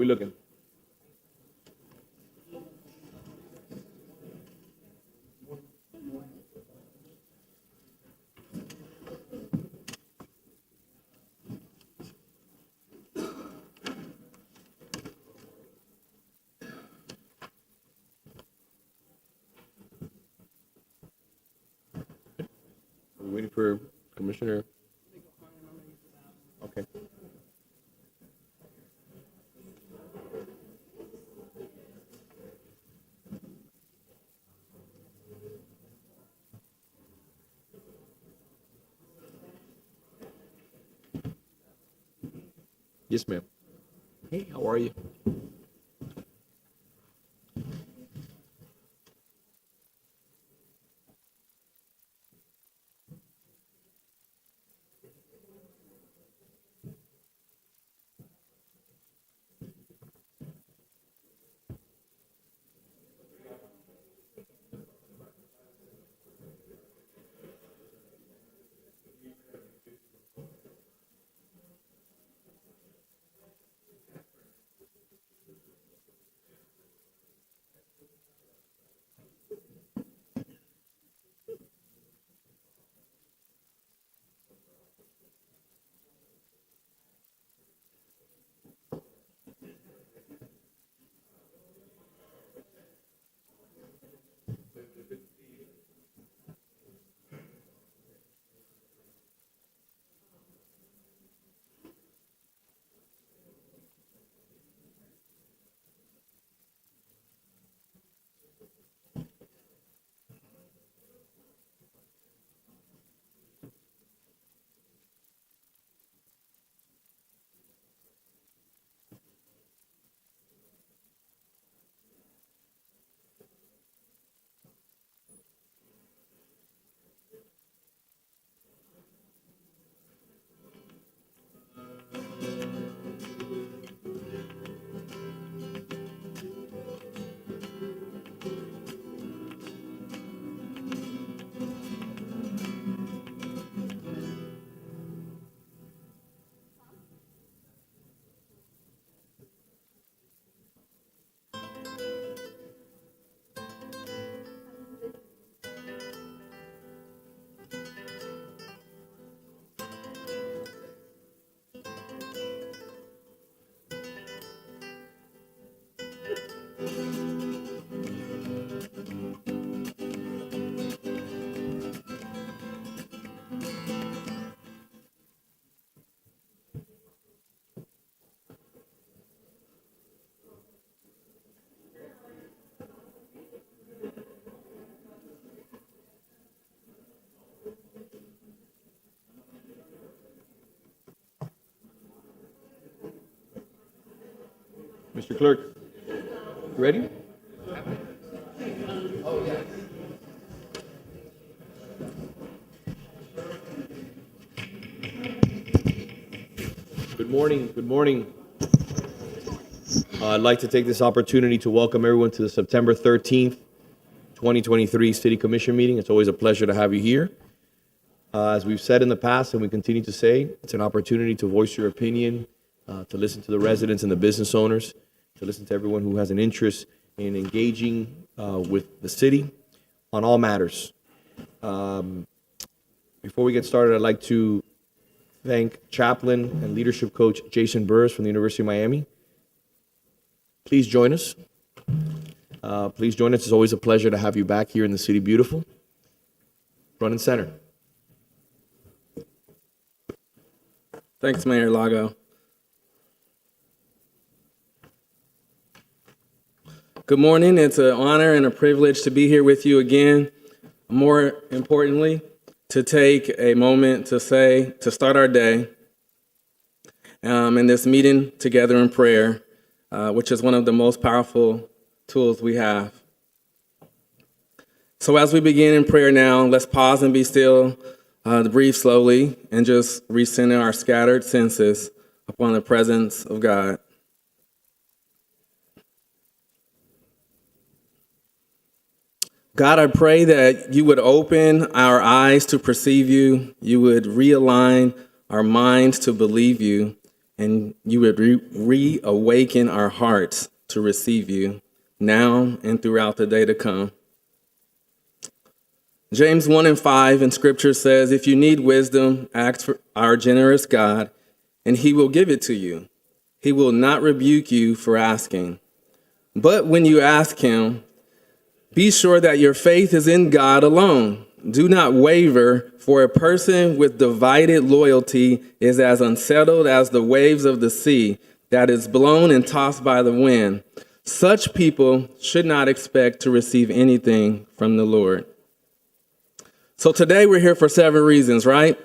looking? We're waiting for Commissioner. Okay. Yes, ma'am. Hey, how are you? Mr. Clerk, you ready? Good morning. Good morning. I'd like to take this opportunity to welcome everyone to the September 13th, 2023 City Commission meeting. It's always a pleasure to have you here. As we've said in the past and we continue to say, it's an opportunity to voice your opinion, to listen to the residents and the business owners, to listen to everyone who has an interest in engaging with the city on all matters. Before we get started, I'd like to thank Chaplain and Leadership Coach Jason Burris from the University of Miami. Please join us. Please join us. It's always a pleasure to have you back here in the City Beautiful. Front and center. Thanks, Mayor Lago. Good morning. It's an honor and a privilege to be here with you again. More importantly, to take a moment to start our day in this meeting together in prayer, which is one of the most powerful tools we have. So as we begin in prayer now, let's pause and be still, breathe slowly, and just recenter our scattered senses upon the presence of God. God, I pray that you would open our eyes to perceive you, you would realign our minds to believe you, and you would reawaken our hearts to receive you now and throughout the day to come. James 1:5 in Scripture says, if you need wisdom, ask for our generous God, and he will give it to you. He will not rebuke you for asking. But when you ask him, be sure that your faith is in God alone. Do not waver, for a person with divided loyalty is as unsettled as the waves of the sea that is blown and tossed by the wind. Such people should not expect to receive anything from the Lord. So today we're here for 7 reasons, right?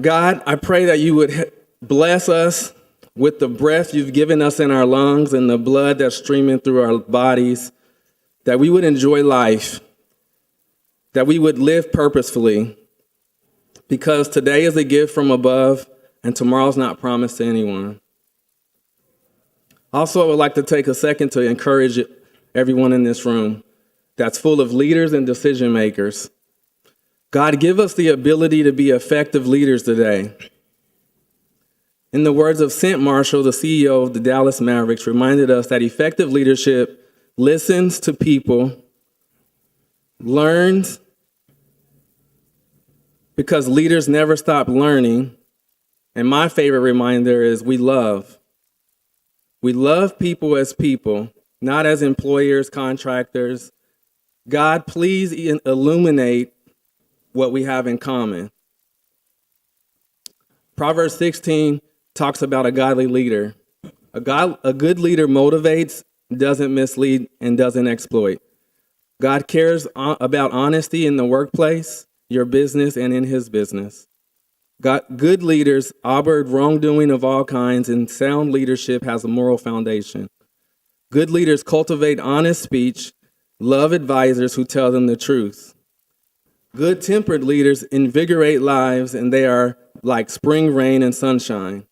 God, I pray that you would bless us with the breath you've given us in our lungs and the blood that's streaming through our bodies, that we would enjoy life, that we would live purposefully, because today is a gift from above and tomorrow's not promised to anyone. Also, I would like to take a second to encourage everyone in this room that's full of leaders and decision makers. God, give us the ability to be effective leaders today. In the words of St. Marshall, the CEO of the Dallas Mavericks, reminded us that effective leadership listens to people, learns, because leaders never stop learning. And my favorite reminder is we love. We love people as people, not as employers, contractors. God, please illuminate what we have in common. Proverbs 16 talks about a godly leader. A good leader motivates, doesn't mislead, and doesn't exploit. God cares about honesty in the workplace, your business, and in his business. Good leaders avoid wrongdoing of all kinds, and sound leadership has a moral foundation. Good leaders cultivate honest speech, love advisors who tell them the truth. Good-tempered leaders invigorate lives, and they are like spring rain and sunshine.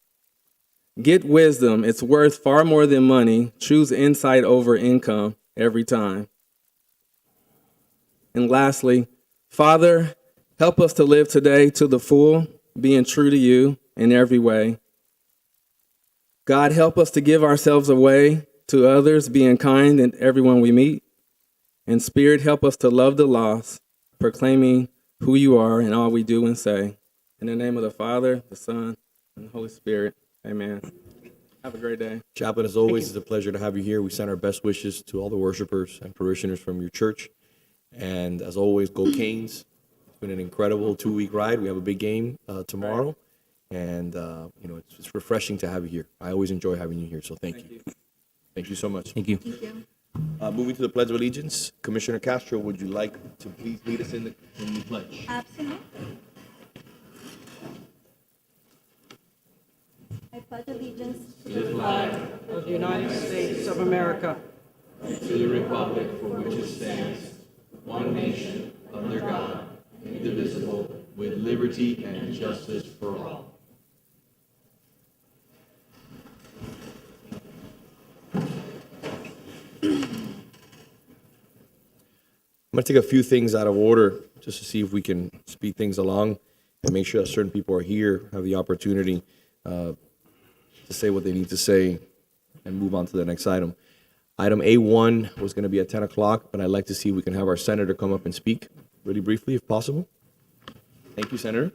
Get wisdom. It's worth far more than money. Choose insight over income every time. And lastly, Father, help us to live today to the full, being true to you in every way. God, help us to give ourselves away to others, being kind in everyone we meet. And Spirit, help us to love the lost, proclaiming who you are in all we do and say. In the name of the Father, the Son, and the Holy Spirit, amen. Have a great day. Chaplain, as always, it's a pleasure to have you here. We send our best wishes to all the worshipers and parishioners from your church. And as always, go Canes. It's been an incredible 2-week ride. We have a big game tomorrow. And, it's refreshing to have you here. I always enjoy having you here, so thank you. Thank you so much. Thank you. Thank you. Moving to the Pledge of Allegiance, Commissioner Castro, would you like to please lead us in the pledge? Absolutely. I pledge allegiance to the flag of the United States of America, To the republic for which it stands, one nation, under God, indivisible, with liberty and justice for all. I'm going to take a few things out of order just to see if we can speed things along and make sure that certain people are here, have the opportunity to say what they need to say and move on to the next item. Item A1 was going to be at 10 o'clock, but I'd like to see if we can have our senator come up and speak really briefly, if possible. Thank you, Senator.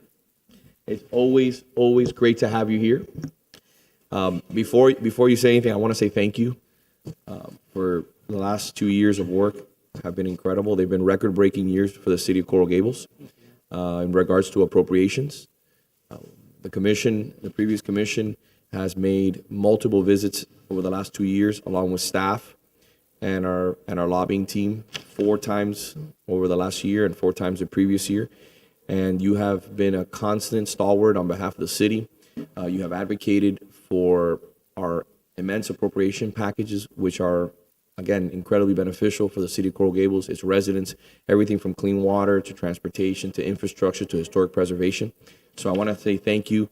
It's always great to have you here. Before you say anything, I want to say thank you for the last 2 years of work. Have been incredible. They've been record-breaking years for the city of Coral Gables in regards to appropriations. The previous commission, has made multiple visits over the last 2 years, along with staff and our lobbying team, 4 times over the last year and 4 times the previous year. And you have been a constant stalwart on behalf of the city. You have advocated for our immense appropriation packages, which are, again, incredibly beneficial for the city of Coral Gables, its residents, everything from clean water to transportation to infrastructure to historic preservation. So I want to say thank you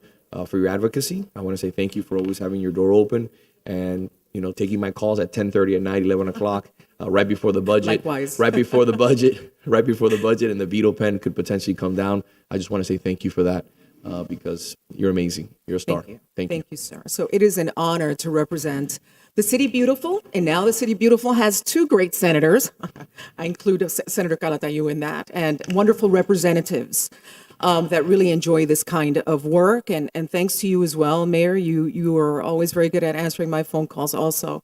for your advocacy. I want to say thank you for always having your door open and, taking my calls at 10:30 at night, 11 o'clock, right before the budget. Likewise. Right before the budget, and the veto pen could potentially come down. I just want to say thank you for that. because you're amazing. You're a star. Thank you. Thank you. Thank you, sir. So it is an honor to represent the City Beautiful, and now the City Beautiful has two great senators. I include Senator Calatayu in that, and wonderful representatives that really enjoy this kind of work. And thanks to you as well, Mayor. You are always very good at answering my phone calls. Also,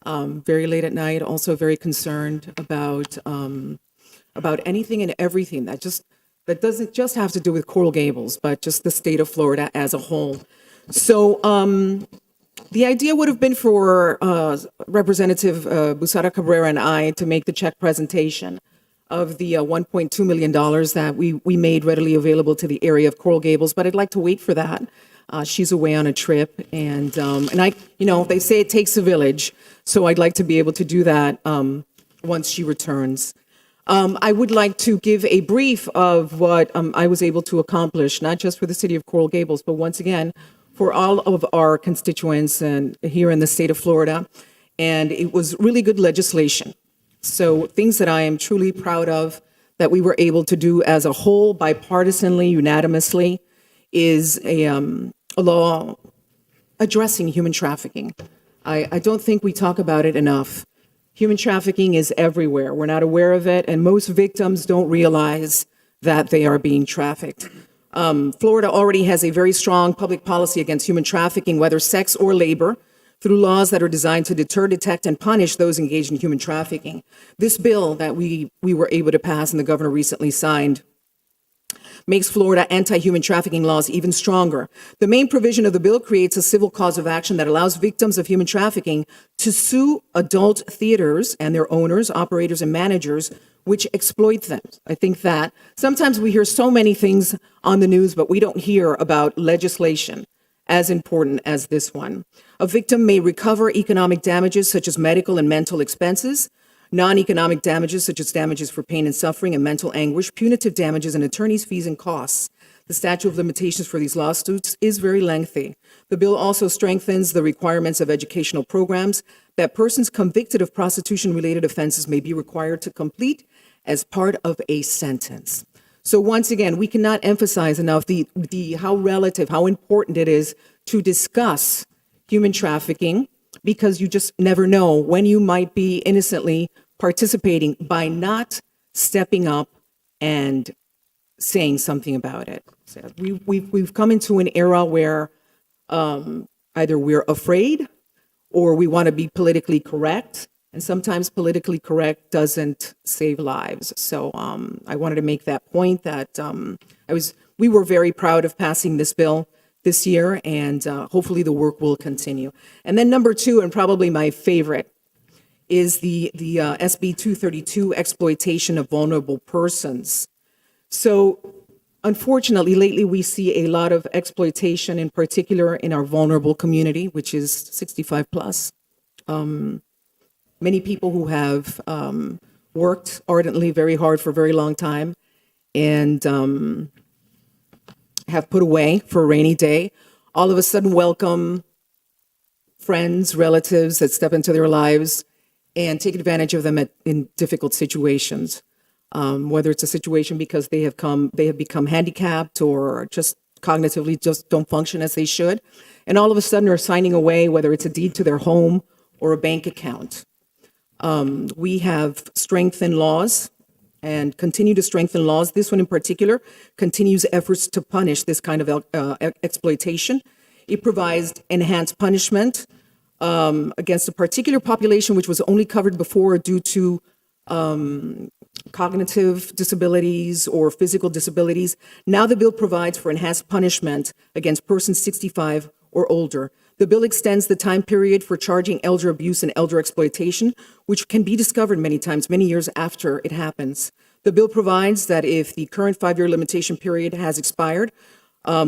very late at night. Also very concerned about anything and everything that doesn't just have to do with Coral Gables, but just the state of Florida as a whole. So the idea would have been for Representative Busara Cabrera and I to make the check presentation of the $1.2 million that we made readily available to the area of Coral Gables, but I'd like to wait for that. She's away on a trip, and I, they say it takes a village, so I'd like to be able to do that once she returns. I would like to give a brief of what I was able to accomplish, not just for the city of Coral Gables, but once again, for all of our constituents and here in the state of Florida. And it was really good legislation. So things that I am truly proud of that we were able to do as a whole, bipartisanly, unanimously, is a law addressing human trafficking. I don't think we talk about it enough. Human trafficking is everywhere. We're not aware of it, and most victims don't realize that they are being trafficked. Florida already has a very strong public policy against human trafficking, whether sex or labor, through laws that are designed to deter, detect, and punish those engaged in human trafficking. This bill that we were able to pass and the governor recently signed makes Florida anti-human trafficking laws even stronger. The main provision of the bill creates a civil cause of action that allows victims of human trafficking to sue adult theaters and their owners, operators, and managers which exploit them. I think that sometimes we hear so many things on the news, but we don't hear about legislation as important as this one. A victim may recover economic damages such as medical and mental expenses, non-economic damages such as damages for pain and suffering and mental anguish, punitive damages, and attorney's fees and costs. The statute of limitations for these lawsuits is very lengthy. The bill also strengthens the requirements of educational programs that persons convicted of prostitution-related offenses may be required to complete as part of a sentence. So once again, we cannot emphasize enough how relative, how important it is to discuss human trafficking, because you just never know when you might be innocently participating by not stepping up and saying something about it. So we've come into an era where either we're afraid or we want to be politically correct, and sometimes politically correct doesn't save lives. So I wanted to make that point that we were very proud of passing this bill this year, and hopefully the work will continue. And then number two, and probably my favorite, is the SB 232, exploitation of vulnerable persons. So unfortunately, lately we see a lot of exploitation, in particular in our vulnerable community, which is 65 plus. Many people who have worked ardently, very hard for a very long time, and have put away for a rainy day, all of a sudden welcome friends, relatives that step into their lives and take advantage of them in difficult situations. Whether it's a situation because they have become handicapped or just cognitively just don't function as they should, and all of a sudden are signing away, whether it's a deed to their home or a bank account. We have strengthened laws and continue to strengthen laws. This one in particular continues efforts to punish this kind of exploitation. It provides enhanced punishment against a particular population which was only covered before due to cognitive disabilities or physical disabilities. Now the bill provides for enhanced punishment against persons 65 or older. The bill extends the time period for charging elder abuse and elder exploitation, which can be discovered many times, many years after it happens. The bill provides that if the current 5-year limitation period has expired,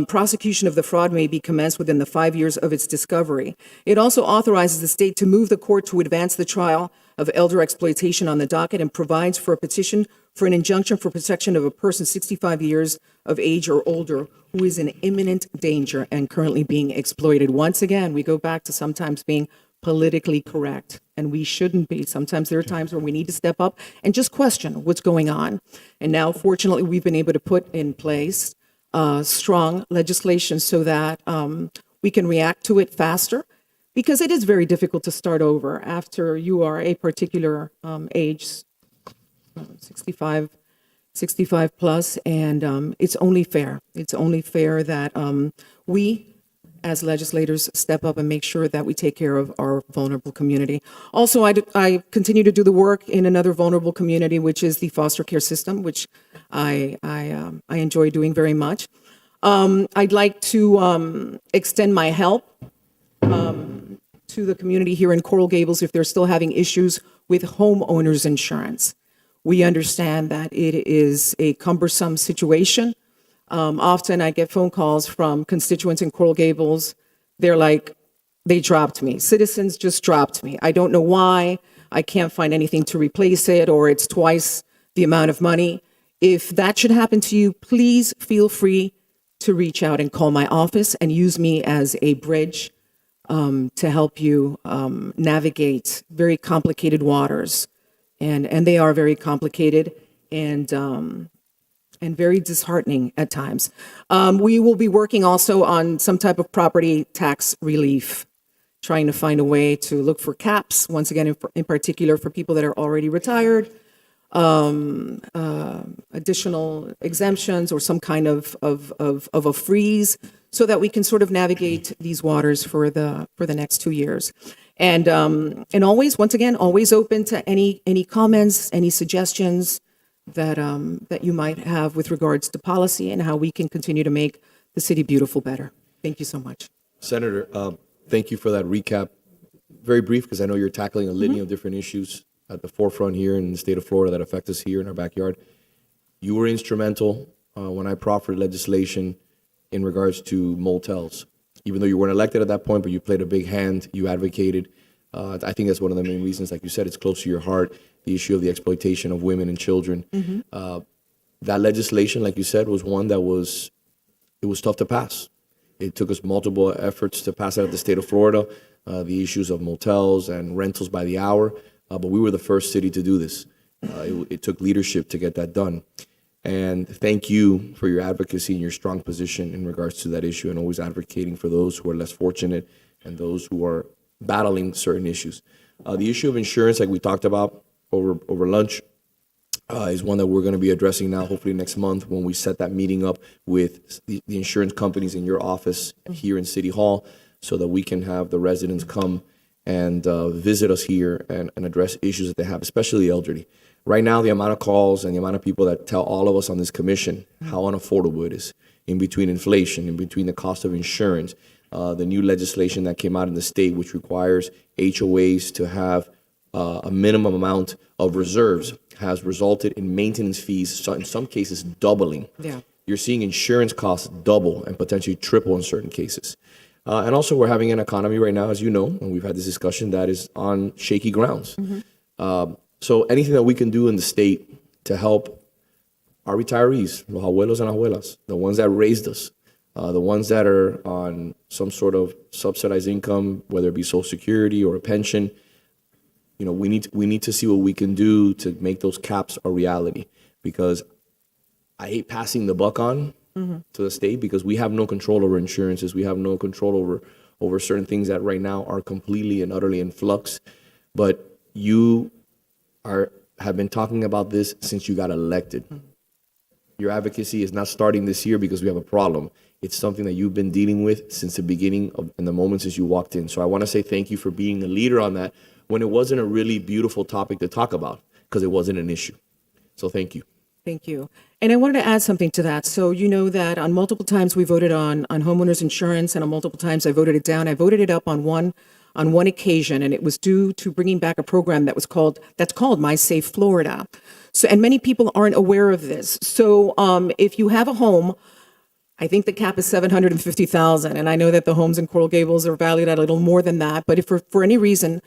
prosecution of the fraud may be commenced within the 5 years of its discovery. It also authorizes the state to move the court to advance the trial of elder exploitation on the docket and provides for a petition for an injunction for protection of a person 65 years of age or older who is in imminent danger and currently being exploited. Once again, we go back to sometimes being politically correct, and we shouldn't be. Sometimes there are times where we need to step up and just question what's going on. And now, fortunately, we've been able to put in place strong legislation so that we can react to it faster, because it is very difficult to start over after you are a particular age, 65 plus, and it's only fair. It's only fair that we, as legislators, step up and make sure that we take care of our vulnerable community. Also, I continue to do the work in another vulnerable community, which is the foster care system, which I enjoy doing very much. I'd like to extend my help to the community here in Coral Gables if they're still having issues with homeowners insurance. We understand that it is a cumbersome situation. Often I get phone calls from constituents in Coral Gables. They're like, they dropped me. Citizens just dropped me. I don't know why. I can't find anything to replace it, or it's twice the amount of money. If that should happen to you, please feel free to reach out and call my office and use me as a bridge to help you navigate very complicated waters. And they are very complicated and very disheartening at times. We will be working also on some type of property tax relief, trying to find a way to look for caps, once again, in particular for people that are already retired, additional exemptions or some kind of a freeze, so that we can sort of navigate these waters for the next 2 years. And always, once again, always open to any comments, any suggestions that you might have with regards to policy and how we can continue to make the city beautiful better. Thank you so much. Senator, thank you for that recap. Very brief, because I know you're tackling a litany of different issues at the forefront here in the state of Florida that affect us here in our backyard. You were instrumental when I proffered legislation in regards to motels. Even though you weren't elected at that point, but you played a big hand, you advocated. I think that's one of the main reasons, like you said, it's close to your heart, the issue of the exploitation of women and children. That legislation, like you said, was one that was tough to pass. It took us multiple efforts to pass it at the state of Florida, the issues of motels and rentals by the hour, but we were the first city to do this. It took leadership to get that done. And thank you for your advocacy and your strong position in regards to that issue, and always advocating for those who are less fortunate and those who are battling certain issues. The issue of insurance, like we talked about over lunch, is one that we're going to be addressing now, hopefully next month, when we set that meeting up with the insurance companies in your office here in City Hall, so that we can have the residents come and visit us here and address issues that they have, especially the elderly. Right now, the amount of calls and the amount of people that tell all of us on this commission how unaffordable it is, in between inflation, in between the cost of insurance, the new legislation that came out in the state, which requires HOAs to have a minimum amount of reserves, has resulted in maintenance fees, so in some cases, doubling. Yeah. You're seeing insurance costs double and potentially triple in certain cases. And also, we're having an economy right now, as you know, and we've had this discussion, that is on shaky grounds. So anything that we can do in the state to help our retirees, los abuelos and abuelas, the ones that raised us, the ones that are on some sort of subsidized income, whether it be Social Security or a pension, we need to see what we can do to make those caps a reality. Because I hate passing the buck on to the state, because we have no control over insurances. We have no control over certain things that right now are completely and utterly in flux. But you have been talking about this since you got elected. Your advocacy is not starting this year because we have a problem. It's something that you've been dealing with since the beginning in the moment since you walked in. So I want to say thank you for being a leader on that when it wasn't a really beautiful topic to talk about, because it wasn't an issue. So thank you. Thank you. And I wanted to add something to that. So you know that on multiple times we voted on homeowners insurance, and on multiple times I voted it down. I voted it up on one occasion, and it was due to bringing back a program that's called My Safe Florida. So, and many people aren't aware of this. So if you have a home, I think the cap is $750,000, and I know that the homes in Coral Gables are valued at a little more than that. But if for any reason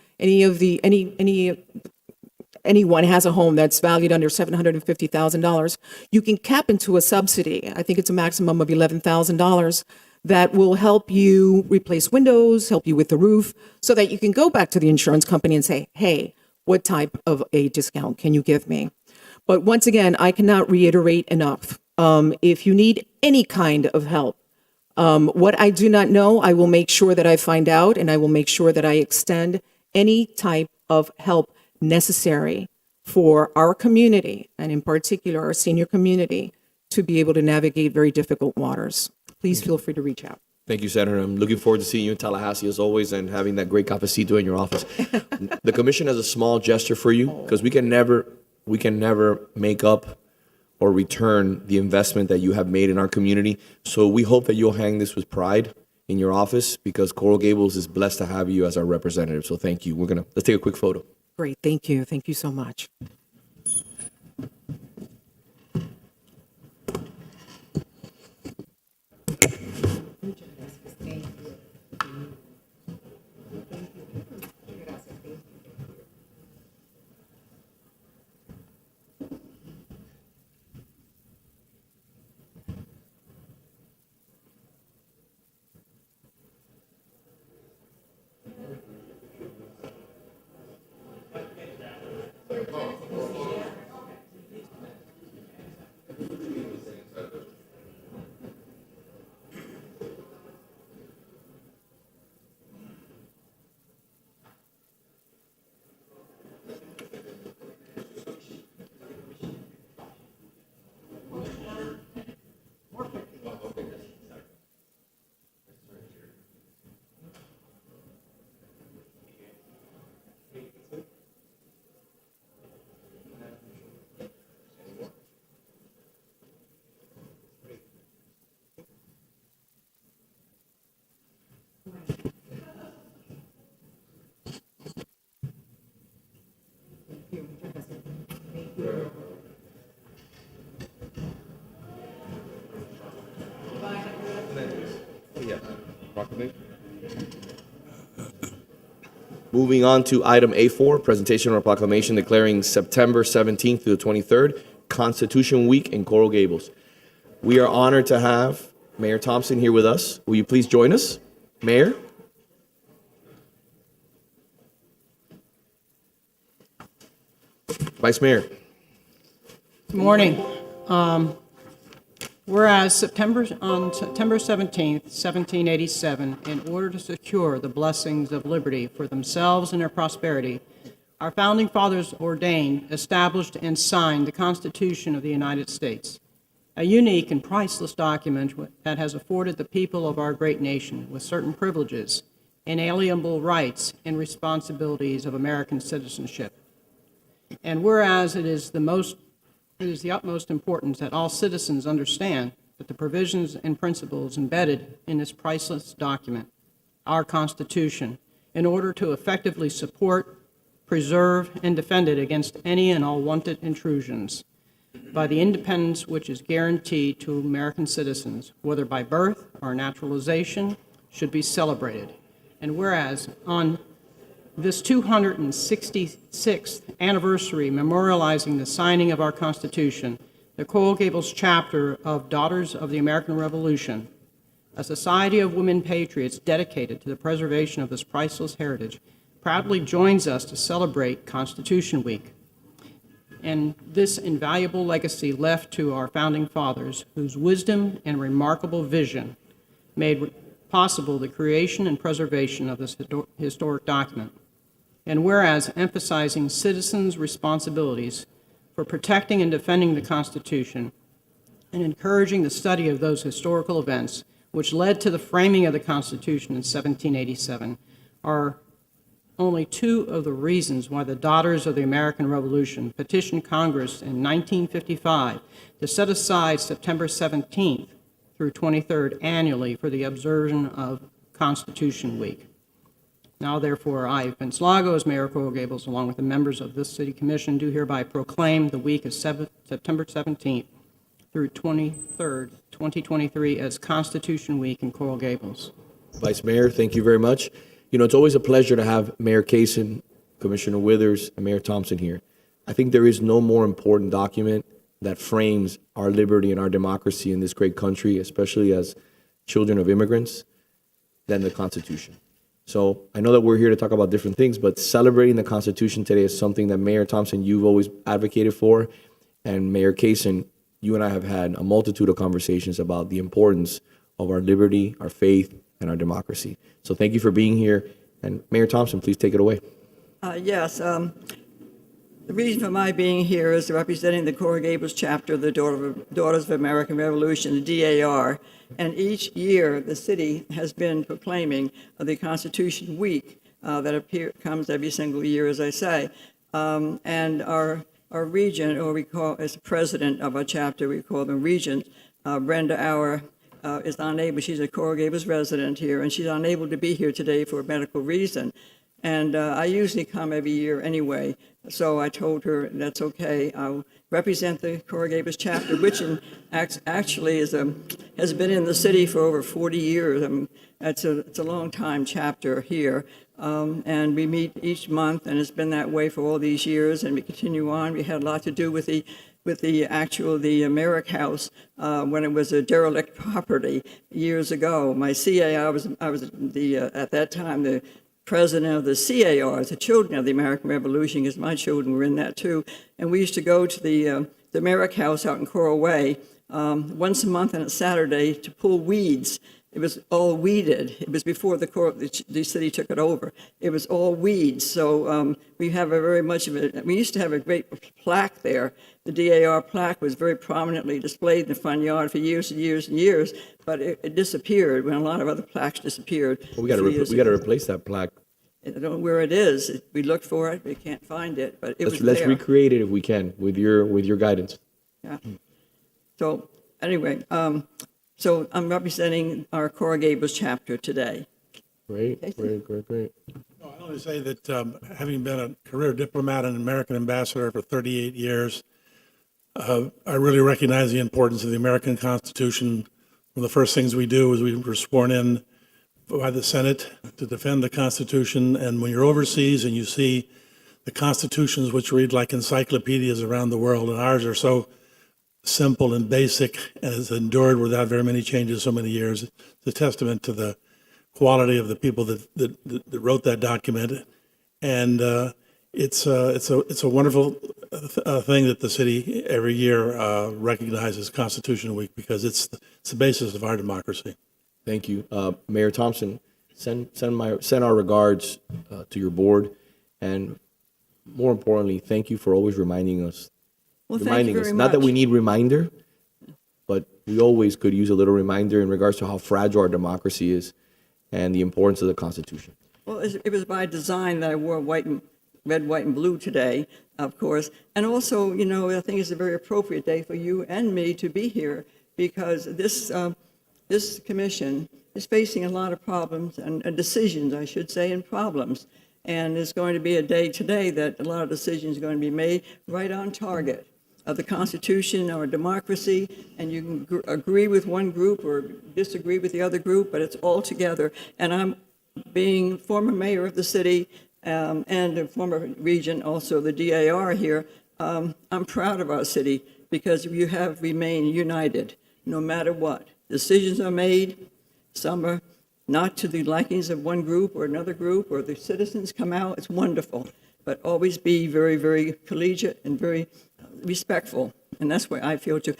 anyone has a home that's valued under $750,000, you can cap into a subsidy. I think it's a maximum of $11,000 that will help you replace windows, help you with the roof, so that you can go back to the insurance company and say, hey, what type of a discount can you give me? But once again, I cannot reiterate enough. If you need any kind of help. What I do not know, I will make sure that I find out, and I will make sure that I extend any type of help necessary for our community, and in particular our senior community, to be able to navigate very difficult waters. Please feel free to reach out. Thank you, Senator. I'm looking forward to seeing you in Tallahassee as always and having that great cafecito in your office. The commission has a small gesture for you because we can never make up or return the investment that you have made in our community. So we hope that you'll hang this with pride in your office because Coral Gables is blessed to have you as our representative. So thank you. Let's take a quick photo. Great, thank you. Thank you so much. Moving on to item A4, presentation or proclamation declaring September 17th through the 23rd, Constitution Week in Coral Gables. We are honored to have Mayor Thompson here with us. Will you please join us? Mayor? Vice Mayor? Good morning. Whereas on September 17th, 1787, in order to secure the blessings of liberty for themselves and their prosperity, our founding fathers ordained, established, and signed the Constitution of the United States, a unique and priceless document that has afforded the people of our great nation with certain privileges, inalienable rights, and responsibilities of American citizenship. And whereas it is the utmost importance that all citizens understand that the provisions and principles embedded in this priceless document, our Constitution, in order to effectively support, preserve, and defend it against any and all wanted intrusions by the independence which is guaranteed to American citizens, whether by birth or naturalization, should be celebrated. And whereas on this 266th anniversary memorializing the signing of our Constitution, the Coral Gables chapter of Daughters of the American Revolution, a society of women patriots dedicated to the preservation of this priceless heritage, proudly joins us to celebrate Constitution Week. And this invaluable legacy left to our founding fathers, whose wisdom and remarkable vision made possible the creation and preservation of this historic document. And whereas emphasizing citizens' responsibilities for protecting and defending the Constitution and encouraging the study of those historical events which led to the framing of the Constitution in 1787 are only two of the reasons why the Daughters of the American Revolution petitioned Congress in 1955 to set aside September 17th through 23rd annually for the observation of Constitution Week. Now, therefore, I, Vince Lago, as Mayor of Coral Gables, along with the members of this City Commission, do hereby proclaim the week of September 17th through 23rd, 2023 as Constitution Week in Coral Gables. Vice Mayor, thank you very much. You know, it's always a pleasure to have Mayor Kaysen, Commissioner Withers, and Mayor Thompson here. I think there is no more important document that frames our liberty and our democracy in this great country, especially as children of immigrants, than the Constitution. So I know that we're here to talk about different things, but celebrating the Constitution today is something that Mayor Thompson, you've always advocated for, and Mayor Kaysen, you and I have had a multitude of conversations about the importance of our liberty, our faith, and our democracy. So thank you for being here. And Mayor Thompson, please take it away. Yes, the reason for my being here is representing the Coral Gables chapter of the Daughters of American Revolution, the DAR. And each year, the city has been proclaiming the Constitution Week that comes every single year, as I say. And our regent, or we call as president of our chapter, we call them regents, Brenda Auer, is unable. She's a Coral Gables resident here, and she's unable to be here today for a medical reason. And I usually come every year anyway, so I told her that's okay. I'll represent the Coral Gables chapter, which actually has been in the city for over 40 years. It's a long time chapter here, and we meet each month, and it's been that way for all these years, and we continue on. We had a lot to do with the Merrick House when it was a derelict property years ago. My CAR I was at that time the president of the CARs, the Children of the American Revolution, because my children were in that too. And we used to go to the Merrick House out in Coral Way once a month on a Saturday to pull weeds. It was all weeded. It was before the city took it over. It was all weeds. So we have we used to have a great plaque there. The DAR plaque was very prominently displayed in the front yard for years and years and years, but it disappeared when a lot of other plaques disappeared. Well, we got to replace that plaque. I don't know where it is. We looked for it. We can't find it, but it was there. Let's recreate it if we can with your guidance. Yeah. So anyway, so I'm representing our Coral Gables chapter today. Great. No, I only say that having been a career diplomat and American ambassador for 38 years, I really recognize the importance of the American Constitution. One of the first things we do is we were sworn in by the Senate to defend the Constitution. And when you're overseas and you see the constitutions, which read like encyclopedias around the world, and ours are so simple and basic and has endured without very many changes so many years, it's a testament to the quality of the people that wrote that document. And it's a wonderful thing that the city every year recognizes Constitution Week, because it's the basis of our democracy. Thank you, Mayor Thompson. Send our regards to your board, and more importantly, thank you for always reminding us. Well, thank you very much. Not that we need reminder, but we always could use a little reminder in regards to how fragile our democracy is and the importance of the Constitution. Well, it was by design that I wore red, white, and blue today, of course. And also, I think it's a very appropriate day for you and me to be here, because this commission is facing a lot of problems and decisions, I should say, and problems. And there's going to be a day today that a lot of decisions are going to be made right on target of the Constitution, our democracy, and you can agree with one group or disagree with the other group, but it's all together. And I'm, being former mayor of the city and a former regent, also the DAR here, I'm proud of our city, because you have remained united no matter what. Decisions are made, some are not to the likings of one group or another group, or the citizens come out, it's wonderful. But always be very, very collegiate and very respectful, and that's where I feel too.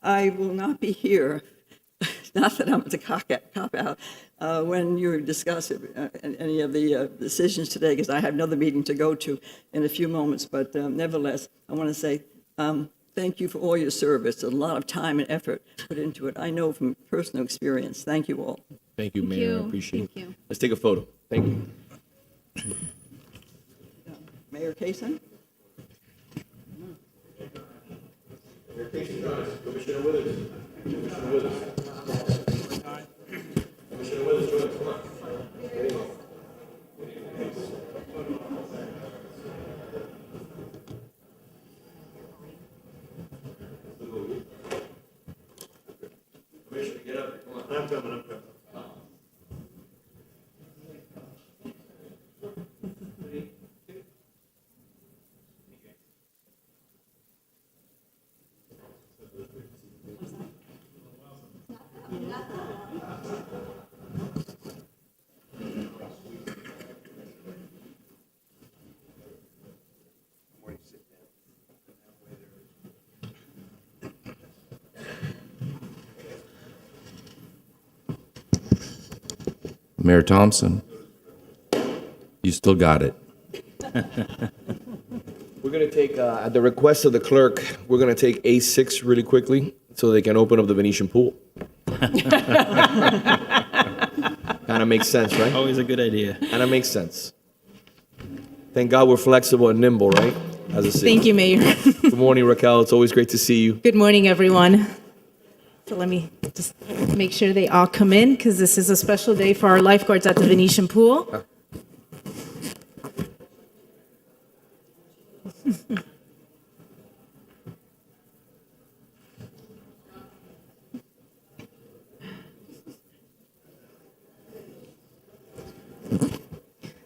I will not be here, not that I'm the cop out, when you discuss any of the decisions today, because I have another meeting to go to in a few moments. But nevertheless, I want to say thank you for all your service. A lot of time and effort put into it. I know from personal experience. Thank you all. Thank you, Mayor. I appreciate it. Thank you. Let's take a photo. Thank you. Mayor Kaysen? Mayor Casey, join us. Commissioner Withers. Commissioner Withers. Commissioner Withers, join us. Come on. There you go. Commissioner, get up. Come on. I'm coming. Mayor Thompson, you still got it. We're going to take, at the request of the clerk, we're going to take A6 really quickly so they can open up the Venetian pool. Kind of makes sense, right? Always a good idea. Kind of makes sense. Thank God we're flexible and nimble, right? As a city. Thank you, Mayor. Good morning, Raquel. It's always great to see you. Good morning, everyone. So let me just make sure they all come in because this is a special day for our lifeguards at the Venetian pool.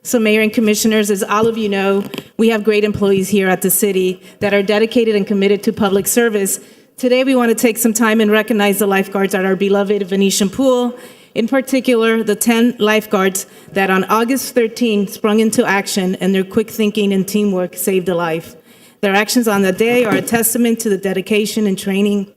So Mayor and Commissioners, as all of you know, we have great employees here at the city that are dedicated and committed to public service. Today, we want to take some time and recognize the lifeguards at our beloved Venetian pool, in particular, the 10 lifeguards that on August 13 sprung into action and their quick thinking and teamwork saved a life. Their actions on the day are a testament to the dedication and training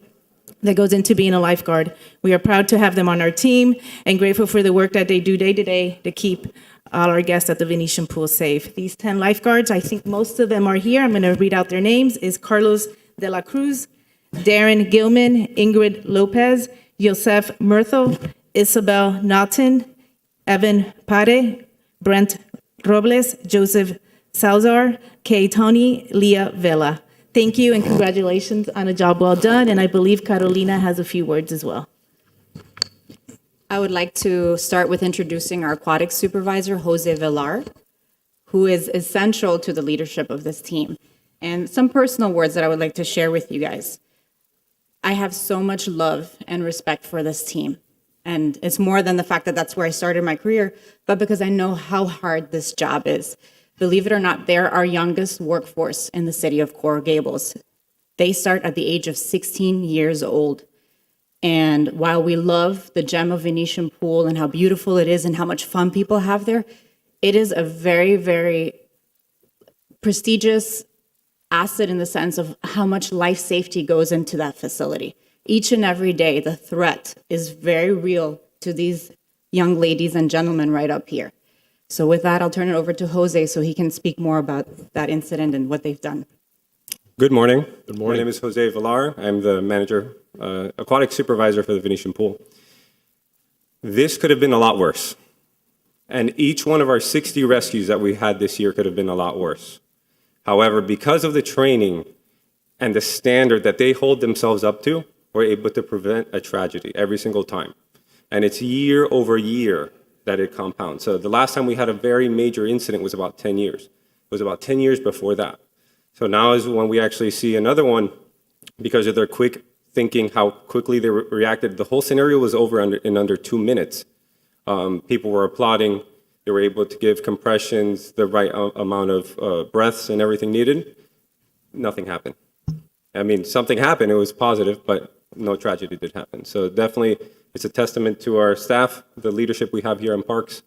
that goes into being a lifeguard. We are proud to have them on our team and grateful for the work that they do day to day to keep all our guests at the Venetian pool safe. These 10 lifeguards, I think most of them are here. I'm going to read out their names, is Carlos de la Cruz, Darren Gilman, Ingrid Lopez, Yosef Murtho, Isabel Naughton, Evan Pare, Brent Robles, Joseph Salzar, Kay Tony, Leah Vela. Thank you and congratulations on a job well done. And I believe Carolina has a few words as well. I would like to start with introducing our aquatic supervisor, Jose Villar, who is essential to the leadership of this team. And some personal words that I would like to share with you guys. I have so much love and respect for this team. And it's more than the fact that that's where I started my career, but because I know how hard this job is. Believe it or not, they're our youngest workforce in the city of Coral Gables. They start at the age of 16 years old. And while we love the gem of Venetian pool and how beautiful it is and how much fun people have there, it is a very, very prestigious asset in the sense of how much life safety goes into that facility. Each and every day, the threat is very real to these young ladies and gentlemen right up here. So with that, I'll turn it over to Jose so he can speak more about that incident and what they've done. Good morning. Good morning. My name is Jose Villar. I'm the manager, aquatic supervisor for the Venetian pool. This could have been a lot worse. And each one of our 60 rescues that we had this year could have been a lot worse. However, because of the training and the standard that they hold themselves up to, we're able to prevent a tragedy every single time. And it's year over year that it compounds. So the last time we had a very major incident was about 10 years. It was about 10 years before that. So now is when we actually see another one, because of their quick thinking, how quickly they reacted. The whole scenario was over in under 2 minutes. People were applauding. They were able to give compressions, the right amount of breaths and everything needed. Nothing happened. I mean, something happened. It was positive, but no tragedy did happen. So definitely, it's a testament to our staff, the leadership we have here in Parks,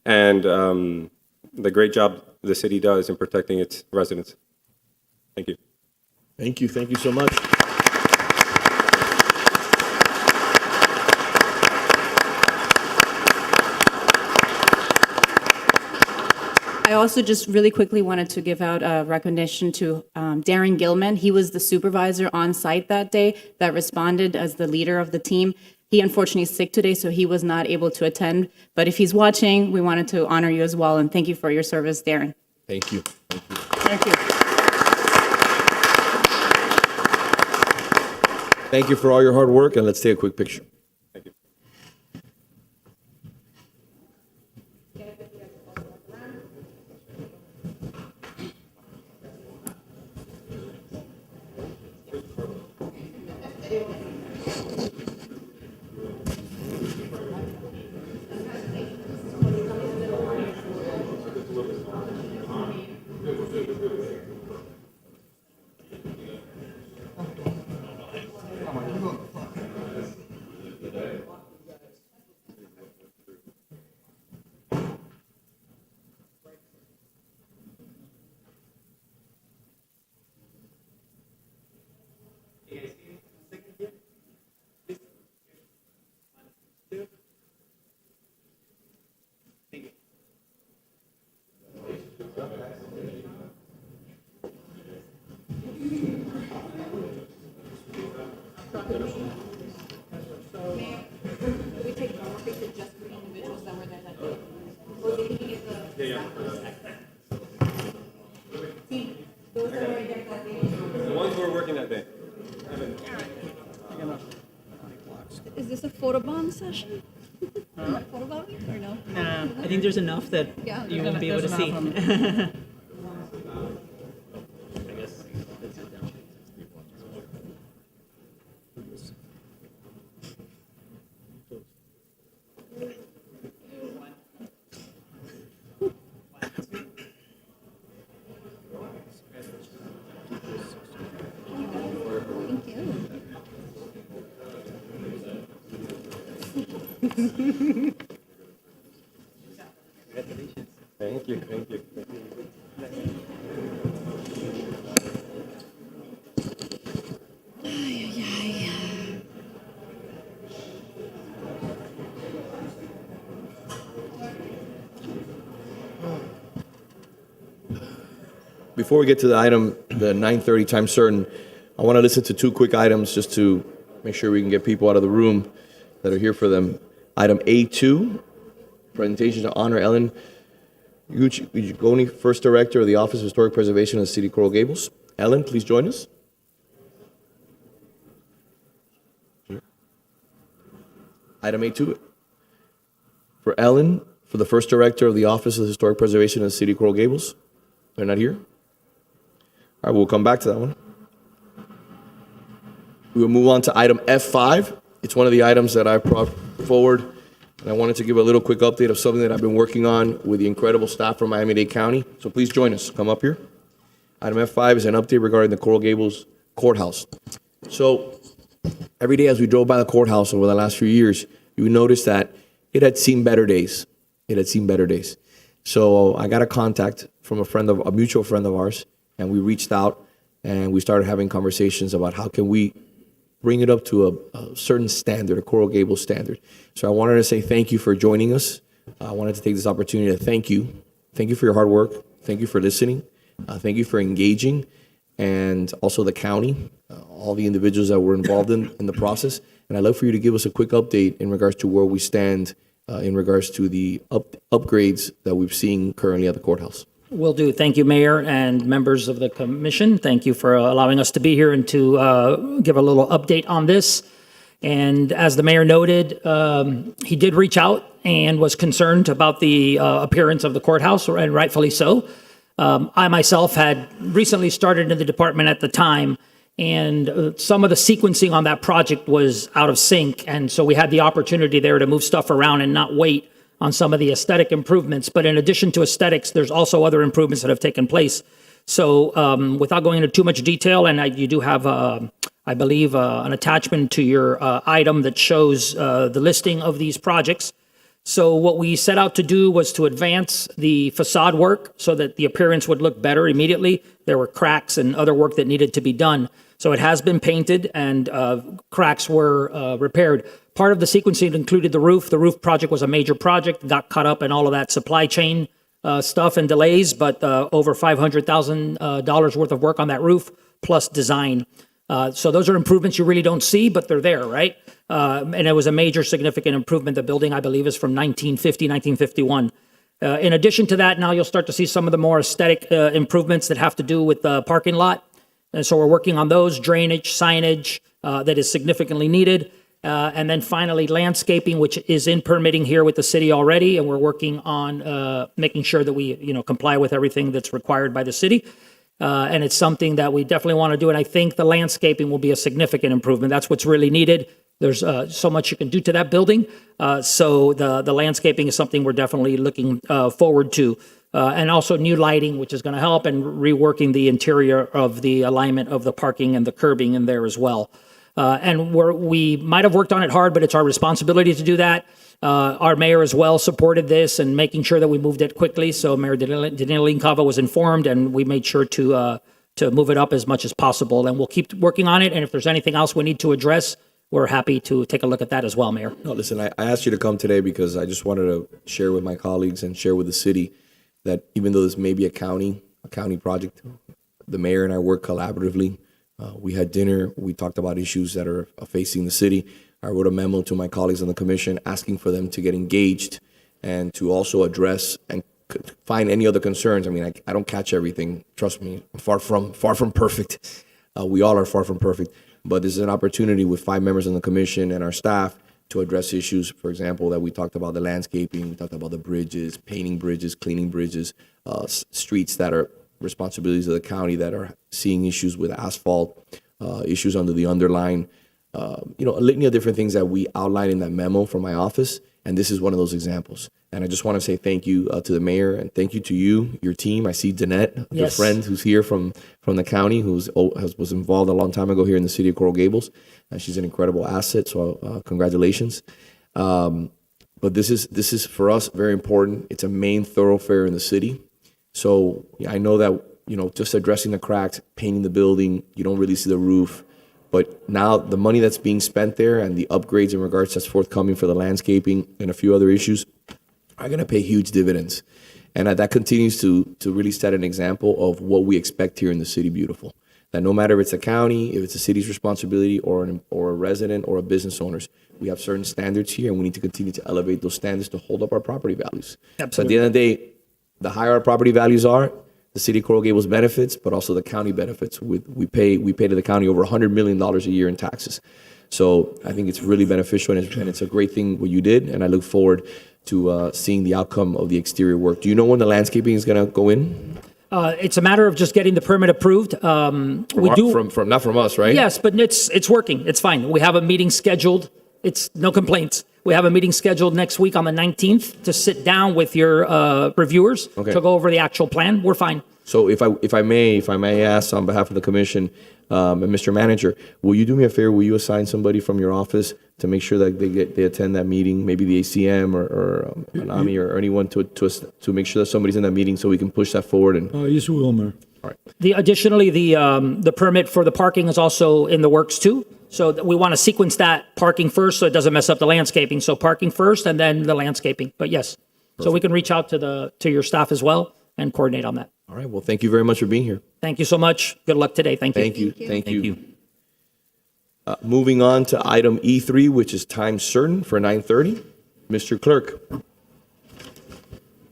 and the great job the city does in protecting its residents. Thank you. Thank you. Thank you so much. I also just really quickly wanted to give out a recognition to Darren Gilman. He was the supervisor on site that day that responded as the leader of the team. He unfortunately is sick today, so he was not able to attend. But if he's watching, we wanted to honor you as well, and thank you for your service, Darren. Thank you. Thank you. Thank you for all your hard work, and let's take a quick picture. Thank you. The ones who are working that day. Is this a photobomb session? Photobomb or no? I think there's enough that Yeah. you won't be able to There's see. enough Thank you. Thank you, thank you. Before we get to the item, the 9:30 time certain, I want to listen to two quick items just to make sure we can get people out of the room that are here for them. Item A2, presentation to honor Ellen Uguccioni, First Director of the Office of Historic Preservation of the City of Coral Gables. Ellen, please join us. Item A2, for Ellen, for the First Director of the Office of Historic Preservation of the City of Coral Gables. They're not here? All right, we'll come back to that one. We will move on to item F5. It's one of the items that I brought forward, and I wanted to give a little quick update of something that I've been working on with the incredible staff from Miami-Dade County. So please join us. Come up here. Item F5 is an update regarding the Coral Gables Courthouse. So every day as we drove by the courthouse over the last few years, you would notice that it had seen better days. It had seen better days. So I got a contact from a mutual friend of ours, and we reached out and we started having conversations about how can we bring it up to a certain standard, a Coral Gables standard. So I wanted to say thank you for joining us. I wanted to take this opportunity to thank you. Thank you for your hard work. Thank you for listening. Thank you for engaging, and also the county, all the individuals that were involved in the process. And I'd love for you to give us a quick update in regards to where we stand in regards to the upgrades that we've seen currently at the courthouse. Will do. Thank you, Mayor and members of the commission. Thank you for allowing us to be here and to give a little update on this. And as the mayor noted, he did reach out and was concerned about the appearance of the courthouse, and rightfully so. I myself had recently started in the department at the time, and some of the sequencing on that project was out of sync. And so we had the opportunity there to move stuff around and not wait on some of the aesthetic improvements. But in addition to aesthetics, there's also other improvements that have taken place. So without going into too much detail, and you do have, I believe, an attachment to your item that shows the listing of these projects. So what we set out to do was to advance the facade work so that the appearance would look better immediately. There were cracks and other work that needed to be done. So it has been painted and cracks were repaired. Part of the sequencing included the roof. The roof project was a major project, got caught up in all of that supply chain stuff and delays, but over $500,000 worth of work on that roof, plus design. So those are improvements you really don't see, but they're there, right? And it was a major significant improvement. The building, I believe, is from 1950, 1951. In addition to that, now you'll start to see some of the more aesthetic improvements that have to do with the parking lot. And so we're working on those, drainage, signage that is significantly needed. And then finally, landscaping, which is in permitting here with the city already. And we're working on making sure that we comply with everything that's required by the city. And it's something that we definitely want to do. And I think the landscaping will be a significant improvement. That's what's really needed. There's so much you can do to that building. So the landscaping is something we're definitely looking forward to. And also new lighting, which is going to help, and reworking the interior of the alignment of the parking and the curbing in there as well. And we might have worked on it hard, but it's our responsibility to do that. Our mayor as well supported this and making sure that we moved it quickly. So Mayor Danilo Cava was informed, and we made sure to move it up as much as possible. And we'll keep working on it. And if there's anything else we need to address, we're happy to take a look at that as well, Mayor. No, listen, I asked you to come today because I just wanted to share with my colleagues and share with the city that even though this may be a county project, the mayor and I work collaboratively. We had dinner. We talked about issues that are facing the city. I wrote a memo to my colleagues on the commission asking for them to get engaged and to also address and find any other concerns. I mean, I don't catch everything. Trust me, I'm far from perfect. We all are far from perfect. But this is an opportunity with 5 members on the commission and our staff to address issues, for example, that we talked about the landscaping, we talked about the bridges, painting bridges, cleaning bridges, streets that are responsibilities of the county that are seeing issues with asphalt, issues under the underline, a litany of different things that we outline in that memo from my office. And this is one of those examples. And I just want to say thank you to the mayor, and thank you to you, your team. I see Danette, your Yes. friend who's here from the county, was involved a long time ago here in the city of Coral Gables. And she's an incredible asset. So congratulations. But this is for us very important. It's a main thoroughfare in the city. So I know that, just addressing the cracks, painting the building, you don't really see the roof. But now the money that's being spent there and the upgrades in regards that's forthcoming for the landscaping and a few other issues are going to pay huge dividends. And that continues to really set an example of what we expect here in the City Beautiful. That no matter if it's a county, if it's a city's responsibility, or a resident or a business owner's, we have certain standards here, and we need to continue to elevate those standards to hold up our property values. Absolutely. So at the end of the day, the higher our property values are, the city of Coral Gables benefits, but also the county benefits. We pay to the county over $100 million a year in taxes. So I think it's really beneficial, and it's a great thing what you did, and I look forward to seeing the outcome of the exterior work. Do you know when the landscaping is going to go in? It's a matter of just getting the permit approved. We do. From not from us, right? Yes, but it's working. It's fine. We have a meeting scheduled. It's no complaints. We have a meeting scheduled next week on the 19th to sit down with your reviewers to go over the actual plan. We're fine. So if I may ask on behalf of the commission, and Mr. Manager, will you do me a favor? Will you assign somebody from your office to make sure that they attend that meeting? Maybe the ACM or Anami or anyone to make sure that somebody's in that meeting so we can push that forward. And Yes, we will, Mayor. all right. Additionally, the permit for the parking is also in the works too. So we want to sequence that parking first so it doesn't mess up the landscaping. So parking first and then the landscaping. But yes, so we can reach out to your staff as well and coordinate on that. All right. Well, thank you very much for being here. Thank you so much. Good luck today. Thank you. Thank you. Moving on to item E3, which is time certain for 9:30. Mr. Clerk.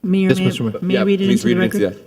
Mayor, Yes, Mr. Mayor. may I read it please into the read it record? into that.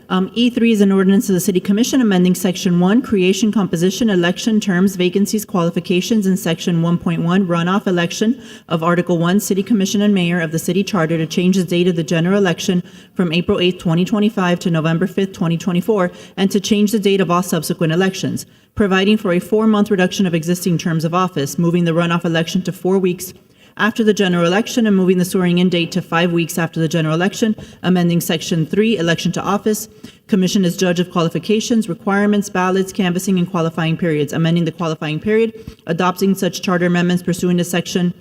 E3 is an ordinance of the City Commission amending Section 1, Creation, Composition, Election, Terms, Vacancies, Qualifications, and Section 1.1, Runoff Election of Article 1, City Commission and Mayor of the City Charter to change the date of the general election from April 8, 2025 to November 5, 2024, and to change the date of all subsequent elections, providing for a 4-month reduction of existing terms of office, moving the runoff election to 4 weeks after the general election and moving the swearing-in date to 5 weeks after the general election, amending Section 3, Election to Office, Commission as Judge of Qualifications, Requirements, Ballots, Canvassing, and Qualifying Periods, amending the qualifying period, adopting such charter amendments pursuant to Section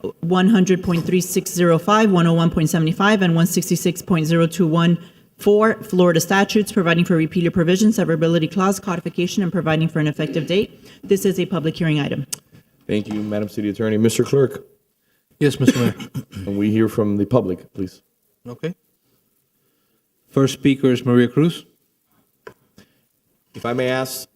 100.3605, 101.75, and 166.0214 Florida statutes, providing for repealer provisions, severability clause, codification, and providing for an effective date. This is a public hearing item. Thank you, Madam City Attorney. Mr. Clerk, Yes, Mr. Mayor. and we hear from the public, please. Okay. First speaker is Maria Cruz. If I may ask,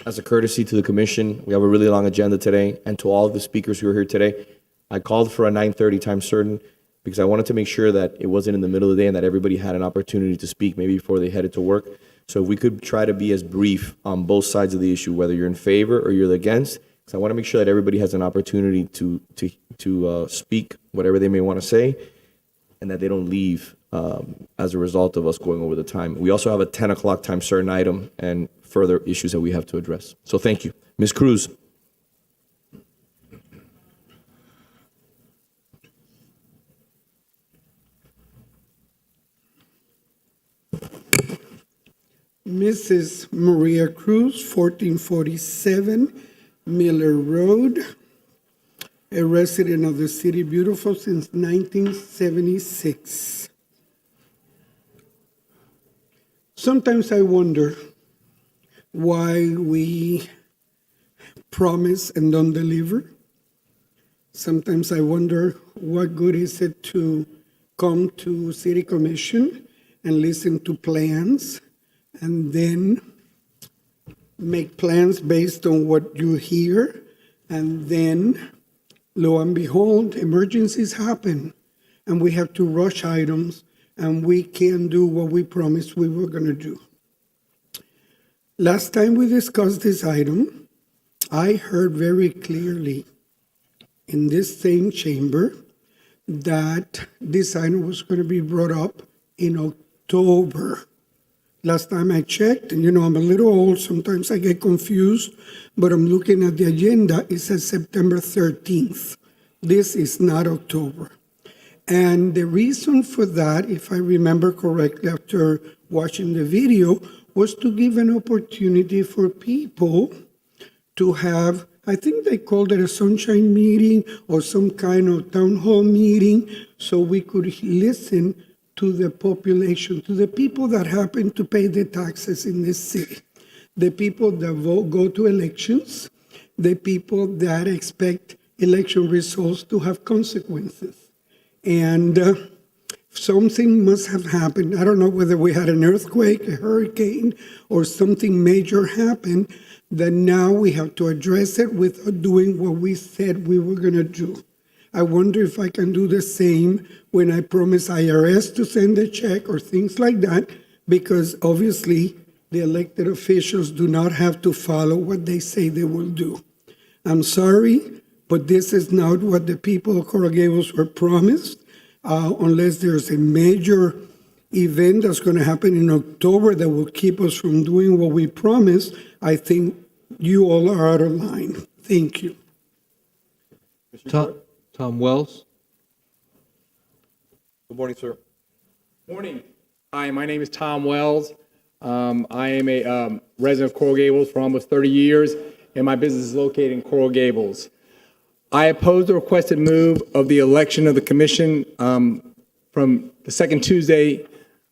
as a courtesy to the commission, we have a really long agenda today, and to all of the speakers who are here today, I called for a 9:30 time certain because I wanted to make sure that it wasn't in the middle of the day and that everybody had an opportunity to speak maybe before they headed to work. So if we could try to be as brief on both sides of the issue, whether you're in favor or you're against, because I want to make sure that everybody has an opportunity to speak whatever they may want to say, and that they don't leave as a result of us going over the time. We also have a 10 o'clock time certain item and further issues that we have to address. So thank you. Ms. Cruz. Mrs. Maria Cruz, 1447 Miller Road, a resident of the City Beautiful since 1976. Sometimes I wonder why we promise and don't deliver. Sometimes I wonder what good is it to come to City Commission and listen to plans and then make plans based on what you hear, and then, lo and behold, emergencies happen, and we have to rush items, and we can't do what we promised we were going to do. Last time we discussed this item, I heard very clearly in this same chamber that this item was going to be brought up in October. Last time I checked, and I'm a little old, sometimes I get confused, but I'm looking at the agenda, it says September 13th. This is not October. And the reason for that, if I remember correctly after watching the video, was to give an opportunity for people to have, I think they called it a sunshine meeting or some kind of town hall meeting, so we could listen to the population, to the people that happen to pay the taxes in this city, the people that go to elections, the people that expect election results to have consequences. And something must have happened. I don't know whether we had an earthquake, a hurricane, or something major happened that now we have to address it without doing what we said we were going to do. I wonder if I can do the same when I promise IRS to send a check or things like that, because obviously the elected officials do not have to follow what they say they will do. I'm sorry, but this is not what the people of Coral Gables were promised, unless there's a major event that's going to happen in October that will keep us from doing what we promised. I think you all are out of line. Thank you. Tom Wells. Good morning, sir. Morning. Hi, my name is Tom Wells. I am a resident of Coral Gables for almost 30 years, and my business is located in Coral Gables. I oppose the requested move of the election of the commission from the second Tuesday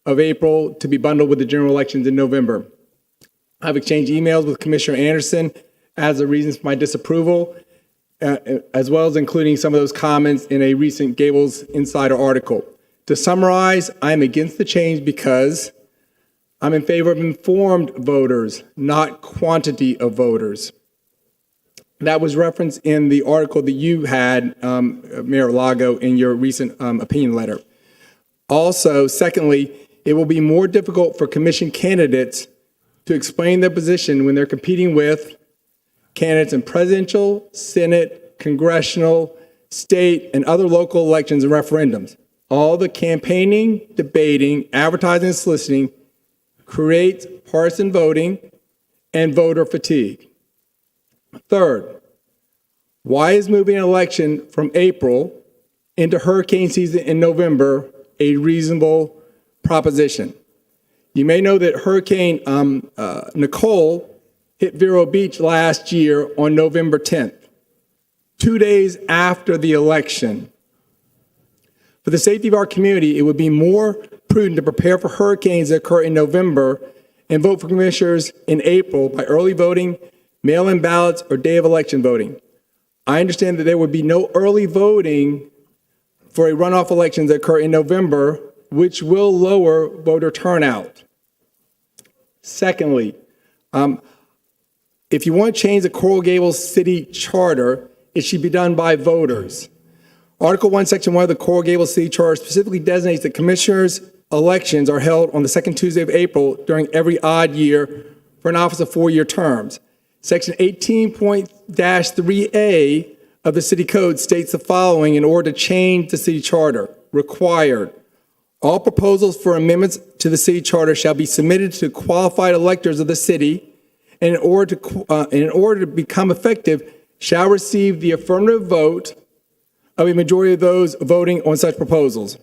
of April to be bundled with the general elections in November. I've exchanged emails with Commissioner Anderson as the reasons for my disapproval, as well as including some of those comments in a recent Gables Insider article. To summarize, I'm against the change because I'm in favor of informed voters, not quantity of voters. That was referenced in the article that you had, Mayor Lago, in your recent opinion letter. Also, secondly, it will be more difficult for commission candidates to explain their position when they're competing with candidates in presidential, Senate, congressional, state, and other local elections and referendums. All the campaigning, debating, advertising, and soliciting creates partisan voting and voter fatigue. Third, why is moving an election from April into hurricane season in November a reasonable proposition? You may know that Hurricane Nicole hit Vero Beach last year on November 10th, 2 days after the election. For the safety of our community, it would be more prudent to prepare for hurricanes that occur in November and vote for commissioners in April by early voting, mail-in ballots, or day of election voting. I understand that there would be no early voting for a runoff elections that occur in November, which will lower voter turnout. Secondly, if you want to change the Coral Gables City Charter, it should be done by voters. Article 1, Section 1 of the Coral Gables City Charter specifically designates that commissioners' elections are held on the second Tuesday of April during every odd year for an office of 4-year terms. Section 18.3A of the City Code states the following in order to change the City Charter. Required. All proposals for amendments to the City Charter shall be submitted to qualified electors of the city, and in order to become effective, shall receive the affirmative vote of a majority of those voting on such proposals.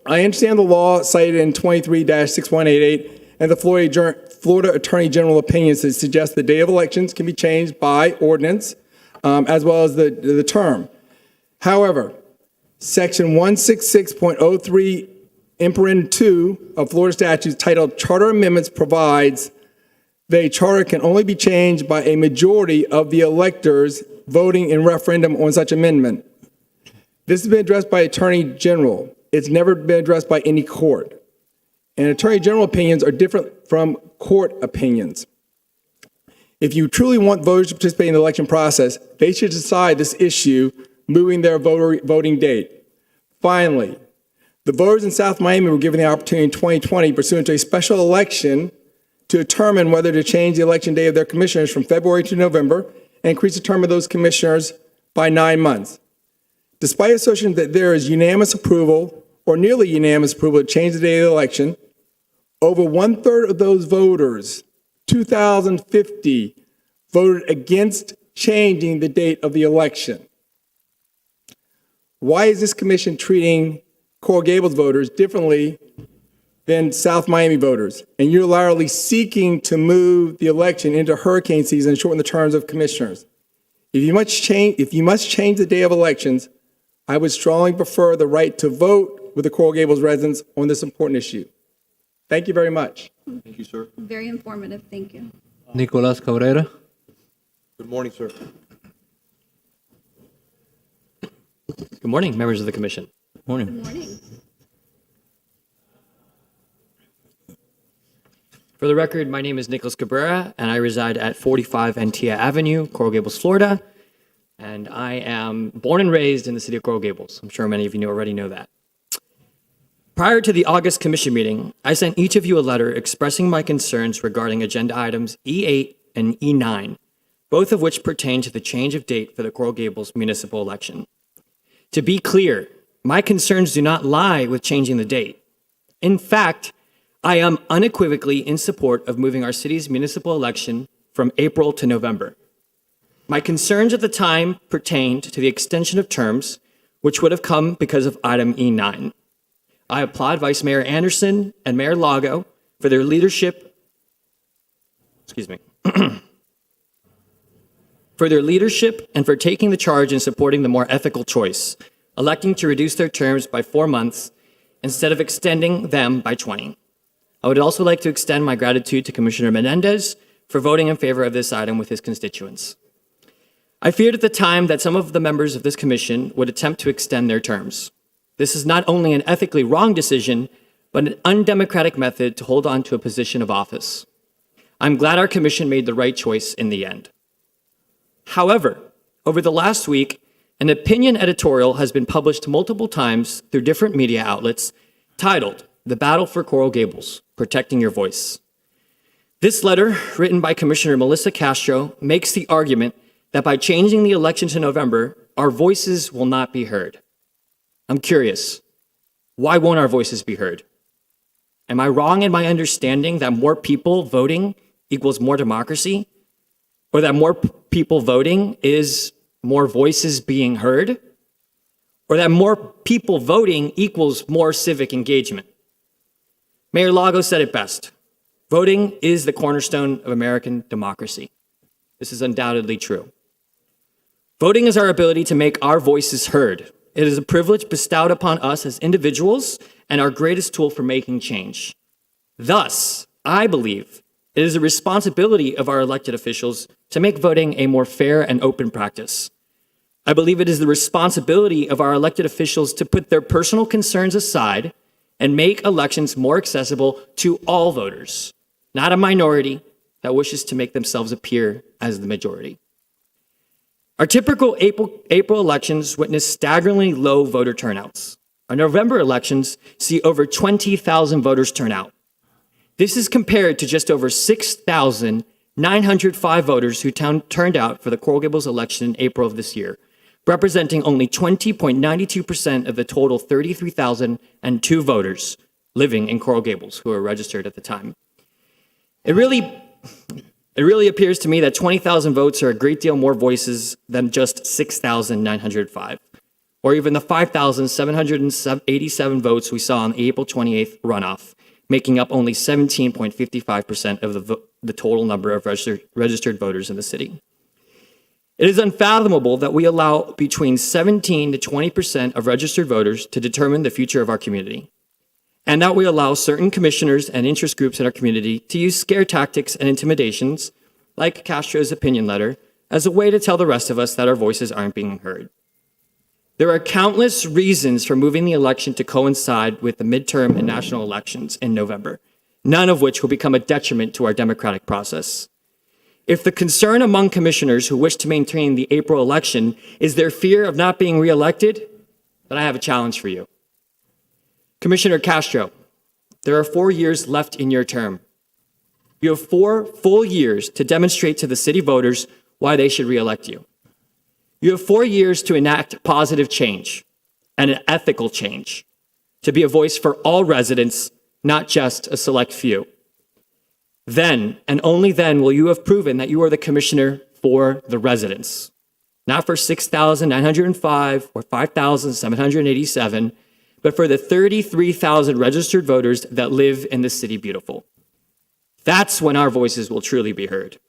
I understand the law cited in 23-6188 and the Florida Attorney General opinions that suggest the day of elections can be changed by ordinance, as well as the term. However, Section 166.03 Imparend 2 of Florida statutes titled Charter Amendments provides that a charter can only be changed by a majority of the electors voting in referendum on such amendment. This has been addressed by Attorney General. It's never been addressed by any court. And Attorney General opinions are different from court opinions. If you truly want voters to participate in the election process, they should decide this issue, moving their voting date. Finally, The voters in South Miami were given the opportunity in 2020 pursuant to a special election to determine whether to change the election day of their commissioners from February to November and increase the term of those commissioners by 9 months. Despite assertions that there is unanimous approval or nearly unanimous approval to change the day of the election, over 1/3 of those voters, 2,050, voted against changing the date of the election. Why is this commission treating Coral Gables voters differently than South Miami voters, and unilaterally seeking to move the election into hurricane season and shorten the terms of commissioners? If you must change the day of elections, I would strongly prefer the right to vote with the Coral Gables residents on this important issue. Thank you very much. Thank you, sir. Very informative, thank you. Nicolás Cabrera. Good morning, sir. Good morning, members of the commission. Morning. Good morning. For the record, my name is Nicholas Cabrera, and I reside at 45 Antia Avenue, Coral Gables, Florida. And I am born and raised in the city of Coral Gables. I'm sure many of you already know that. Prior to the August commission meeting, I sent each of you a letter expressing my concerns regarding agenda items E8 and E9, both of which pertain to the change of date for the Coral Gables municipal election. To be clear, my concerns do not lie with changing the date. In fact, I am unequivocally in support of moving our city's municipal election from April to November. My concerns at the time pertained to the extension of terms, which would have come because of item E9. I applaud Vice Mayor Anderson and Mayor Lago for their leadership, for their leadership and for taking the charge in supporting the more ethical choice, electing to reduce their terms by 4 months instead of extending them by 20. I would also like to extend my gratitude to Commissioner Menendez for voting in favor of this item with his constituents. I feared at the time that some of the members of this commission would attempt to extend their terms. This is not only an ethically wrong decision, but an undemocratic method to hold on to a position of office. I'm glad our commission made the right choice in the end. However, over the last week, an opinion editorial has been published multiple times through different media outlets titled, "The Battle for Coral Gables, Protecting Your Voice." This letter, written by Commissioner Melissa Castro, makes the argument that by changing the election to November, our voices will not be heard. I'm curious, why won't our voices be heard? Am I wrong in my understanding that more people voting equals more democracy? Or that more people voting is more voices being heard? Or that more people voting equals more civic engagement? Mayor Lago said it best. Voting is the cornerstone of American democracy. This is undoubtedly true. Voting is our ability to make our voices heard. It is a privilege bestowed upon us as individuals and our greatest tool for making change. Thus, I believe it is a responsibility of our elected officials to make voting a more fair and open practice. I believe it is the responsibility of our elected officials to put their personal concerns aside and make elections more accessible to all voters, not a minority that wishes to make themselves appear as the majority. Our typical April elections witness staggeringly low voter turnouts. Our November elections see over 20,000 voters turn out. This is compared to just over 6,905 voters who turned out for the Coral Gables election in April of this year, representing only 20.92% of the total 33,002 voters living in Coral Gables who were registered at the time. It really appears to me that 20,000 votes are a great deal more voices than just 6,905, or even the 5,787 votes we saw on the April 28th runoff, making up only 17.55% of the total number of registered voters in the city. It is unfathomable that we allow between 17 to 20% of registered voters to determine the future of our community, and that we allow certain commissioners and interest groups in our community to use scare tactics and intimidations, like Castro's opinion letter, as a way to tell the rest of us that our voices aren't being heard. There are countless reasons for moving the election to coincide with the midterm and national elections in November, none of which will become a detriment to our democratic process. If the concern among commissioners who wish to maintain the April election is their fear of not being reelected, then I have a challenge for you. Commissioner Castro, there are 4 years left in your term. You have 4 full years to demonstrate to the city voters why they should reelect you. You have 4 years to enact positive change and an ethical change, to be a voice for all residents, not just a select few. Then, and only then, will you have proven that you are the commissioner for the residents, not for 6,905 or 5,787, but for the 33,000 registered voters that live in the City Beautiful. That's when our voices will truly be heard.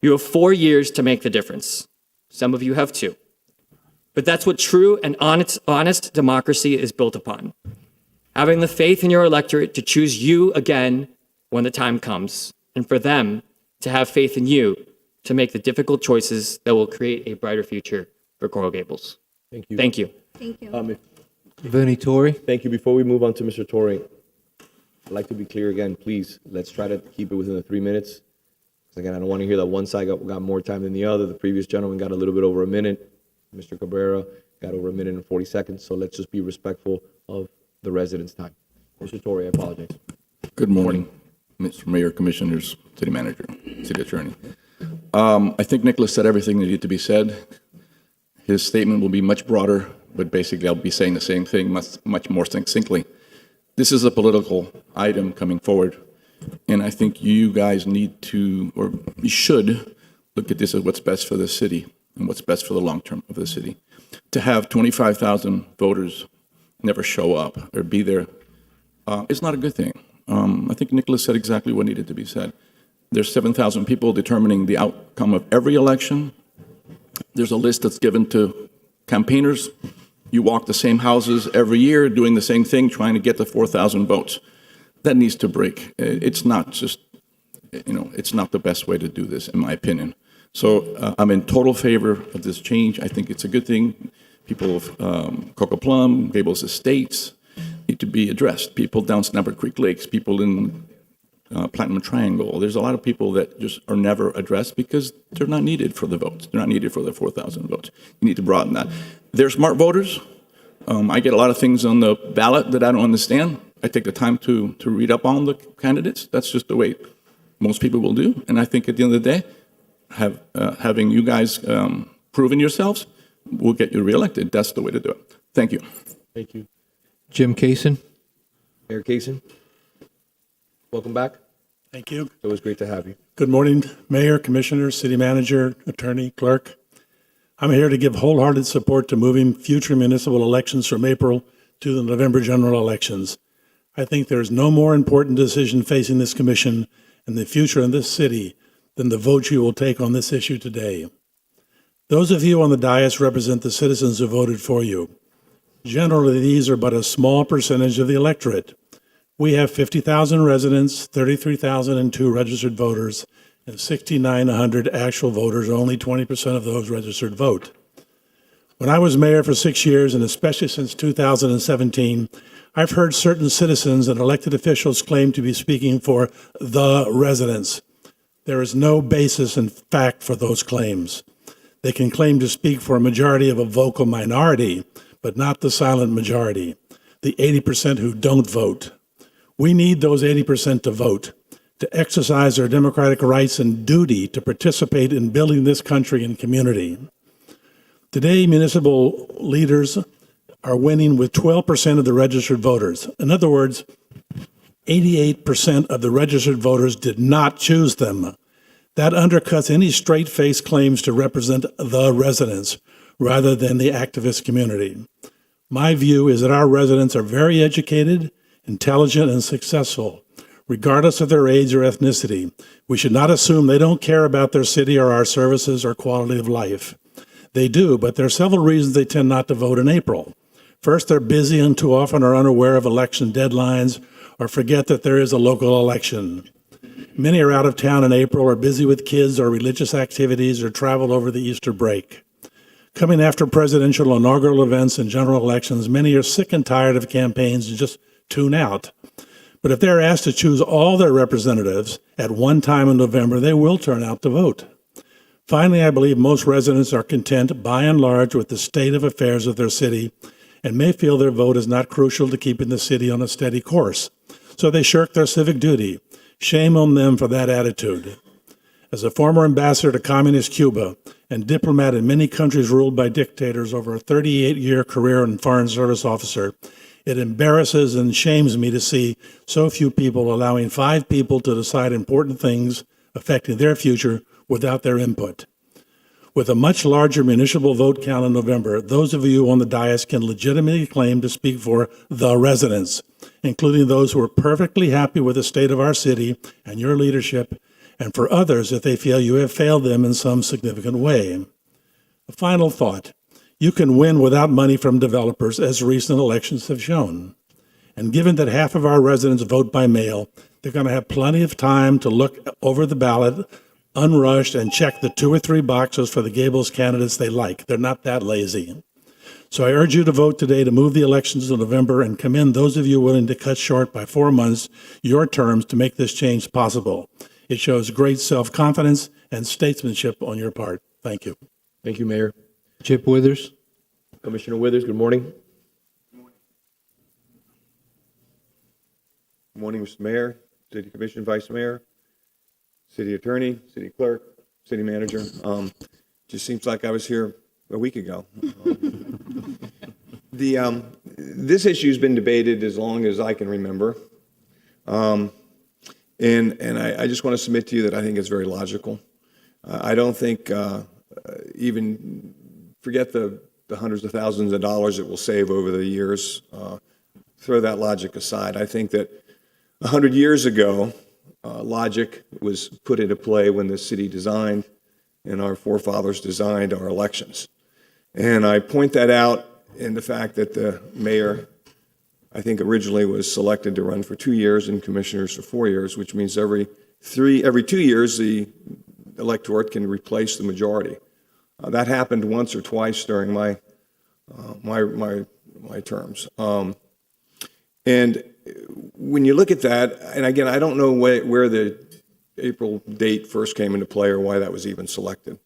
You have 4 years to make the difference. Some of you have 2. But that's what true and honest democracy is built upon. Having the faith in your electorate to choose you again when the time comes, and for them to have faith in you to make the difficult choices that will create a brighter future for Coral Gables. Thank you. Thank you. Thank you. Attorney Torrey. Thank you. Before we move on to Mr. Torrey, I'd like to be clear again, please, let's try to keep it within the 3 minutes. 'Cause again, I don't want to hear that one side got more time than the other. The previous gentleman got a little bit over a minute. Mr. Cabrera got over a minute and 40 seconds. So let's just be respectful of the residents' time. Mr. Torrey, I apologize. Good morning, Mr. Mayor, Commissioners, City Manager, City Attorney. I think Nicholas said everything that needed to be said. His statement will be much broader, but basically I'll be saying the same thing much more succinctly. This is a political item coming forward, and I think you guys need to, or you should, look at this as what's best for the city and what's best for the long term of the city. To have 25,000 voters never show up or be there, it's not a good thing. I think Nicholas said exactly what needed to be said. There's 7,000 people determining the outcome of every election. There's a list that's given to campaigners. You walk the same houses every year, doing the same thing, trying to get the 4,000 votes. That needs to break. It's not just, it's not the best way to do this, in my opinion. So I'm in total favor of this change. I think it's a good thing. People of Coco Plum, Gables Estates need to be addressed. People down Snapper Creek Lakes, people in Platinum Triangle. There's a lot of people that just are never addressed because they're not needed for the votes. They're not needed for the 4,000 votes. You need to broaden that. They're smart voters. I get a lot of things on the ballot that I don't understand. I take the time to read up on the candidates. That's just the way most people will do. And I think at the end of the day, having you guys proven yourselves will get you reelected. That's the way to do it. Thank you. Thank you. Jim Kaysen. Mayor Kaysen, welcome back. Thank you. It was great to have you. Good morning, Mayor, Commissioner, City Manager, Attorney, Clerk. I'm here to give wholehearted support to moving future municipal elections from April to the November general elections. I think there is no more important decision facing this commission and the future of this city than the vote you will take on this issue today. Those of you on the dais represent the citizens who voted for you. Generally, these are but a small percentage of the electorate. We have 50,000 residents, 33,002 registered voters, and 6,900 actual voters. Only 20% of those registered vote. When I was mayor for 6 years, and especially since 2017, I've heard certain citizens and elected officials claim to be speaking for the residents. There is no basis in fact for those claims. They can claim to speak for a majority of a vocal minority, but not the silent majority, the 80% who don't vote. We need those 80% to vote, to exercise their democratic rights and duty to participate in building this country and community. Today, municipal leaders are winning with 12% of the registered voters. In other words, 88% of the registered voters did not choose them. That undercuts any straight-faced claims to represent the residents rather than the activist community. My view is that our residents are very educated, intelligent, and successful, regardless of their age or ethnicity. We should not assume they don't care about their city or our services or quality of life. They do, but there are several reasons they tend not to vote in April. First, they're busy and too often are unaware of election deadlines or forget that there is a local election. Many are out of town in April or busy with kids or religious activities or travel over the Easter break. Coming after presidential inaugural events and general elections, many are sick and tired of campaigns and just tune out. But if they're asked to choose all their representatives at one time in November, they will turn out to vote. Finally, I believe most residents are content, by and large, with the state of affairs of their city and may feel their vote is not crucial to keeping the city on a steady course. So they shirk their civic duty. Shame on them for that attitude. As a former ambassador to communist Cuba and diplomat in many countries ruled by dictators over a 38-year career and foreign service officer, it embarrasses and shames me to see so few people allowing 5 people to decide important things affecting their future without their input. With a much larger municipal vote count in November, those of you on the dais can legitimately claim to speak for the residents, including those who are perfectly happy with the state of our city and your leadership, and for others if they feel you have failed them in some significant way. A final thought. You can win without money from developers, as recent elections have shown. And given that half of our residents vote by mail, they're going to have plenty of time to look over the ballot, unrushed, and check the 2 or 3 boxes for the Gables candidates they like. They're not that lazy. So I urge you to vote today to move the elections to November and commend those of you willing to cut short by 4 months your terms to make this change possible. It shows great self-confidence and statesmanship on your part. Thank you. Thank you, Mayor. Chip Withers. Commissioner Withers, good morning. Good morning, Mr. Mayor, City Commission Vice Mayor, City Attorney, City Clerk, City Manager. Just seems like I was here a week ago. This issue's been debated as long as I can remember. And I just want to submit to you that I think it's very logical. I don't think even forget the hundreds of thousands of dollars it will save over the years. Throw that logic aside. I think that 100 years ago, logic was put into play when the city designed and our forefathers designed our elections. And I point that out in the fact that the mayor, I think originally was selected to run for 2 years and commissioners for 4 years, which means every 2 years the electorate can replace the majority. That happened once or twice during my terms. And when you look at that, and again, I don't know where the April date first came into play or why that was even selected.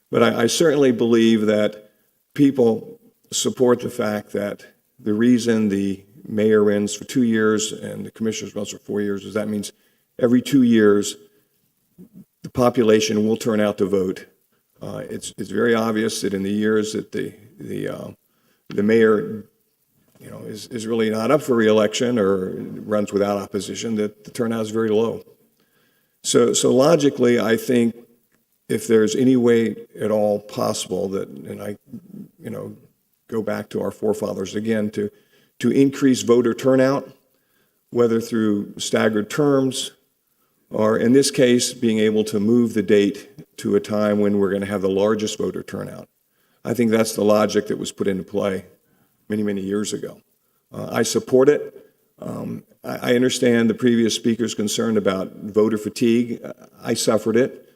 But I certainly believe that people support the fact that the reason the mayor runs for 2 years and the commissioners runs for 4 years is that means every 2 years the population will turn out to vote. It's very obvious that in the years that the mayor is really not up for re-election or runs without opposition, that the turnout is very low. So logically, I think if there's any way at all possible that, and I, go back to our forefathers again, to increase voter turnout, whether through staggered terms, or in this case, being able to move the date to a time when we're going to have the largest voter turnout. I think that's the logic that was put into play many, many years ago. I support it. I understand the previous speaker's concern about voter fatigue. I suffered it.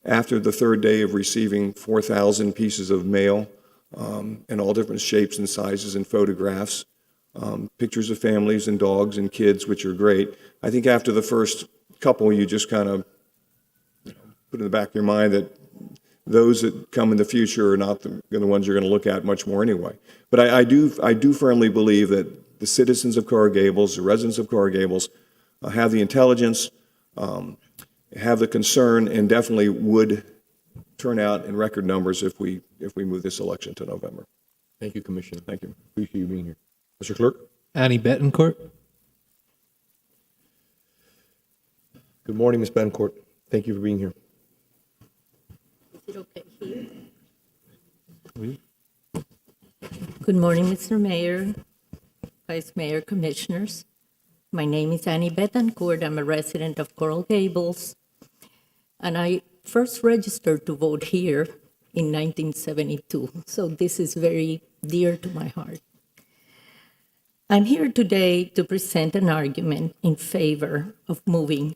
After the third day of receiving 4,000 pieces of mail in all different shapes and sizes and photographs, pictures of families and dogs and kids, which are great. I think after the first couple, you just kind of put in the back of your mind that those that come in the future are not the ones you're going to look at much more anyway. But I do firmly believe that the citizens of Coral Gables, the residents of Coral Gables, have the intelligence, have the concern, and definitely would turn out in record numbers if we move this election to November. Thank you, Commissioner. Thank you. Appreciate you being here. Mr. Clerk? Annie Betancourt. Good morning, Ms. Betancourt. Thank you for being here. Is it okay here? Good morning, Mr. Mayor, Vice Mayor, Commissioners. My name is Annie Betancourt. I'm a resident of Coral Gables, and I first registered to vote here in 1972, so this is very dear to my heart. I'm here today to present an argument in favor of moving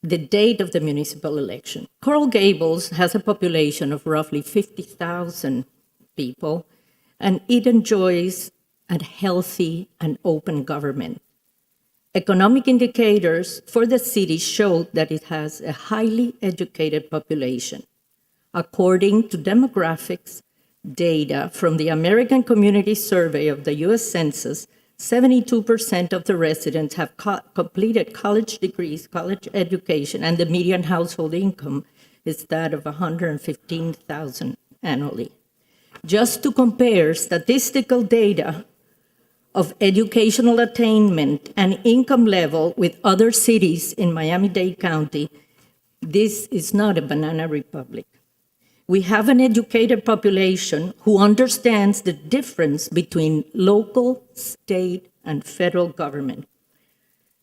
the date of the municipal election. Coral Gables has a population of roughly 50,000 people, and it enjoys a healthy and open government. Economic indicators for the city show that it has a highly educated population. According to demographics, data from the American Community Survey of the U.S. Census, 72% of the residents have completed college degrees, college education, and the median household income is that of $115,000 annually. Just to compare statistical data of educational attainment and income level with other cities in Miami-Dade County, this is not a banana republic. We have an educated population who understands the difference between local, state, and federal government.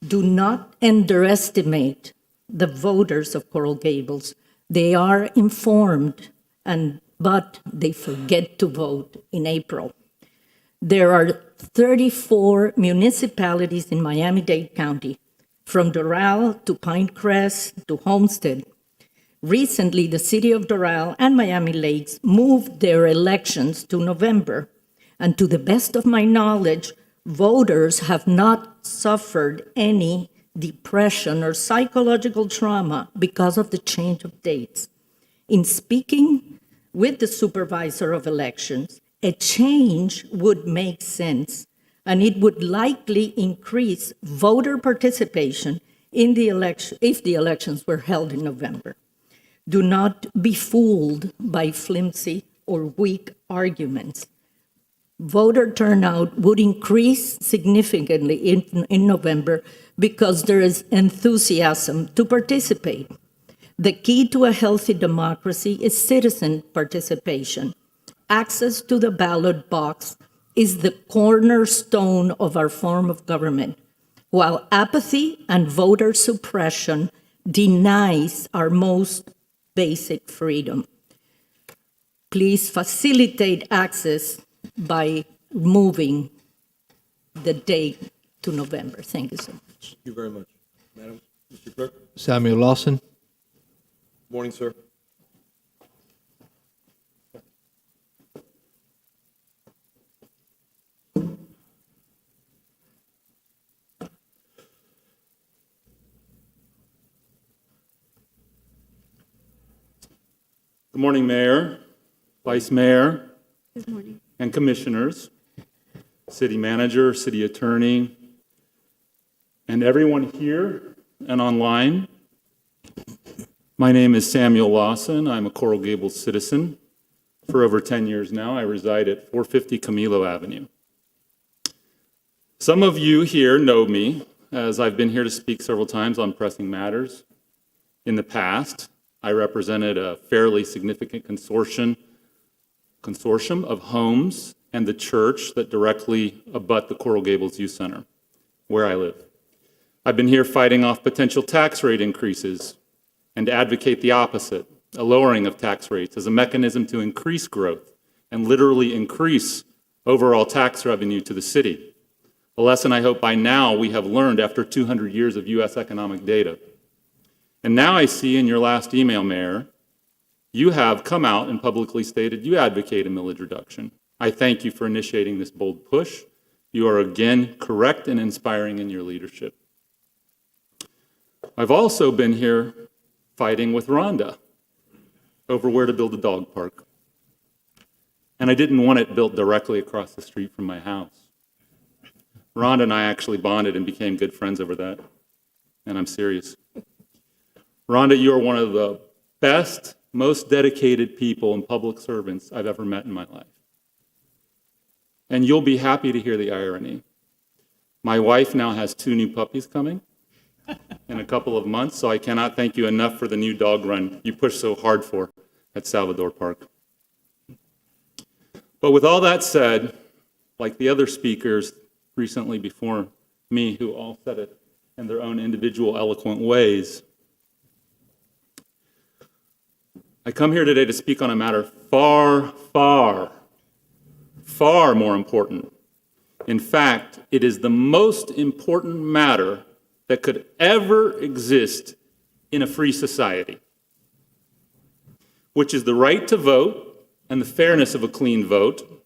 Do not underestimate the voters of Coral Gables. They are informed, but they forget to vote in April. There are 34 municipalities in Miami-Dade County, from Doral to Pinecrest to Homestead. Recently, the city of Doral and Miami Lakes moved their elections to November. And to the best of my knowledge, voters have not suffered any depression or psychological trauma because of the change of dates. In speaking with the supervisor of elections, a change would make sense, and it would likely increase voter participation in the election if the elections were held in November. Do not be fooled by flimsy or weak arguments. Voter turnout would increase significantly in November because there is enthusiasm to participate. The key to a healthy democracy is citizen participation. Access to the ballot box is the cornerstone of our form of government, while apathy and voter suppression denies our most basic freedom. Please facilitate access by moving the date to November. Thank you so much. Thank you very much. Madam, Mr. Clerk? Samuel Lawson. Morning, sir. Good morning, Mayor, Vice Mayor, Good morning. and Commissioners, City Manager, City Attorney, and everyone here and online. My name is Samuel Lawson. I'm a Coral Gables citizen. For over 10 years now, I reside at 450 Camilo Avenue. Some of you here know me, as I've been here to speak several times on pressing matters. In the past, I represented a fairly significant consortium of homes and the church that directly abut the Coral Gables Youth Center, where I live. I've been here fighting off potential tax rate increases and advocate the opposite, a lowering of tax rates as a mechanism to increase growth and literally increase overall tax revenue to the city. A lesson I hope by now we have learned after 200 years of U.S. economic data. And now I see in your last email, Mayor, you have come out and publicly stated you advocate a millage reduction. I thank you for initiating this bold push. You are again correct and inspiring in your leadership. I've also been here fighting with Rhonda over where to build a dog park. And I didn't want it built directly across the street from my house. Rhonda and I actually bonded and became good friends over that. And I'm serious. Rhonda, you are one of the best, most dedicated people and public servants I've ever met in my life. And you'll be happy to hear the irony. My wife now has 2 new puppies coming in a couple of months, so I cannot thank you enough for the new dog run you pushed so hard for at Salvador Park. But with all that said, like the other speakers recently before me who all said it in their own individual eloquent ways, I come here today to speak on a matter far, far, far more important. In fact, it is the most important matter that could ever exist in a free society, which is the right to vote and the fairness of a clean vote.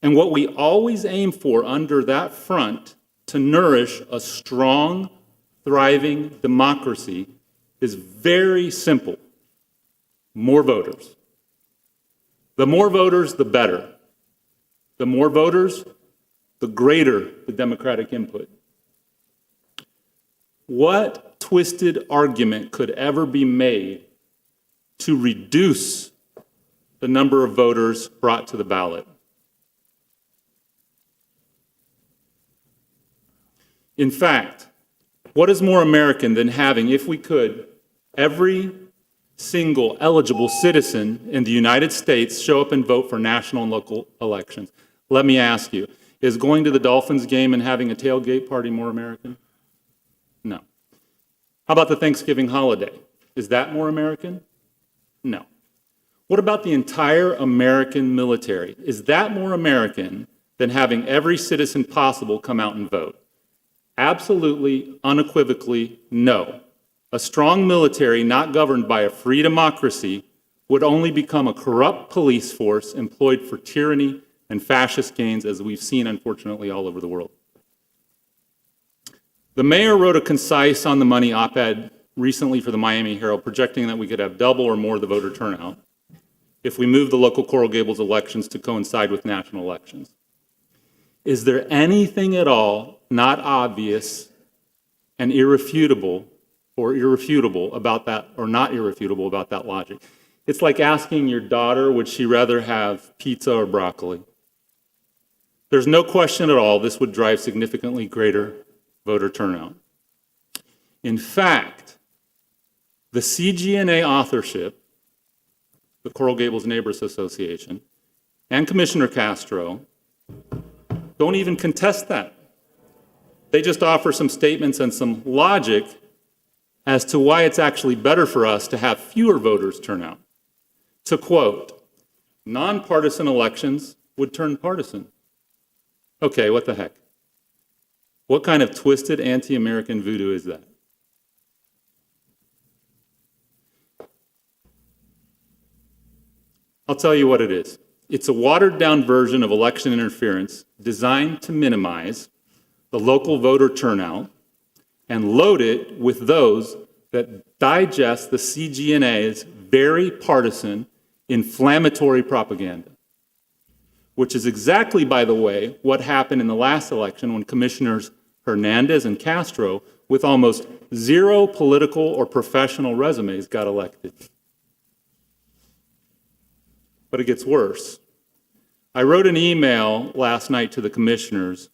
And what we always aim for under that front to nourish a strong, thriving democracy is very simple. More voters. The more voters, the better. The more voters, the greater the Democratic input. What twisted argument could ever be made to reduce the number of voters brought to the ballot? In fact, what is more American than having, if we could, every single eligible citizen in the United States show up and vote for national and local elections? Let me ask you, is going to the Dolphins game and having a tailgate party more American? No. How about the Thanksgiving holiday? Is that more American? No. What about the entire American military? Is that more American than having every citizen possible come out and vote? Absolutely, unequivocally, no. A strong military not governed by a free democracy would only become a corrupt police force employed for tyranny and fascist gains, as we've seen, unfortunately, all over the world. The mayor wrote a concise, on-the-money op-ed recently for the Miami Herald, projecting that we could have double or more the voter turnout if we move the local Coral Gables elections to coincide with national elections. Is there anything at all not obvious and irrefutable about that, or not irrefutable about that logic? It's like asking your daughter, would she rather have pizza or broccoli? There's no question at all this would drive significantly greater voter turnout. In fact, the CGNA authorship, the Coral Gables Neighbors Association, and Commissioner Castro don't even contest that. They just offer some statements and some logic as to why it's actually better for us to have fewer voters turn out. To quote, nonpartisan elections would turn partisan. Okay, what the heck? What kind of twisted anti-American voodoo is that? I'll tell you what it is. It's a watered-down version of election interference designed to minimize the local voter turnout and load it with those that digest the CGNA's very partisan, inflammatory propaganda, which is exactly, by the way, what happened in the last election when Commissioners Hernandez and Castro, with almost zero political or professional resumes, got elected. But it gets worse. I wrote an email last night to the commissioners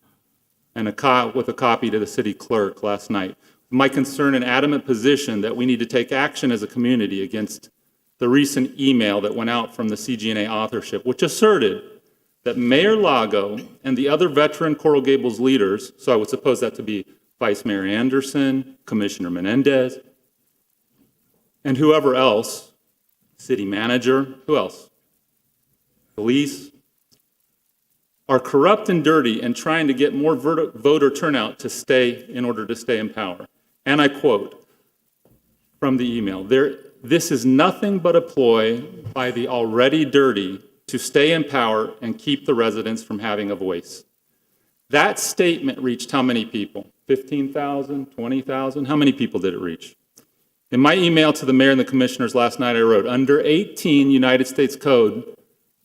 and with a copy to the city clerk last night. My concern and adamant position that we need to take action as a community against the recent email that went out from the CGNA authorship, which asserted that Mayor Lago and the other veteran Coral Gables leaders, so I would suppose that to be Vice Mayor Anderson, Commissioner Menendez, and whoever else, city manager, who else? Police, are corrupt and dirty and trying to get more voter turnout in order to stay in power. And I quote from the email, this is nothing but a ploy by the already dirty to stay in power and keep the residents from having a voice. That statement reached how many people? 15,000, 20,000? How many people did it reach? In my email to the mayor and the commissioners last night, I wrote, under 18 United States Code,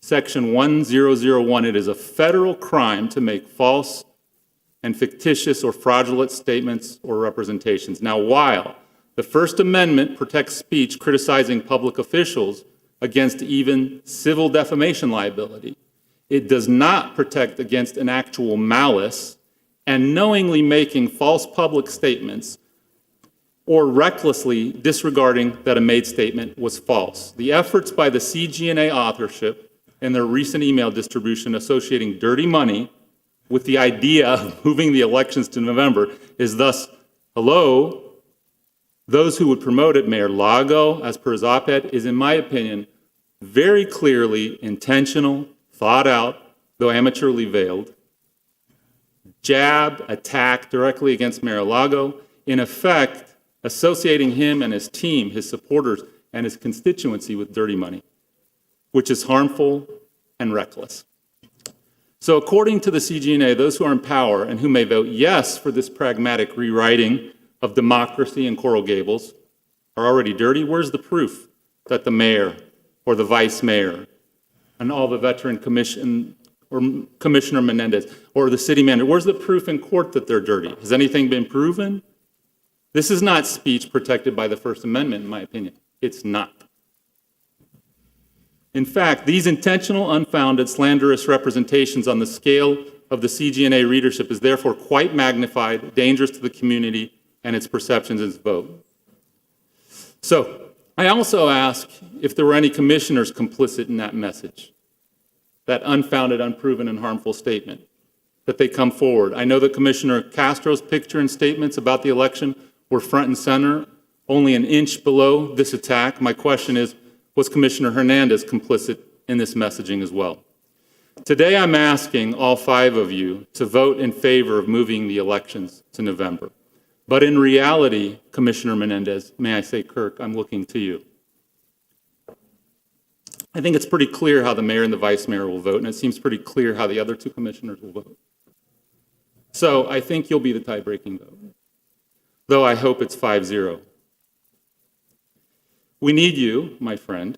Section 1001, it is a federal crime to make false and fictitious or fraudulent statements or representations. Now, while the First Amendment protects speech criticizing public officials against even civil defamation liability, it does not protect against an actual malice and knowingly making false public statements or recklessly disregarding that a made statement was false. The efforts by the CGNA authorship and their recent email distribution associating dirty money with the idea of moving the elections to November is thus, hello, those who would promote it, Mayor Lago, as per his op-ed, is, in my opinion, very clearly intentional, thought out, though amateurly veiled, jab, attack directly against Mayor Lago, in effect, associating him and his team, his supporters, and his constituency with dirty money, which is harmful and reckless. So according to the CGNA, those who are in power and who may vote yes for this pragmatic rewriting of democracy in Coral Gables are already dirty. Where's the proof that the mayor or the vice mayor and all the veteran commission or Commissioner Menendez or the city manager? Where's the proof in court that they're dirty? Has anything been proven? This is not speech protected by the First Amendment, in my opinion. It's not. In fact, these intentional, unfounded, slanderous representations on the scale of the CGNA readership is therefore quite magnified, dangerous to the community and its perceptions and its vote. So, I also ask if there were any commissioners complicit in that message, that unfounded, unproven, and harmful statement, that they come forward. I know that Commissioner Castro's picture and statements about the election were front and center, only an inch below this attack. My question is, was Commissioner Hernandez complicit in this messaging as well? Today, I'm asking all 5 of you to vote in favor of moving the elections to November. But in reality, Commissioner Menendez, may I say, Kirk, I'm looking to you. I think it's pretty clear how the mayor and the vice mayor will vote, and it seems pretty clear how the other 2 commissioners will vote. So I think you'll be the tie-breaking vote, though I hope it's 5-0. We need you, my friend,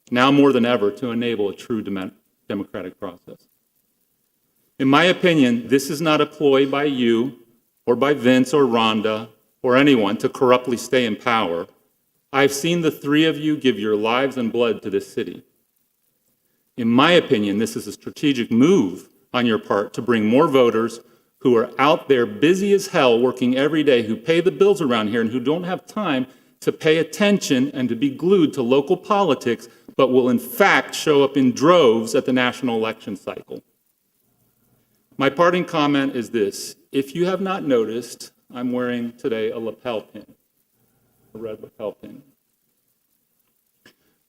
now more than ever, to enable a true democratic process. In my opinion, this is not a ploy by you or by Vince or Rhonda or anyone to corruptly stay in power. I've seen the 3 of you give your lives and blood to this city. In my opinion, this is a strategic move on your part to bring more voters who are out there busy as hell working every day, who pay the bills around here and who don't have time to pay attention and to be glued to local politics, but will in fact show up in droves at the national election cycle. My parting comment is this. If you have not noticed, I'm wearing today a lapel pin, a red lapel pin.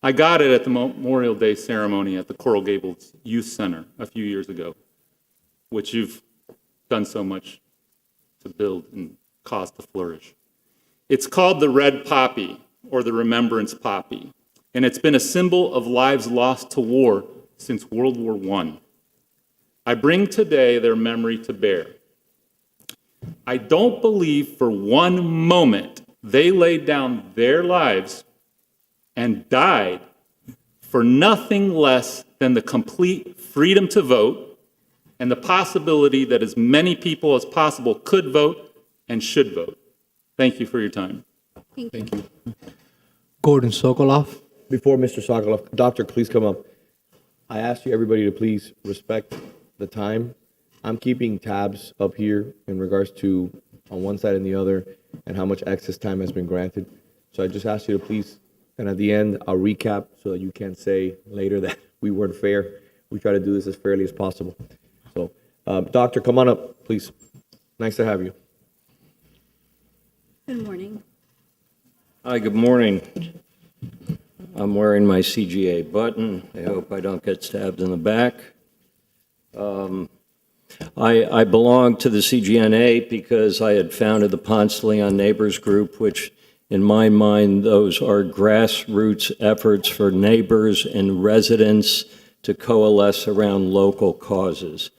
I got it at the Memorial Day ceremony at the Coral Gables Youth Center a few years ago, which you've done so much to build and cause to flourish. It's called the red poppy, or the remembrance poppy, and it's been a symbol of lives lost to war since World War I. I bring today their memory to bear. I don't believe for one moment they laid down their lives and died for nothing less than the complete freedom to vote and the possibility that as many people as possible could vote and should vote. Thank you for your time. Thank you. Gordon Sokoloff. Before Mr. Sokoloff, Doctor, please come up. I ask you, everybody, to please respect the time. I'm keeping tabs up here in regards to on one side and the other and how much excess time has been granted. So I just ask you to please, and at the end, I'll recap so that you can't say later that we weren't fair. We try to do this as fairly as possible. So, Doctor, come on up, please. Nice to have you. Good morning. Hi, good morning. I'm wearing my CGA button. I hope I don't get stabbed in the back. I belong to the CGNA because I had founded the Ponce Leon Neighbors Group, which in my mind, those are grassroots efforts for neighbors and residents to coalesce around local causes.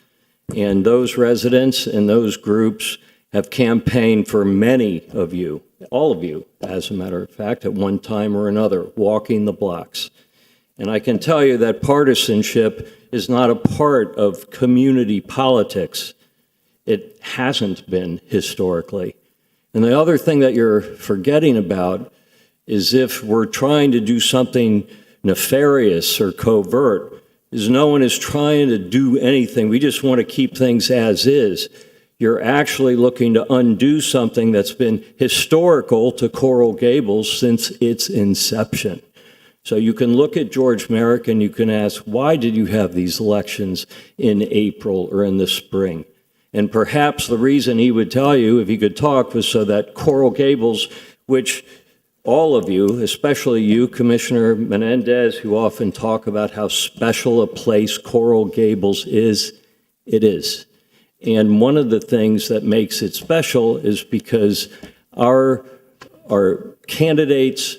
And those residents and those groups have campaigned for many of you, all of you, as a matter of fact, at one time or another, walking the blocks. And I can tell you that partisanship is not a part of community politics. It hasn't been historically. And the other thing that you're forgetting about is if we're trying to do something nefarious or covert, is no one is trying to do anything. We just want to keep things as is. You're actually looking to undo something that's been historical to Coral Gables since its inception. So you can look at George Merrick and you can ask, why did you have these elections in April or in the spring? And perhaps the reason he would tell you, if he could talk, was so that Coral Gables, which all of you, especially you, Commissioner Menendez, who often talk about how special a place Coral Gables is, it is. And one of the things that makes it special is because our candidates,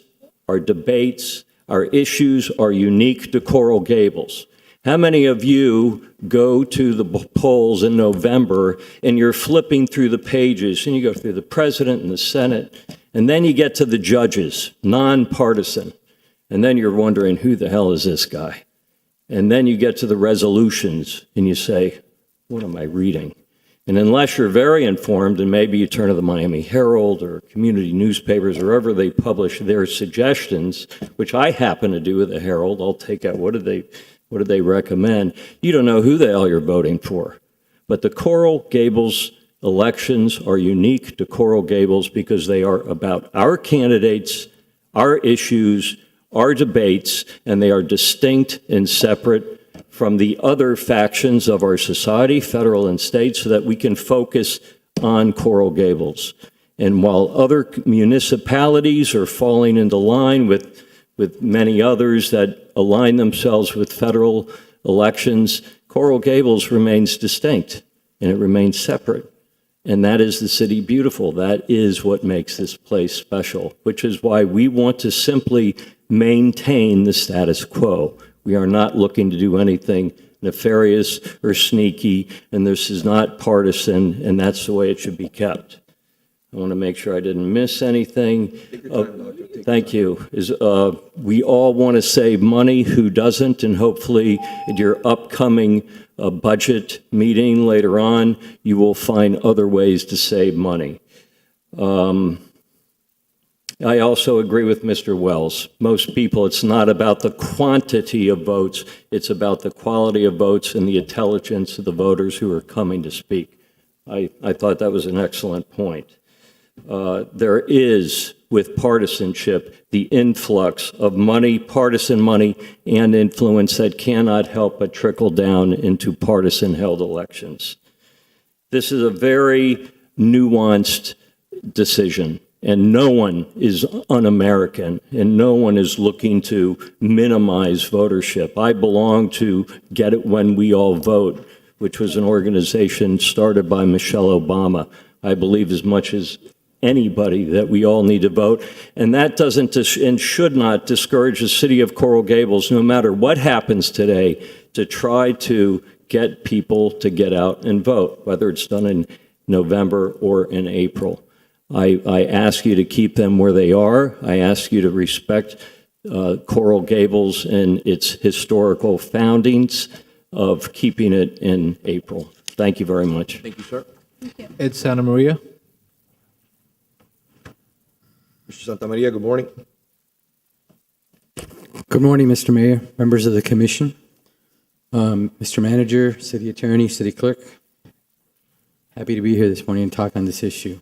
our debates, our issues are unique to Coral Gables. How many of you go to the polls in November and you're flipping through the pages and you go through the president and the Senate and then you get to the judges, nonpartisan, and then you're wondering, who the hell is this guy? And then you get to the resolutions and you say, what am I reading? And unless you're very informed, and maybe you turn to the Miami Herald or community newspapers, or wherever they publish their suggestions, which I happen to do with the Herald, I'll take out what do they recommend. You don't know who the hell you're voting for. But the Coral Gables elections are unique to Coral Gables because they are about our candidates, our issues, our debates, and they are distinct and separate from the other factions of our society, federal and state, so that we can focus on Coral Gables. And while other municipalities are falling into line with many others that align themselves with federal elections, Coral Gables remains distinct and it remains separate. And that is the city beautiful. That is what makes this place special, which is why we want to simply maintain the status quo. We are not looking to do anything nefarious or sneaky, and this is not partisan, and that's the way it should be kept. I want to make sure I didn't miss anything. Thank you. We all want to save money. Who doesn't? And hopefully at your upcoming budget meeting later on, you will find other ways to save money. I also agree with Mr. Wells. Most people, it's not about the quantity of votes, it's about the quality of votes and the intelligence of the voters who are coming to speak. I thought that was an excellent point. There is, with partisanship, the influx of money, partisan money, and influence that cannot help but trickle down into partisan-held elections. This is a very nuanced decision. And no one is un-American, and no one is looking to minimize votership. I belong to Get It When We All Vote, which was an organization started by Michelle Obama. I believe as much as anybody that we all need to vote. And that doesn't and should not discourage the city of Coral Gables, no matter what happens today, to try to get people to get out and vote, whether it's done in November or in April. I ask you to keep them where they are. I ask you to respect Coral Gables and its historical foundings of keeping it in April. Thank you very much. Thank you, sir. Ed Santa Maria. Mr. Santa Maria, good morning. Good morning, Mr. Mayor, members of the commission, Mr. Manager, City Attorney, City Clerk. Happy to be here this morning and talk on this issue.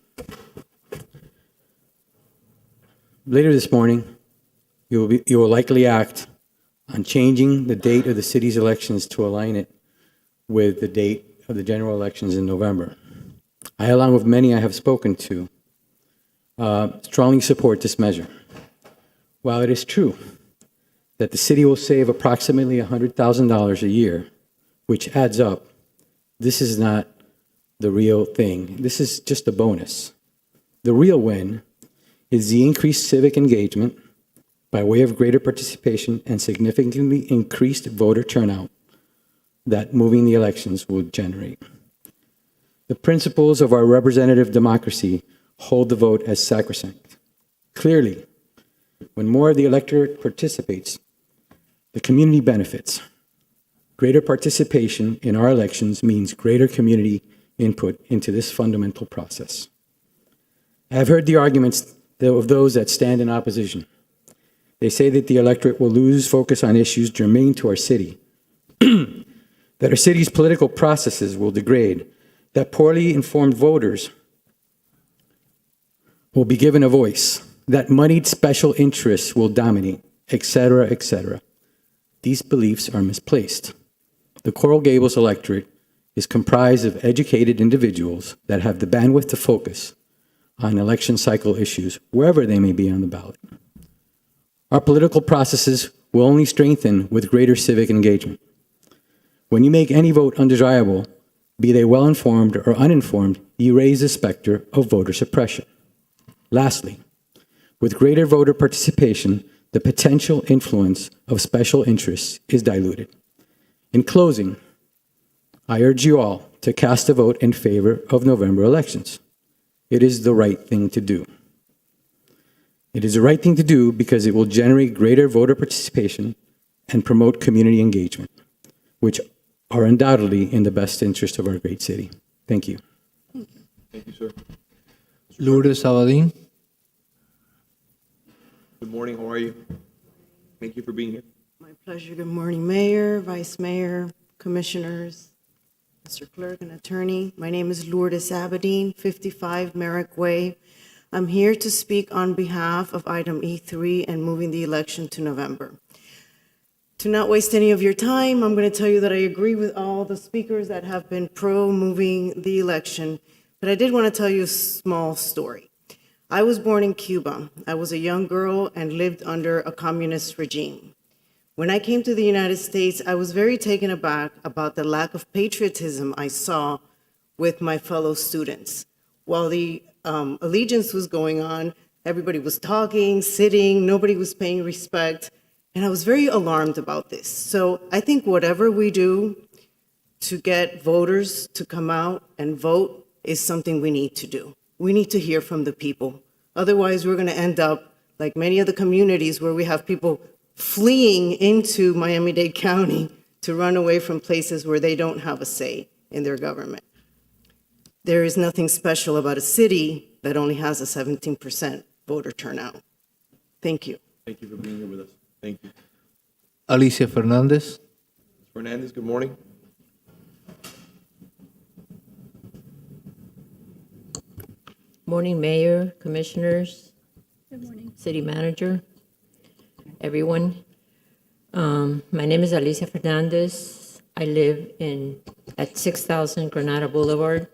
Later this morning, you will likely act on changing the date of the city's elections to align it with the date of the general elections in November. I, along with many I have spoken to, strongly support this measure. While it is true that the city will save approximately $100,000 a year, which adds up, this is not the real thing. This is just a bonus. The real win is the increased civic engagement by way of greater participation and significantly increased voter turnout that moving the elections will generate. The principles of our representative democracy hold the vote as sacrosanct. Clearly, when more of the electorate participates, the community benefits. Greater participation in our elections means greater community input into this fundamental process. I have heard the arguments of those that stand in opposition. They say that the electorate will lose focus on issues germane to our city, that our city's political processes will degrade, that poorly informed voters will be given a voice, that moneyed special interests will dominate, etc., etc. These beliefs are misplaced. The Coral Gables electorate is comprised of educated individuals that have the bandwidth to focus on election cycle issues, wherever they may be on the ballot. Our political processes will only strengthen with greater civic engagement. When you make any vote undesirable, be they well-informed or uninformed, you raise the specter of voter suppression. Lastly, with greater voter participation, the potential influence of special interests is diluted. In closing, I urge you all to cast a vote in favor of November elections. It is the right thing to do. It is the right thing to do because it will generate greater voter participation and promote community engagement, which are undoubtedly in the best interest of our great city. Thank you. Thank you, sir. Lourdes Sabadin. Good morning, how are you? Thank you for being here. My pleasure. Good morning, Mayor, Vice Mayor, Commissioners, Mr. Clerk, and Attorney. My name is Lourdes Abedin, 55 Merrick Way. I'm here to speak on behalf of item E3 and moving the election to November. To not waste any of your time, I'm going to tell you that I agree with all the speakers that have been pro-moving the election, but I did want to tell you a small story. I was born in Cuba. I was a young girl and lived under a communist regime. When I came to the United States, I was very taken aback about the lack of patriotism I saw with my fellow students. While the allegiance was going on, everybody was talking, sitting, nobody was paying respect. And I was very alarmed about this. So I think whatever we do to get voters to come out and vote is something we need to do. We need to hear from the people. Otherwise, we're going to end up like many of the communities where we have people fleeing into Miami-Dade County to run away from places where they don't have a say in their government. There is nothing special about a city that only has a 17% voter turnout. Thank you. Thank you for being here with us. Thank you. Alicia Fernandez. Fernandez, good morning. Morning, Mayor, Commissioners. Good morning. City Manager, everyone. My name is Alicia Fernandez. I live at 6000 Granada Boulevard.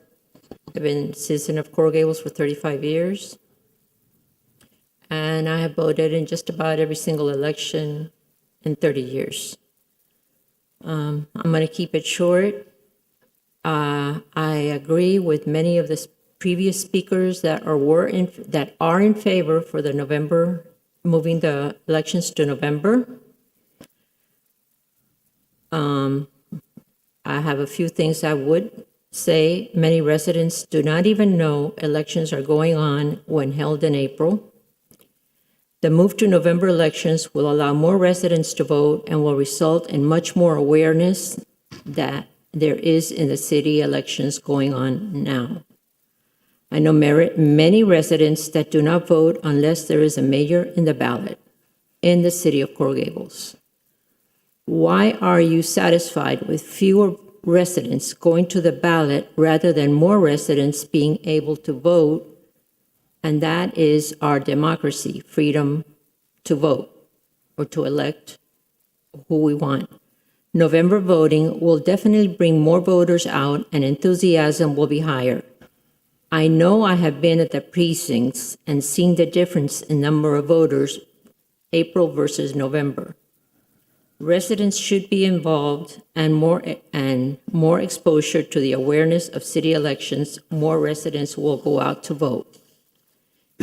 I've been a citizen of Coral Gables for 35 years. And I have voted in just about every single election in 30 years. I'm going to keep it short. I agree with many of the previous speakers that are in favor for the November, moving the elections to November. I have a few things I would say. Many residents do not even know elections are going on when held in April. The move to November elections will allow more residents to vote and will result in much more awareness that there is in the city elections going on now. I know many residents that do not vote unless there is a mayor in the ballot in the city of Coral Gables. Why are you satisfied with fewer residents going to the ballot rather than more residents being able to vote? And that is our democracy, freedom to vote or to elect who we want. November voting will definitely bring more voters out and enthusiasm will be higher. I know I have been at the precincts and seen the difference in number of voters, April versus November. Residents should be involved and more exposure to the awareness of city elections, more residents will go out to vote.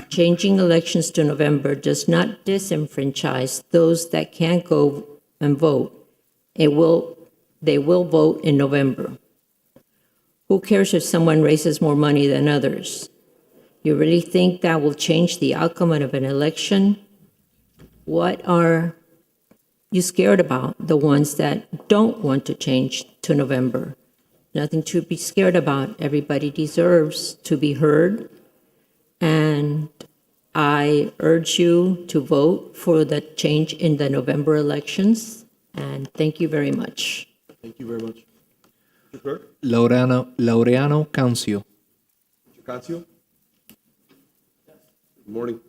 Changing elections to November does not disenfranchise those that can't go and vote. They will vote in November. Who cares if someone raises more money than others? You really think that will change the outcome of an election? What are you scared about? The ones that don't want to change to November. Nothing to be scared about. Everybody deserves to be heard. And I urge you to vote for the change in the November elections. And thank you very much. Thank you very much. Mr. Clerk? Laureano Cancio. Mr. Cancio? Good morning.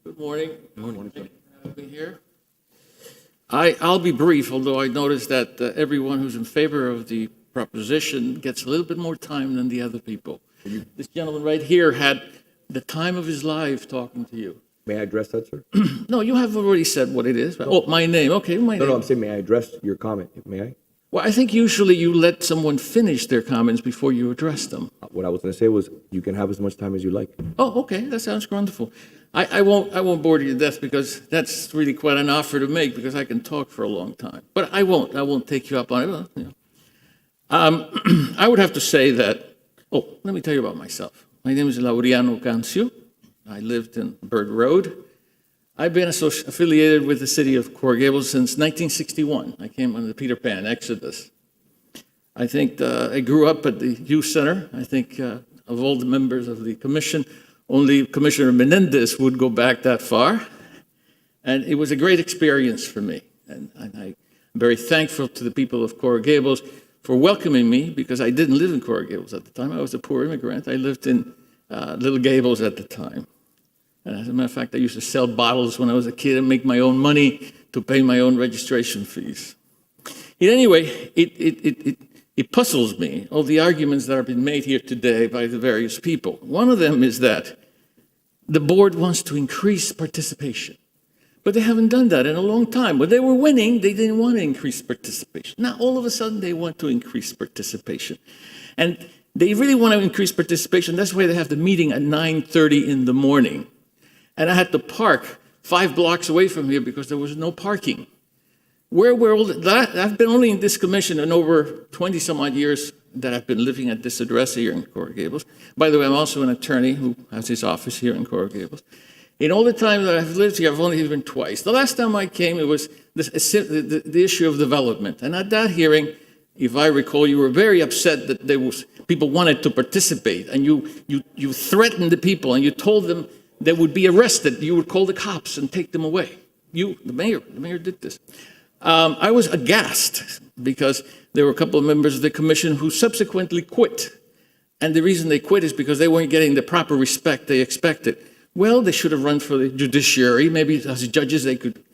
Good morning. Good morning, sir. Thank you for having me here. I'll be brief, although I noticed that everyone who's in favor of the proposition gets a little bit more time than the other people. This gentleman right here had the time of his life talking to you. May I address that, sir? No, you have already said what it is. Oh, my name. Okay, my name. No, I'm saying, may I address your comment? May I? Well, I think usually you let someone finish their comments before you address them. What I was going to say was, you can have as much time as you like. Oh, okay, that sounds wonderful. I won't bore you to death because that's really quite an offer to make because I can talk for a long time. But I won't take you up on it. I would have to say that, let me tell you about myself. My name is Laureano Cancio. I lived in Bird Road. I've been affiliated with the city of Coral Gables since 1961. I came on the Peter Pan Exodus. I think I grew up at the youth center. I think of all the members of the commission, only Commissioner Menendez would go back that far. And it was a great experience for me. And I'm very thankful to the people of Coral Gables for welcoming me, because I didn't live in Coral Gables at the time. I was a poor immigrant. I lived in Little Gables at the time. And as a matter of fact, I used to sell bottles when I was a kid and make my own money to pay my own registration fees. Anyway, it puzzles me, all the arguments that have been made here today by the various people. One of them is that the board wants to increase participation. But they haven't done that in a long time. When they were winning, they didn't want to increase participation. Now, all of a sudden, they want to increase participation. And they really want to increase participation. That's why they have the meeting at 9:30 in the morning. And I had to park 5 blocks away from here because there was no parking. Where were all that? I've been only in this commission in over 20 some odd years that I've been living at this address here in Coral Gables. By the way, I'm also an attorney who has his office here in Coral Gables. In all the time that I've lived here, I've only been twice. The last time I came, it was the issue of development. And at that hearing, if I recall, you were very upset that people wanted to participate, and you threatened the people, and you told them they would be arrested. You would call the cops and take them away. You, the mayor did this. I was aghast because there were a couple of members of the commission who subsequently quit. And the reason they quit is because they weren't getting the proper respect they expected. Well, they should have run for the judiciary. Maybe as judges, they could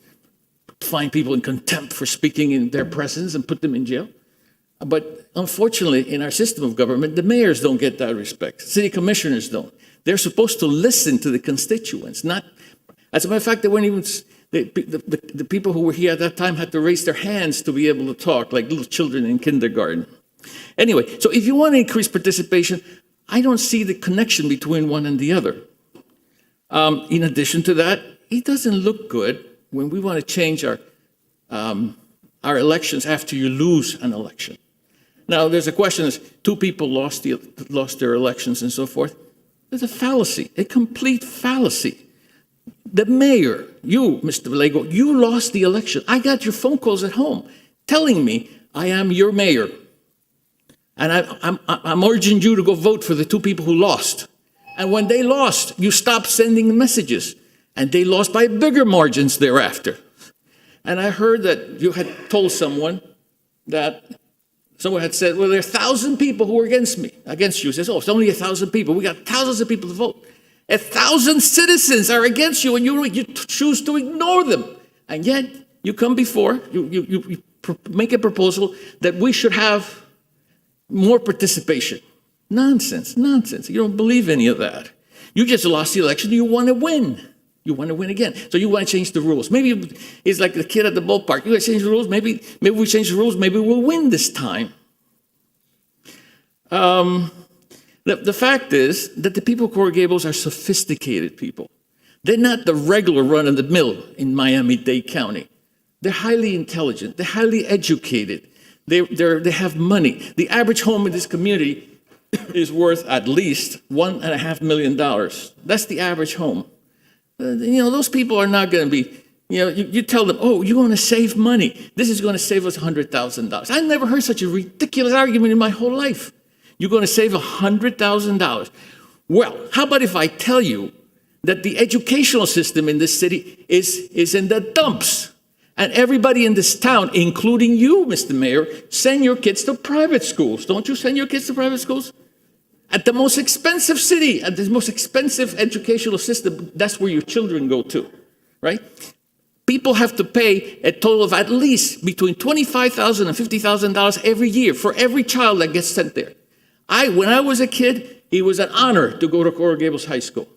find people in contempt for speaking in their presence and put them in jail. But unfortunately, in our system of government, the mayors don't get that respect. City commissioners don't. They're supposed to listen to the constituents, not, as a matter of fact, they weren't even, the people who were here at that time had to raise their hands to be able to talk, like little children in kindergarten. Anyway, so if you want to increase participation, I don't see the connection between one and the other. In addition to that, it doesn't look good when we want to change our elections after you lose an election. Now, there's a question: is 2 people lost their elections and so forth? There's a fallacy, a complete fallacy. The mayor, you, Mr. Vallejo, you lost the election. I got your phone calls at home telling me I am your mayor, and I'm urging you to go vote for the 2 people who lost. And when they lost, you stopped sending messages, and they lost by bigger margins thereafter. And I heard that you had told someone that someone had said, well, there are 1,000 people who are against you. He says, oh, it's only 1,000 people. We got thousands of people to vote. 1,000 citizens are against you, and you choose to ignore them. And yet you come before, you make a proposal that we should have more participation. Nonsense. You don't believe any of that. You just lost the election. You want to win. You want to win again. So you want to change the rules. Maybe it's like the kid at the ballpark. You want to change the rules. Maybe we change the rules. Maybe we'll win this time. The fact is that the people of Coral Gables are sophisticated people. They're not the regular run-of-the-mill in Miami-Dade County. They're highly intelligent. They're highly educated. They have money. The average home in this community is worth at least $1.5 million. That's the average home. Those people are not going to be, you tell them, oh, you want to save money. This is going to save us $100,000. I never heard such a ridiculous argument in my whole life. You're going to save $100,000. Well, how about if I tell you that the educational system in this city is in the dumps? And everybody in this town, including you, Mr. Mayor, send your kids to private schools. Don't you send your kids to private schools? At the most expensive city, at the most expensive educational system, that's where your children go to, right? People have to pay a total of at least between $25,000 and $50,000 every year for every child that gets sent there. When I was a kid, it was an honor to go to Coral Gables High School.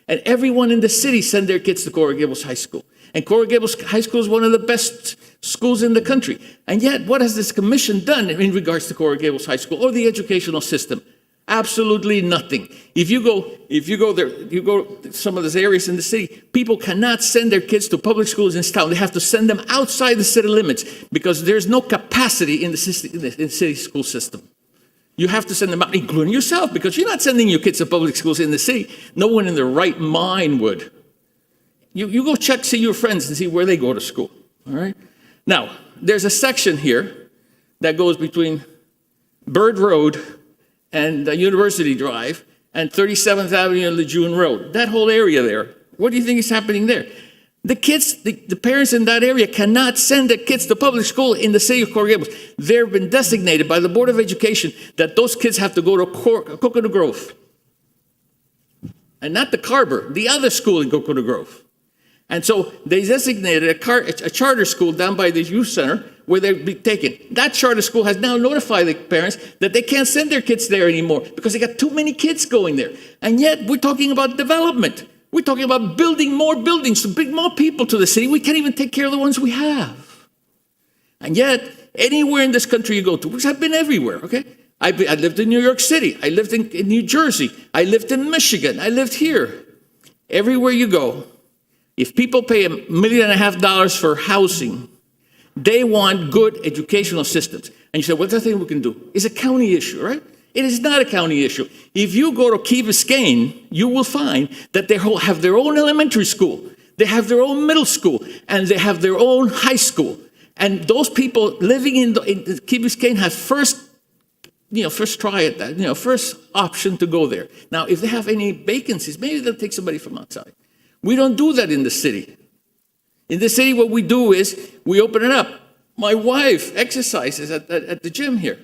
And everyone in the city sent their kids to Coral Gables High School. And Coral Gables High School is one of the best schools in the country. And yet, what has this commission done in regards to Coral Gables High School or the educational system? Absolutely nothing. If you go there, you go to some of those areas in the city, people cannot send their kids to public schools in this town. They have to send them outside the city limits because there's no capacity in the city school system. You have to send them out, including yourself, because you're not sending your kids to public schools in the city. No one in their right mind would. You go check, see your friends and see where they go to school, all right? Now, there's a section here that goes between Bird Road and University Drive and 37th Avenue and Lejeune Road. That whole area there, what do you think is happening there? The kids, the parents in that area cannot send their kids to public school in the city of Coral Gables. They've been designated by the Board of Education that those kids have to go to Coconut Grove. And not the Carver, the other school in Coconut Grove. And so they designated a charter school down by the youth center where they'd be taken. That charter school has now notified the parents that they can't send their kids there anymore because they got too many kids going there. And yet we're talking about development. We're talking about building more buildings to bring more people to the city. We can't even take care of the ones we have. And yet, anywhere in this country you go to, which I've been everywhere, okay? I lived in New York City. I lived in New Jersey. I lived in Michigan. I lived here. Everywhere you go, if people pay $1.5 million for housing, they want good educational systems. And you say, what's the thing we can do? It's a county issue, right? It is not a county issue. If you go to Key Biscayne, you will find that they have their own elementary school, they have their own middle school, and they have their own high school. And those people living in Key Biscayne have first try at that, first option to go there. Now, if they have any vacancies, maybe they'll take somebody from outside. We don't do that in the city. In the city, what we do is we open it up. My wife exercises at the gym here.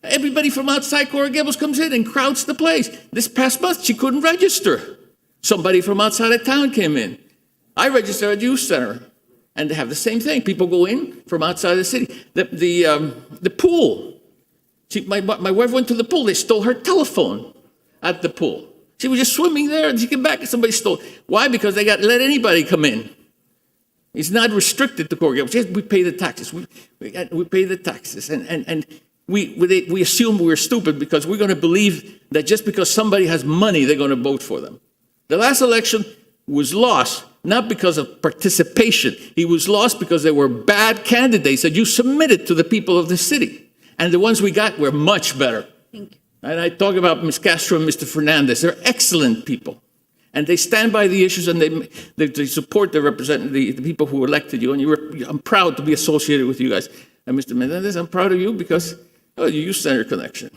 Everybody from outside Coral Gables comes in and crowds the place. This past month, she couldn't register. Somebody from outside of town came in. I registered at the youth center, and they have the same thing. People go in from outside the city. The pool. My wife went to the pool. They stole her telephone at the pool. She was just swimming there, and she came back, and somebody stole. Why? Because they let anybody come in. It's not restricted to Coral Gables. Yes, we pay the taxes. We pay the taxes, and we assume we're stupid because we're going to believe that just because somebody has money, they're going to vote for them. The last election was lost not because of participation. It was lost because there were bad candidates that you submitted to the people of the city, and the ones we got were much better. Thank you. And I talk about Ms. Castro and Mr. Fernandez. They're excellent people. And they stand by the issues, and they support the people who elected you. And I'm proud to be associated with you guys. And Mr. Menendez, I'm proud of you because you use Center Connection.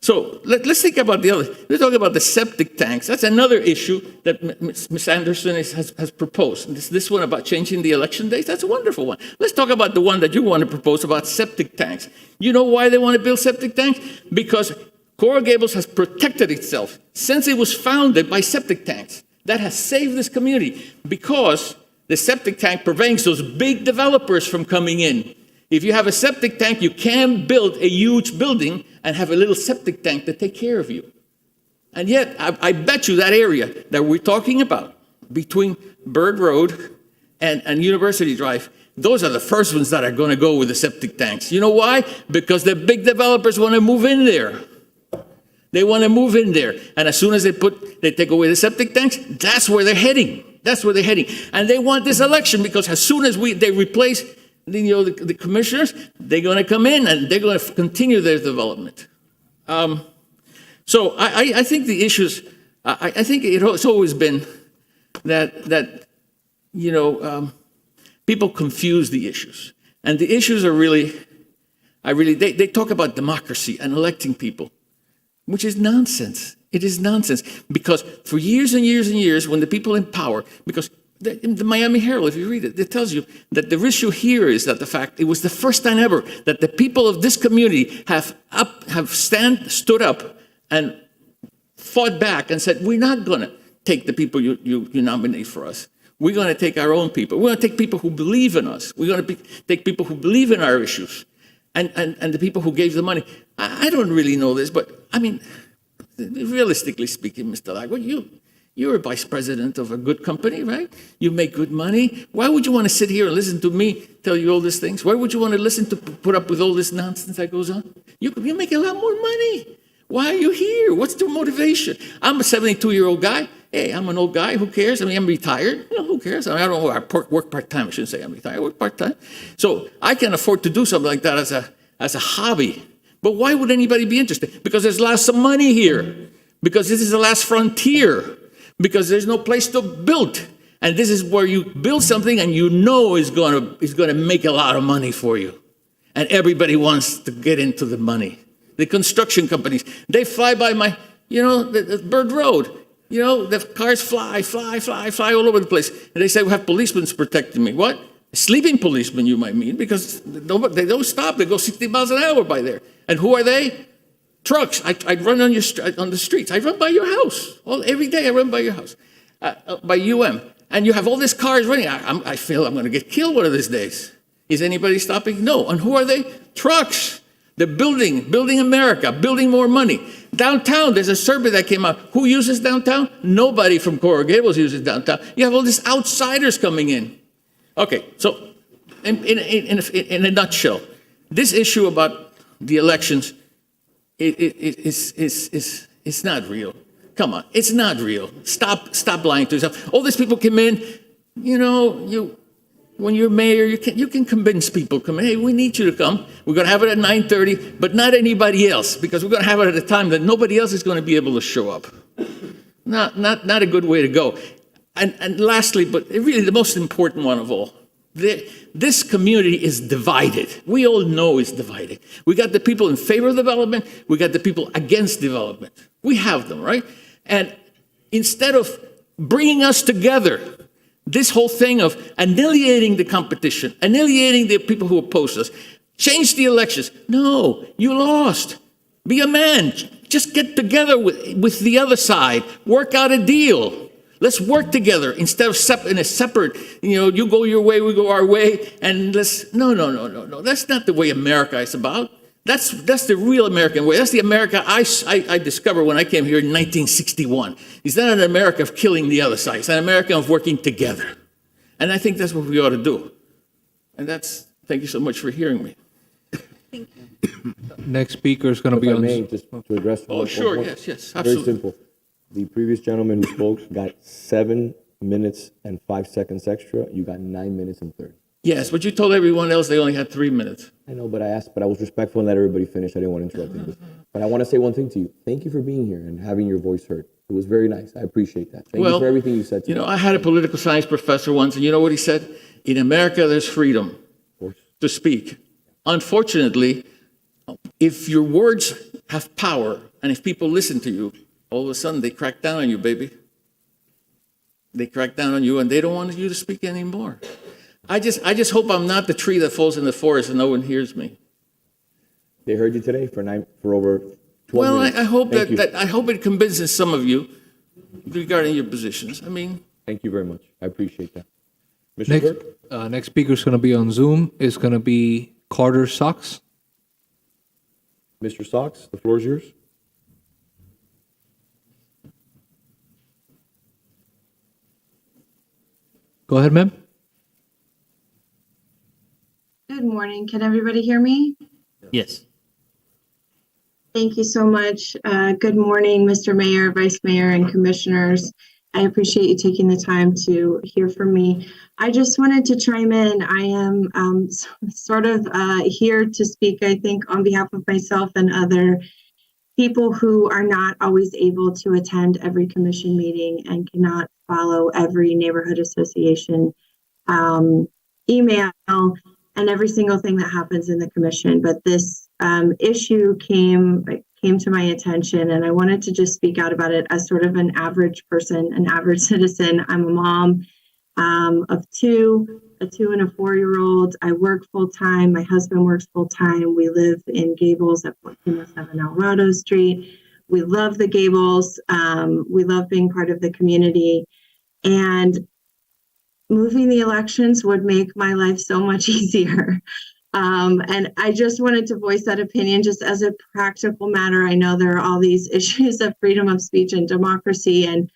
So let's think about the other. Let's talk about the septic tanks. That's another issue that Ms. Anderson has proposed. This one about changing the election dates, that's a wonderful one. Let's talk about the one that you want to propose about septic tanks. You know why they want to build septic tanks? Because Coral Gables has protected itself since it was founded by septic tanks. That has saved this community because the septic tank prevents those big developers from coming in. If you have a septic tank, you can build a huge building and have a little septic tank to take care of you. And yet, I bet you that area that we're talking about between Bird Road and University Drive, those are the first ones that are going to go with the septic tanks. You know why? Because the big developers want to move in there. They want to move in there. And as soon as they take away the septic tanks, that's where they're heading. That's where they're heading. And they want this election because as soon as they replace the commissioners, they're going to come in and they're going to continue their development. So I think the issues, I think it's always been that people confuse the issues. And the issues are really, they talk about democracy and electing people, which is nonsense. It is nonsense because for years and years and years, when the people in power, because in the Miami Herald, if you read it, it tells you that the issue here is that it was the first time ever that the people of this community have stood up and fought back and said, we're not going to take the people you nominate for us. We're going to take our own people. We're going to take people who believe in us. We're going to take people who believe in our issues and the people who gave the money. I don't really know this, but I mean, realistically speaking, Mr. Lifeguard, you're a vice president of a good company, right? You make good money. Why would you want to sit here and listen to me tell you all these things? Why would you want to put up with all this nonsense that goes on? You make a lot more money. Why are you here? What's the motivation? I'm a 72-year-old guy, Hey, I'm an old guy. Who cares? I mean, I'm retired. Who cares? I mean, I don't know. I work part-time. I shouldn't say I'm retired. I work part-time. So I can afford to do something like that as a hobby. But why would anybody be interested? Because there's lots of money here. Because this is the last frontier. Because there's no place to build. And this is where you build something and you know is going to make a lot of money for you. And everybody wants to get into the money. The construction companies, they fly by the Bird Road. The cars fly all over the place. And they say, we have policemen protecting me. What? Sleeping policemen, you might mean, because they don't stop. They go 60 miles an hour by there. And who are they? Trucks. I run on the streets. I run by your house. Every day I run by your house, by UM. And you have all these cars running. I feel I'm going to get killed one of these days. Is anybody stopping? No. And who are they? Trucks. They're building America, building more money. Downtown, there's a survey that came out. Who uses downtown? Nobody from Coral Gables uses downtown. You have all these outsiders coming in. Okay, so in a nutshell, this issue about the elections, it's not real. Come on, it's not real. Stop lying to yourself. All these people come in, when you're mayor, you can convince people, come in, hey, we need you to come. We're going to have it at 9:30, but not anybody else, because we're going to have it at a time that nobody else is going to be able to show up. Not a good way to go. And lastly, but really the most important one of all, this community is divided. We all know it's divided. We got the people in favor of development. We got the people against development. We have them, right? And instead of bringing us together, this whole thing of annihilating the competition, annihilating the people who oppose us, change the elections. No, you lost. Be a man. Just get together with the other side. Work out a deal. Let's work together instead of in a separate, you go your way, we go our way, and no. That's not the way America is about. That's the real American way. That's the America I discovered when I came here in 1961. It's not an America of killing the other side. It's an America of working together. And I think that's what we ought to do. And thank you so much for hearing me. Thank you. Next speaker is going to be If I on. may, just to address. Oh, sure, yes, absolutely. Very simple. The previous gentleman who spoke got 7 minutes and 5 seconds extra. You got 9 minutes and 30. Yes, but you told everyone else they only had 3 minutes. I know, but I was respectful and let everybody finish. I didn't want to interrupt anybody. But I want to say one thing to you. Thank you for being here and having your voice heard. It was very nice. I appreciate that. Thank you for everything you said today. I had a political science professor once, and you know what he said? In America, there's freedom to speak. Unfortunately, if your words have power and if people listen to you, all of a sudden they crack down on you, baby. They crack down on you, and they don't want you to speak anymore. I just hope I'm not the tree that falls in the forest and no one hears me. They heard you today for over 12 Well, minutes. I hope Thank you. I hope it convinces some of you regarding your positions. I mean, Thank you very much. I appreciate that. Mr. Clerk? Next speaker is going to be on Zoom. Is going to be Carter Sox. Mr. Sox, the floor is yours. Go ahead, ma'am. Good morning. Can everybody hear me? Yes. Thank you so much. Good morning, Mr. Mayor, Vice Mayor, and Commissioners. I appreciate you taking the time to hear from me. I just wanted to chime in. I am sort of here to speak, I think, on behalf of myself and other people who are not always able to attend every commission meeting and cannot follow every neighborhood association email and every single thing that happens in the commission. But this issue came to my attention, and I wanted to just speak out about it as sort of an average person, an average citizen. I'm a mom of two, a 2 and a 4-year-old. I work full time. My husband works full time. We live in Gables at 1407 Alvarado Street. We love the Gables. We love being part of the community. And moving the elections would make my life so much easier. And I just wanted to voice that opinion just as a practical matter. I know there are all these issues of freedom of speech and democracy and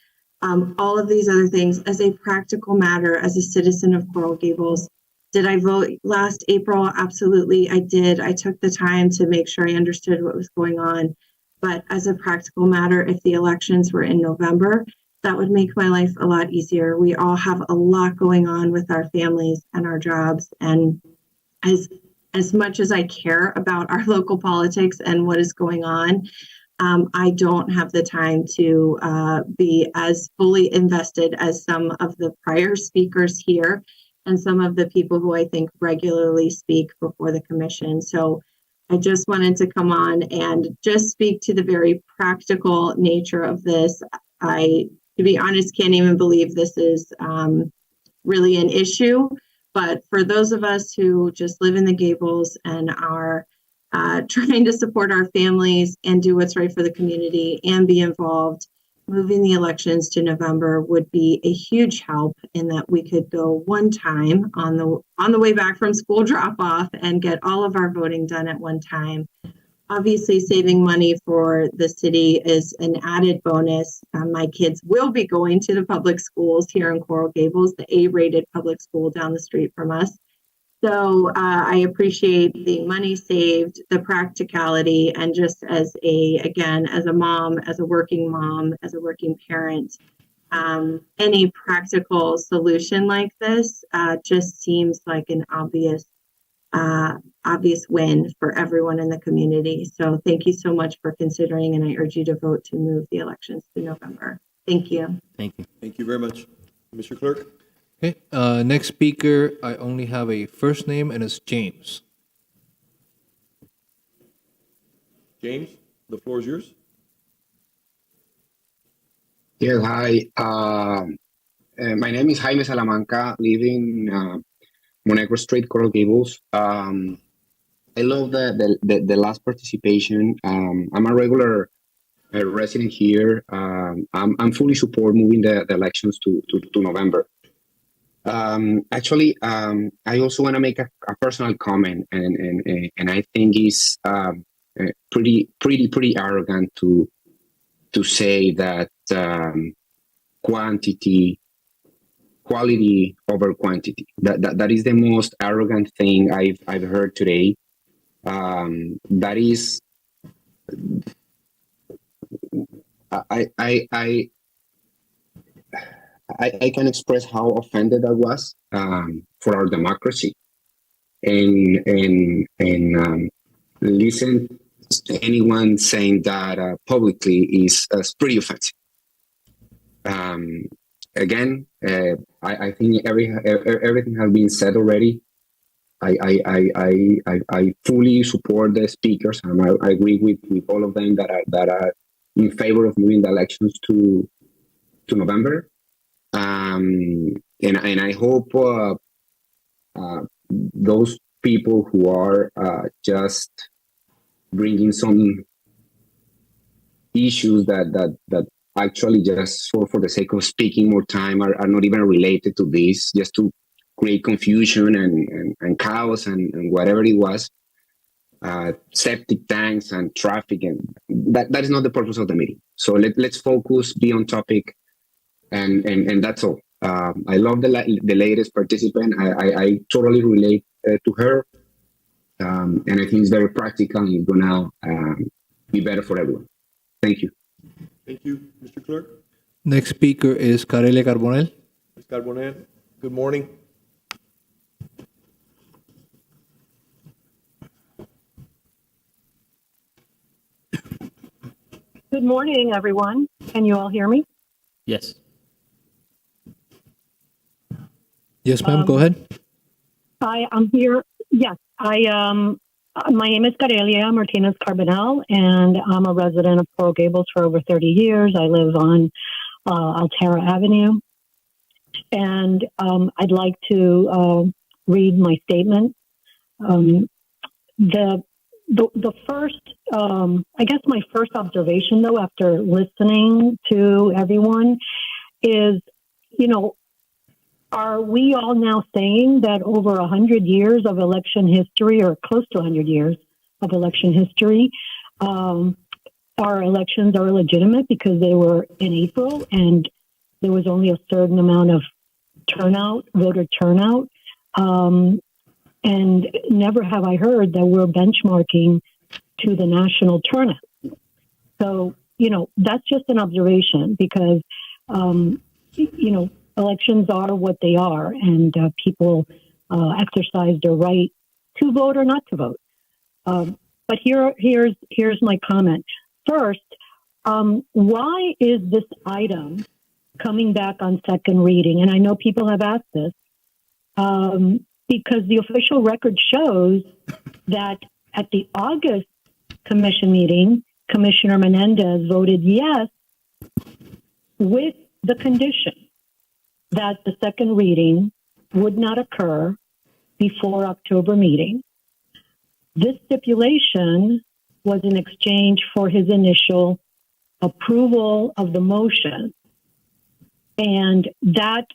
all of these other things. As a practical matter, as a citizen of Coral Gables, did I vote last April? Absolutely, I did. I took the time to make sure I understood what was going on. But as a practical matter, if the elections were in November, that would make my life a lot easier. We all have a lot going on with our families and our jobs. And as much as I care about our local politics and what is going on, I don't have the time to be as fully invested as some of the prior speakers here and some of the people who I think regularly speak before the commission. So I just wanted to come on and just speak to the very practical nature of this. I, to be honest, can't even believe this is really an issue. But for those of us who just live in the Gables and are trying to support our families and do what's right for the community and be involved, moving the elections to November would be a huge help in that we could go one time on the way back from school drop off and get all of our voting done at one time. Obviously, saving money for the city is an added bonus. My kids will be going to the public schools here in Coral Gables, the A-rated public school down the street from us. So I appreciate the money saved, the practicality, and just as a mom, as a working parent, any practical solution like this just seems like an obvious win for everyone in the community. So thank you so much for considering, and I urge you to vote to move the elections to November. Thank you. Thank you. Thank you very much. Mr. Clerk? Okay, next speaker, I only have a first name, and it's James. James, the floor is yours. Yes, hi. My name is Jaime Salamanca, living Monegro Street, Coral Gables. I love the last participation. I'm a regular resident here. I'm fully support moving the elections to November. Actually, I also want to make a personal comment, and I think it's pretty arrogant to say that quality over quantity. That is the most arrogant thing I've heard today. That is, I can express how offended I was for our democracy, and listen to anyone saying that publicly is pretty offensive. Again, I think everything has been said already. I fully support the speakers, and I agree with all of them that are in favor of moving the elections to November. And I hope those people who are just bringing some issues that actually just for the sake of speaking more time are not even related to this, just to create confusion and chaos and whatever it was, septic tanks and traffic, and that is not the purpose of the meeting. So let's focus, be on topic, and that's all. I love the latest participant. I totally relate to her, and I think it's very practical and it's gonna be better for everyone. Thank you. Thank you, Mr. Clerk. Next speaker is Carelia Carbonell. Ms. Carbonell, good morning. Good morning, everyone. Can you all hear me? Yes. Yes, ma'am, go ahead. Hi, I'm here. Yes, my name is Carelia Martinez Carbonell, and I'm a resident of Coral Gables for over 30 years. I live on Altera Avenue. And I'd like to read my statement. The first, I guess my first observation, though, after listening to everyone is, are we all now saying that over 100 years of election history, or close to 100 years of election history, our elections are illegitimate because they were in April and there was only a certain amount of voter turnout? And never have I heard that we're benchmarking to the national turnout. So, that's just an observation, because elections are what they are, and people exercise their right to vote or not to vote. But here's my comment. First, why is this item coming back on second reading? And I know people have asked this, because the official record shows that at the August commission meeting, Commissioner Menendez voted yes with the condition that the second reading would not occur before October meeting. This stipulation was in exchange for his initial approval of the motion. And that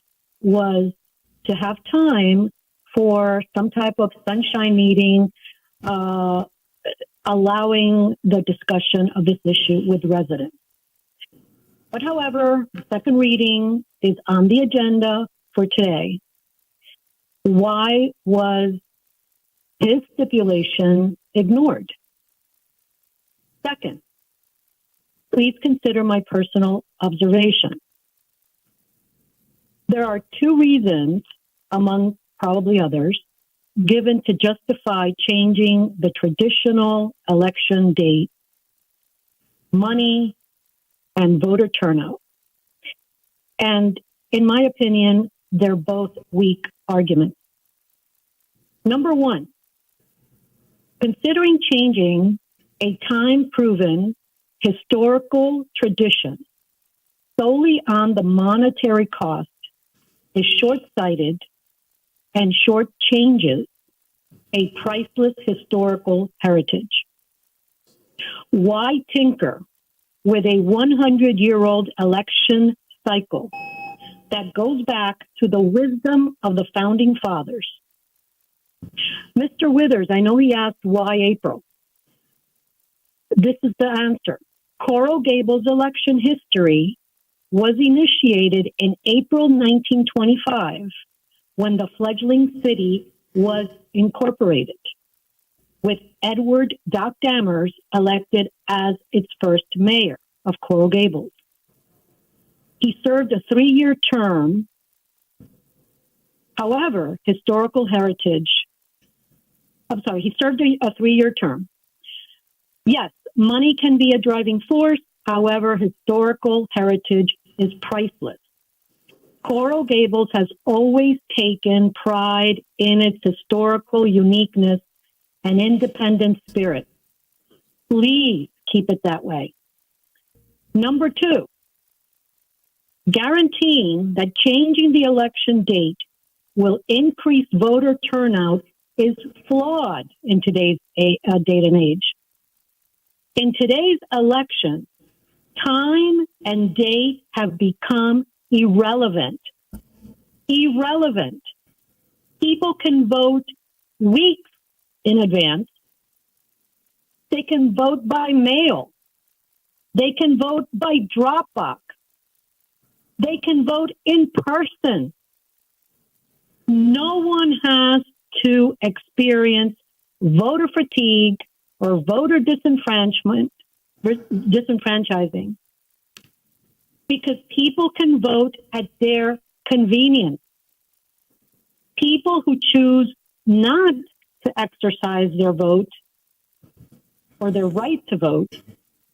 was to have time for some type of sunshine meeting, allowing the discussion of this issue with residents. But however, the second reading is on the agenda for today. Why was his stipulation ignored? Second, please consider my personal observation. There are two reasons, among probably others, given to justify changing the traditional election date: money and voter turnout. And in my opinion, they're both weak arguments. Number one, considering changing a time-proven historical tradition solely on the monetary cost is short-sighted and shortchanges a priceless historical heritage. Why tinker with a 100-year-old election cycle that goes back to the wisdom of the founding fathers? Mr. Withers, I know he asked why April. This is the answer. Coral Gables election history was initiated in April 1925 when the fledgling city was incorporated, with Edward Doc Dammers elected as its first mayor of Coral Gables. He served a 3-year term. However, he served a 3-year term. Yes, money can be a driving force. However, historical heritage is priceless. Coral Gables has always taken pride in its historical uniqueness and independent spirit. Please keep it that way. Number two, guaranteeing that changing the election date will increase voter turnout is flawed in today's day and age. In today's election, time and date have become irrelevant. Irrelevant. People can vote weeks in advance. They can vote by mail. They can vote by Dropbox. They can vote in person. No one has to experience voter fatigue or voter disenfranchising, because people can vote at their convenience. People who choose not to exercise their vote or their right to vote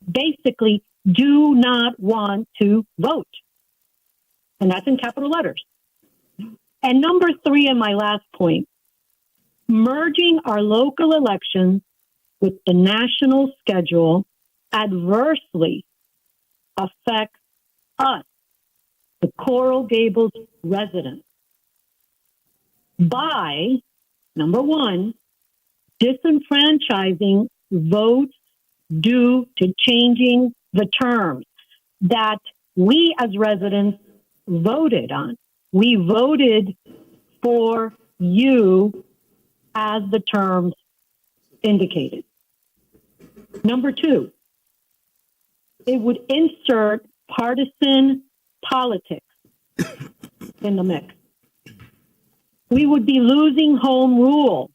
basically do not want to vote. And that's in capital letters. And number three, and my last point, merging our local elections with the national schedule adversely affects us, the Coral Gables residents, by, number one, disenfranchising votes due to changing the terms that we as residents voted on. We voted for you as the terms indicated. Number two, it would insert partisan politics in the mix. We would be losing home rule.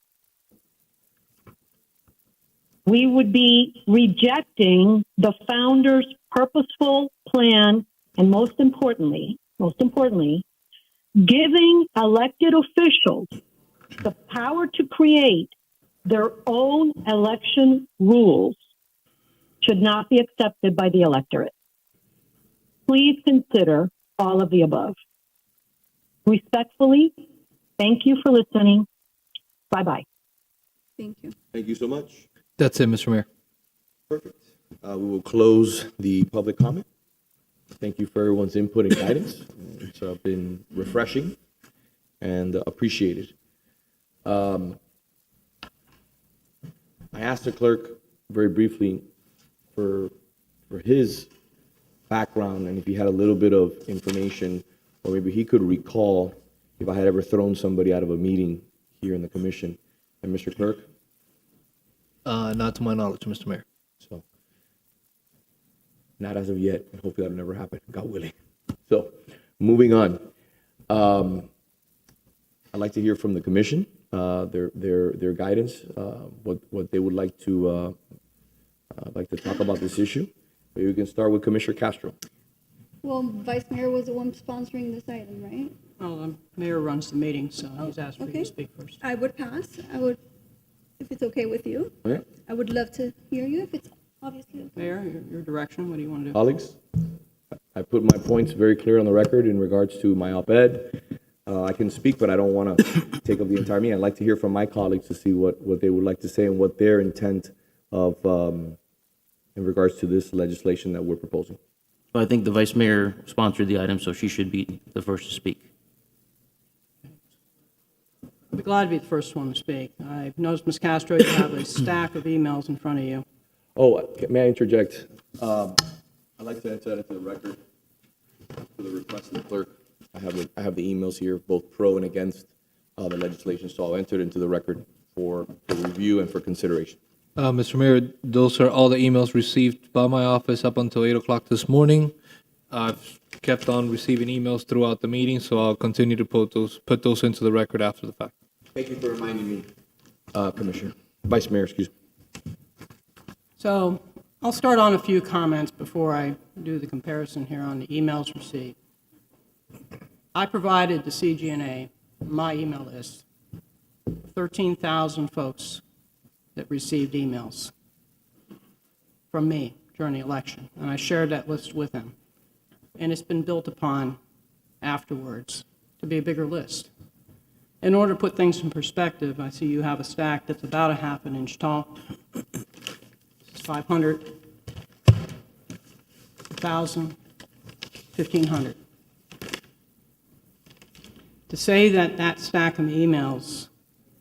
We would be rejecting the founders' purposeful plan and most importantly, giving elected officials the power to create their own election rules should not be accepted by the electorate. Please consider all of the above. Respectfully, thank you for listening. Bye-bye. Thank you. Thank you so much. That's it, Mr. Mayor. Perfect. We will close the public comment. Thank you for everyone's input and guidance. It's been refreshing and appreciated. I asked the clerk very briefly for his background and if he had a little bit of information, or maybe he could recall if I had ever thrown somebody out of a meeting here in the commission. And Mr. Clerk? Not to my knowledge, Mr. Mayor. So, not as of yet, and hopefully that'll never happen, God willing. So, moving on. I'd like to hear from the commission, their guidance, what they would like to talk about this issue. Maybe we can start with Commissioner Castro. Well, Vice Mayor was the one sponsoring this item, right? Well, the mayor runs the meeting, so he's asked for you to speak first. I would pass. If it's okay with you. Yeah. I would love to hear you if it's obviously okay. Mayor, your direction, what do you want to do? Colleagues, I put my points very clear on the record in regards to my op-ed. I can speak, but I don't want to take up the entire meeting. I'd like to hear from my colleagues to see what they would like to say and what their intent of in regards to this legislation that we're proposing. So I think the Vice Mayor sponsored the item, so she should be the first to speak. I'd be glad to be the first one to speak. I've noticed, Ms. Castro, you have a stack of emails in front of you. Oh, may I interject? I'd like to enter that into the record for the request of the clerk. I have the emails here, both pro and against the legislation, so I'll enter it into the record for review and for consideration. Mr. Mayor, those are all the emails received by my office up until 8 o'clock this morning. I've kept on receiving emails throughout the meeting, so I'll continue to put those into the record after the fact. Thank you for reminding me, Commissioner. Vice Mayor, excuse me. So I'll start on a few comments before I do the comparison here on the emails received. I provided the CGNA my email list, 13,000 folks that received emails from me during the election, and I shared that list with them. And it's been built upon afterwards to be a bigger list. In order to put things in perspective, I see you have a stack that's about a half an inch tall. It's 500, 1,000, 1,500. To say that that stack of emails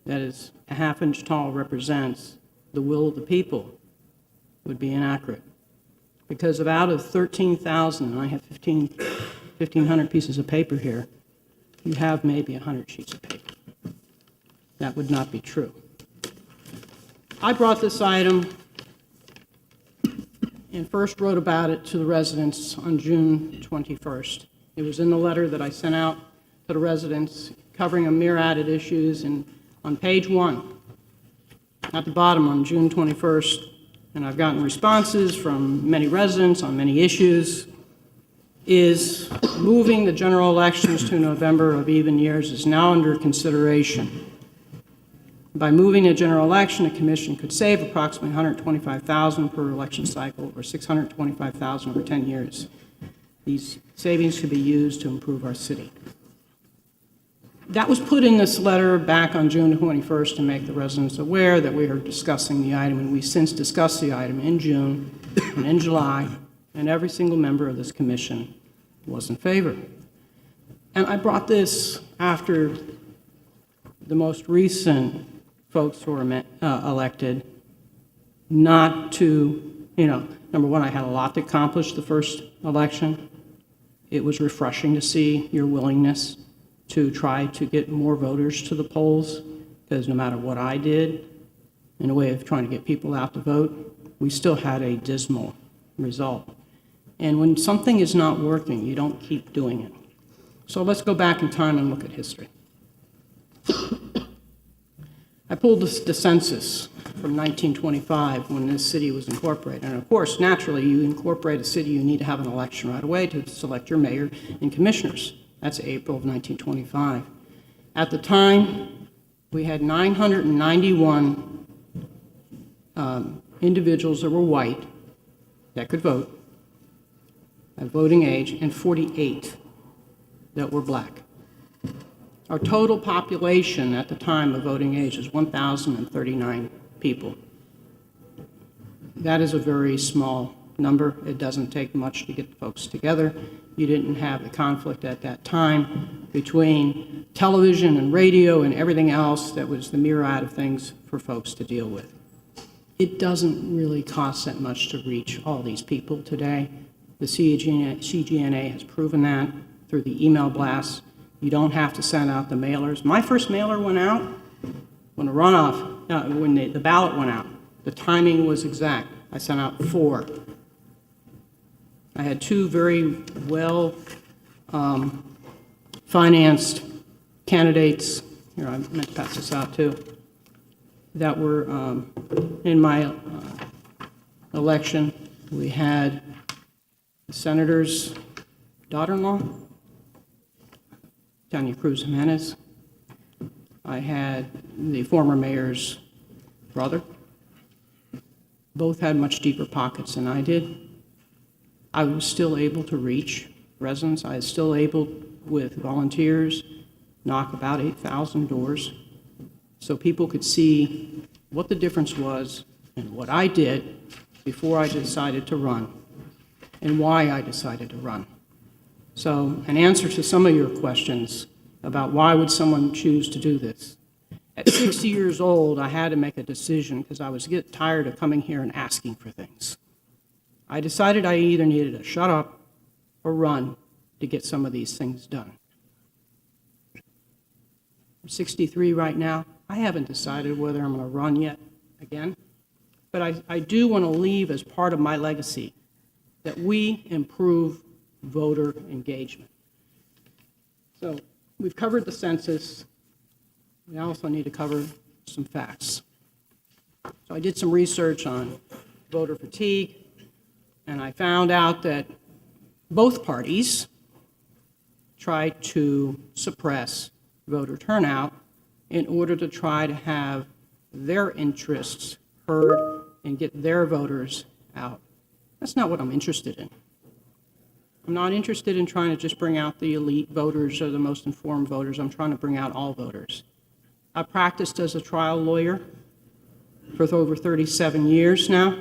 that is a half inch tall represents the will of the people would be inaccurate. Because out of 13,000, and I have 1,500 pieces of paper here, you have maybe 100 sheets of paper. That would not be true. I brought this item and first wrote about it to the residents on June 21st. It was in the letter that I sent out to the residents covering a myriad of issues, and on page 1, at the bottom on June 21st, and I've gotten responses from many residents on many issues, is moving the general elections to November of even years is now under consideration. By moving a general election, the commission could save approximately $125,000 per election cycle, or $625,000 over 10 years. These savings could be used to improve our city. That was put in this letter back on June 21st to make the residents aware that we are discussing the item, and we since discussed the item in June and in July, and every single member of this commission was in favor. And I brought this after the most recent folks who were elected, not to, number one, I had a lot to accomplish the first election. It was refreshing to see your willingness to try to get more voters to the polls, because no matter what I did in a way of trying to get people out to vote, we still had a dismal result. And when something is not working, you don't keep doing it. So let's go back in time and look at history. I pulled the census from 1925 when this city was incorporated. And of course, naturally, you incorporate a city, you need to have an election right away to select your mayor and commissioners. That's April of 1925. At the time, we had 991 individuals that were white that could vote at voting age, and 48 that were black. Our total population at the time of voting age is 1,039 people. That is a very small number. It doesn't take much to get folks together. You didn't have the conflict at that time between television and radio and everything else that was the myriad of things for folks to deal with. It doesn't really cost that much to reach all these people today. The CGNA has proven that through the email blasts. You don't have to send out the mailers. My first mailer went out when the ballot went out. The timing was exact. I sent out 4. I had 2 very well financed candidates. Here, I meant to pass this out too. That were in my election. We had the senator's daughter-in-law, Tanya Cruz Jimenez. I had the former mayor's brother. Both had much deeper pockets than I did. I was still able to reach residents. I was still able, with volunteers, knock about 8,000 doors so people could see what the difference was and what I did before I decided to run and why I decided to run. So, an answer to some of your questions about why would someone choose to do this. At 60 years old, I had to make a decision because I was getting tired of coming here and asking for things. I decided I either needed to shut up or run to get some of these things done. I'm 63 right now. I haven't decided whether I'm going to run yet again, but I do want to leave as part of my legacy that we improve voter engagement. So we've covered the census. We also need to cover some facts. So I did some research on voter fatigue, and I found out that both parties tried to suppress voter turnout in order to try to have their interests heard and get their voters out. That's not what I'm interested in. I'm not interested in trying to just bring out the elite voters or the most informed voters. I'm trying to bring out all voters. I practiced as a trial lawyer for over 37 years now.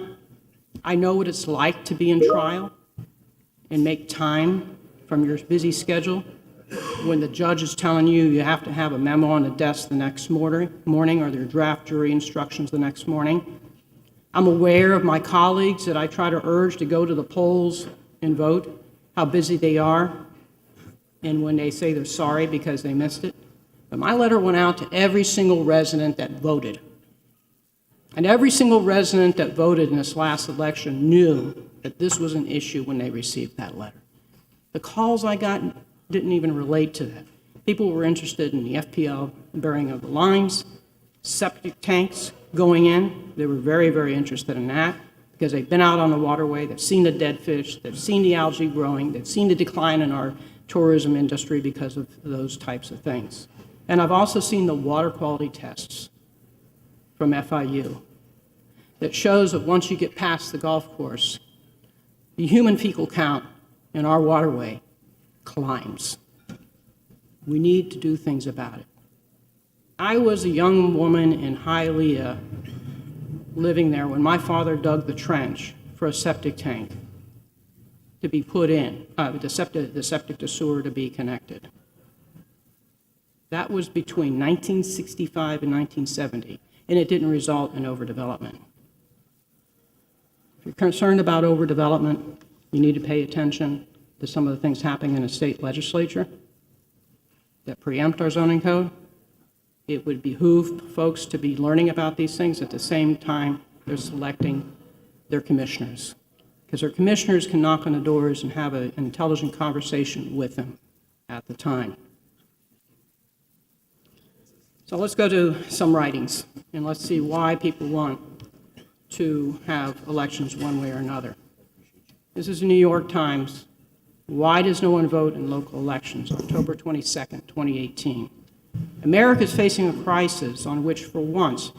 I know what it's like to be in trial and make time from your busy schedule when the judge is telling you you have to have a memo on the desk the next morning or their draft jury instructions the next morning. I'm aware of my colleagues that I try to urge to go to the polls and vote, how busy they are, and when they say they're sorry because they missed it. But my letter went out to every single resident that voted. And every single resident that voted in this last election knew that this was an issue when they received that letter. The calls I got didn't even relate to that. People were interested in the FPL burying of the lines, septic tanks going in. They were very, very interested in that because they've been out on the waterway, they've seen the dead fish, they've seen the algae growing, they've seen the decline in our tourism industry because of those types of things. And I've also seen the water quality tests from FIU that shows that once you get past the golf course, the human fecal count in our waterway climbs. We need to do things about it. I was a young woman in Hialeah living there when my father dug the trench for a septic tank to be put in, the septic to sewer to be connected. That was between 1965 and 1970, and it didn't result in overdevelopment. If you're concerned about overdevelopment, you need to pay attention to some of the things happening in the state legislature that preempt our zoning code. It would behoove folks to be learning about these things at the same time they're selecting their commissioners. Because their commissioners can knock on the doors and have an intelligent conversation with them at the time. So let's go to some writings, and let's see why people want to have elections one way or another. This is the New York Times. Why does no one vote in local elections? October 22nd, 2018. America is facing a crisis on which, for once,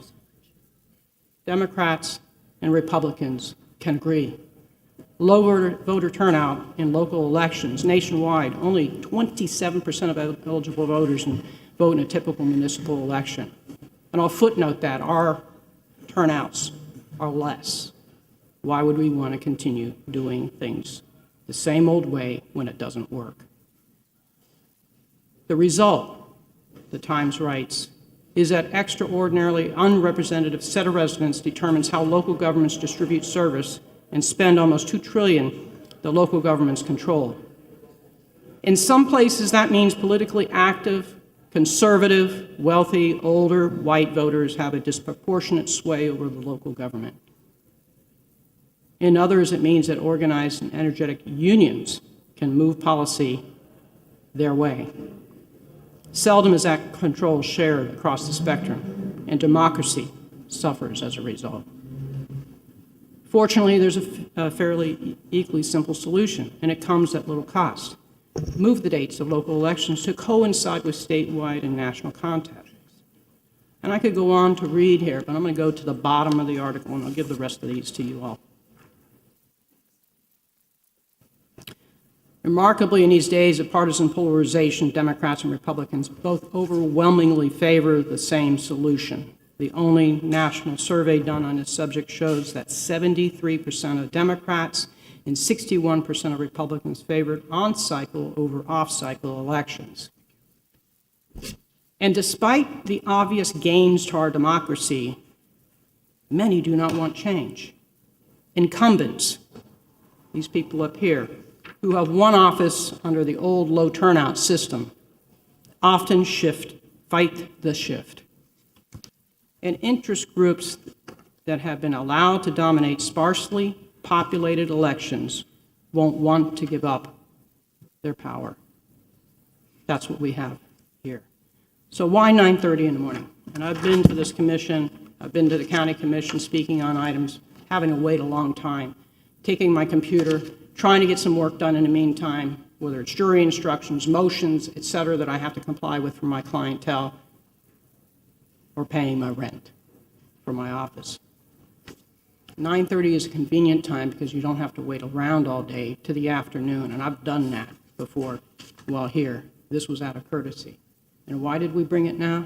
Democrats and Republicans can agree. Low voter turnout in local elections nationwide. Only 27% of eligible voters vote in a typical municipal election. And I'll footnote that our turnouts are less. Why would we want to continue doing things the same old way when it doesn't work? The result, the Times writes, is that extraordinarily unrepresentative set of residents determines how local governments distribute service and spend almost $2 trillion the local governments control. In some places, that means politically active, conservative, wealthy, older, white voters have a disproportionate sway over the local government. In others, it means that organized and energetic unions can move policy their way. Seldom is that control shared across the spectrum, and democracy suffers as a result. Fortunately, there's a fairly equally simple solution, and it comes at little cost. Move the dates of local elections to coincide with statewide and national contests. And I could go on to read here, but I'm going to go to the bottom of the article, and I'll give the rest of these to you all. Remarkably, in these days of partisan polarization, Democrats and Republicans both overwhelmingly favor the same solution. The only national survey done on this subject shows that 73% of Democrats and 61% of Republicans favored on-cycle over off-cycle elections. And despite the obvious gains to our democracy, many do not want change. Incumbents, these people up here, who have one office under the old low turnout system, often fight the shift. And interest groups that have been allowed to dominate sparsely populated elections won't want to give up their power. That's what we have here. So why 9:30 in the morning? And I've been to this commission, I've been to the county commission speaking on items, having to wait a long time, taking my computer, trying to get some work done in the meantime, whether it's jury instructions, motions, et cetera, that I have to comply with for my clientele, or paying my rent for my office. 9:30 is a convenient time because you don't have to wait around all day to the afternoon, and I've done that before while here. This was out of courtesy. And why did we bring it now?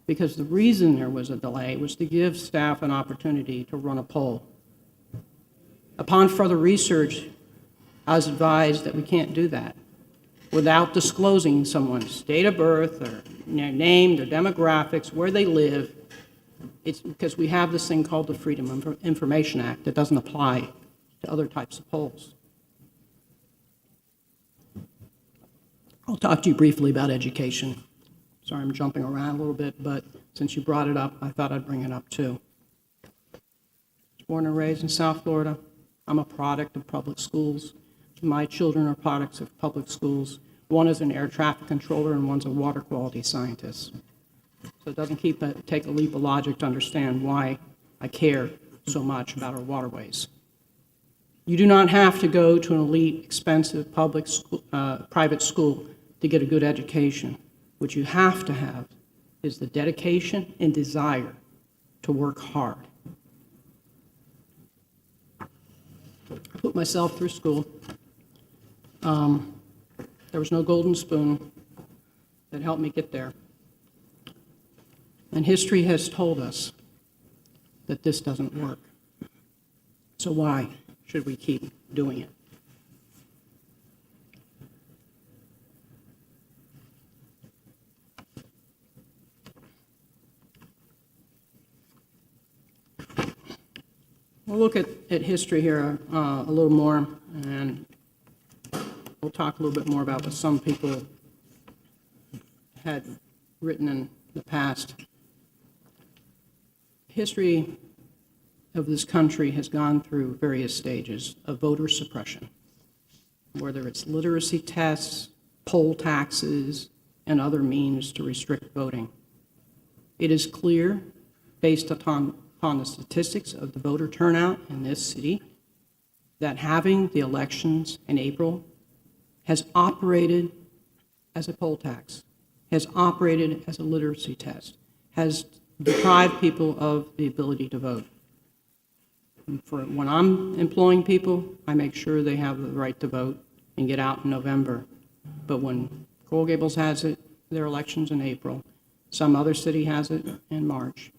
Because the reason there was a delay was to give staff an opportunity to run a poll. Upon further research, I was advised that we can't do that without disclosing someone's date of birth, or their name, their demographics, where they live. It's because we have this thing called the Freedom of Information Act that doesn't apply to other types of polls. I'll talk to you briefly about education. Sorry, I'm jumping around a little bit, but since you brought it up, I thought I'd bring it up too. I was born and raised in South Florida. I'm a product of public schools. My children are products of public schools. One is an air traffic controller and one's a water quality scientist. So it doesn't take a leap of logic to understand why I care so much about our waterways. You do not have to go to an elite, expensive private school to get a good education. What you have to have is the dedication and desire to work hard. I put myself through school. There was no golden spoon that helped me get there. And history has told us that this doesn't work. So why should we keep doing it? We'll look at history here a little more, and we'll talk a little bit more about what some people had written in the past. History of this country has gone through various stages of voter suppression, whether it's literacy tests, poll taxes, and other means to restrict voting. It is clear, based upon the statistics of the voter turnout in this city, that having the elections in April has operated as a poll tax, has operated as a literacy test, has deprived people of the ability to vote. And for when I'm employing people, I make sure they have the right to vote and get out in November. But when Coral Gables has it, their elections in April, some other city has it in March,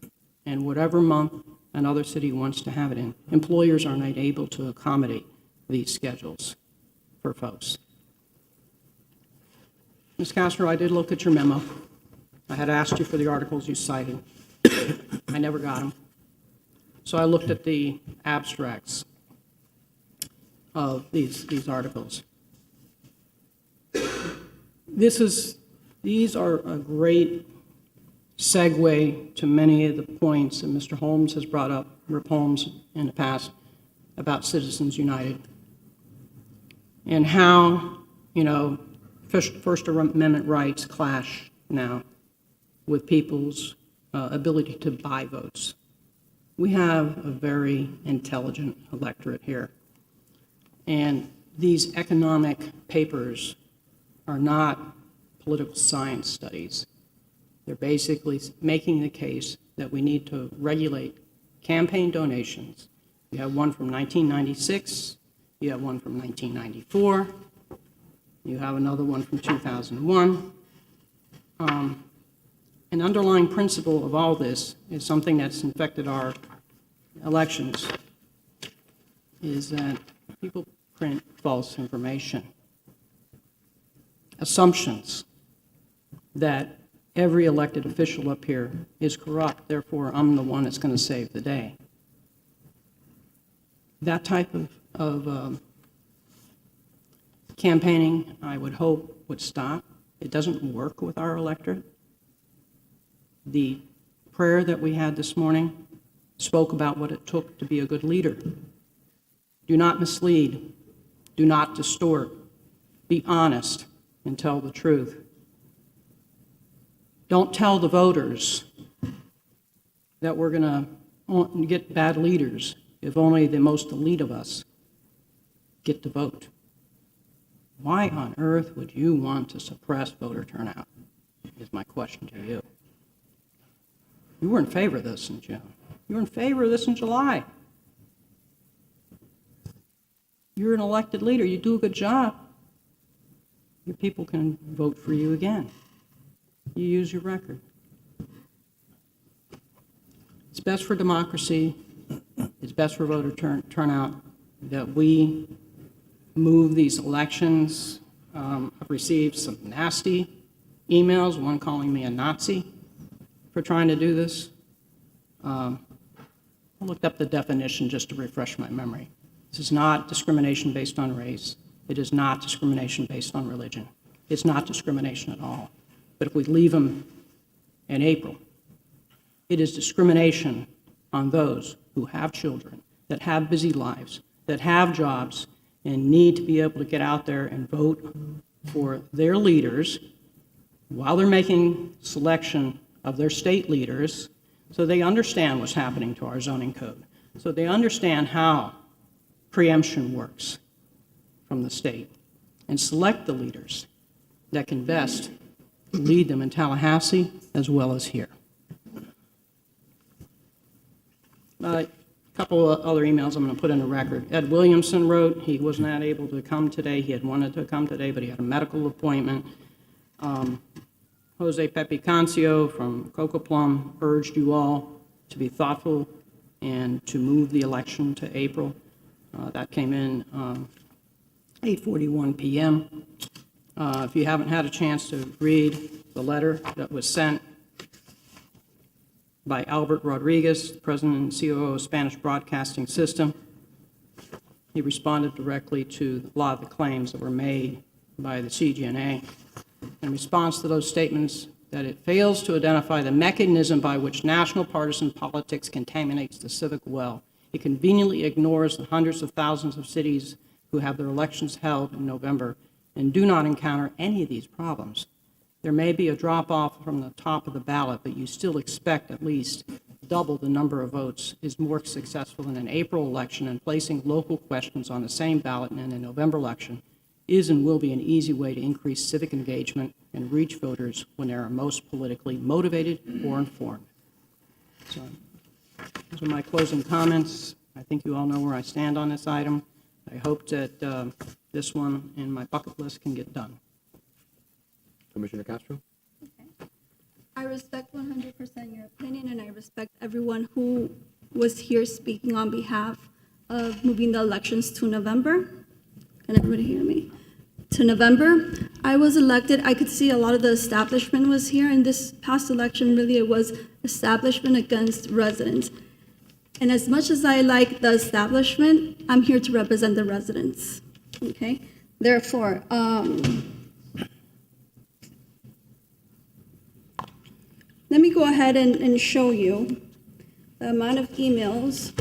and whatever month another city wants to have it in, employers are not able to accommodate these schedules for folks. Ms. Castro, I did look at your memo. I had asked you for the articles you cited. I never got them. So I looked at the abstracts of these articles. These are a great segue to many of the points that Mr. Holmes has brought up, Rip Holmes, in the past about Citizens United and how, First Amendment rights clash now with people's ability to buy votes. We have a very intelligent electorate here, and these economic papers are not political science studies. They're basically making the case that we need to regulate campaign donations. You have one from 1996, you have one from 1994, you have another one from 2001. An underlying principle of all this is something that's infected our elections, is that people print false information. Assumptions that every elected official up here is corrupt, therefore I'm the one that's going to save the day. That type of campaigning, I would hope, would stop. It doesn't work with our electorate. The prayer that we had this morning spoke about what it took to be a good leader. Do not mislead. Do not distort. Be honest and tell the truth. Don't tell the voters that we're going to get bad leaders if only the most elite of us get to vote. Why on earth would you want to suppress voter turnout, is my question to you. You were in favor of this in June. You were in favor of this in July. You're an elected leader. You do a good job. Your people can vote for you again. You use your record. It's best for democracy. It's best for voter turnout that we move these elections. I've received some nasty emails, one calling me a Nazi for trying to do this. I looked up the definition just to refresh my memory. This is not discrimination based on race. It is not discrimination based on religion. It's not discrimination at all. But if we leave them in April, it is discrimination on those who have children, that have busy lives, that have jobs, and need to be able to get out there and vote for their leaders while they're making selection of their state leaders, so they understand what's happening to our zoning code, so they understand how preemption works from the state, and select the leaders that can best lead them in Tallahassee as well as here. A couple of other emails I'm going to put in the record. Ed Williamson wrote he was not able to come today. He had wanted to come today, but he had a medical appointment. Jose Pepe Cancio from Coco Plum urged you all to be thoughtful and to move the election to April. That came in 8:41 p.m. If you haven't had a chance to read the letter that was sent by Albert Rodriguez, President and COO of Spanish Broadcasting System, he responded directly to a lot of the claims that were made by the CGNA. In response to those statements, that it fails to identify the mechanism by which national partisan politics contaminates the civic well. It conveniently ignores the hundreds of thousands of cities who have their elections held in November and do not encounter any of these problems. There may be a drop-off from the top of the ballot, but you still expect at least double the number of votes is more successful in an April election, and placing local questions on the same ballot in a November election is and will be an easy way to increase civic engagement and reach voters when they are most politically motivated or informed. So, those are my closing comments. I think you all know where I stand on this item. I hope that this one in my bucket list can get done. Commissioner Castro? I respect 100% your opinion, and I respect everyone who was here speaking on behalf of moving the elections to November. Can everybody hear me? To November. I was elected. I could see a lot of the establishment was here, and this past election, really, it was establishment against residents. And as much as I like the establishment, I'm here to represent the residents, okay? Therefore, let me go ahead and show you the amount of emails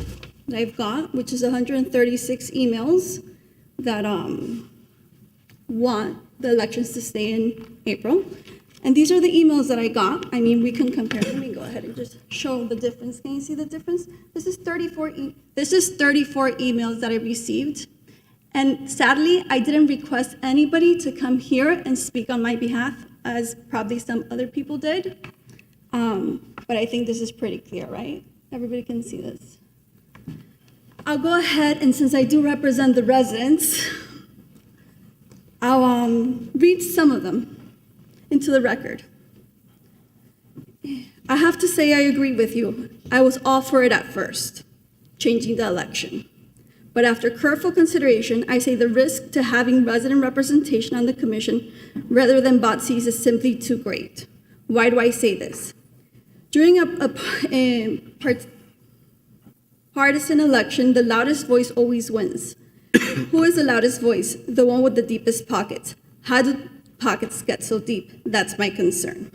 that I've got, which is 136 emails that want the elections to stay in April. And these are the emails that I got. I mean, we can compare. Let me go ahead and just show the difference. Can you see the difference? This is 34 emails that I received. And sadly, I didn't request anybody to come here and speak on my behalf, as probably some other people did. But I think this is pretty clear, right? Everybody can see this. I'll go ahead, and since I do represent the residents, I'll read some of them into the record. I have to say I agree with you. I was all for it at first, changing the election. But after careful consideration, I say the risk to having resident representation on the commission rather than BOTCs is simply too great. Why do I say this? During a partisan election, the loudest voice always wins. Who is the loudest voice? The one with the deepest pockets. How do pockets get so deep? That's my concern.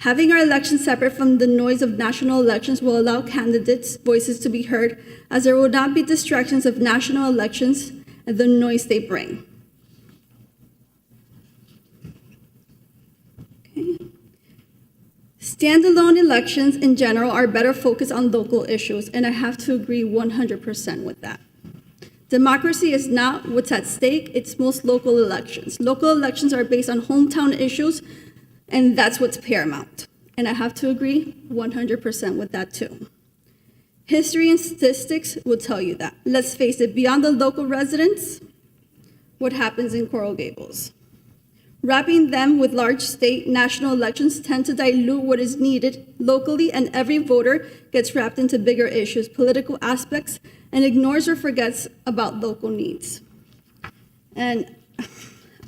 Having our elections separate from the noise of national elections will allow candidates' voices to be heard, as there will not be distractions of national elections and the noise they bring. Okay. Standalone elections in general are better focused on local issues, and I have to agree 100% with that. Democracy is not what's at stake, it's most local elections. Local elections are based on hometown issues, and that's what's paramount. And I have to agree 100% with that too. History and statistics will tell you that. Let's face it, beyond the local residents, what happens in Coral Gables? Wrapping them with large state national elections tend to dilute what is needed locally, and every voter gets wrapped into bigger issues, political aspects, and ignores or forgets about local needs. And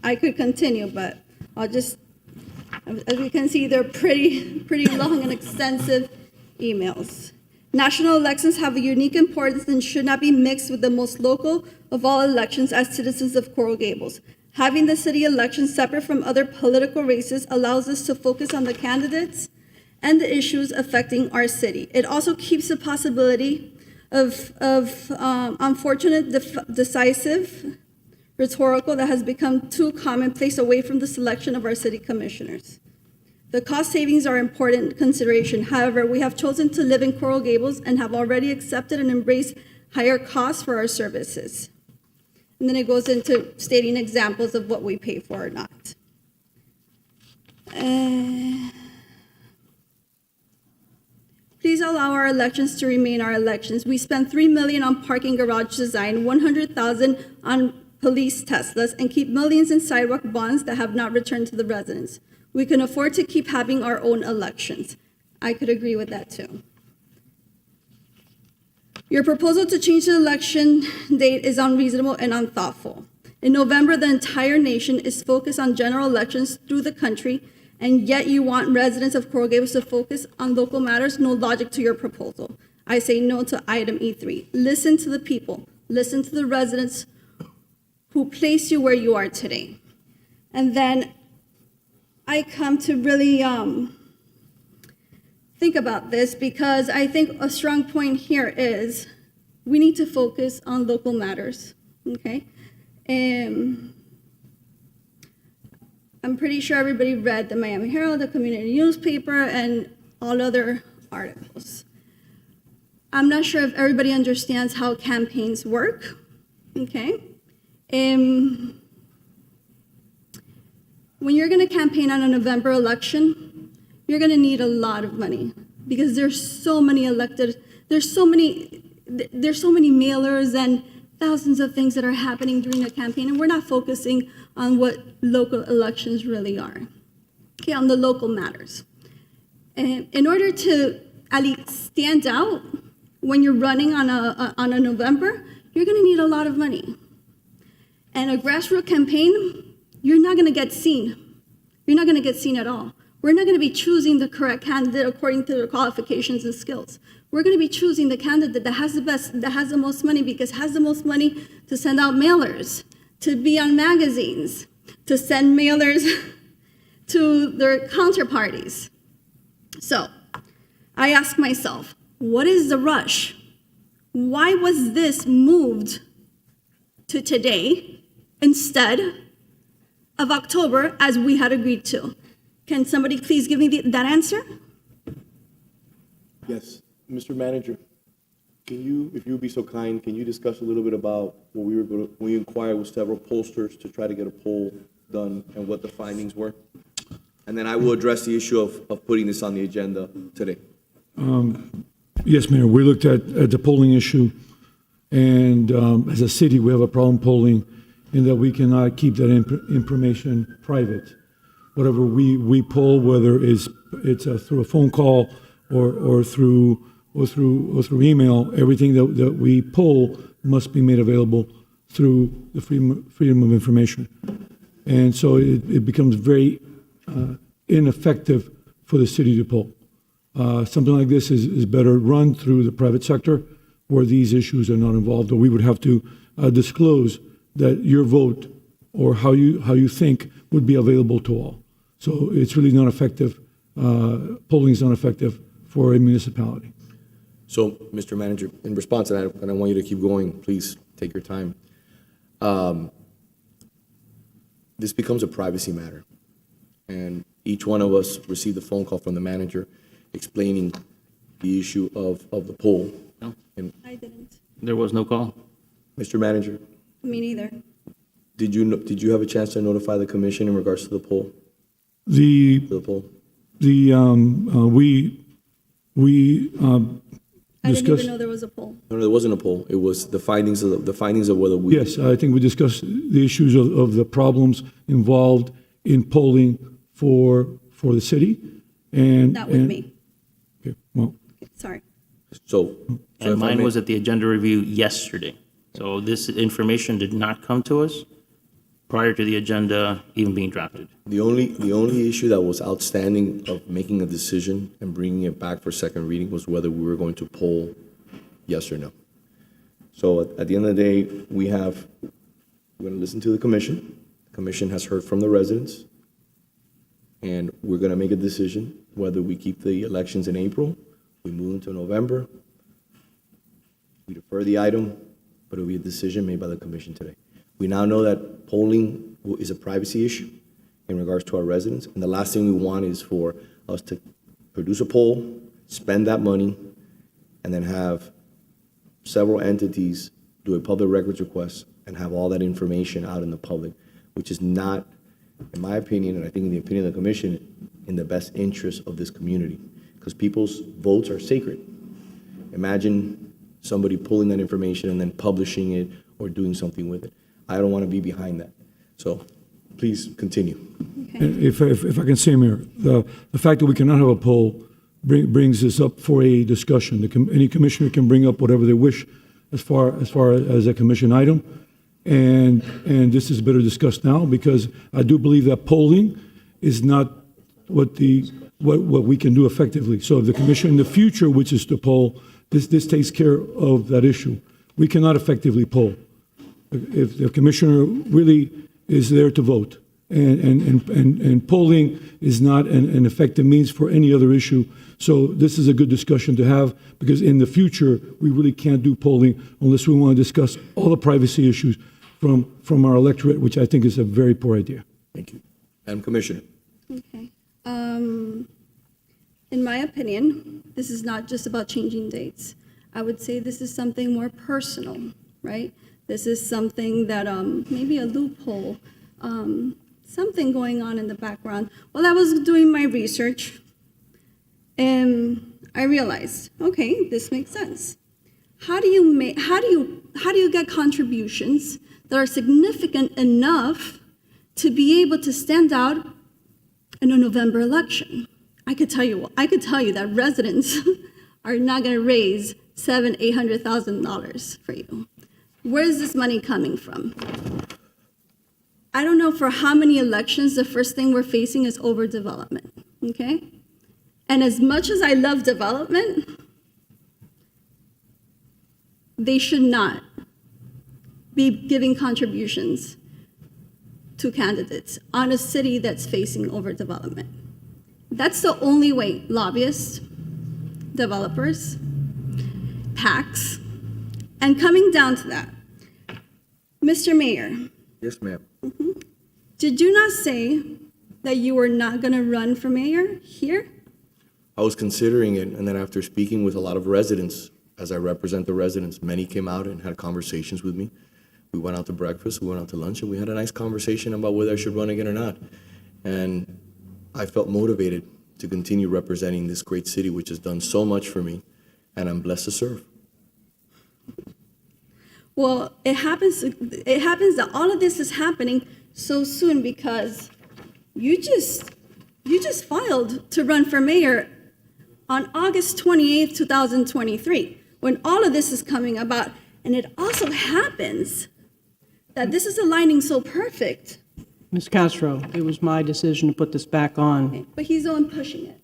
I could continue, but I'll just, as we can see, they're pretty long and extensive emails. National elections have a unique importance and should not be mixed with the most local of all elections as citizens of Coral Gables. Having the city elections separate from other political races allows us to focus on the candidates and the issues affecting our city. It also keeps the possibility of unfortunate, decisive, rhetorical that has become too commonplace away from the selection of our city commissioners. The cost savings are important consideration. However, we have chosen to live in Coral Gables and have already accepted and embraced higher costs for our services. And then it goes into stating examples of what we pay for or not. Please allow our elections to remain our elections. We spend $3 million on parking garage design, $100,000 on police Teslas, and keep millions in sidewalk bonds that have not returned to the residents. We can afford to keep having our own elections. I could agree with that too. Your proposal to change the election date is unreasonable and unthoughtful. In November, the entire nation is focused on general elections through the country, and yet you want residents of Coral Gables to focus on local matters. No logic to your proposal. I say no to item E3. Listen to the people. Listen to the residents who placed you where you are today. And then I come to really think about this, because I think a strong point here is we need to focus on local matters, okay? I'm pretty sure everybody read the Miami Herald, the community newspaper, and all other articles. I'm not sure if everybody understands how campaigns work, okay? When you're gonna campaign on a November election, you're gonna need a lot of money because there's so many mailers and thousands of things that are happening during the campaign, and we're not focusing on what local elections really are, okay, on the local matters. And in order to at least stand out when you're running on a November, you're gonna need a lot of money. And a grassroots campaign, you're not gonna get seen. You're not gonna get seen at all. We're not gonna be choosing the correct candidate according to their qualifications and skills. We're gonna be choosing the candidate that has the most money, because has the most money to send out mailers, to be on magazines, to send mailers to their counterparties. So I ask myself, what is the rush? Why was this moved to today instead of October as we had agreed to? Can somebody please give me that answer? Yes, Mr. Manager, can you, if you would be so kind, can you discuss a little bit about what we inquired with several pollsters to try to get a poll done and what the findings were? And then I will address the issue of putting this on the agenda today. Yes, Mayor, we looked at the polling issue, and as a city, we have a problem polling in that we cannot keep that information private. Whatever we poll, whether it's through a phone call or through email, everything that we poll must be made available through the freedom of information. And so it becomes very ineffective for the city to poll. Something like this is better run through the private sector where these issues are not involved, or we would have to disclose that your vote or how you think would be available to all. So it's really not effective. Polling is not effective for a municipality. So, Mr. Manager, in response to that, and I want you to keep going, please take your time. This becomes a privacy matter. And each one of us received a phone call from the manager explaining the issue of the poll. No, I didn't. there was no call. Mr. Manager, Me neither. did you have a chance to notify the commission in regards to the poll? We I didn't discussed. even know there was a poll. No, there wasn't a poll. It was the findings of whether we. Yes, I think we discussed the issues of the problems involved in polling for the city, and Not with me. Okay, well, Sorry. So And if I mine may- was at the agenda review yesterday. So this information did not come to us prior to the agenda even being drafted. The only issue that was outstanding of making a decision and bringing it back for second reading was whether we were going to poll yes or no. So at the end of the day, we're going to listen to the commission. The commission has heard from the residents. And we're going to make a decision whether we keep the elections in April, we move into November, we defer the item, but it'll be a decision made by the commission today. We now know that polling is a privacy issue in regards to our residents, and the last thing we want is for us to produce a poll, spend that money, and then have several entities do a public records request and have all that information out in the public, which is not, in my opinion, and I think in the opinion of the commission, in the best interest of this community, because people's votes are sacred. Imagine somebody pulling that information and then publishing it or doing something with it. I don't want to be behind that. So please continue. and if I can say, Mayor, the fact that we cannot have a poll brings this up for a discussion. Any commissioner can bring up whatever they wish as far as a commission item. And this is better discussed now, because I do believe that polling is not what we can do effectively. So if the commission in the future wishes to poll, this takes care of that issue. We cannot effectively poll. If the commissioner really is there to vote, and polling is not an effective means for any other issue. So this is a good discussion to have, because in the future, we really can't do polling unless we want to discuss all the privacy issues from our electorate, which I think is a very poor idea. Thank you. And Commissioner. Okay. In my opinion, this is not just about changing dates. I would say this is something more personal, right? This is something that maybe a loophole, something going on in the background. While I was doing my research, I realized, okay, this makes sense. How do you get contributions that are significant enough to be able to stand out in a November election? I could tell you that residents are not going to raise $800,000 for you. Where is this money coming from? I don't know for how many elections the first thing we're facing is overdevelopment, okay? And as much as I love development, they should not be giving contributions to candidates on a city that's facing overdevelopment. That's the only way lobbyists, developers, PACs, and coming down to that, Mr. Mayor, Yes, ma'am. did you not say that you were not going to run for mayor here? I was considering it, and then after speaking with a lot of residents, as I represent the residents, many came out and had conversations with me. We went out to breakfast, we went out to lunch, and we had a nice conversation about whether I should run again or not. And I felt motivated to continue representing this great city, which has done so much for me, and I'm blessed to serve. Well, it happens that all of this is happening so soon because you just filed to run for mayor on August 28th, 2023, when all of this is coming about. And it also happens that this is aligning so perfect. Ms. Castro, it was my decision to put this back on. But he's the one pushing it.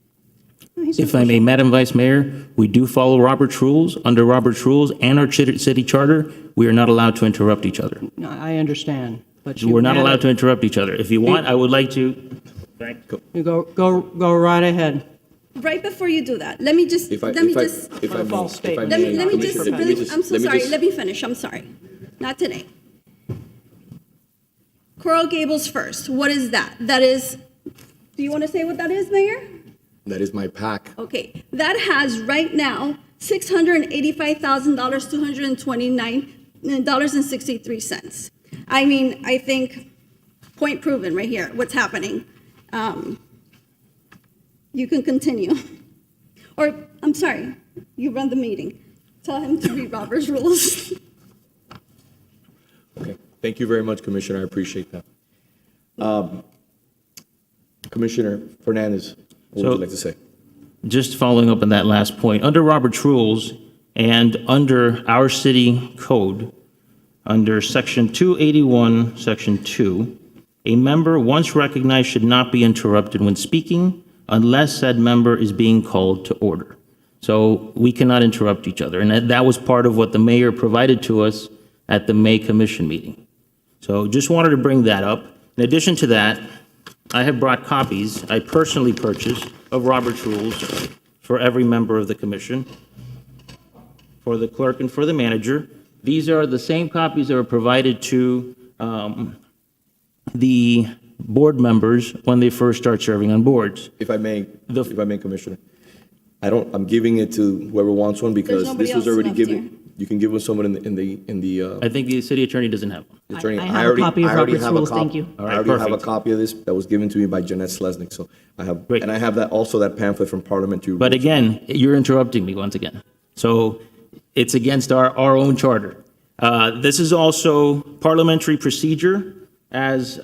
If I may, Madam Vice Mayor, we do follow Robert's rules. Under Robert's rules and our city charter, we are not allowed to interrupt each other. No, I understand, but We're not allowed to interrupt each other. If you want, I would like to. You go right ahead. Right before you do that, let me just, If I let me may, just, if I may, let me just, Commissioner, really, I'm so let me sorry, just- let me finish, I'm sorry. Not today. Coral Gables first, what is that? That is, do you want to say what that is, Mayor? That is my PAC. Okay, that has right now $685,000, $229.63. I mean, I think, point proven right here, what's happening. You can continue. Or, I'm sorry, you run the meeting. Tell him to read Robert's rules. Okay, thank you very much, Commissioner, I appreciate that. Commissioner Fernandez, what would you like to say? Just following up on that last point, under Robert's rules and under our city code, under Section 281, Section 2, a member once recognized should not be interrupted when speaking unless said member is being called to order. So we cannot interrupt each other. And that was part of what the mayor provided to us at the May Commission meeting. So just wanted to bring that up. In addition to that, I have brought copies I personally purchased of Robert's rules for every member of the commission, for the clerk and for the manager. These are the same copies that were provided to the board members when they first start serving on boards. If I may, Commissioner, I'm giving it to whoever wants one because nobody this was else already left given. here. You can give us someone in the. I think the city attorney doesn't have one. Attorney, I have a copy of Robert's have a rules, copy. thank you. All I right, already have a perfect. copy of this that was given to me by Jeanette Slesnik, so I have, Great. and I have that pamphlet from parliamentary. But rules. again, you're interrupting me once again. So it's against our own charter. This is also parliamentary procedure as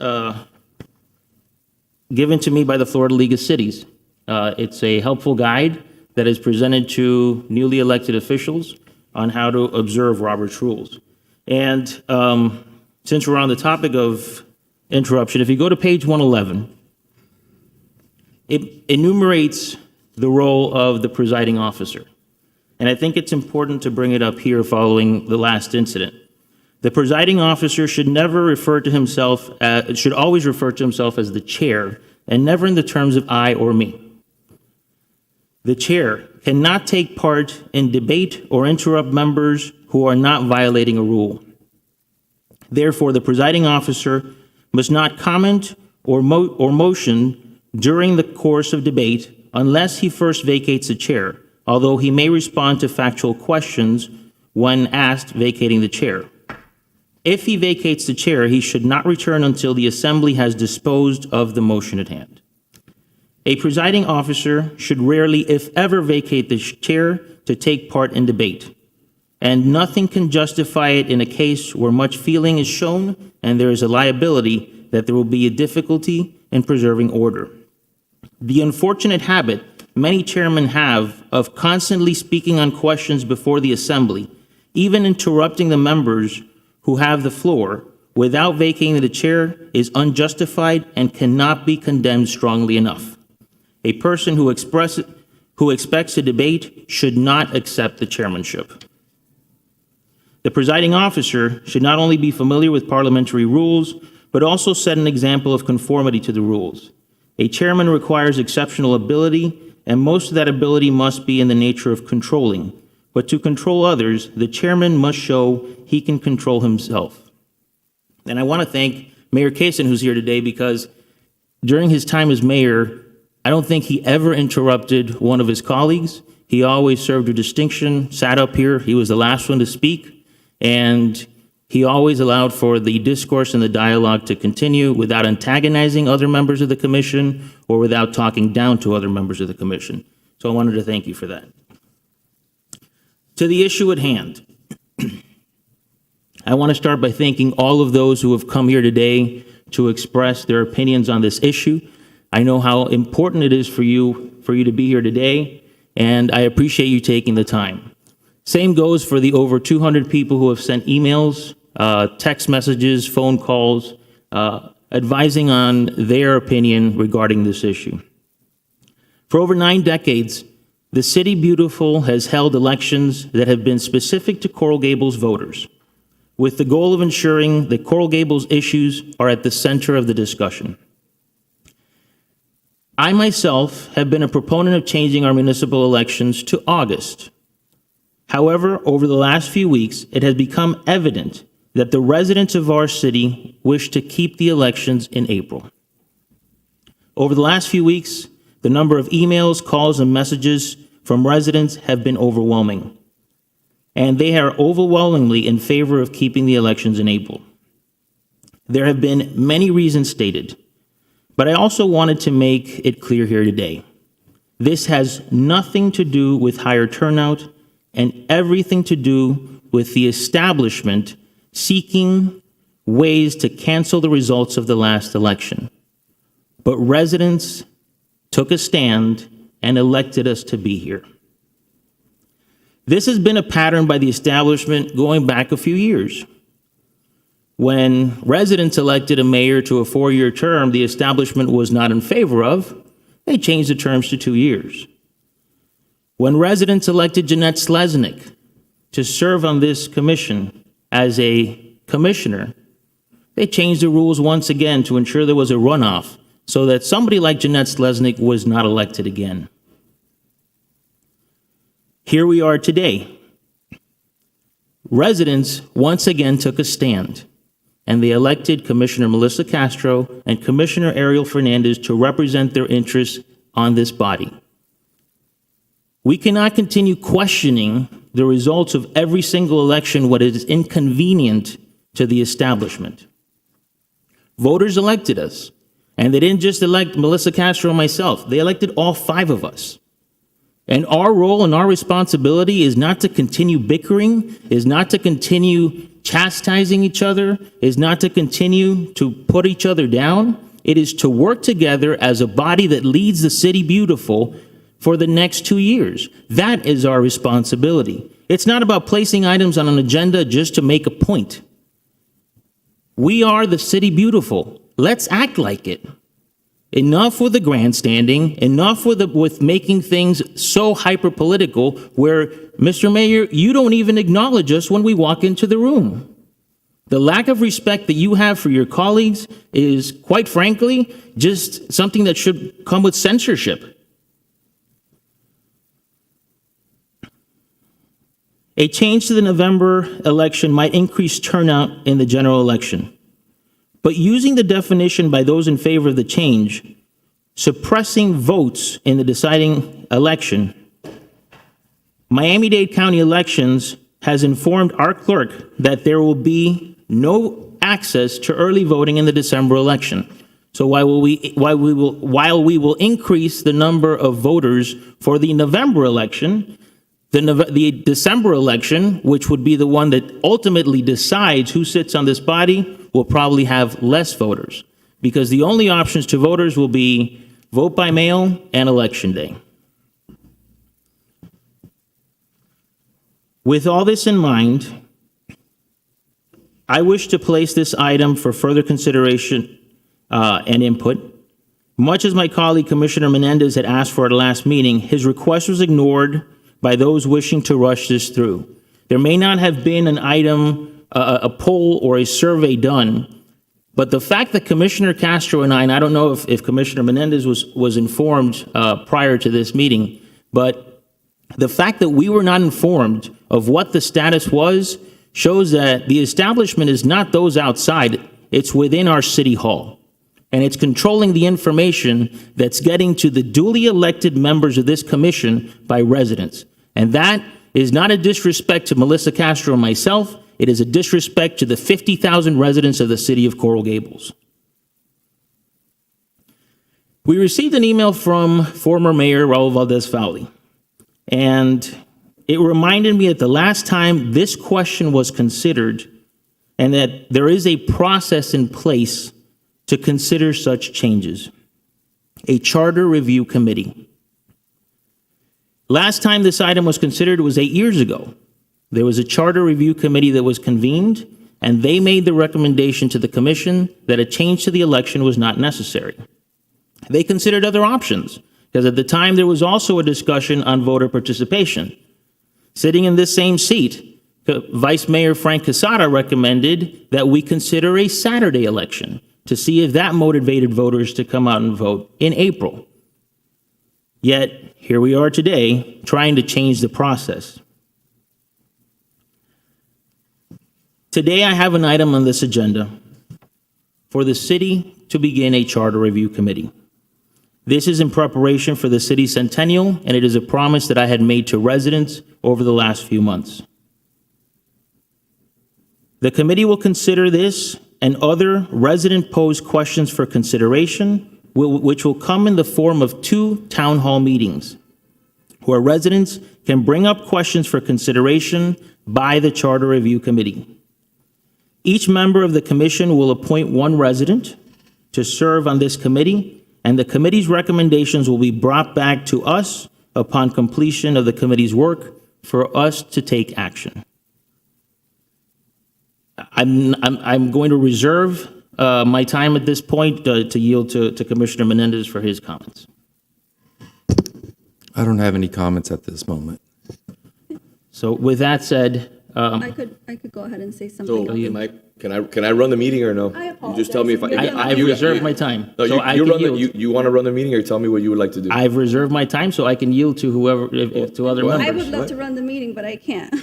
given to me by the Florida League of Cities. It's a helpful guide that is presented to newly elected officials on how to observe Robert's rules. And since we're on the topic of interruption, if you go to page 111, it enumerates the role of the presiding officer. And I think it's important to bring it up here following the last incident. The presiding officer should never refer to himself, should always refer to himself as the chair and never in the terms of I or me. The chair cannot take part in debate or interrupt members who are not violating a rule. Therefore, the presiding officer must not comment or motion during the course of debate unless he first vacates the chair, although he may respond to factual questions when asked vacating the chair. If he vacates the chair, he should not return until the assembly has disposed of the motion at hand. A presiding officer should rarely, if ever, vacate the chair to take part in debate, and nothing can justify it in a case where much feeling is shown and there is a liability that there will be a difficulty in preserving order. The unfortunate habit many chairmen have of constantly speaking on questions before the assembly, even interrupting the members who have the floor without vacating the chair, is unjustified and cannot be condemned strongly enough. A person who expects to debate should not accept the chairmanship. The presiding officer should not only be familiar with parliamentary rules, but also set an example of conformity to the rules. A chairman requires exceptional ability, and most of that ability must be in the nature of controlling. But to control others, the chairman must show he can control himself. And I want to thank Mayor Kaysen, who's here today, because during his time as mayor, I don't think he ever interrupted one of his colleagues. He always served with distinction, sat up here, he was the last one to speak, and he always allowed for the discourse and the dialogue to continue without antagonizing other members of the commission or without talking down to other members of the commission. So I wanted to thank you for that. To the issue at hand, I want to start by thanking all of those who have come here today to express their opinions on this issue. I know how important it is for you to be here today, and I appreciate you taking the time. Same goes for the over 200 people who have sent emails, text messages, phone calls, advising on their opinion regarding this issue. For over 9 decades, the City Beautiful has held elections that have been specific to Coral Gables voters, with the goal of ensuring that Coral Gables issues are at the center of the discussion. I myself have been a proponent of changing our municipal elections to August. However, over the last few weeks, it has become evident that the residents of our city wish to keep the elections in April. Over the last few weeks, the number of emails, calls, and messages from residents have been overwhelming, and they are overwhelmingly in favor of keeping the elections in April. There have been many reasons stated, but I also wanted to make it clear here today. This has nothing to do with higher turnout and everything to do with the establishment seeking ways to cancel the results of the last election. But residents took a stand and elected us to be here. This has been a pattern by the establishment going back a few years. When residents elected a mayor to a 4-year term the establishment was not in favor of, they changed the terms to 2 years. When residents elected Jeanette Sleznick to serve on this commission as a commissioner, they changed the rules once again to ensure there was a runoff so that somebody like Jeanette Sleznick was not elected again. Here we are today. Residents once again took a stand, and they elected Commissioner Melissa Castro and Commissioner Ariel Fernandez to represent their interests on this body. We cannot continue questioning the results of every single election when it is inconvenient to the establishment. Voters elected us, and they didn't just elect Melissa Castro and myself, they elected all 5 of us. And our role and our responsibility is not to continue bickering, is not to continue chastising each other, is not to continue to put each other down. It is to work together as a body that leads the City Beautiful for the next 2 years. That is our responsibility. It's not about placing items on an agenda just to make a point. We are the City Beautiful. Let's act like it. Enough with the grandstanding, enough with making things so hyper-political where, Mr. Mayor, you don't even acknowledge us when we walk into the room. The lack of respect that you have for your colleagues is, quite frankly, just something that should come with censorship. A change to the November election might increase turnout in the general election, But using the definition by those in favor of the change, suppressing votes in the deciding election, Miami-Dade County Elections has informed our clerk that there will be no access to early voting in the December election. So while we will increase the number of voters for the November election, the December election, which would be the one that ultimately decides who sits on this body, will probably have less voters, because the only options to voters will be vote by mail and election day. With all this in mind, I wish to place this item for further consideration and input. Much as my colleague Commissioner Menendez had asked for at the last meeting, his request was ignored by those wishing to rush this through. There may not have been an item, a poll or a survey done, but the fact that Commissioner Castro and I don't know if Commissioner Menendez was informed prior to this meeting, but the fact that we were not informed of what the status was shows that the establishment is not those outside, it's within our city hall. And it's controlling the information that's getting to the duly elected members of this commission by residents. And that is not a disrespect to Melissa Castro and myself. It is a disrespect to the 50,000 residents of the city of Coral Gables. We received an email from former Mayor Raul Valdez-Fowley, and it reminded me that the last time this question was considered and that there is a process in place to consider such changes, a charter review committee. Last time this item was considered was 8 years ago. There was a charter review committee that was convened, and they made the recommendation to the commission that a change to the election was not necessary. They considered other options, because at the time there was also a discussion on voter participation. Sitting in this same seat, Vice Mayor Frank Quesada recommended that we consider a Saturday election to see if that motivated voters to come out and vote in April. Yet, here we are today, trying to change the process. Today, I have an item on this agenda for the city to begin a charter review committee. This is in preparation for the city Centennial, and it is a promise that I had made to residents over the last few months. The committee will consider this and other resident-posed questions for consideration, which will come in the form of 2 town hall meetings, where residents can bring up questions for consideration by the Charter Review Committee. Each member of the commission will appoint 1 resident to serve on this committee, and the committee's recommendations will be brought back to us upon completion of the committee's work for us to take action. I'm going to reserve my time at this point to yield to Commissioner Menendez for his comments. I don't have any comments at this moment. So with that said, I could go ahead and say something. So can I run the meeting or no? I apologize. You just tell me if I've reserved my time. No, so I can yield. you want to run the meeting, or tell me what you would like to do? I've reserved my time so I can yield to whoever, to other members. I would love to run the meeting, but I can't.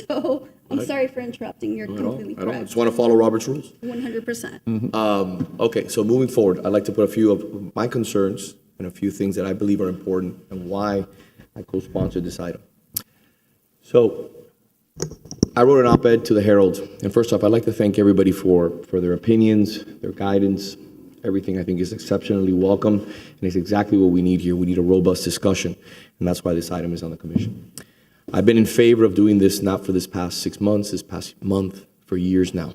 So I'm sorry for interrupting. You're completely I don't. I correct. just want to follow Robert's rules. 100%. Okay, so moving forward, I'd like to put a few of my concerns and a few things that I believe are important and why I co-sponsored this item. So I wrote an op-ed to the Herald, and first off, I'd like to thank everybody for their opinions, their guidance. Everything I think is exceptionally welcome, and it's exactly what we need here. We need a robust discussion, and that's why this item is on the commission. I've been in favor of doing this not for this past 6 months, this past month, for years now.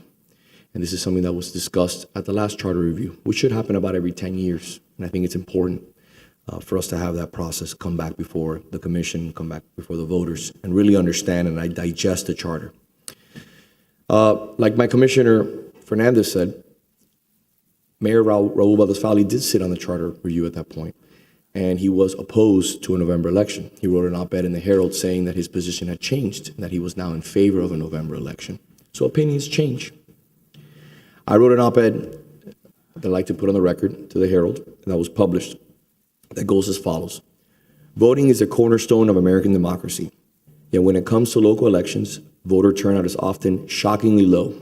And this is something that was discussed at the last charter review, which should happen about every 10 years. And I think it's important for us to have that process come back before the commission, come back before the voters, and really understand and digest the charter. Like my Commissioner Fernandez said, Mayor Raul Valdez-Fowley did sit on the charter review at that point, and he was opposed to a November election. He wrote an op-ed in the Herald saying that his position had changed and that he was now in favor of a November election. So opinions change. I wrote an op-ed that I'd like to put on the record to the Herald, and that was published, that goes as follows. Voting is a cornerstone of American democracy. Yet when it comes to local elections, voter turnout is often shockingly low.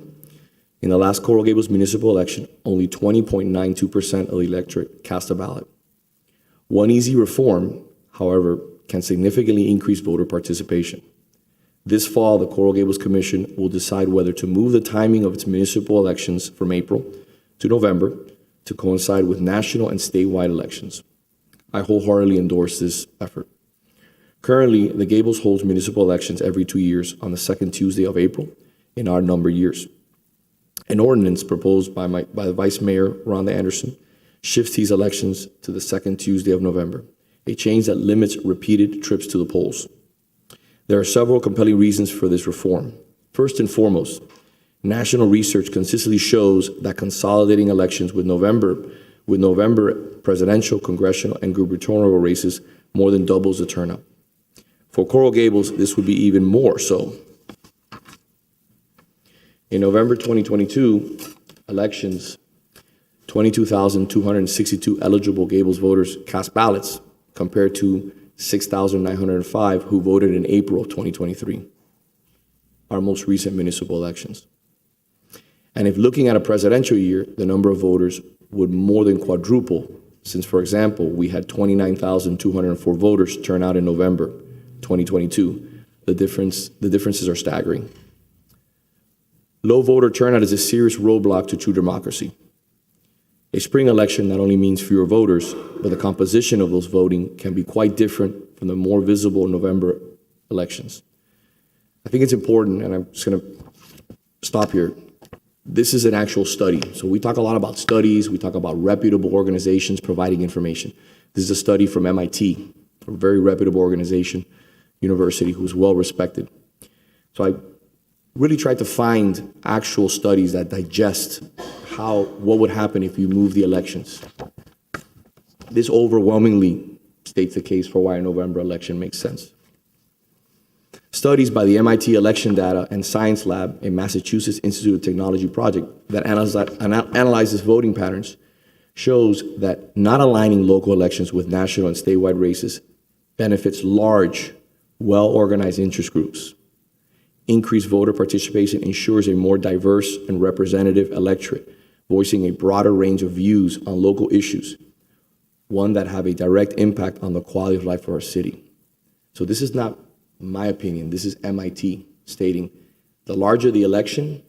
In the last Coral Gables municipal election, only 20.92% of the electorate cast a ballot. One easy reform, however, can significantly increase voter participation. This fall, the Coral Gables Commission will decide whether to move the timing of its municipal elections from April to November to coincide with national and statewide elections. I wholeheartedly endorse this effort. Currently, the Gables holds municipal elections every 2 years on the second Tuesday of April in odd number years. An ordinance proposed by the Vice Mayor, Rhonda Anderson, shifts these elections to the second Tuesday of November, a change that limits repeated trips to the polls. There are several compelling reasons for this reform. First and foremost, national research consistently shows that consolidating elections with November presidential, congressional, and gubernatorial races more than doubles the turnout. For Coral Gables, this would be even more so. In November 2022 elections, 22,262 eligible Gables voters cast ballots compared to 6,905 who voted in April of 2023, our most recent municipal elections. And if looking at a presidential year, the number of voters would more than quadruple, since, for example, we had 29,204 voters turn out in November 2022. The differences are staggering. Low voter turnout is a serious roadblock to true democracy. A spring election not only means fewer voters, but the composition of those voting can be quite different from the more visible November elections. I think it's important, and I'm just going to stop here. This is an actual study. So we talk a lot about studies. We talk about reputable organizations providing information. This is a study from MIT, a very reputable organization, university, who's well respected. So I really tried to find actual studies that digest what would happen if you move the elections. This overwhelmingly states the case for why a November election makes sense. Studies by the MIT Election Data and Science Lab, a Massachusetts Institute of Technology project that analyzes voting patterns, shows that not aligning local elections with national and statewide races benefits large, well-organized interest groups. Increased voter participation ensures a more diverse and representative electorate, voicing a broader range of views on local issues, one that have a direct impact on the quality of life of our city. So this is not my opinion, this is MIT stating the larger the election,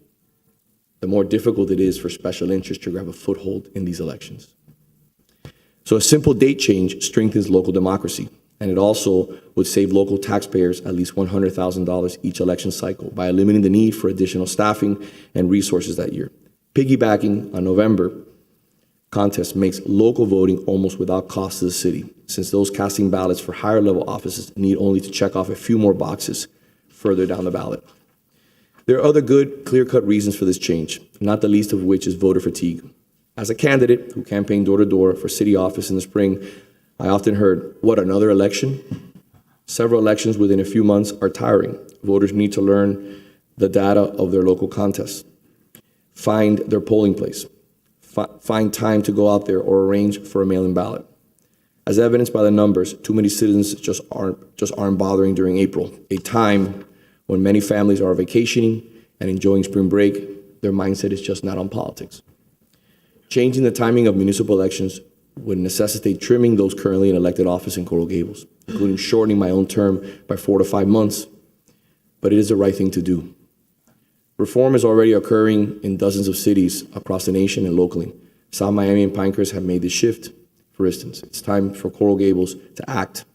the more difficult it is for special interests to grab a foothold in these elections. So a simple date change strengthens local democracy, and it also would save local taxpayers at least $100,000 each election cycle by eliminating the need for additional staffing and resources that year. Piggybacking on November contest makes local voting almost without cost to the city, since those casting ballots for higher level offices need only to check off a few more boxes further down the ballot. There are other good, clear-cut reasons for this change, not the least of which is voter fatigue. As a candidate who campaigned door-to-door for city office in the spring, I often heard, "What, another election?" Several elections within a few months are tiring. Voters need to learn the data of their local contests, find their polling place, find time to go out there or arrange for a mail-in ballot. As evidenced by the numbers, too many citizens just aren't bothering during April, a time when many families are vacationing and enjoying spring break. Their mindset is just not on politics. Changing the timing of municipal elections would necessitate trimming those currently in elected office in Coral Gables, including shortening my own term by 4 to 5 months, but it is the right thing to do. Reform is already occurring in dozens of cities across the nation and locally. South Miami and Pinecrest have made this shift. For instance, it's time for Coral Gables to act.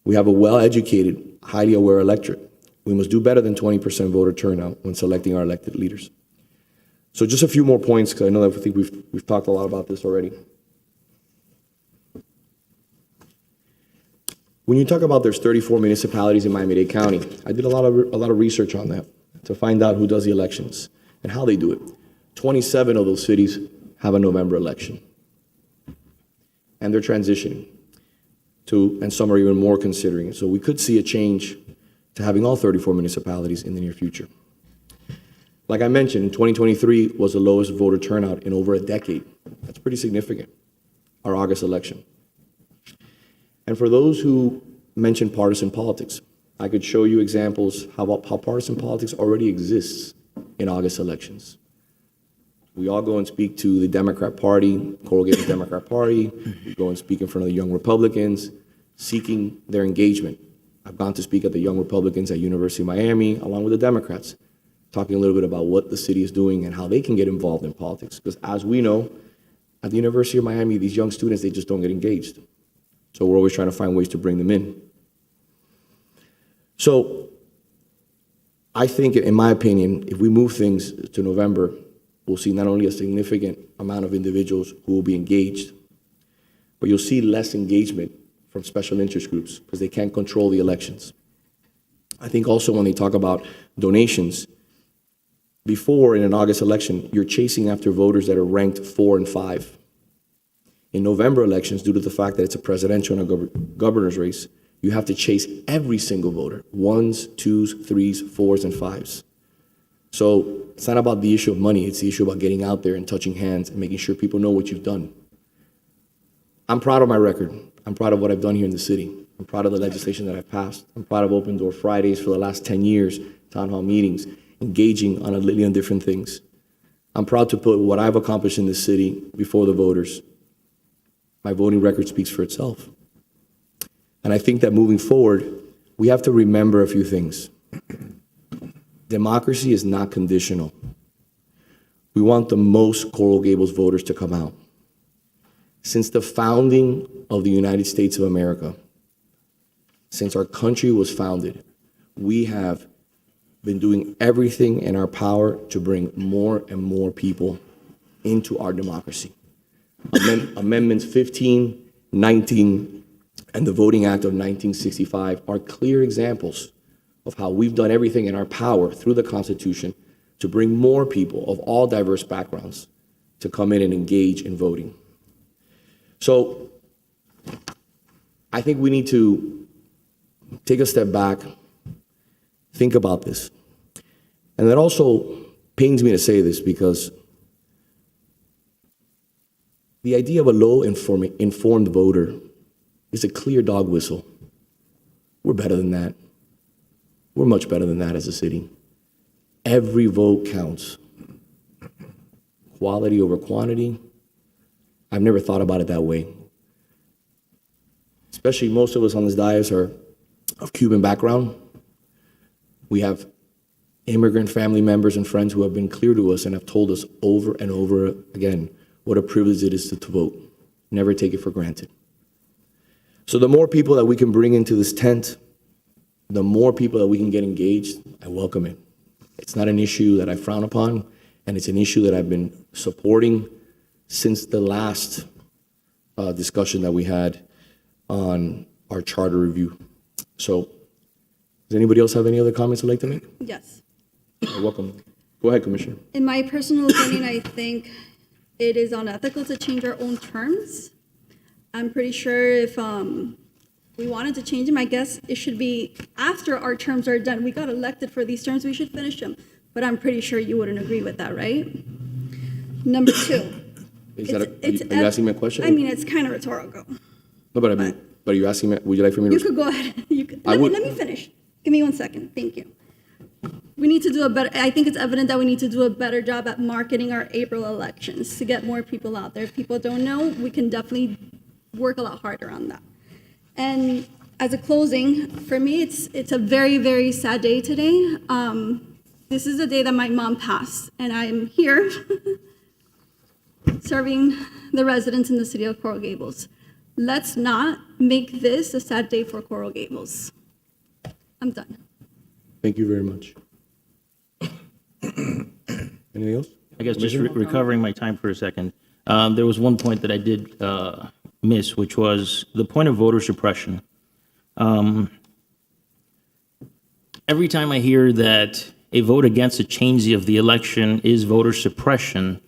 We have a well-educated, highly aware electorate. We must do better than 20% voter turnout when selecting our elected leaders. So just a few more points, because I know that I think we've talked a lot about this already. When you talk about there's 34 municipalities in Miami-Dade County, I did a lot of research on that to find out who does the elections and how they do it. 27 of those cities have a November election. And they're transitioning to, and some are even more considering it. So we could see a change to having all 34 municipalities in the near future. Like I mentioned, in 2023 was the lowest voter turnout in over a decade. That's pretty significant, our August election. And for those who mention partisan politics, I could show you examples how partisan politics already exists in August elections. We all go and speak to the Democrat Party, Coral Gables Democrat Party. We go and speak in front of the Young Republicans, seeking their engagement. I've gone to speak at the Young Republicans at University of Miami, along with the Democrats, talking a little bit about what the city is doing and how they can get involved in politics. Because as we know, at the University of Miami, these young students, they just don't get engaged. So we're always trying to find ways to bring them in. So I think, in my opinion, if we move things to November, we'll see not only a significant amount of individuals who will be engaged, but you'll see less engagement from special interest groups because they can't control the elections. I think also when they talk about donations, before in an August election, you're chasing after voters that are ranked 4 and 5. In November elections, due to the fact that it's a presidential and a governor's race, you have to chase every single voter, 1s, 2s, 3s, 4s, and 5s. So it's not about the issue of money, it's the issue about getting out there and touching hands and making sure people know what you've done. I'm proud of my record. I'm proud of what I've done here in the city. I'm proud of the legislation that I've passed. I'm proud of Open Door Fridays for the last 10 years, town hall meetings, engaging on a litany of different things. I'm proud to put what I've accomplished in this city before the voters. My voting record speaks for itself. And I think that moving forward, we have to remember a few things. Democracy is not conditional. We want the most Coral Gables voters to come out. Since the founding of the United States of America, since our country was founded, we have been doing everything in our power to bring more and more people into our democracy. Amendments 15, 19, and the Voting Act of 1965 are clear examples of how we've done everything in our power through the Constitution to bring more people of all diverse backgrounds to come in and engage in voting. So I think we need to take a step back, think about this. And that also pains me to say this because the idea of a low-informed voter is a clear dog whistle. We're better than that. We're much better than that as a city. Every vote counts. Quality over quantity. I've never thought about it that way. Especially most of us on this dais are of Cuban background. We have immigrant family members and friends who have been clear to us and have told us over and over again what a privilege it is to vote. Never take it for granted. So the more people that we can bring into this tent, the more people that we can get engaged, I welcome it. It's not an issue that I frown upon, and it's an issue that I've been supporting since the last discussion that we had on our charter review. So does anybody else have any other comments I'd like to make? Yes. You're welcome. Go ahead, Commissioner. In my personal opinion, I think it is unethical to change our own terms. I'm pretty sure if we wanted to change them, I guess it should be after our terms are done. We got elected for these terms, we should finish them. But I'm pretty sure you wouldn't agree with that, right? Number two. Are you asking me a question? I mean, it's kind of rhetorical. No, but are you asking me, would you like for me to? You could go ahead. Let me finish. Give me 1 second. Thank you. We need to do a better, I think it's evident that we need to do a better job at marketing our April elections to get more people out there. If people don't know, we can definitely work a lot harder on that. And as a closing, for me, it's a very, very sad day today. This is the day that my mom passed, and I'm here serving the residents in the city of Coral Gables. Let's not make this a sad day for Coral Gables. I'm done. Thank you very much. Anything else? I guess just recovering my time for a second. There was one point that I did miss, which was the point of voter suppression. Every time I hear that a vote against a change of the election is voter suppression,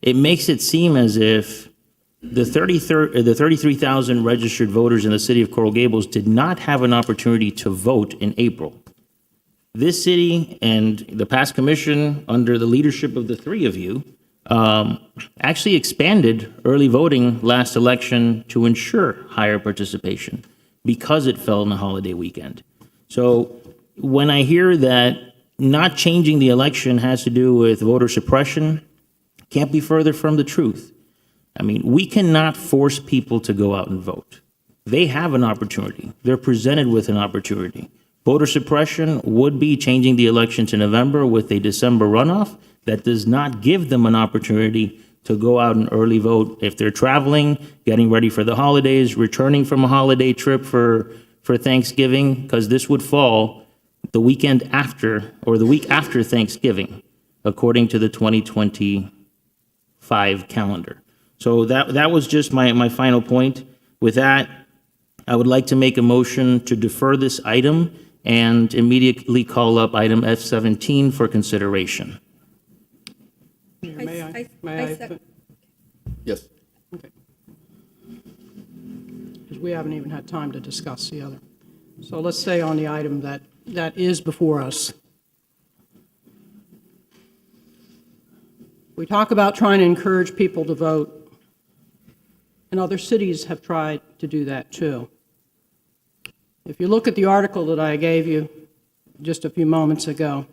it makes it seem as if the 33,000 registered voters in the city of Coral Gables did not have an opportunity to vote in April. This city and the past commission, under the leadership of the three of you, actually expanded early voting last election to ensure higher participation because it fell on a holiday weekend. So when I hear that not changing the election has to do with voter suppression, can't be further from the truth. I mean, we cannot force people to go out and vote. They have an opportunity. They're presented with an opportunity. Voter suppression would be changing the election to November with a December runoff. That does not give them an opportunity to go out and early vote if they're traveling, getting ready for the holidays, returning from a holiday trip for Thanksgiving, because this would fall the weekend after or the week after Thanksgiving, according to the 2025 calendar. So that was just my final point. With that, I would like to make a motion to defer this item and immediately call up item F17 for consideration. May I? Yes. Okay. Because we haven't even had time to discuss the other. So let's stay on the item that is before us. We talk about trying to encourage people to vote, and other cities have tried to do that too. If you look at the article that I gave you just a few moments ago,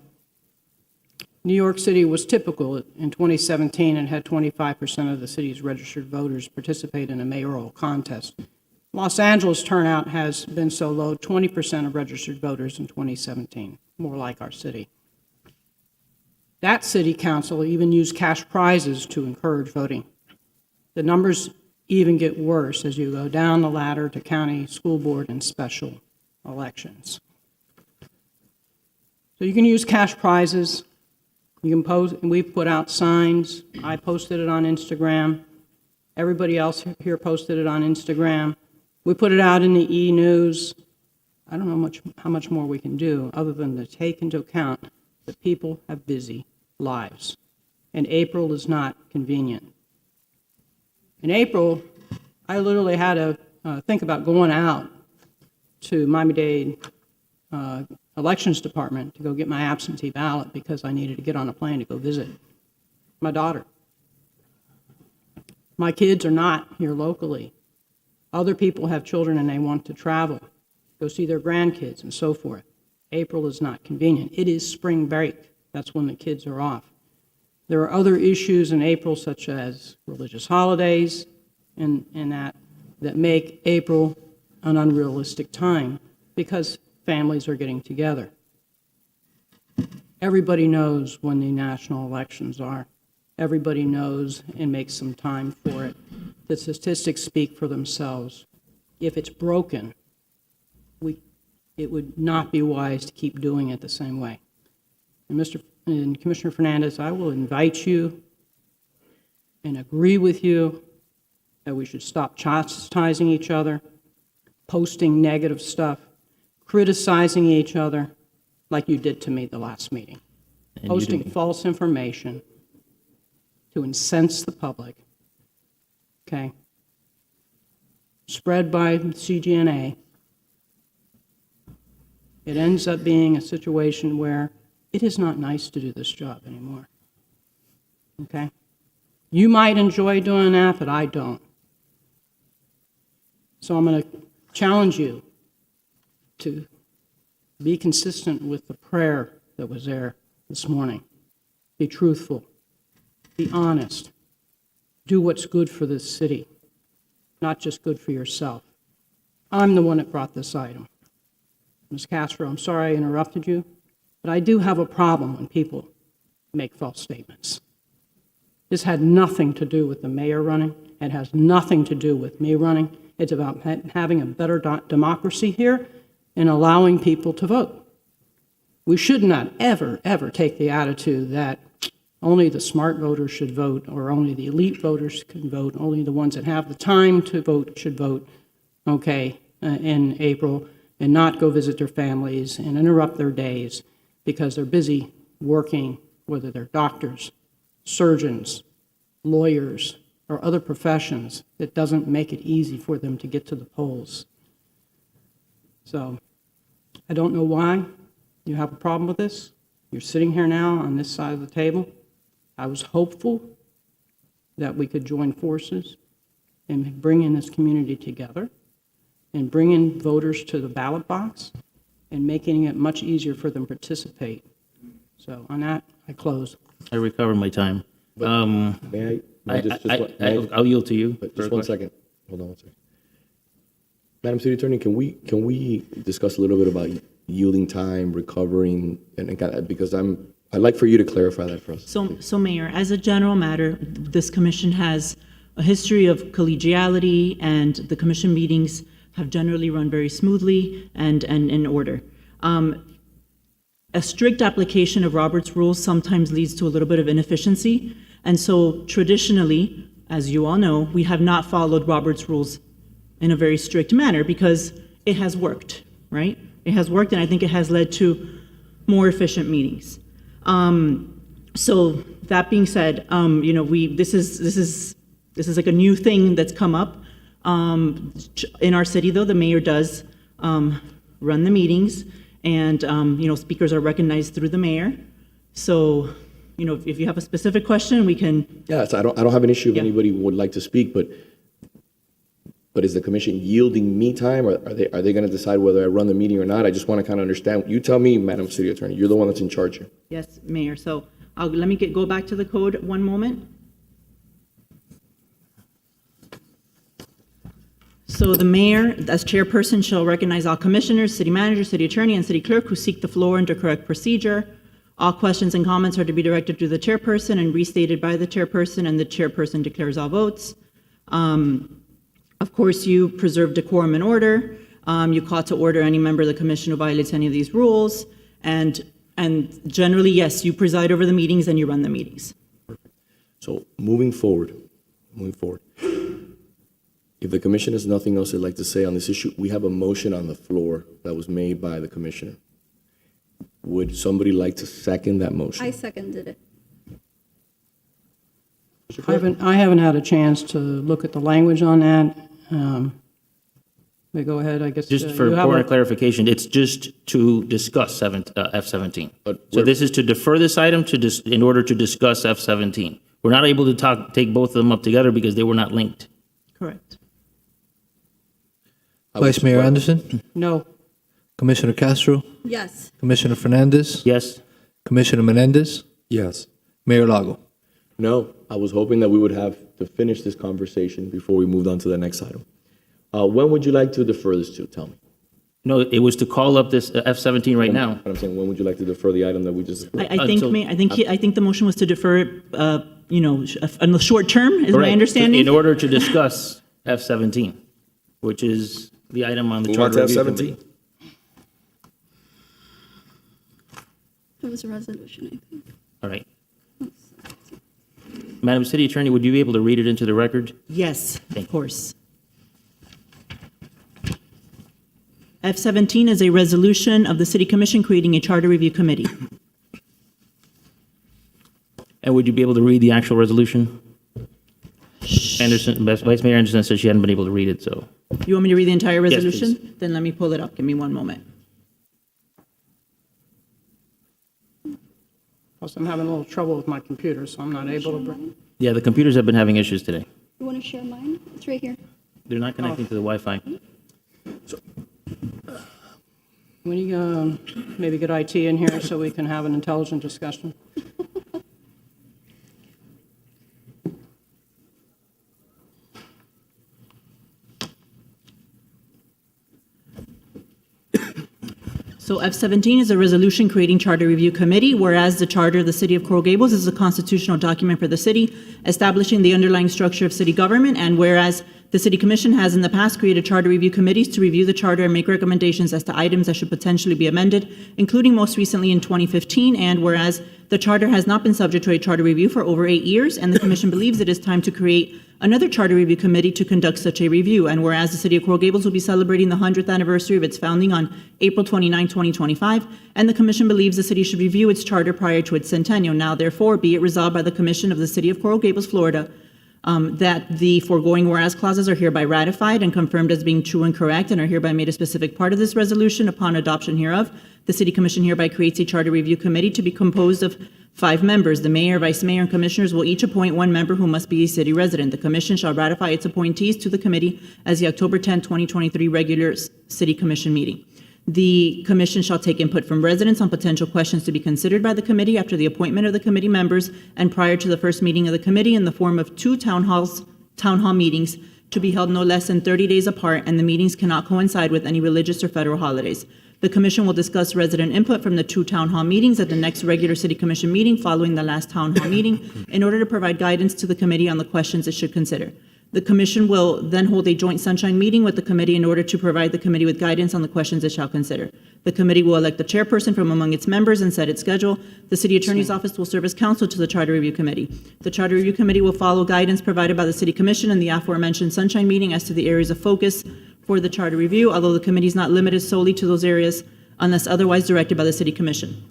New York City was typical in 2017 and had 25% of the city's registered voters participate in a mayoral contest. Los Angeles turnout has been so low, 20% of registered voters in 2017, more like our city. That city council even used cash prizes to encourage voting. The numbers even get worse as you go down the ladder to county, school board, and special elections. So you can use cash prizes. You can post, and we've put out signs. I posted it on Instagram. Everybody else here posted it on Instagram. We put it out in the e-news. I don't know how much more we can do other than to take into account that people have busy lives. And April is not convenient. In April, I literally had to think about going out to Miami-Dade Elections Department to go get my absentee ballot because I needed to get on a plane to go visit my daughter. My kids are not here locally. Other people have children and they want to travel, go see their grandkids and so forth. April is not convenient. It is spring break. That's when the kids are off. There are other issues in April, such as religious holidays and that make April an unrealistic time because families are getting together. Everybody knows when the national elections are. Everybody knows and makes some time for it. The statistics speak for themselves. If it's broken, it would not be wise to keep doing it the same way. And Commissioner Fernandez, I will invite you and agree with you that we should stop chastising each other, posting negative stuff, criticizing each other like you did to me the last meeting, posting false information to incense the public, okay, spread by CGNA. It ends up being a situation where it is not nice to do this job anymore, okay? You might enjoy doing that, but I don't. So I'm going to challenge you to be consistent with the prayer that was there this morning. Be truthful. Be honest. Do what's good for this city, not just good for yourself. I'm the one that brought this item. Ms. Castro, I'm sorry I interrupted you, but I do have a problem when people make false statements. This had nothing to do with the mayor running. It has nothing to do with me running. It's about having a better democracy here and allowing people to vote. We should not ever, ever take the attitude that only the smart voters should vote or only the elite voters can vote, only the ones that have the time to vote should vote, okay, in April, and not go visit their families and interrupt their days because they're busy working, whether they're doctors, surgeons, lawyers, or other professions that doesn't make it easy for them to get to the polls. So I don't know why you have a problem with this. You're sitting here now on this side of the table. I was hopeful that we could join forces and bring in this community together and bring in voters to the ballot box and making it much easier for them to participate. So on that, I close. I recovered my time. May I? I'll yield to you. Just one second. Hold on one second. Madam City Attorney, can we discuss a little bit about yielding time, recovering, because I'd like for you to clarify that for us. So Mayor, as a general matter, this commission has a history of collegiality, and the commission meetings have generally run very smoothly and in order. A strict application of Robert's rules sometimes leads to a little bit of inefficiency, and so traditionally, as you all know, we have not followed Robert's rules in a very strict manner because it has worked, right? It has worked, and I think it has led to more efficient meetings. So that being said, this is like a new thing that's come up. In our city, though, the mayor does run the meetings, and speakers are recognized through the mayor. So, if you have a specific question, we can. Yes, I don't have an issue if anybody would like to speak, but is the commission yielding me time, or are they going to decide whether I run the meeting or not? I just want to kind of understand. You tell me, Madam City Attorney. You're the one that's in charge here. Yes, Mayor. So let me go back to the code one moment. So the mayor, as chairperson, shall recognize all commissioners, city manager, city attorney, and city clerk who seek the floor under correct procedure. All questions and comments are to be directed to the chairperson and restated by the chairperson, and the chairperson declares all votes. Of course, you preserve decorum and order. You call to order any member of the commission who violates any of these rules. And generally, yes, you preside over the meetings and you run the meetings. So moving forward, if the commission has nothing else they'd like to say on this issue, we have a motion on the floor that was made by the commissioner. Would somebody like to second that motion? I seconded it. I haven't had a chance to look at the language on that. Go ahead, I guess. Just for point of clarification, it's just to discuss F-17. So this is to defer this item in order to discuss F-17. We're not able to take both of them up together because they were not linked. Correct. Vice Mayor Anderson? No. Commissioner Castro? Yes. Commissioner Fernandez? Yes. Commissioner Menendez? Yes. Mayor Lago? No, I was hoping that we would have to finish this conversation before we moved on to the next item. When would you like to defer this to? Tell me. No, it was to call up this F-17 right now. But I'm saying, when would you like to defer the item that we just? I think the motion was to defer it, in the short term, is my understanding. In order to discuss F-17, which is the item on the charter review committee. It was a resolution, I think. All right. Madam City Attorney, would you be able to read it into the record? Yes, of course. F-17 is a resolution of the City Commission creating a charter review committee. And would you be able to read the actual resolution? Vice Mayor Anderson said she hadn't been able to read it, so. You want me to read the entire Yes, resolution? please. Then let me pull it up. Give me one moment. Plus, I'm having a little trouble with my computer, so I'm not able to bring. Yeah, the computers have been having issues today. You want to share mine? It's right here. They're not connecting to the Wi-Fi. When you maybe get IT in here so we can have an intelligent discussion. So F-17 is a resolution creating charter review committee, whereas the charter of the City of Coral Gables is a constitutional document for the city, establishing the underlying structure of city government, and whereas the City Commission has in the past created charter review committees to review the charter and make recommendations as to items that should potentially be amended, including most recently in 2015, and whereas the charter has not been subject to a charter review for over 8 years, and the Commission believes it is time to create another charter review committee to conduct such a review, and whereas the City of Coral Gables will be celebrating the 100th anniversary of its founding on April 29, 2025, and the Commission believes the city should review its charter prior to its centennial. Now, therefore, be it resolved by the Commission of the City of Coral Gables, Florida, that the foregoing whereas clauses are hereby ratified and confirmed as being true and correct and are hereby made a specific part of this resolution. Upon adoption hereof, the City Commission hereby creates a charter review committee to be composed of 5 members. The mayor, vice mayor, and commissioners will each appoint 1 member who must be a city resident. The commission shall ratify its appointees to the committee as the October 10, 2023 regular City Commission meeting. The commission shall take input from residents on potential questions to be considered by the committee after the appointment of the committee members and prior to the first meeting of the committee in the form of 2 town hall meetings to be held no less than 30 days apart, and the meetings cannot coincide with any religious or federal holidays. The commission will discuss resident input from the 2 town hall meetings at the next regular city commission meeting following the last town hall meeting in order to provide guidance to the committee on the questions it should consider. The commission will then hold a joint sunshine meeting with the committee in order to provide the committee with guidance on the questions it shall consider. The committee will elect the chairperson from among its members and set its schedule. The city attorney's office will serve as counsel to the Charter Review Committee. The Charter Review Committee will follow guidance provided by the city commission in the aforementioned sunshine meeting as to the areas of focus for the charter review, although the committee is not limited solely to those areas unless otherwise directed by the city commission.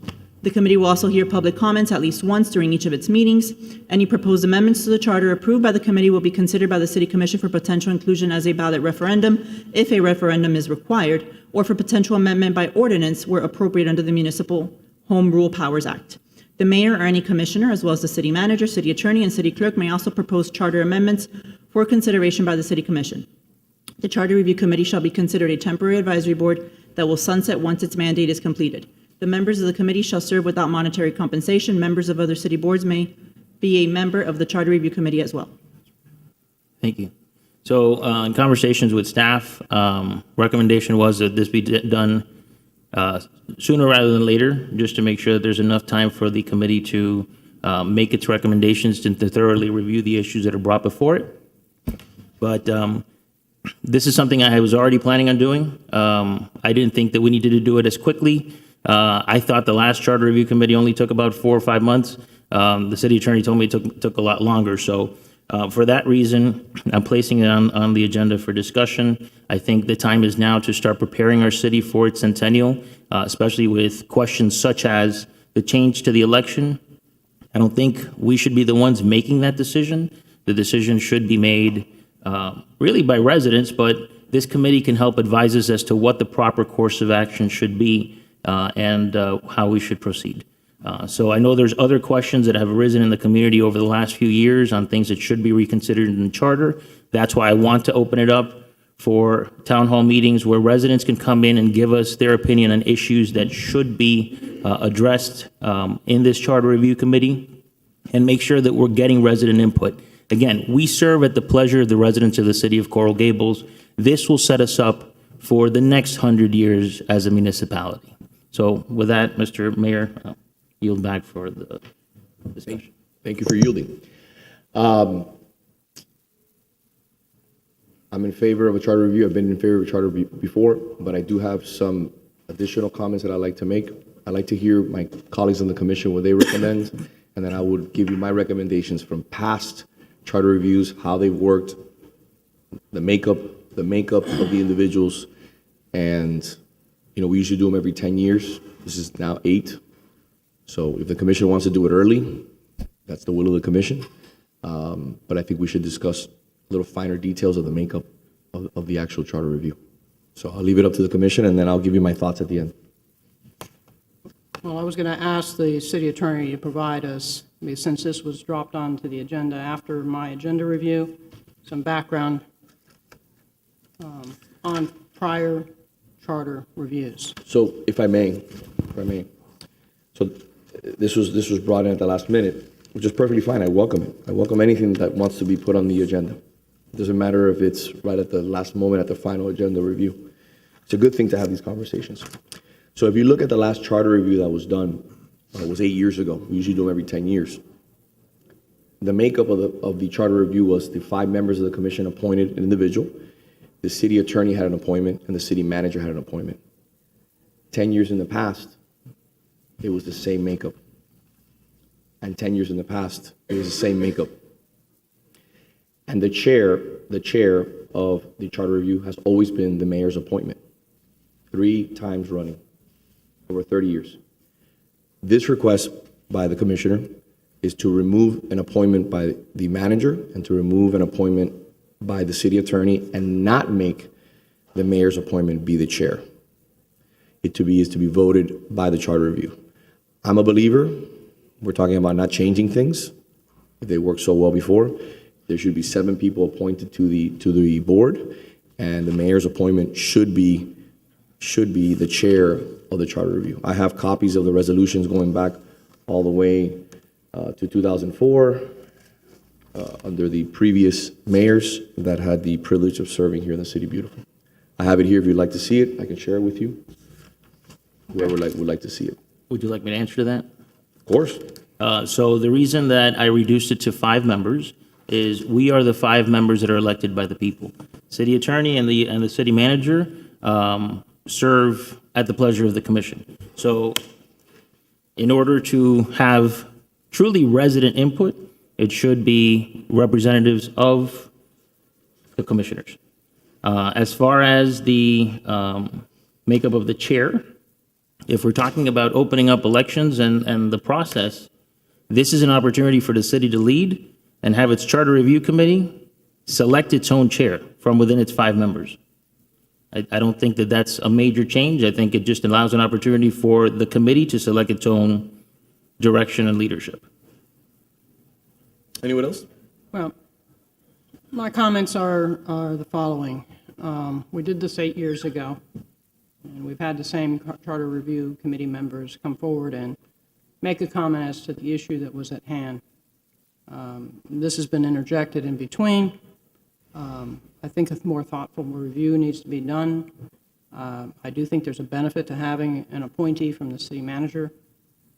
The committee will also hear public comments at least once during each of its meetings. Any proposed amendments to the charter approved by the committee will be considered by the city commission for potential inclusion as a ballot referendum, if a referendum is required, or for potential amendment by ordinance where appropriate under the Municipal Home Rule Powers Act. The mayor or any commissioner, as well as the city manager, city attorney, and city clerk may also propose charter amendments for consideration by the city commission. The Charter Review Committee shall be considered a temporary advisory board that will sunset once its mandate is completed. The members of the committee shall serve without monetary compensation. Members of other city boards may be a member of the Charter Review Committee as well. Thank you. So in conversations with staff, recommendation was that this be done sooner rather than later, just to make sure that there's enough time for the committee to make its recommendations and to thoroughly review the issues that are brought before it. But this is something I was already planning on doing. I didn't think that we needed to do it as quickly. I thought the last Charter Review Committee only took about 4 or 5 months. The city attorney told me it took a lot longer. So for that reason, I'm placing it on the agenda for discussion. I think the time is now to start preparing our city for its centennial, especially with questions such as the change to the election. I don't think we should be the ones making that decision. The decision should be made really by residents, but this committee can help advise us as to what the proper course of action should be and how we should proceed. So I know there's other questions that have arisen in the community over the last few years on things that should be reconsidered in the charter. That's why I want to open it up for town hall meetings where residents can come in and give us their opinion on issues that should be addressed in this charter review committee, and make sure that we're getting resident input. Again, we serve at the pleasure of the residents of the city of Coral Gables. This will set us up for the next 100 years as a municipality. So with that, Mr. Mayor, I'll yield back for the discussion. Thank you for yielding. I'm in favor of a charter review. I've been in favor of a charter review before, but I do have some additional comments that I'd like to make. I'd like to hear my colleagues on the commission what they recommend, and then I would give you my recommendations from past charter reviews, how they've worked, the makeup of the individuals, and we usually do them every 10 years. This is now 8. So if the commission wants to do it early, that's the will of the commission. But I think we should discuss little finer details of the makeup of the actual charter review. So I'll leave it up to the commission, and then I'll give you my thoughts at the end. Well, I was going to ask the city attorney to provide us, since this was dropped onto the agenda after my agenda review, some background on prior charter reviews. So if I may, so this was brought in at the last minute, which is perfectly fine. I welcome it. I welcome anything that wants to be put on the agenda. It doesn't matter if it's right at the last moment at the final agenda review. It's a good thing to have these conversations. So if you look at the last charter review that was done, it was 8 years ago. We usually do them every 10 years. The makeup of the charter review was the 5 members of the commission appointed an individual. The city attorney had an appointment, and the city manager had an appointment. 10 years in the past, it was the same makeup. And 10 years in the past, it was the same makeup. And the chair of the charter review has always been the mayor's appointment, 3 times running, over 30 years. This request by the commissioner is to remove an appointment by the manager and to remove an appointment by the city attorney and not make the mayor's appointment be the chair. It is to be voted by the charter review. I'm a believer. We're talking about not changing things. If they worked so well before, there should be 7 people appointed to the board, and the mayor's appointment should be should be the chair of the charter review. I have copies of the resolutions going back all the way to 2004 under the previous mayors that had the privilege of serving here in the City Beautiful. I have it here if you'd like to see it. I can share it with you. Whoever would like to see it. Would you like me to answer to that? Of course. So the reason that I reduced it to 5 members is we are the 5 members that are elected by the people. City attorney and the city manager serve at the pleasure of the commission. So in order to have truly resident input, it should be representatives of the commissioners. As far as the makeup of the chair, if we're talking about opening up elections and the process, this is an opportunity for the city to lead and have its charter review committee select its own chair from within its 5 members. I don't think that that's a major change. I think it just allows an opportunity for the committee to select its own direction and leadership. Anyone else? Well, my comments are the following. We did this 8 years ago, and we've had the same charter review committee members come forward and make a comment as to the issue that was at hand. This has been interjected in between. I think a more thoughtful review needs to be done. I do think there's a benefit to having an appointee from the city manager.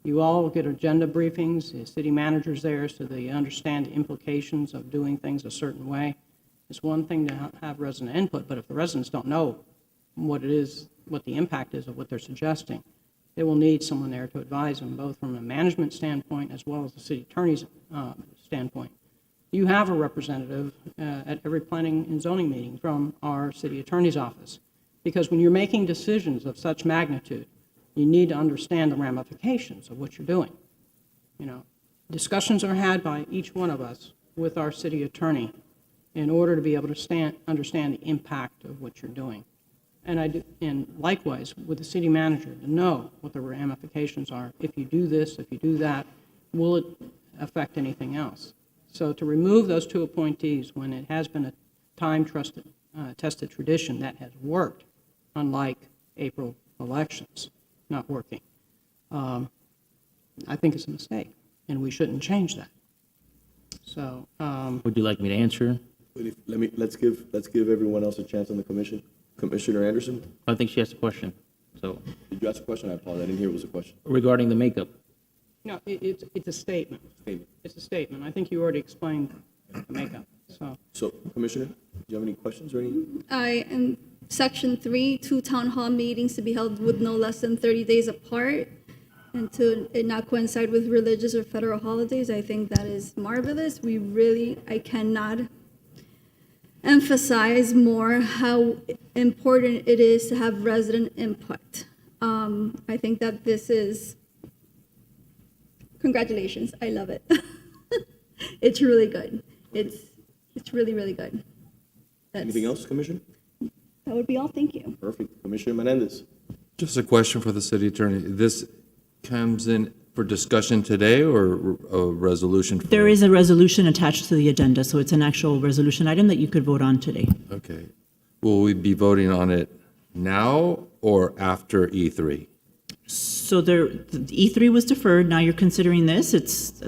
You all get agenda briefings, the city manager's there so they understand the implications of doing things a certain way. It's one thing to have resident input, but if the residents don't know what it is, what the impact is of what they're suggesting, they will need someone there to advise them, both from a management standpoint as well as the city attorney's standpoint. You have a representative at every planning and zoning meeting from our city attorney's office, because when you're making decisions of such magnitude, you need to understand the ramifications of what you're doing. You know, discussions are had by each one of us with our city attorney in order to be able to understand the impact of what you're doing. And likewise with the city manager, to know what the ramifications are. If you do this, if you do that, will it affect anything else? So to remove those 2 appointees when it has been a time-tested tradition that has worked, unlike April elections not working, I think it's a mistake, and we shouldn't change that. So, Would you like me to answer? Let's give everyone else a chance on the commission. Commissioner Anderson, I think she asked a question. So did you ask a question? I apologize. I didn't hear it was a question. regarding the makeup. no, it's a statement. It's a statement. I think you already explained the makeup, so. So, Commissioner, do you have any questions or any? In Section 3, 2 town hall meetings to be held with no less than 30 days apart and to it not coincide with religious or federal holidays. I think that is marvelous. I cannot emphasize more how important it is to have resident input. I think that this is, congratulations, I love it. It's really good. It's really, really good. Anything else, Commissioner? That would be all, thank you. Perfect. Commissioner Menendez. Just a question for the city attorney. This comes in for discussion today or a resolution? There is a resolution attached to the agenda, so it's an actual resolution item that you could vote on today. Okay. Will we be voting on it now or after E3? So the E3 was deferred, now you're considering this, it's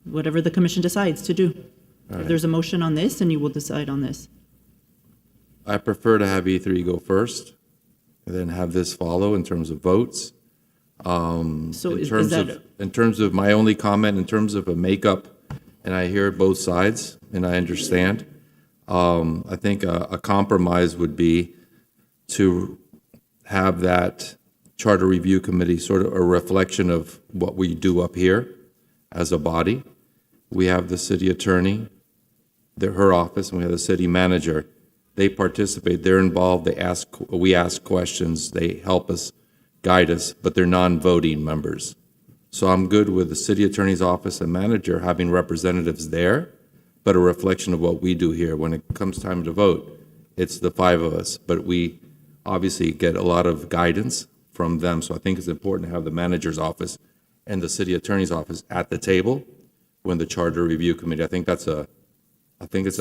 whatever the commission decides to do. All right. If there's a motion on this, then you will decide on this. I prefer to have E3 go first and then have this follow in terms of votes. So is that? In terms of my only comment, in terms of a makeup, and I hear both sides and I understand, I think a compromise would be to have that charter review committee sort of a reflection of what we do up here as a body. We have the city attorney, her office, and we have the city manager. They participate, they're involved, we ask questions, they help us, guide us, but they're non-voting members. So I'm good with the city attorney's office and manager having representatives there, but a reflection of what we do here. When it comes time to vote, it's the 5 of us, but we obviously get a lot of guidance from them. So I think it's important to have the manager's office and the city attorney's office at the table when the charter review committee. I think it's a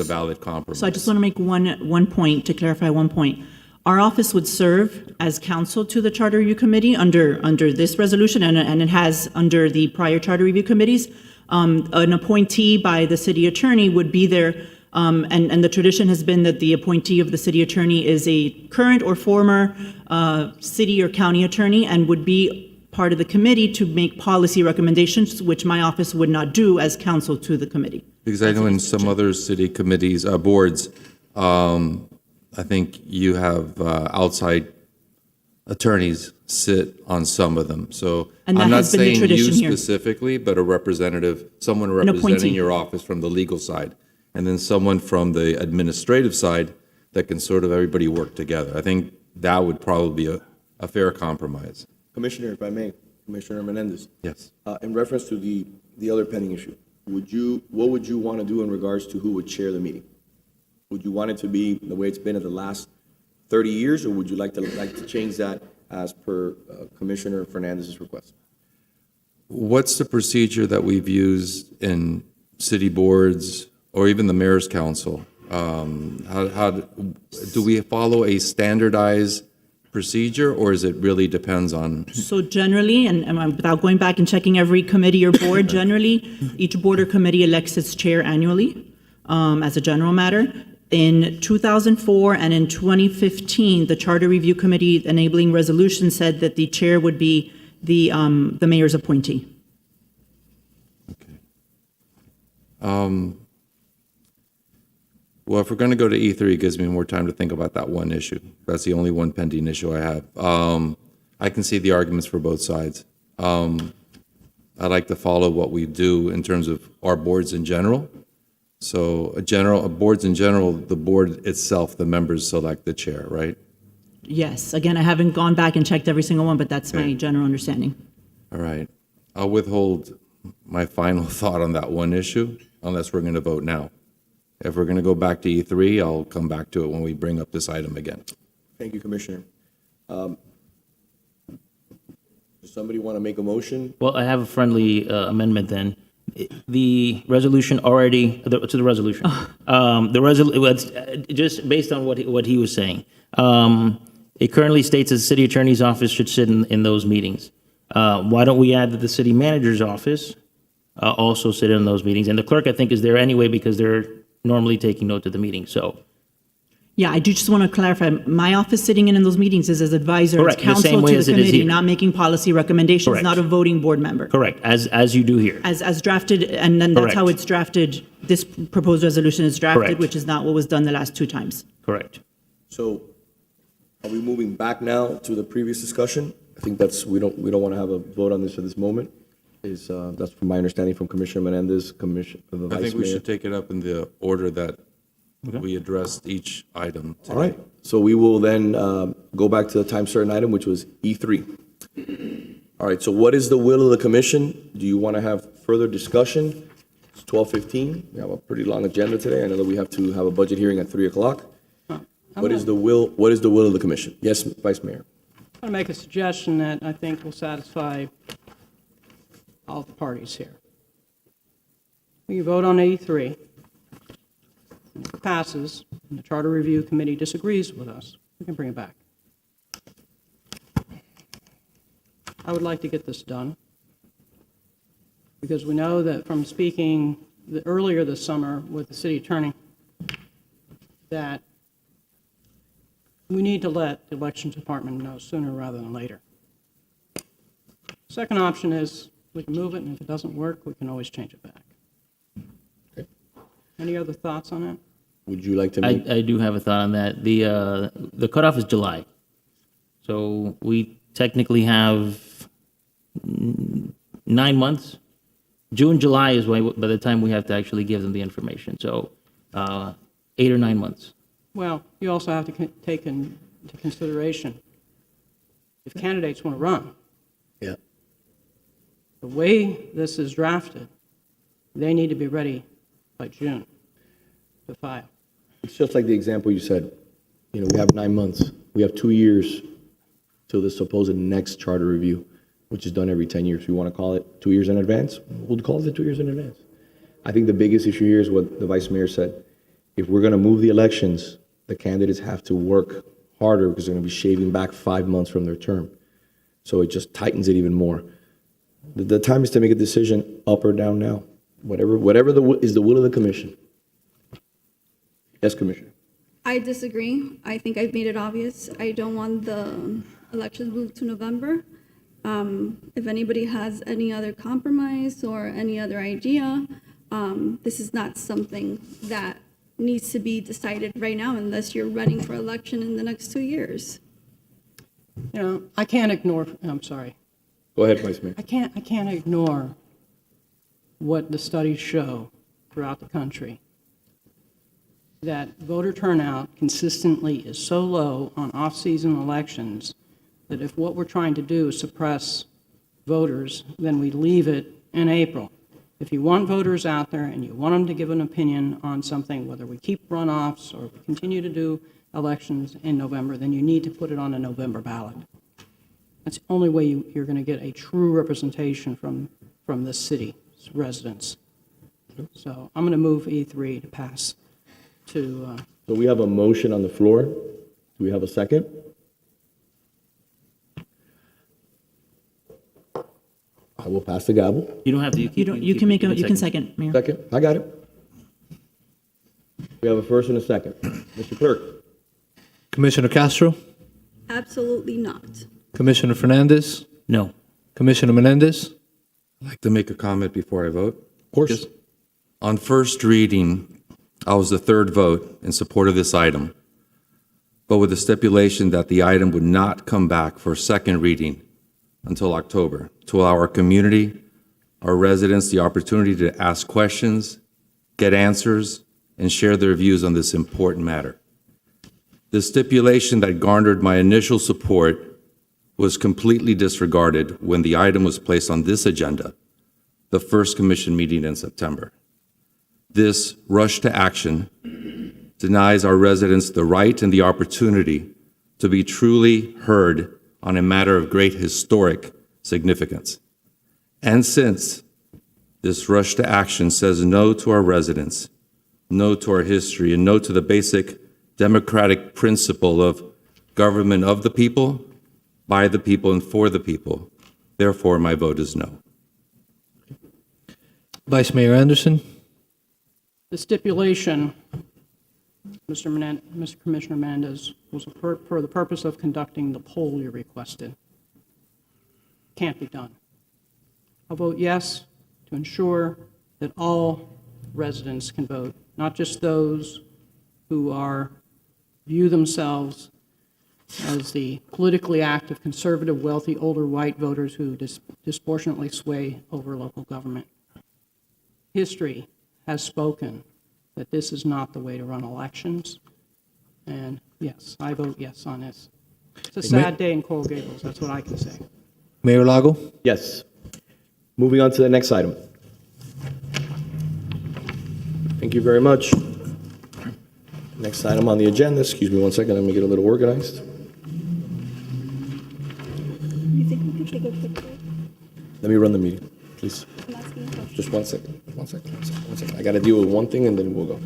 valid compromise. So I just want to make one point, to clarify one point. Our office would serve as counsel to the Charter Review Committee under this resolution, and it has under the prior Charter Review Committees. An appointee by the city attorney would be there, and the tradition has been that the appointee of the city attorney is a current or former city or county attorney and would be part of the committee to make policy recommendations, which my office would not do as counsel to the committee. Because I know in some other city committees, boards, I think you have outside attorneys sit on some of them. So And that I'm not has been the saying you tradition here. specifically, but a representative, someone appointee. representing your office from the legal side, and then someone from the administrative side that can sort of everybody work together. I think that would probably be a fair compromise. Commissioner, if I may, Commissioner Menendez. Yes. In reference to the other pending issue, what would you want to do in regards to who would chair the meeting? Would you want it to be the way it's been in the last 30 years, or would you like to change that as per Commissioner Fernandez's request? What's the procedure that we've used in city boards or even the mayor's council? How do we follow a standardized procedure, or is it really depends on? So generally, and without going back and checking every committee or board, generally, each board or committee elects its chair annually as a general matter. In 2004 and in 2015, the Charter Review Committee enabling resolution said that the chair would be the mayor's appointee. Well, if we're going to go to E3, it gives me more time to think about that one issue. That's the only one pending issue I have. I can see the arguments for both sides. I like to follow what we do in terms of our boards in general. So boards in general, the board itself, the members select the chair, right? Yes. Again, I haven't gone back and checked every single one, but that's my general understanding. All right. I'll withhold my final thought on that one issue unless we're going to vote now. If we're going to go back to E3, I'll come back to it when we bring up this item again. Thank you, Commissioner. Does somebody want to make a motion? Well, I have a friendly amendment then. The resolution already, to the resolution. Just based on what he was saying. It currently states that the city attorney's office should sit in those meetings. Why don't we add that the city manager's office also sit in those meetings? And the clerk, I think, is there anyway because they're normally taking note of the meeting, so. Yeah, I do just want to clarify, my office sitting in those meetings is as advisor, as Correct, the same counsel way to as the it is committee, here. not making policy recommendations, Correct. not a voting board member. Correct, as you do here. As drafted, and then that's how Correct. it's drafted, this proposed resolution is drafted, Correct. which is not what was done the last two times. Correct. So are we moving back now to the previous discussion? I think we don't want to have a vote on this at this moment. That's from my understanding from Commissioner Menendez, the I Vice think we Mayor. should take it up in the order that we addressed each item today. All right, so we will then go back to the time certain item, which was E3. All right, so what is the will of the commission? Do you want to have further discussion? It's 12:15. We have a pretty long agenda today. I know that we have to have a budget hearing at 3 o'clock. What is the will of the commission? Yes, Vice Mayor. I'm going to make a suggestion that I think will satisfy all the parties here. We can vote on E3. If it passes, and the Charter Review Committee disagrees with us, we can bring it back. I would like to get this done, because we know that from speaking earlier this summer with the city attorney, that we need to let the elections department know sooner rather than later. Second option is we can move it, and if it doesn't work, we can always change it back. Any other thoughts on that? Would you like to make? I do have a thought on that. The cutoff is July. So we technically have 9 months. June, July is by the time we have to actually give them the information. So 8 or 9 months. Well, you also have to take into consideration if candidates want to run. Yeah. The way this is drafted, they need to be ready by June to file. It's just like the example you said. We have 9 months. We have 2 years till the supposed next charter review, which is done every 10 years. We want to call it 2 years in advance. We'll call it 2 years in advance. I think the biggest issue here is what the Vice Mayor said. If we're going to move the elections, the candidates have to work harder because they're going to be shaving back 5 months from their term. So it just tightens it even more. The time is to make a decision up or down now, whatever is the will of the commission. Yes, Commissioner. I disagree. I think I've made it obvious. I don't want the elections moved to November. If anybody has any other compromise or any other idea, this is not something that needs to be decided right now unless you're running for election in the next 2 years. You know, I can't ignore, I'm sorry. Go ahead, Vice Mayor. I can't ignore what the studies show throughout the country, that voter turnout consistently is so low on off-season elections that if what we're trying to do is suppress voters, then we leave it in April. If you want voters out there and you want them to give an opinion on something, whether we keep runoffs or continue to do elections in November, then you need to put it on a November ballot. That's the only way you're going to get a true representation from the city residents. So I'm going to move E3 to pass to... So we have a motion on the floor. Do we have a second? I will pass the gavel. You don't have to. You can make a. You can second, Mayor. Second, I got it. We have a first and a second. Mr. Clerk. Commissioner Castro, Absolutely not. Commissioner Fernandez, No. Commissioner Menendez. I'd like to make a comment before I vote. Of course. On first reading, I was the third vote in support of this item, but with the stipulation that the item would not come back for second reading until October, to allow our community, our residents, the opportunity to ask questions, get answers, and share their views on this important matter. The stipulation that garnered my initial support was completely disregarded when the item was placed on this agenda, the first commission meeting in September. This rush to action denies our residents the right and the opportunity to be truly heard on a matter of great historic significance. And since this rush to action says no to our residents, no to our history, and no to the basic democratic principle of government of the people, by the people, and for the people, therefore my vote is no. Vice Mayor Anderson. The stipulation, Mr. Commissioner Menendez, was for the purpose of conducting the poll you requested. Can't be done. I'll vote yes to ensure that all residents can vote, not just those who view themselves as the politically active, conservative, wealthy, older white voters who disproportionately sway over local government. History has spoken that this is not the way to run elections. And yes, I vote yes on this. It's a sad day in Coral Gables, that's what I can say. Mayor Lago. Yes. Moving on to the next item. Thank you very much. Next item on the agenda, excuse me one second, let me get a little organized. You think we could take a quick break? Let me run the meeting, please. I'm asking a question. Just 1 second, 1 second, 1 second, 1 second. I got to deal with one thing and then we'll go.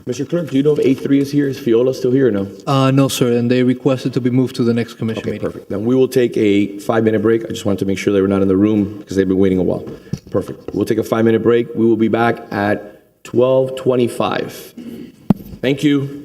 Mr. Clerk, do you know if A3 is here? Is Fiola still here or no? No, sir, and they requested to be moved to the next commission Okay, meeting. perfect. Then we will take a 5-minute break. I just wanted to make sure they were not in the room because they've been waiting a while. Perfect. We'll take a 5-minute break. We will be back at 12:25. Thank you.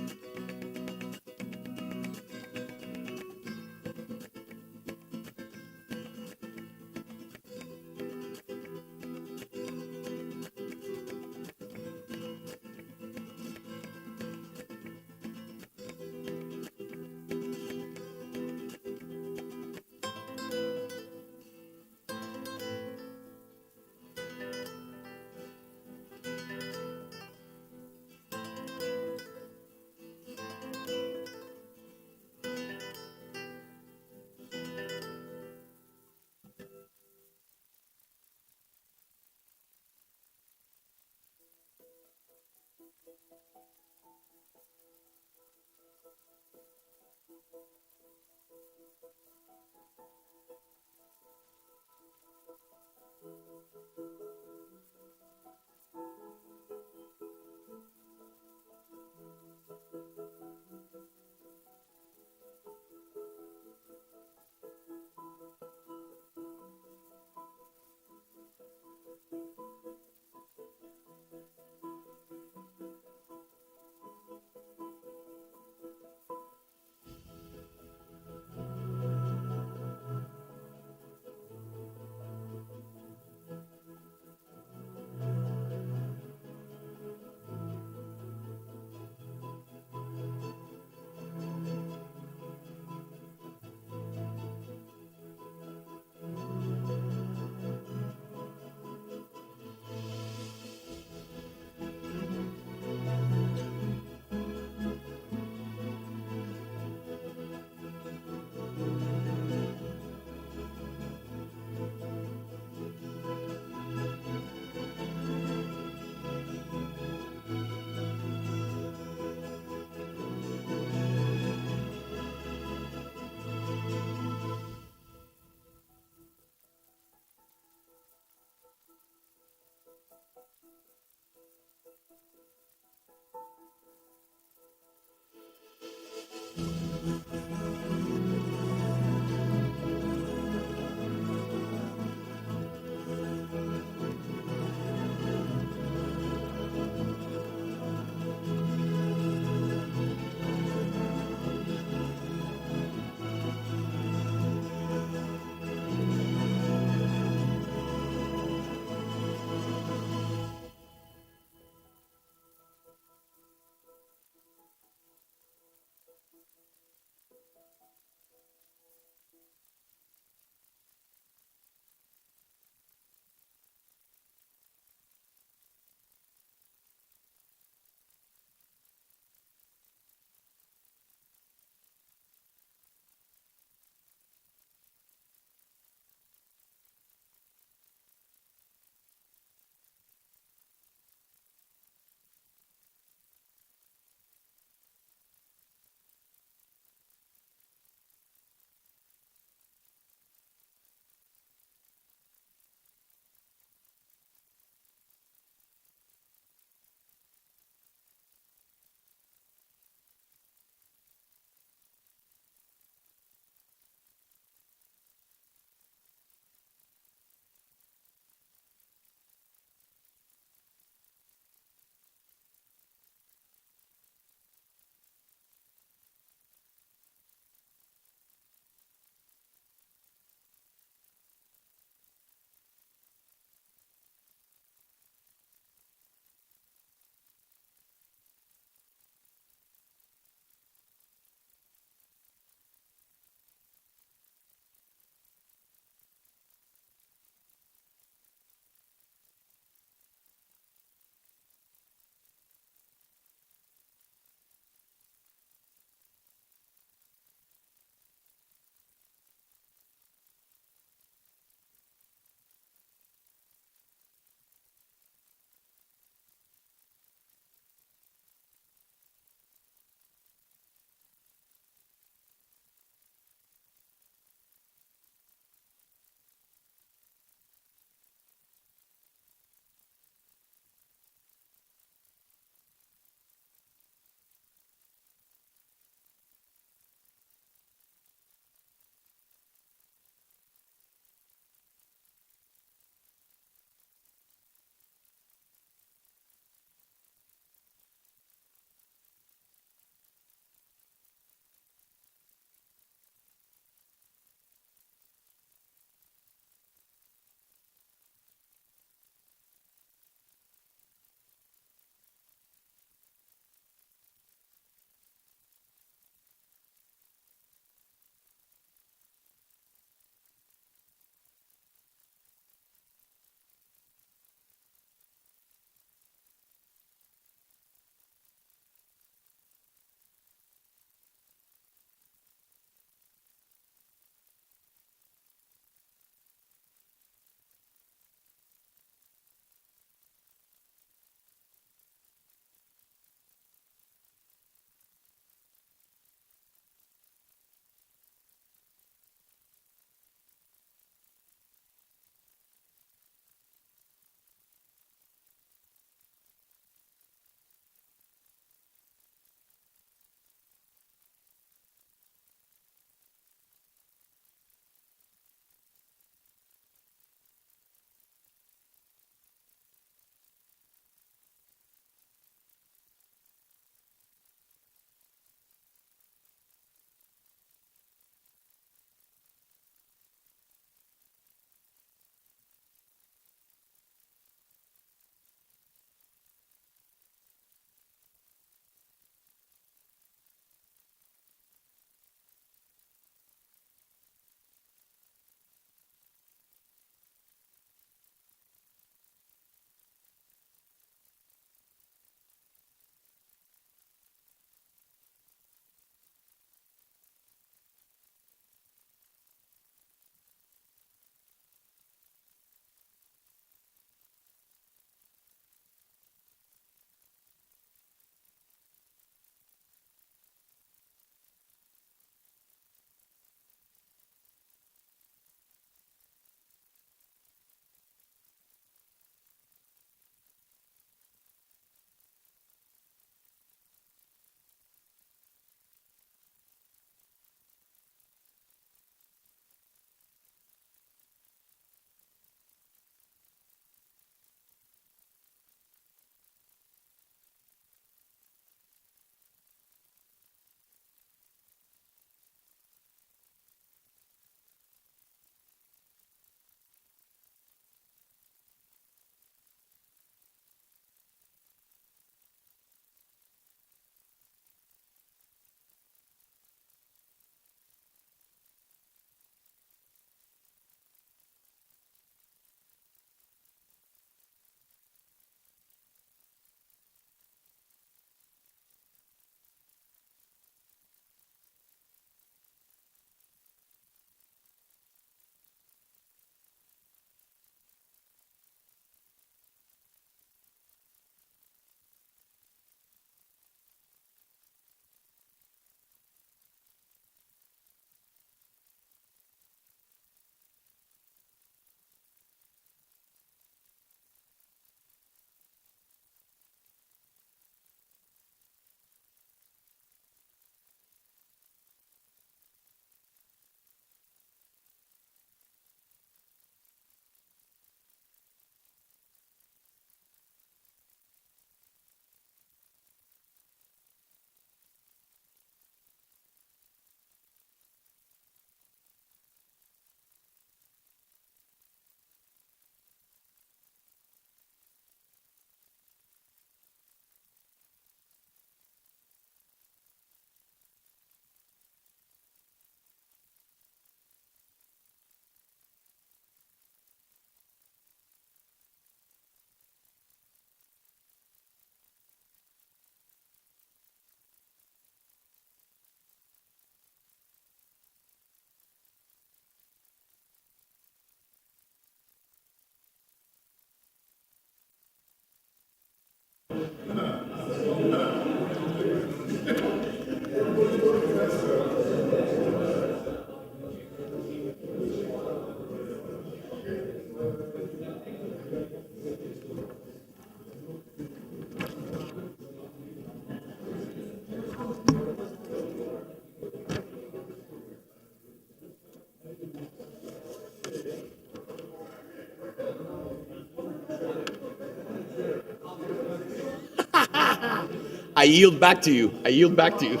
I yield back to you. I yield back to you.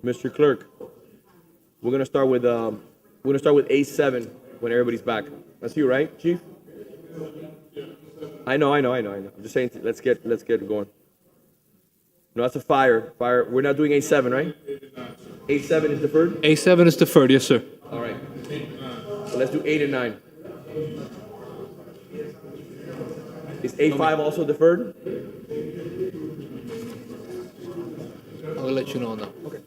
Mr. Clerk, we're gonna start with A7 when everybody's back. That's you, right, Chief? I know. I'm just saying, let's get going. No, that's a fire. We're not doing A7, right? A7 is deferred? A7 is deferred, yes, sir. All right. So let's do 8 and 9. Is A5 also deferred? I'll let you know now. Okay.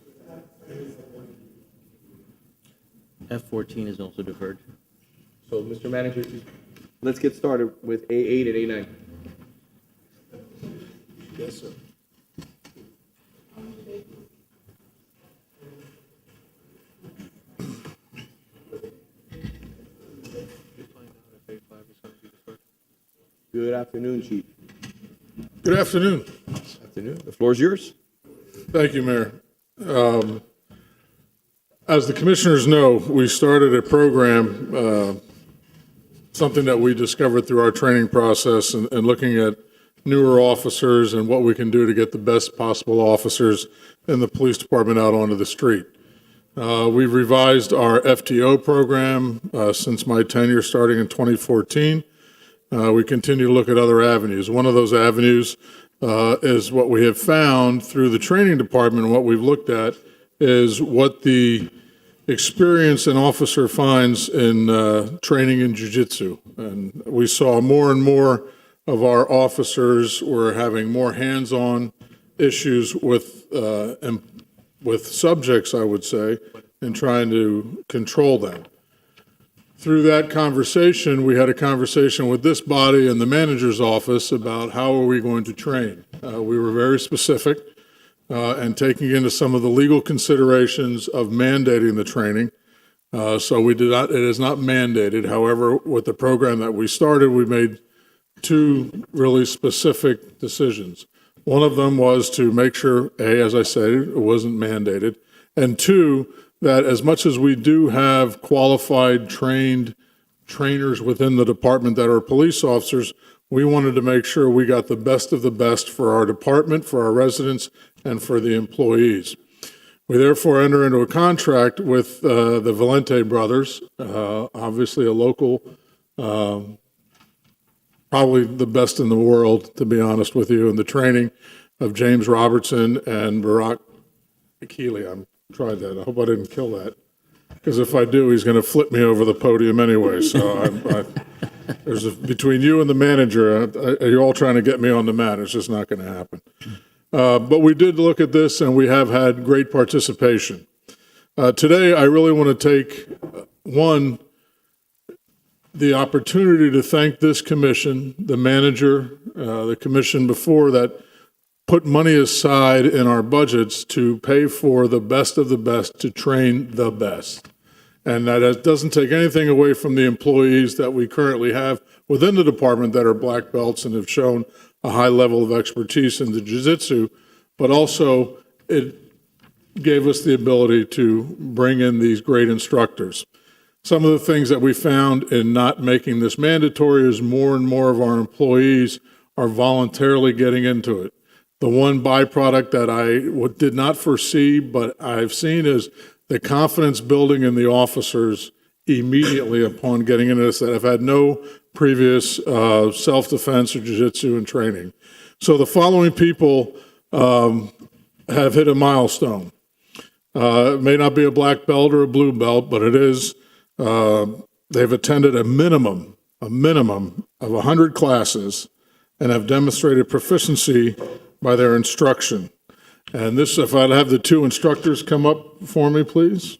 F14 is also deferred. So, Mr. Manager, let's get started with A8 and A9. Yes, sir. Good afternoon, Chief. Good afternoon. Afternoon. The floor is yours. Thank you, Mayor. As the commissioners know, we started a program, something that we discovered through our training process and looking at newer officers and what we can do to get the best possible officers in the police department out onto the street. We've revised our FTO program since my tenure starting in 2014. We continue to look at other avenues. One of those avenues is what we have found through the training department, and what we've looked at is what the experience an officer finds in training in Jiu-Jitsu. And we saw more and more of our officers were having more hands-on issues with subjects, I would say, and trying to control them. through that conversation, we had a conversation with this body and the manager's office about how are we going to train. We were very specific and taking into some of the legal considerations of mandating the training. So we did not, it is not mandated. However, with the program that we started, we made two really specific decisions. One of them was to make sure, A, as I said, it wasn't mandated, and two, that as much as we do have qualified, trained trainers within the department that are police officers, we wanted to make sure we got the best of the best for our department, for our residents, and for the employees. We therefore enter into a contract with the Valente brothers, obviously a local, probably the best in the world, to be honest with you, in the training of James Robertson and Barack Akili. I'm tried that. I hope I didn't kill that, because if I do, he's going to flip me over the podium anyway. So between you and the manager, you're all trying to get me on the mat. It's just not going to happen. But we did look at this, and we have had great participation. Today, I really want to take, the opportunity to thank this commission, the manager, the commission before that, put money aside in our budgets to pay for the best of the best to train the best. And that doesn't take anything away from the employees that we currently have within the department that are black belts and have shown a high level of expertise in the Jiu-Jitsu, but also it gave us the ability to bring in these great instructors. Some of the things that we found in not making this mandatory is more and more of our employees are voluntarily getting into it. The one byproduct that I did not foresee, but I've seen, is the confidence building in the officers immediately upon getting into this that have had no previous self-defense or jiu-jitsu and training. So the following people have hit a milestone. It may not be a black belt or a blue belt, but it is, they've attended a minimum of 100 classes and have demonstrated proficiency by their instruction. And this, if I'd have the two instructors come up for me, please.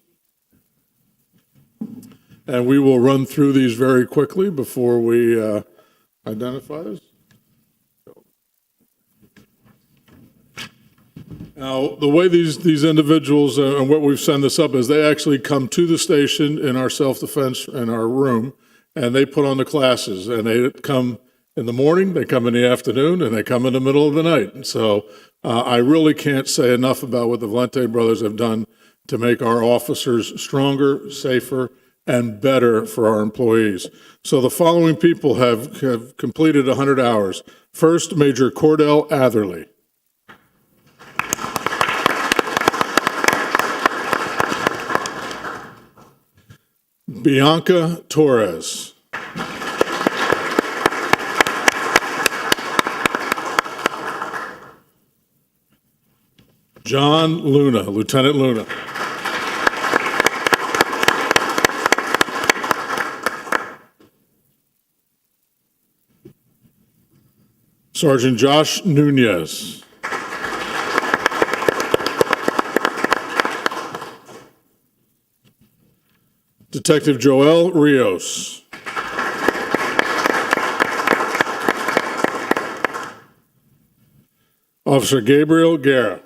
And we will run through these very quickly before we identify this. Now, the way these individuals, and what we've set this up is they actually come to the station in our self-defense in our room, and they put on the classes, and they come in the morning, they come in the afternoon, and they come in the middle of the night. So I really can't say enough about what the Valente brothers have done to make our officers stronger, safer, and better for our employees. So the following people have completed 100 hours. First, Major Cordell Atherley. Bianca Torres. John Luna, Lieutenant Luna. Sergeant Josh Nunez. Detective Joel Rios. Officer Gabriel Guerra.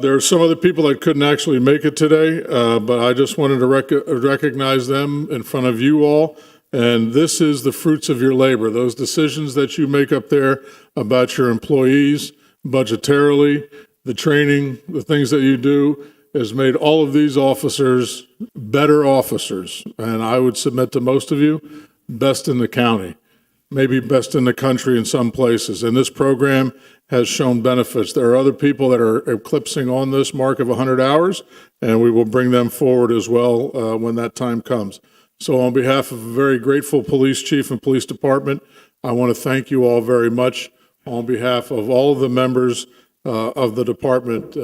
There are some other people that couldn't actually make it today, but I just wanted to recognize them in front of you all. And this is the fruits of your labor, those decisions that you make up there about your employees, budgetarily, the training, the things that you do, has made all of these officers better officers. And I would submit to most of you, best in the county, maybe best in the country in some places. And this program has shown benefits. There are other people that are eclipsing on this mark of 100 hours, and we will bring them forward as well when that time comes. So on behalf of a very grateful police chief and police department, I want to thank you all very much on behalf of all of the members of the department,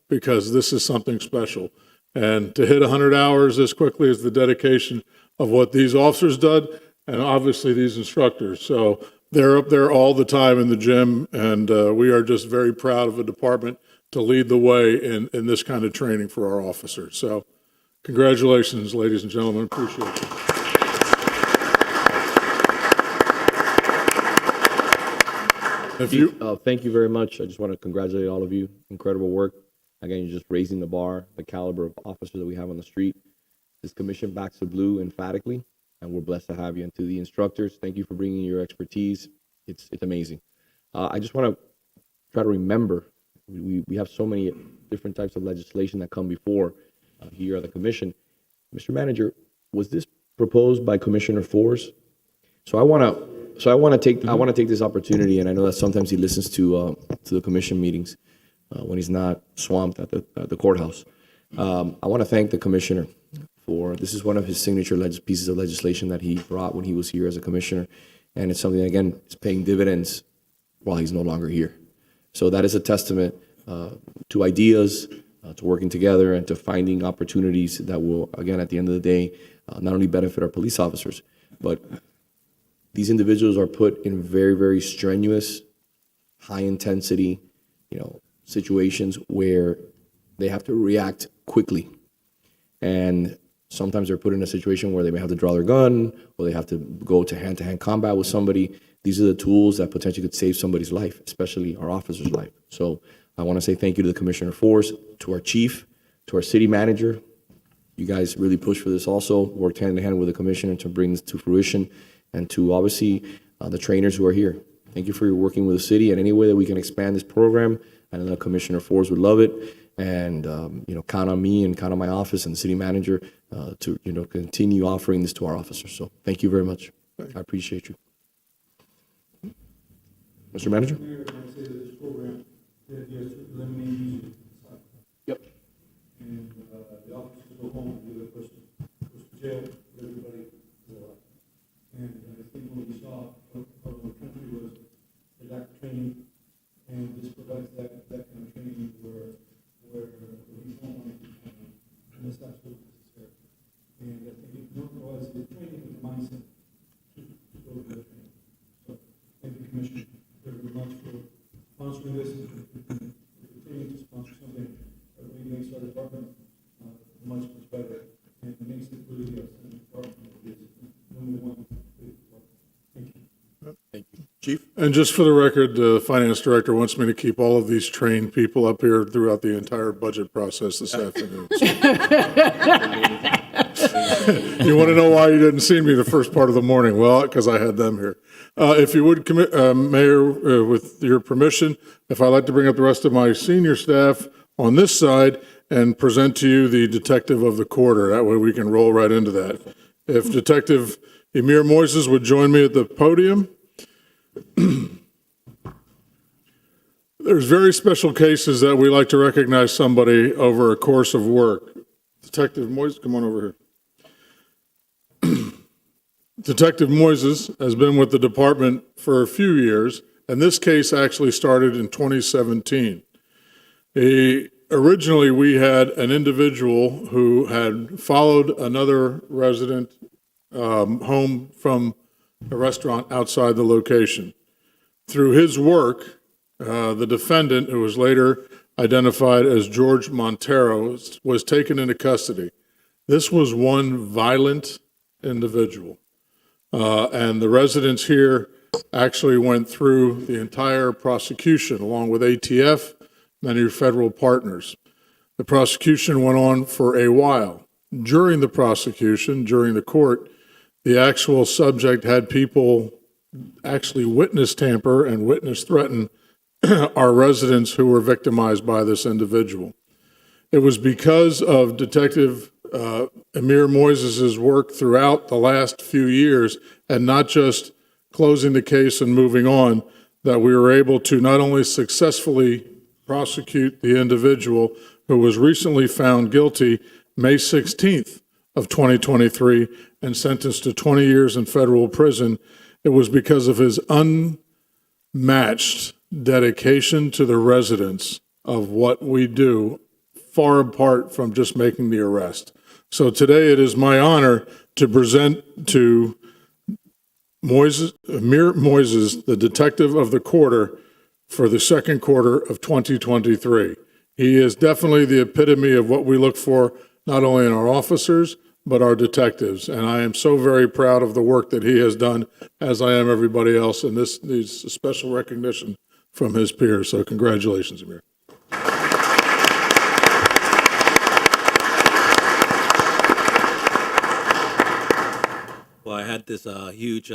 because this is something special. And to hit 100 hours as quickly is the dedication of what these officers did, and obviously these instructors. So They're up there all the time in the gym, and we are just very proud of a department to lead the way in this kind of training for our officers. So congratulations, ladies and gentlemen. Appreciate it. Thank you very much. I just want to congratulate all of you. Incredible work. Again, you're just raising the bar, the caliber of officers that we have on the street. This commission backs the blue emphatically, and we're blessed to have you. And to the instructors, thank you for bringing your expertise. It's amazing. I just want to try to remember, we have so many different types of legislation that come before here at the commission. Mr. Manager, was this proposed by Commissioner Force? So I want to take this opportunity, and I know that sometimes he listens to the commission meetings when he's not swamped at the courthouse. I want to thank the commissioner for this is one of his signature pieces of legislation that he brought when he was here as a commissioner, and it's something that, again, is paying dividends while he's no longer here. So that is a testament to ideas, to working together, and to finding opportunities that will, again, at the end of the day, not only benefit our police officers, but these individuals are put in very, very strenuous, high-intensity, situations where they have to react quickly. And sometimes they're put in a situation where they may have to draw their gun, or they have to go to hand-to-hand combat with somebody. These are the tools that potentially could save somebody's life, especially our officer's life. So I want to say thank you to the Commissioner Force, to our chief, to our city manager. You guys really pushed for this also, worked hand-in-hand with the commissioner to bring this to fruition, and to obviously the trainers who are here. Thank you for your working with the city, and any way that we can expand this program. I know Commissioner Force would love it, and count on me and count on my office and the city manager to continue offering this to our officers. So thank you very much. I appreciate you. Mr. Manager? Yep. And the officers go home and the person goes to jail, everybody is alive. And I think what we saw from the country was the lack of training, and this provides that kind of training where we don't want to and that's absolutely necessary. And I think it provides the training with the mindset to go to the training. So thank you, Commissioner, very much for sponsoring this and continuing to sponsor something that really makes our department much better, and it makes it really a department that is number one. Thank you. Thank you. Chief? And just for the record, the finance director wants me to keep all of these trained people up here throughout the entire budget process this afternoon. You want to know why you didn't see me the first part of the morning? Well, because I had them here. If you would, Mayor, with your permission, if I'd like to bring up the rest of my senior staff on this side and present to you the detective of the quarter. That way we can roll right into that. If Detective Emir Moises would join me at the podium. There's very special cases that we like to recognize somebody over a course of work. Detective Moises, come on over here. Detective Moises has been with the department for a few years, and this case actually started in 2017. Originally, we had an individual who had followed another resident home from a restaurant outside the location. Through his work, the defendant, who was later identified as George Montero, was taken into custody. This was one violent individual. And the residents here actually went through the entire prosecution along with ATF, many federal partners. The prosecution went on for a while. During the prosecution, during the court, the actual subject had people actually witness tamper and witness threaten our residents who were victimized by this individual. It was because of Detective Emir Moises' work throughout the last few years, and not just closing the case and moving on, that we were able to not only successfully prosecute the individual who was recently found guilty May 16th of 2023 and sentenced to 20 years in federal prison. It was because of his unmatched dedication to the residents of what we do, far apart from just making the arrest. So today it is my honor to present to Amir Moises, the detective of the quarter for the second quarter of 2023. He is definitely the epitome of what we look for, not only in our officers, but our detectives. And I am so very proud of the work that he has done, as I am everybody else. And this needs a special recognition from his peers. So congratulations, Amir. Well, I had this huge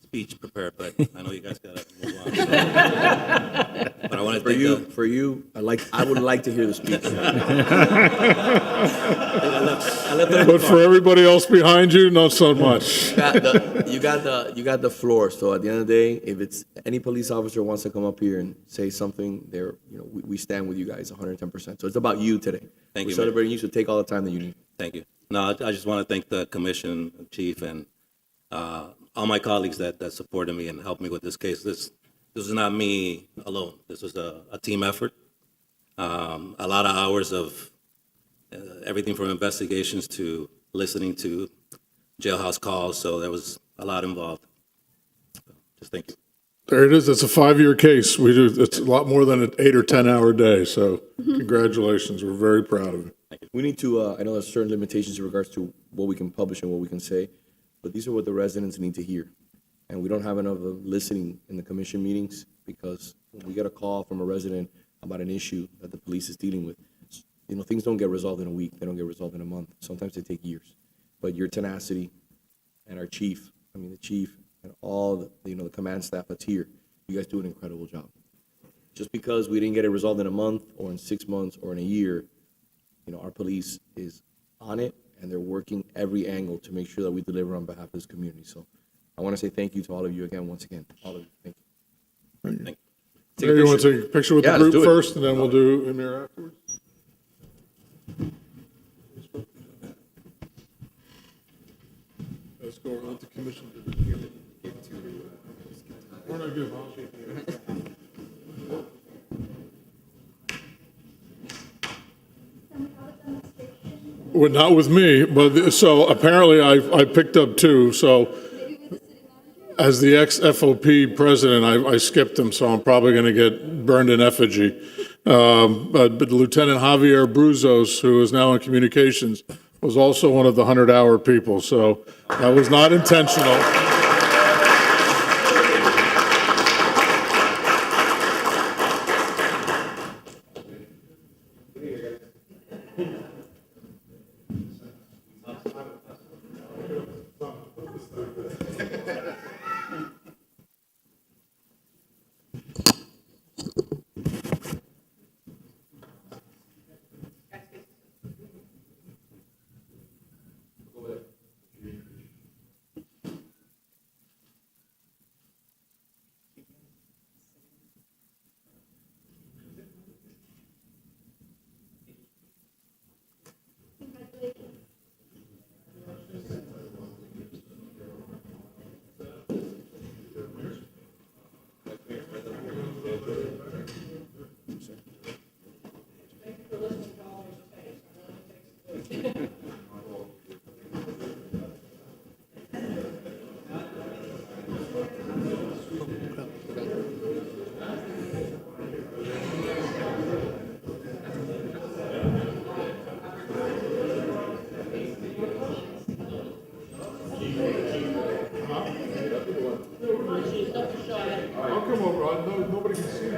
speech prepared, but I know you guys got to move on. But I want to thank For you, I would like to hear the speech. But for everybody else behind you, not so much. You got the floor. So at the end of the day, if it's any police officer wants to come up here and say something, we stand with you guys 110%. So it's about you today. Thank We're you, celebrating you, so take all the time that you need. Thank you. No, I just want to thank the commission, chief, and all my colleagues that supported me and helped me with this case. This is not me alone. This was a team effort. A lot of hours of everything from investigations to listening to jailhouse calls. So there was a lot involved. Just thank you. There it is. It's a 5-year case. It's a lot more than an 8 or 10 hour day. So congratulations. We're very proud of you. We need to, I know there's certain limitations in regards to what we can publish and what we can say, but these are what the residents need to hear. And we don't have enough of listening in the commission meetings, because when we get a call from a resident about an issue that the police is dealing with, things don't get resolved in a week. They don't get resolved in a month. Sometimes they take years. But your tenacity and our chief, the chief and all the command staff that's here, you guys do an incredible job. Just because we didn't get it resolved in a month or in 6 months or in a year, our police is on it, and they're working every angle to make sure that we deliver on behalf of this community. So I want to say thank you to all of you again, once again. All of you. Thank you. Thank you. You want to take a picture with the group first, and then we'll do Amir afterwards? Let's go with the commission. We're not good, huh? Well, not with me, but so apparently I picked up 2. So as the ex-FOP president, I skipped him, so I'm probably going to get burned in effigy. But Lieutenant Javier Bruzos, who is now in communications, was also one of the 100-hour people. So that was not intentional. Nobody can see me.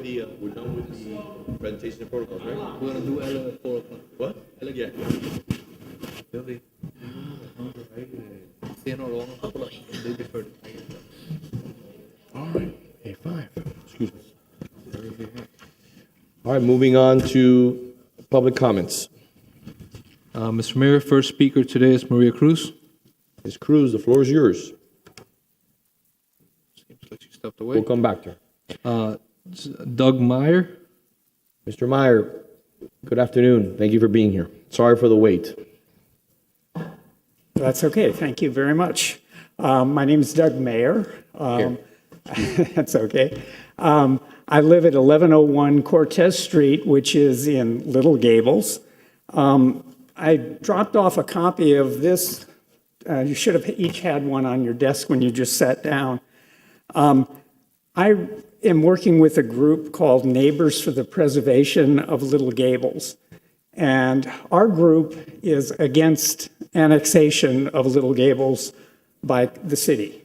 we're done with the presentation of protocols, right? We're gonna do Ella at 4 o'clock. What? Yeah. Sí, no, lo vamos a they deferred. All right, A5, excuse me. All right, moving on to public comments. Mr. Mayor, first speaker today is Maria Cruz. Ms. Cruz, the floor is yours. Seems like she stepped away. We'll come back to her. Doug Meyer. Mr. Meyer, good afternoon. Thank you for being here. Sorry for the wait. That's okay. Thank you very much. My name is Doug Mayer. That's okay. I live at 1101 Cortez Street, which is in Little Gables. I dropped off a copy of this. You should have each had one on your desk when you just sat down. I am working with a group called Neighbors for the Preservation of Little Gables. And our group is against annexation of Little Gables by the city.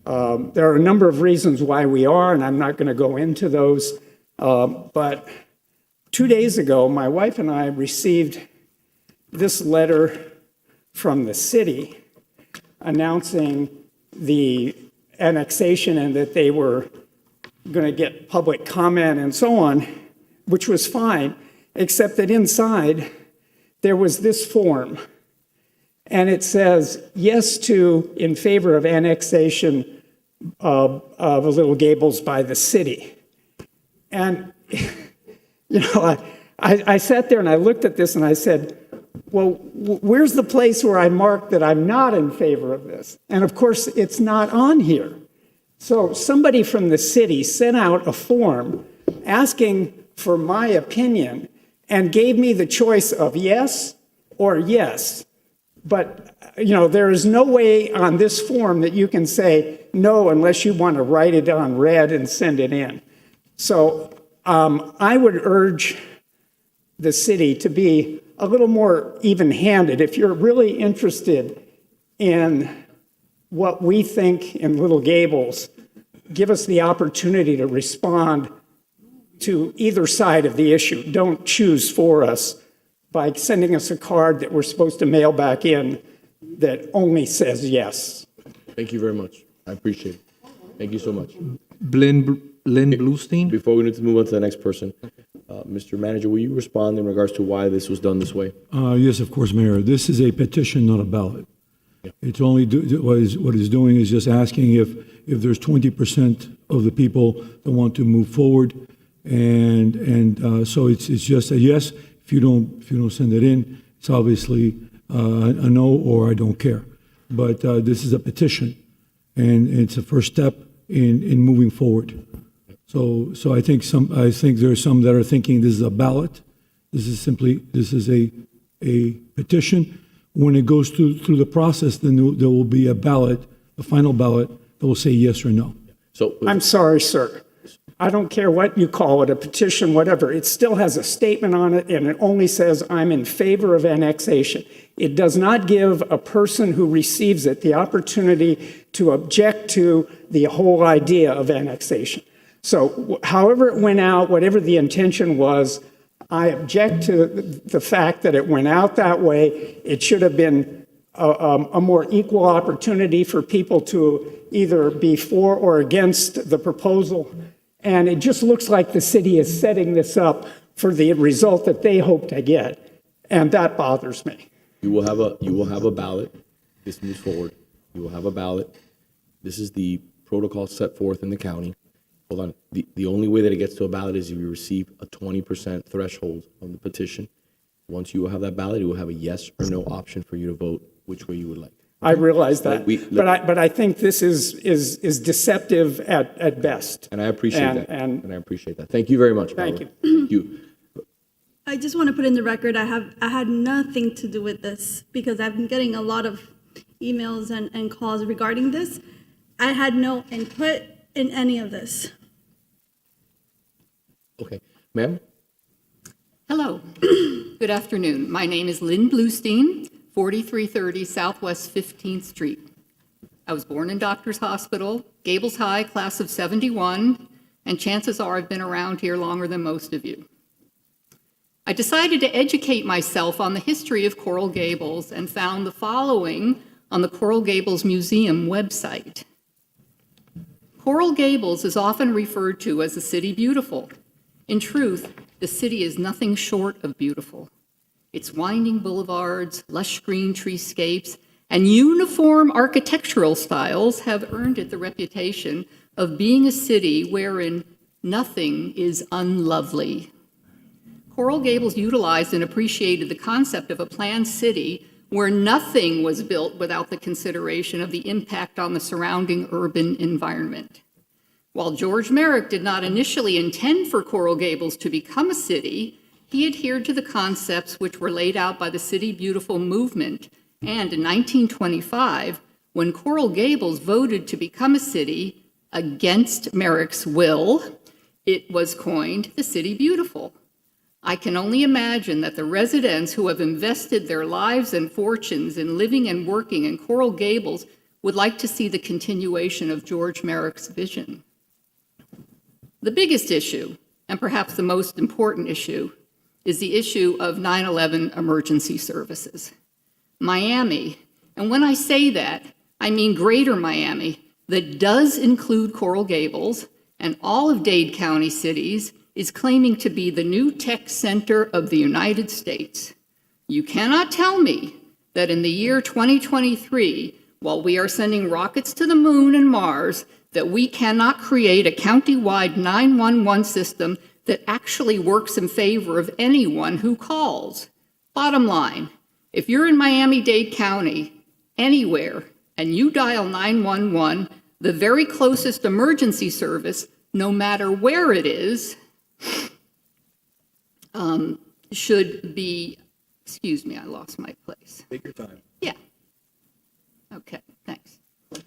There are a number of reasons why we are, and I'm not going to go into those. But 2 days ago, my wife and I received this letter from the city announcing the annexation and that they were going to get public comment and so on, which was fine, except that inside there was this form. And it says, yes to, in favor of annexation of Little Gables by the city. And, you know, I sat there and I looked at this and I said, well, where's the place where I marked that I'm not in favor of this? And of course, it's not on here. So somebody from the city sent out a form asking for my opinion and gave me the choice of yes or yes. But, you know, there is no way on this form that you can say no unless you want to write it on red and send it in. So I would urge the city to be a little more even-handed. If you're really interested in what we think in Little Gables, give us the opportunity to respond to either side of the issue. Don't choose for us by sending us a card that we're supposed to mail back in that only says yes. Thank you very much. I appreciate it. Thank you so much. Lynn Bluestein. Before we need to move on to the next person, Mr. Manager, will you respond in regards to why this was done this way? Yes, of course, Mayor. This is a petition, not a ballot. It's only, what it's doing is just asking if there's 20% of the people that want to move forward. And so it's just a yes. If you don't send it in, it's obviously a no or I don't care. But this is a petition, and it's a first step in moving forward. So I think there's some that are thinking this is a ballot. This is a petition. When it goes through the process, then there will be a ballot, a final ballot that will say yes or no. So I'm sorry, sir. I don't care what you call it, a petition, whatever. It still has a statement on it, and it only says, I'm in favor of annexation. It does not give a person who receives it the opportunity to object to the whole idea of annexation. So however it went out, whatever the intention was, I object to the fact that it went out that way. It should have been a more equal opportunity for people to either be for or against the proposal. And it just looks like the city is setting this up for the result that they hope to get. And that bothers me. You will have a ballot. This moves forward. You will have a ballot. This is the protocol set forth in the county. Hold on. The only way that it gets to a ballot is if you receive a 20% threshold of the petition. Once you will have that ballot, you will have a yes or no option for you to vote which way you would like. I realize that, but I think this is deceptive at best. And I appreciate that. And I appreciate that. Thank you very much. Thank you. Thank you. I just want to put in the record, I had nothing to do with this because I've been getting a lot of emails and calls regarding this. I had no input in any of this. Okay. Ma'am? Hello. Good afternoon. My name is Lynn Bluestein, 4330 Southwest 15th Street. I was born in Doctors Hospital, Gables High, class of 71, and chances are I've been around here longer than most of you. I decided to educate myself on the history of Coral Gables and found the following on the Coral Gables Museum website. Coral Gables is often referred to as the City Beautiful. In truth, the city is nothing short of beautiful. Its winding boulevards, lush green treescapes, and uniform architectural styles have earned it the reputation of being a city wherein nothing is unlovely. Coral Gables utilized and appreciated the concept of a planned city where nothing was built without the consideration of the impact on the surrounding urban environment. While George Merrick did not initially intend for Coral Gables to become a city, he adhered to the concepts which were laid out by the City Beautiful movement, and in 1925, when Coral Gables voted to become a city against Merrick's will, it was coined the City Beautiful. I can only imagine that the residents who have invested their lives and fortunes in living and working in Coral Gables would like to see the continuation of George Merrick's vision. The biggest issue, and perhaps the most important issue, is the issue of 9/11 emergency services. Miami, and when I say that, I mean Greater Miami, that does include Coral Gables and all of Dade County cities, is claiming to be the new tech center of the United States. You cannot tell me that in the year 2023, while we are sending rockets to the moon and Mars, that we cannot create a county-wide 911 system that actually works in favor of anyone who calls. Bottom line, if you're in Miami-Dade County, anywhere, and you dial 911, the very closest emergency service, no matter where it is, should be, excuse me, I lost my place. Take your time. Yeah. Okay, thanks.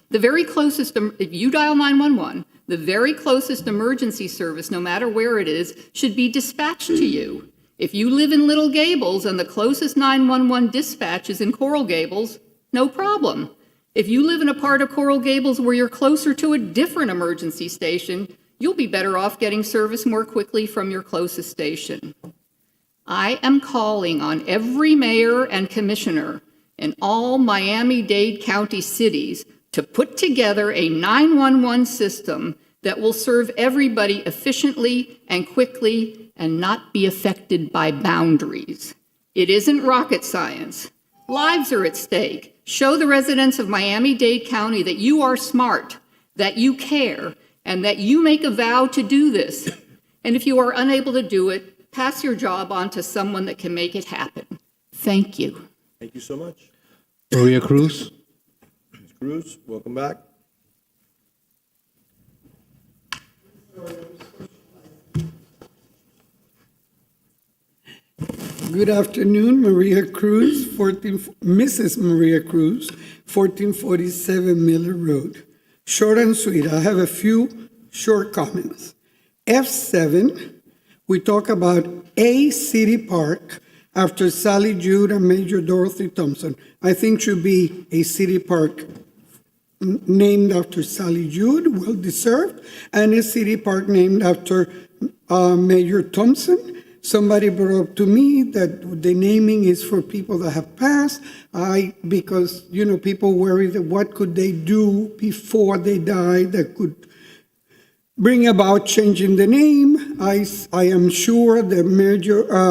The very closest, if you dial 911, the very closest emergency service, no matter where it is, should be dispatched to you. If you live in Little Gables and the closest 911 dispatch is in Coral Gables, no problem. If you live in a part of Coral Gables where you're closer to a different emergency station, you'll be better off getting service more quickly from your closest station. I am calling on every mayor and commissioner in all Miami-Dade County cities to put together a 911 system that will serve everybody efficiently and quickly and not be affected by boundaries. It isn't rocket science. Lives are at stake. Show the residents of Miami-Dade County that you are smart, that you care, and that you make a vow to do this. And if you are unable to do it, pass your job on to someone that can make it happen. Thank you. Thank you so much. Maria Cruz. Ms. Cruz, welcome back. Good afternoon, Maria Cruz, Mrs. Maria Cruz, 1447 Miller Road. Short and sweet, I have a few short comments. F7, we talk about a city park after Sally Jude and Major Dorothy Thompson. I think should be a city park named after Sally Jude, well deserved, and a city park named after Major Thompson. Somebody brought up to me that the naming is for people that have passed. Because, people worry that what could they do before they die that could bring about changing the name. I am sure that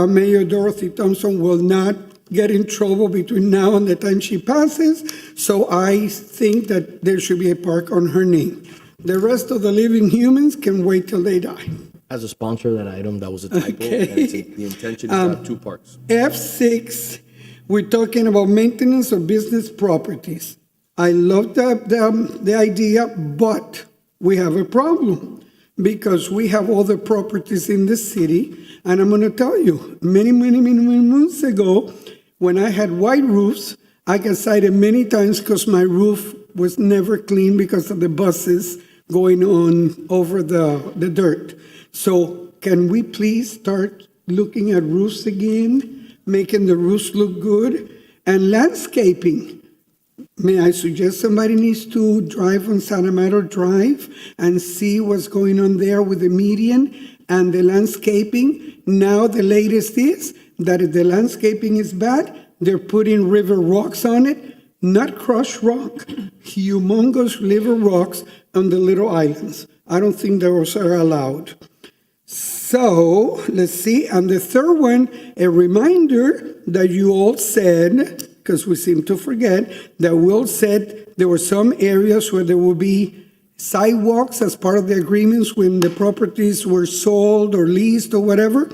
Mayor Dorothy Thompson will not get in trouble between now and the time she passes. So I think that there should be a park on her name. The rest of the living humans can wait till they die. As a sponsor of that item, that was a typo. Okay. And the intention is to have two parks. F6, we're talking about maintenance of business properties. I love the idea, but we have a problem because we have other properties in the city. And I'm going to tell you, many months ago, when I had white roofs, I got cited many times because my roof was never clean because of the buses going on over the dirt. So can we please start looking at roofs again, making the roofs look good? And landscaping. May I suggest somebody needs to drive on Santa Maria Drive and see what's going on there with the median and the landscaping. Now the latest is that if the landscaping is bad, they're putting river rocks on it, not crushed rock, humongous river rocks on the little islands. I don't think those are allowed. So let's see. And the third one, a reminder that you all said, because we seem to forget, that we all said there were some areas where there will be sidewalks as part of the agreements when the properties were sold or leased or whatever.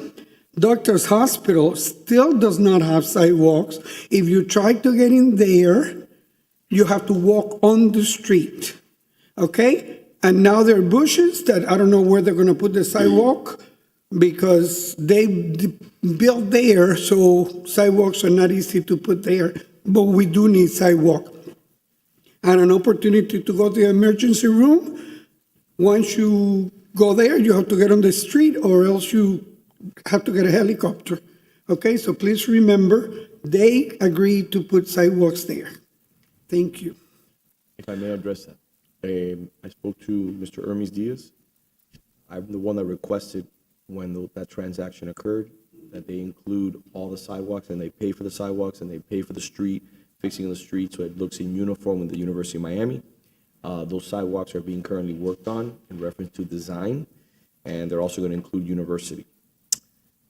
Doctor's Hospital still does not have sidewalks. If you try to get in there, you have to walk on the street, okay? And now there are bushes that I don't know where they're going to put the sidewalk because they built there, so sidewalks are not easy to put there, but we do need sidewalk. And an opportunity to go to the emergency room. Once you go there, you have to get on the street or else you have to get a helicopter. Okay, so please remember, they agreed to put sidewalks there. Thank you. If I may address that. I spoke to Mr. Hermes Diaz. I'm the one that requested when that transaction occurred, that they include all the sidewalks and they pay for the sidewalks and they pay for the street, fixing the street so it looks in uniform with the University of Miami. Those sidewalks are being currently worked on in reference to design, and they're also going to include university.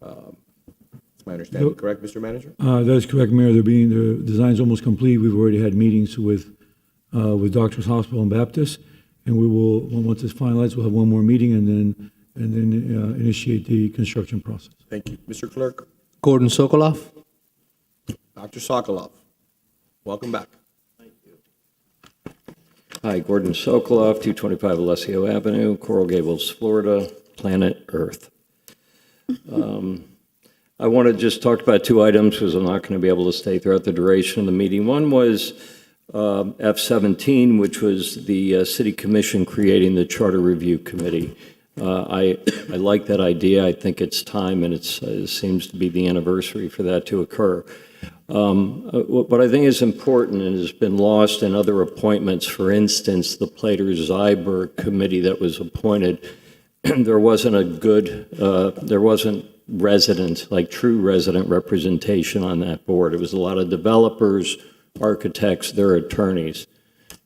That's my understanding, correct, Mr. Manager? That is correct, Mayor. The design's almost complete. We've already had meetings with Doctors Hospital and Baptist, and we will, once it's finalized, we'll have one more meeting and then initiate the construction process. Thank you. Mr. Clerk? Gordon Sokolov. Dr. Sokolov, welcome back. Hi, Gordon Sokolov, 225 Alessio Avenue, Coral Gables, Florida, planet Earth. I want to just talk about two items because I'm not going to be able to stay throughout the duration of the meeting. One was F-17, which was the City Commission creating the Charter Review Committee. I like that idea. I think it's time, and it seems to be the anniversary for that to occur. What I think is important and has been lost in other appointments, for instance, the Plater-Zyberg committee that was appointed, there wasn't true resident representation on that board. It was a lot of developers, architects, their attorneys.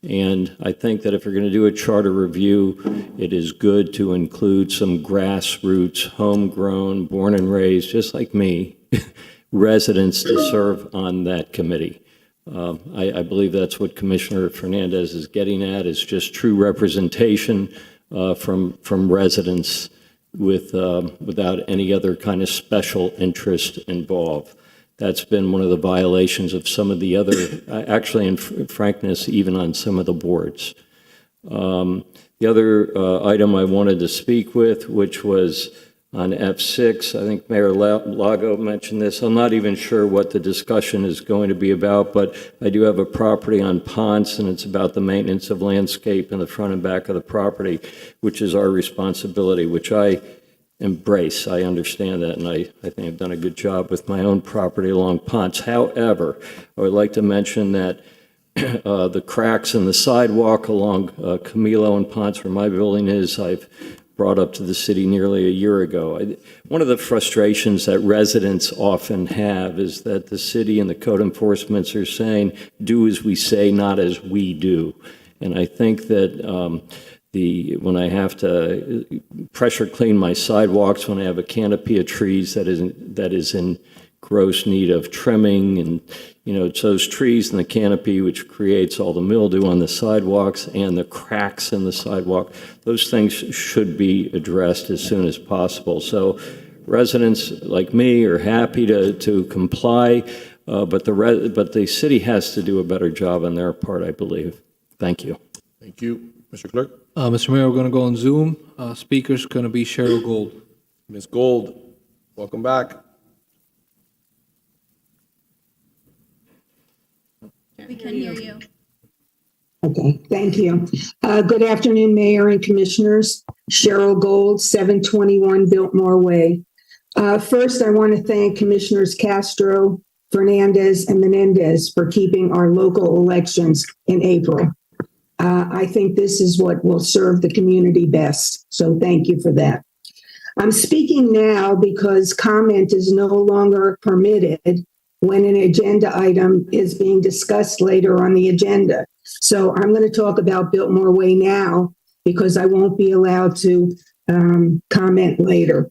And I think that if you're going to do a charter review, it is good to include some grassroots, homegrown, born and raised, just like me, residents to serve on that committee. I believe that's what Commissioner Fernandez is getting at, is just true representation from residents without any other kind of special interest involved. That's been one of the violations of some of the other, actually, in frankness, even on some of the boards. The other item I wanted to speak with, which was on F6, I think Mayor Lago mentioned this. I'm not even sure what the discussion is going to be about, but I do have a property on Ponce, and it's about the maintenance of landscape in the front and back of the property, which is our responsibility, which I embrace. I understand that, and I think I've done a good job with my own property along Ponce. However, I would like to mention that the cracks in the sidewalk along Camilo and Ponce, where my building is, I've brought up to the city nearly a year ago. One of the frustrations that residents often have is that the city and the code enforcements are saying, do as we say, not as we do. And I think that when I have to pressure clean my sidewalks, when I have a canopy of trees that is in gross need of trimming, and it's those trees and the canopy which creates all the mildew on the sidewalks and the cracks in the sidewalk, those things should be addressed as soon as possible. So residents like me are happy to comply, but the city has to do a better job on their part, I believe. Thank you. Thank you. Mr. Clerk? Mr. Mayor, we're going to go on Zoom. Speaker's going to be Cheryl Gold. Ms. Gold, welcome back. We can hear you. Okay, thank you. Good afternoon, Mayor and Commissioners. Cheryl Gold, 721 Biltmore Way. First, I want to thank Commissioners Castro, Fernandez, and Menendez for keeping our local elections in April. I think this is what will serve the community best. So thank you for that. I'm speaking now because comment is no longer permitted when an agenda item is being discussed later on the agenda. So I'm going to talk about Biltmore Way now because I won't be allowed to comment later.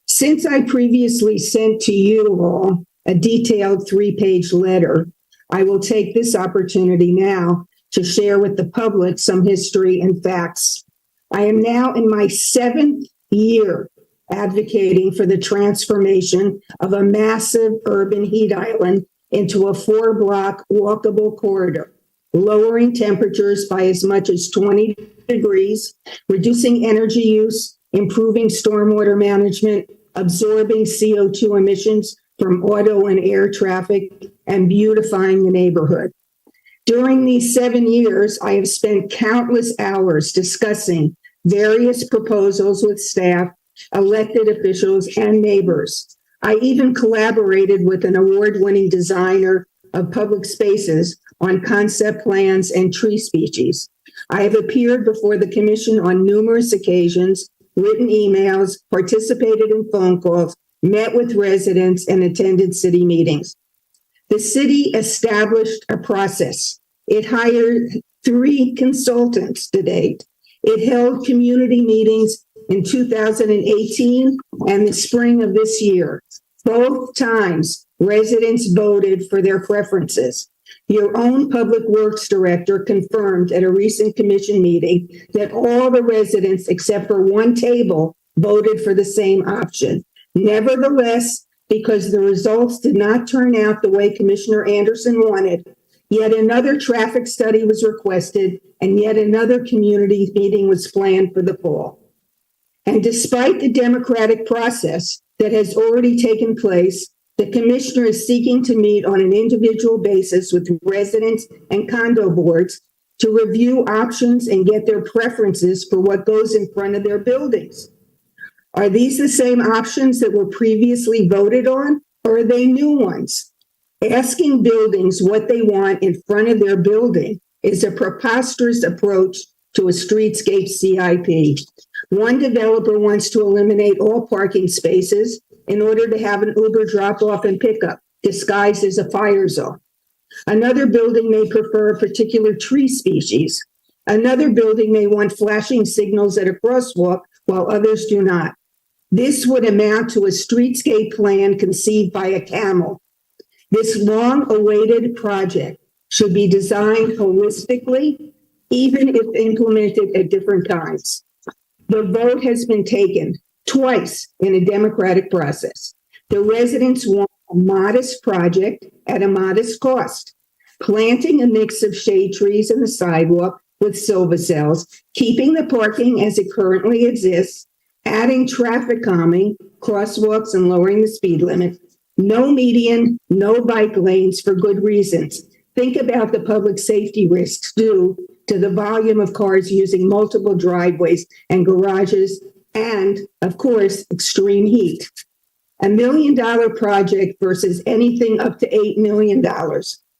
Since I previously sent to you all a detailed 3-page letter, I will take this opportunity now to share with the public some history and facts. I am now in my 7th year advocating for the transformation of a massive urban heat island into a 4-block walkable corridor, lowering temperatures by as much as 20 degrees, reducing energy use, improving stormwater management, absorbing CO2 emissions from auto and air traffic, and beautifying the neighborhood. During these 7 years, I have spent countless hours discussing various proposals with staff, elected officials, and neighbors. I even collaborated with an award-winning designer of public spaces on concept plans and tree species. I have appeared before the commission on numerous occasions, written emails, participated in phone calls, met with residents, and attended city meetings. The city established a process. It hired 3 consultants to date. It held community meetings in 2018 and the spring of this year. Both times, residents voted for their preferences. Your own Public Works Director confirmed at a recent commission meeting that all the residents, except for one table, voted for the same option. Nevertheless, because the results did not turn out the way Commissioner Anderson wanted, yet another traffic study was requested and yet another community meeting was planned for the fall. And despite the democratic process that has already taken place, the commissioner is seeking to meet on an individual basis with residents and condo boards to review options and get their preferences for what goes in front of their buildings. Are these the same options that were previously voted on, or are they new ones? Asking buildings what they want in front of their building is a preposterous approach to a streetscape CIP. One developer wants to eliminate all parking spaces in order to have an Uber drop-off and pickup disguised as a fire zone. Another building may prefer a particular tree species. Another building may want flashing signals at a crosswalk while others do not. This would amount to a streetscape plan conceived by a camel. This long-awaited project should be designed holistically, even if implemented at different times. The vote has been taken twice in a democratic process. The residents want a modest project at a modest cost, planting a mix of shade trees in the sidewalk with silver cells, keeping the parking as it currently exists, adding traffic calming, crosswalks, and lowering the speed limit. No median, no bike lanes for good reasons. Think about the public safety risks due to the volume of cars using multiple driveways and garages, and, of course, extreme heat. $1 million project versus anything up to $8 million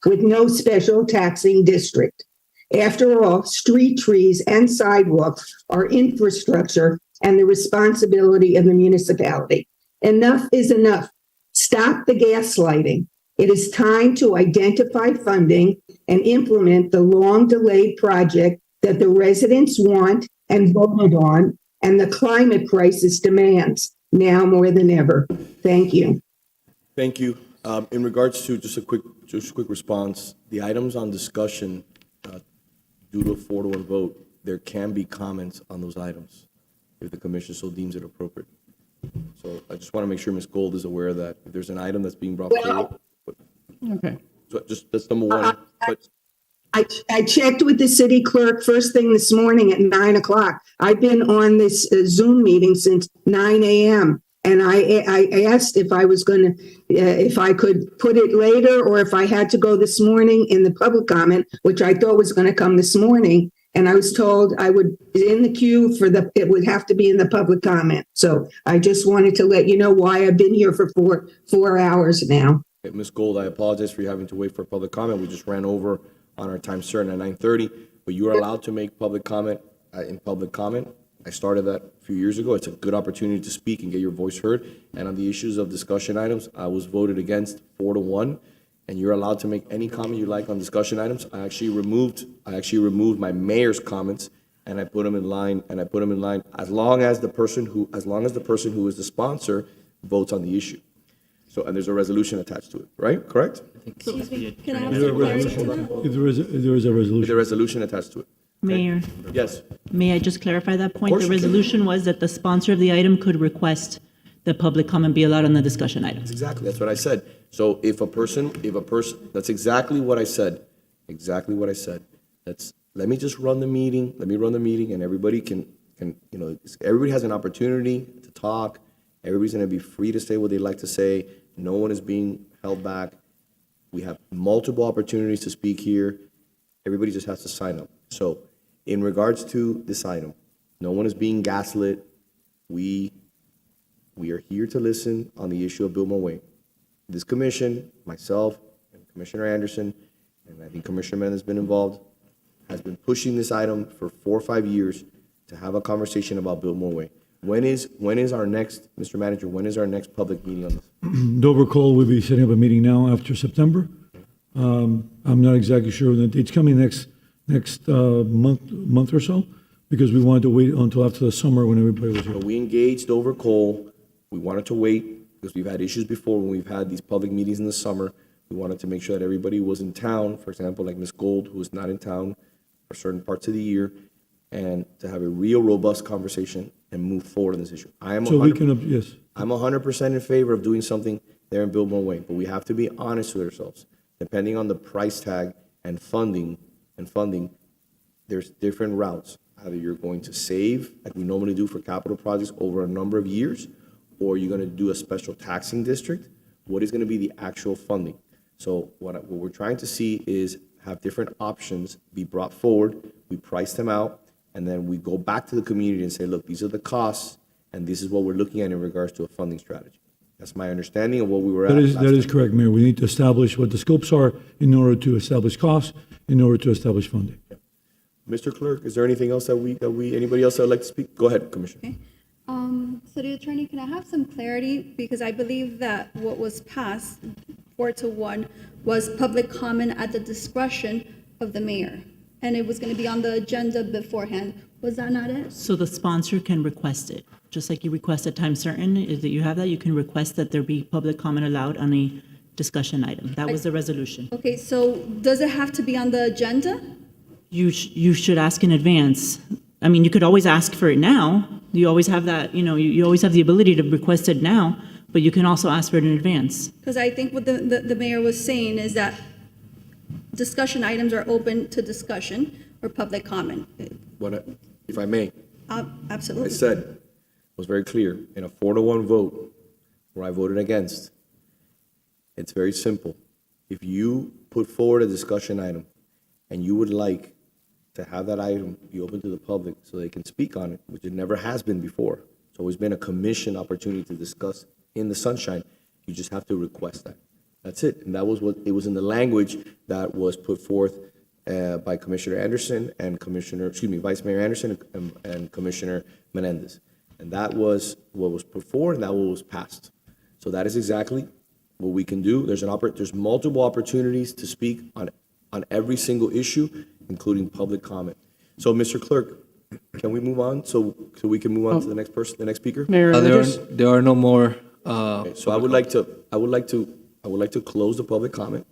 with no special taxing district. After all, street trees and sidewalks are infrastructure and the responsibility of the municipality. Enough is enough. Stop the gaslighting. It is time to identify funding and implement the long-delayed project that the residents want and voted on, and the climate crisis demands now more than ever. Thank you. Thank you. In regards to just a quick response, the items on discussion, due to a 4-1 vote, there can be comments on those items if the commission so deems it appropriate. So I just want to make sure Ms. Gold is aware that if there's an item that's being brought forward. Okay. So just that's number one. But I checked with the city clerk first thing this morning at 9 o'clock. I've been on this Zoom meeting since 9 a.m. And I asked if I was going to, if I could put it later or if I had to go this morning in the public comment, which I thought was going to come this morning. And I was told I would be in the queue it would have to be in the public comment. So I just wanted to let you know why I've been here for four hours now. Okay, Ms. Gold, I apologize for you having to wait for public comment. We just ran over on our time certain at 9:30, but you are allowed to make public comment in public comment. I started that a few years ago. It's a good opportunity to speak and get your voice heard. And on the issues of discussion items, I was voted against 4-1, and you're allowed to make any comment you like on discussion items. I actually removed my mayor's comments, and I put them in line, as long as the person who is the sponsor votes on the issue. So, and there's a resolution attached to it, right? Correct? Excuse me, can I have some clarity to that? If there is a resolution. With a resolution attached to it. Mayor, Yes. may I just clarify that point? course The you can. resolution was that the sponsor of the item could request that public comment be allowed on the discussion item. Exactly, that's what I said. So if a person, that's exactly what I said. Exactly what I said. Let me just run the meeting, and everybody can, everybody has an opportunity to talk. Everybody's gonna be free to say what they'd like to say. No one is being held back. We have multiple opportunities to speak here. Everybody just has to sign up. So in regards to this item, no one is being gaslit. We are here to listen on the issue of Biltmore Way. This commission, myself, and Commissioner Anderson, and I think Commissioner Mendez has been involved, has been pushing this item for 4 or 5 years to have a conversation about Biltmore Way. When is our next, Mr. Manager, when is our next public meeting on this? Dover Cole will be setting up a meeting now after September. I'm not exactly sure when the date's coming, next month or so, because we wanted to wait until after the summer when everybody was here. So we engaged over Cole. We wanted to wait because we've had issues before when we've had these public meetings in the summer. We wanted to make sure that everybody was in town, for example, like Ms. Gold, who is not in town for certain parts of the year, and to have a real robust conversation and move forward on this issue. So we can, yes. I'm 100% in favor of doing something there in Biltmore Way, but we have to be honest with ourselves. Depending on the price tag and funding, there's different routes. Either you're going to save, like we normally do for capital projects over a number of years, or you're going to do a special taxing district. What is going to be the actual funding? So what we're trying to see is have different options be brought forward. We price them out, and then we go back to the community and say, look, these are the costs, and this is what we're looking at in regards to a funding strategy. That's my understanding of what we were at. That is correct, Mayor. We need to establish what the scopes are in order to establish costs, in order to establish funding. Mr. Clerk, is there anything else anybody else that would like to speak? Go ahead, Commissioner. Okay. City Attorney, can I have some clarity? Because I believe that what was passed 4-1 was public comment at the discretion of the mayor. And it was going to be on the agenda beforehand. Was that not it? So the sponsor can request it, just like you request at time certain, is that you have that, you can request that there be public comment allowed on a discussion item. That was the resolution. Okay, so does it have to be on the agenda? You should ask in advance. I mean, you could always ask for it now. You always have that, you always have the ability to request it now, but you can also ask for it in advance. Because I think what the mayor was saying is that discussion items are open to discussion or public comment. If I may, Absolutely. I said, was very clear, in a 4-1 vote where I voted against, it's very simple. If you put forward a discussion item and you would like to have that item be open to the public so they can speak on it, which it never has been before. It's always been a commission opportunity to discuss in the sunshine. You just have to request that. That's it. And that was what, it was in the language that was put forth by Commissioner Anderson and Vice Mayor Anderson and Commissioner Menendez. And that was what was put forward and that was passed. So that is exactly what we can do. There's multiple opportunities to speak on every single issue, including public comment. So, Mr. Clerk, can we move on so we can move on to the next person, the next speaker? Mayor, there are no more. Okay, so I would like to close the public comment,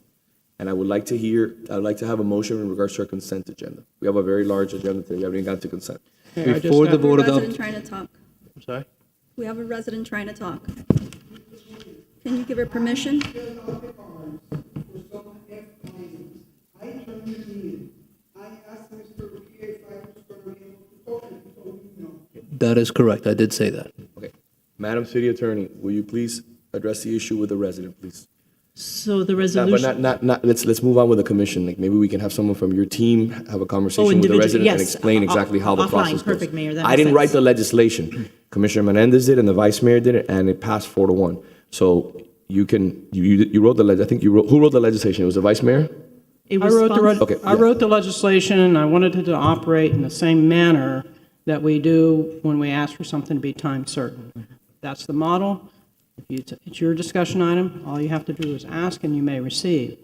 and I would like to have a motion in regards to our consent agenda. We have a very large agenda today. We haven't even gotten to consent. Before the vote of We have a resident trying to talk. I'm sorry? We have a resident trying to talk. Can you give her permission? That is correct. I did say that. Okay. Madam City Attorney, will you please address the issue with the resident, please? So the resolution. But not, let's move on with the commission. Like maybe we can have someone from your team have a conversation with the individual- resident and yes. explain exactly how the Offline, process goes. perfect, Mayor, that I makes didn't write sense. the legislation. Commissioner Menendez did and the Vice Mayor did it, and it passed 4-1. So you wrote I think who wrote the legislation? It was the vice mayor? A I wrote response- Okay, I wrote the legislation, and I wanted it to operate in the same manner that we do when we ask for something to be time certain. That's the model. It's your discussion item. All you have to do is ask, and you may receive.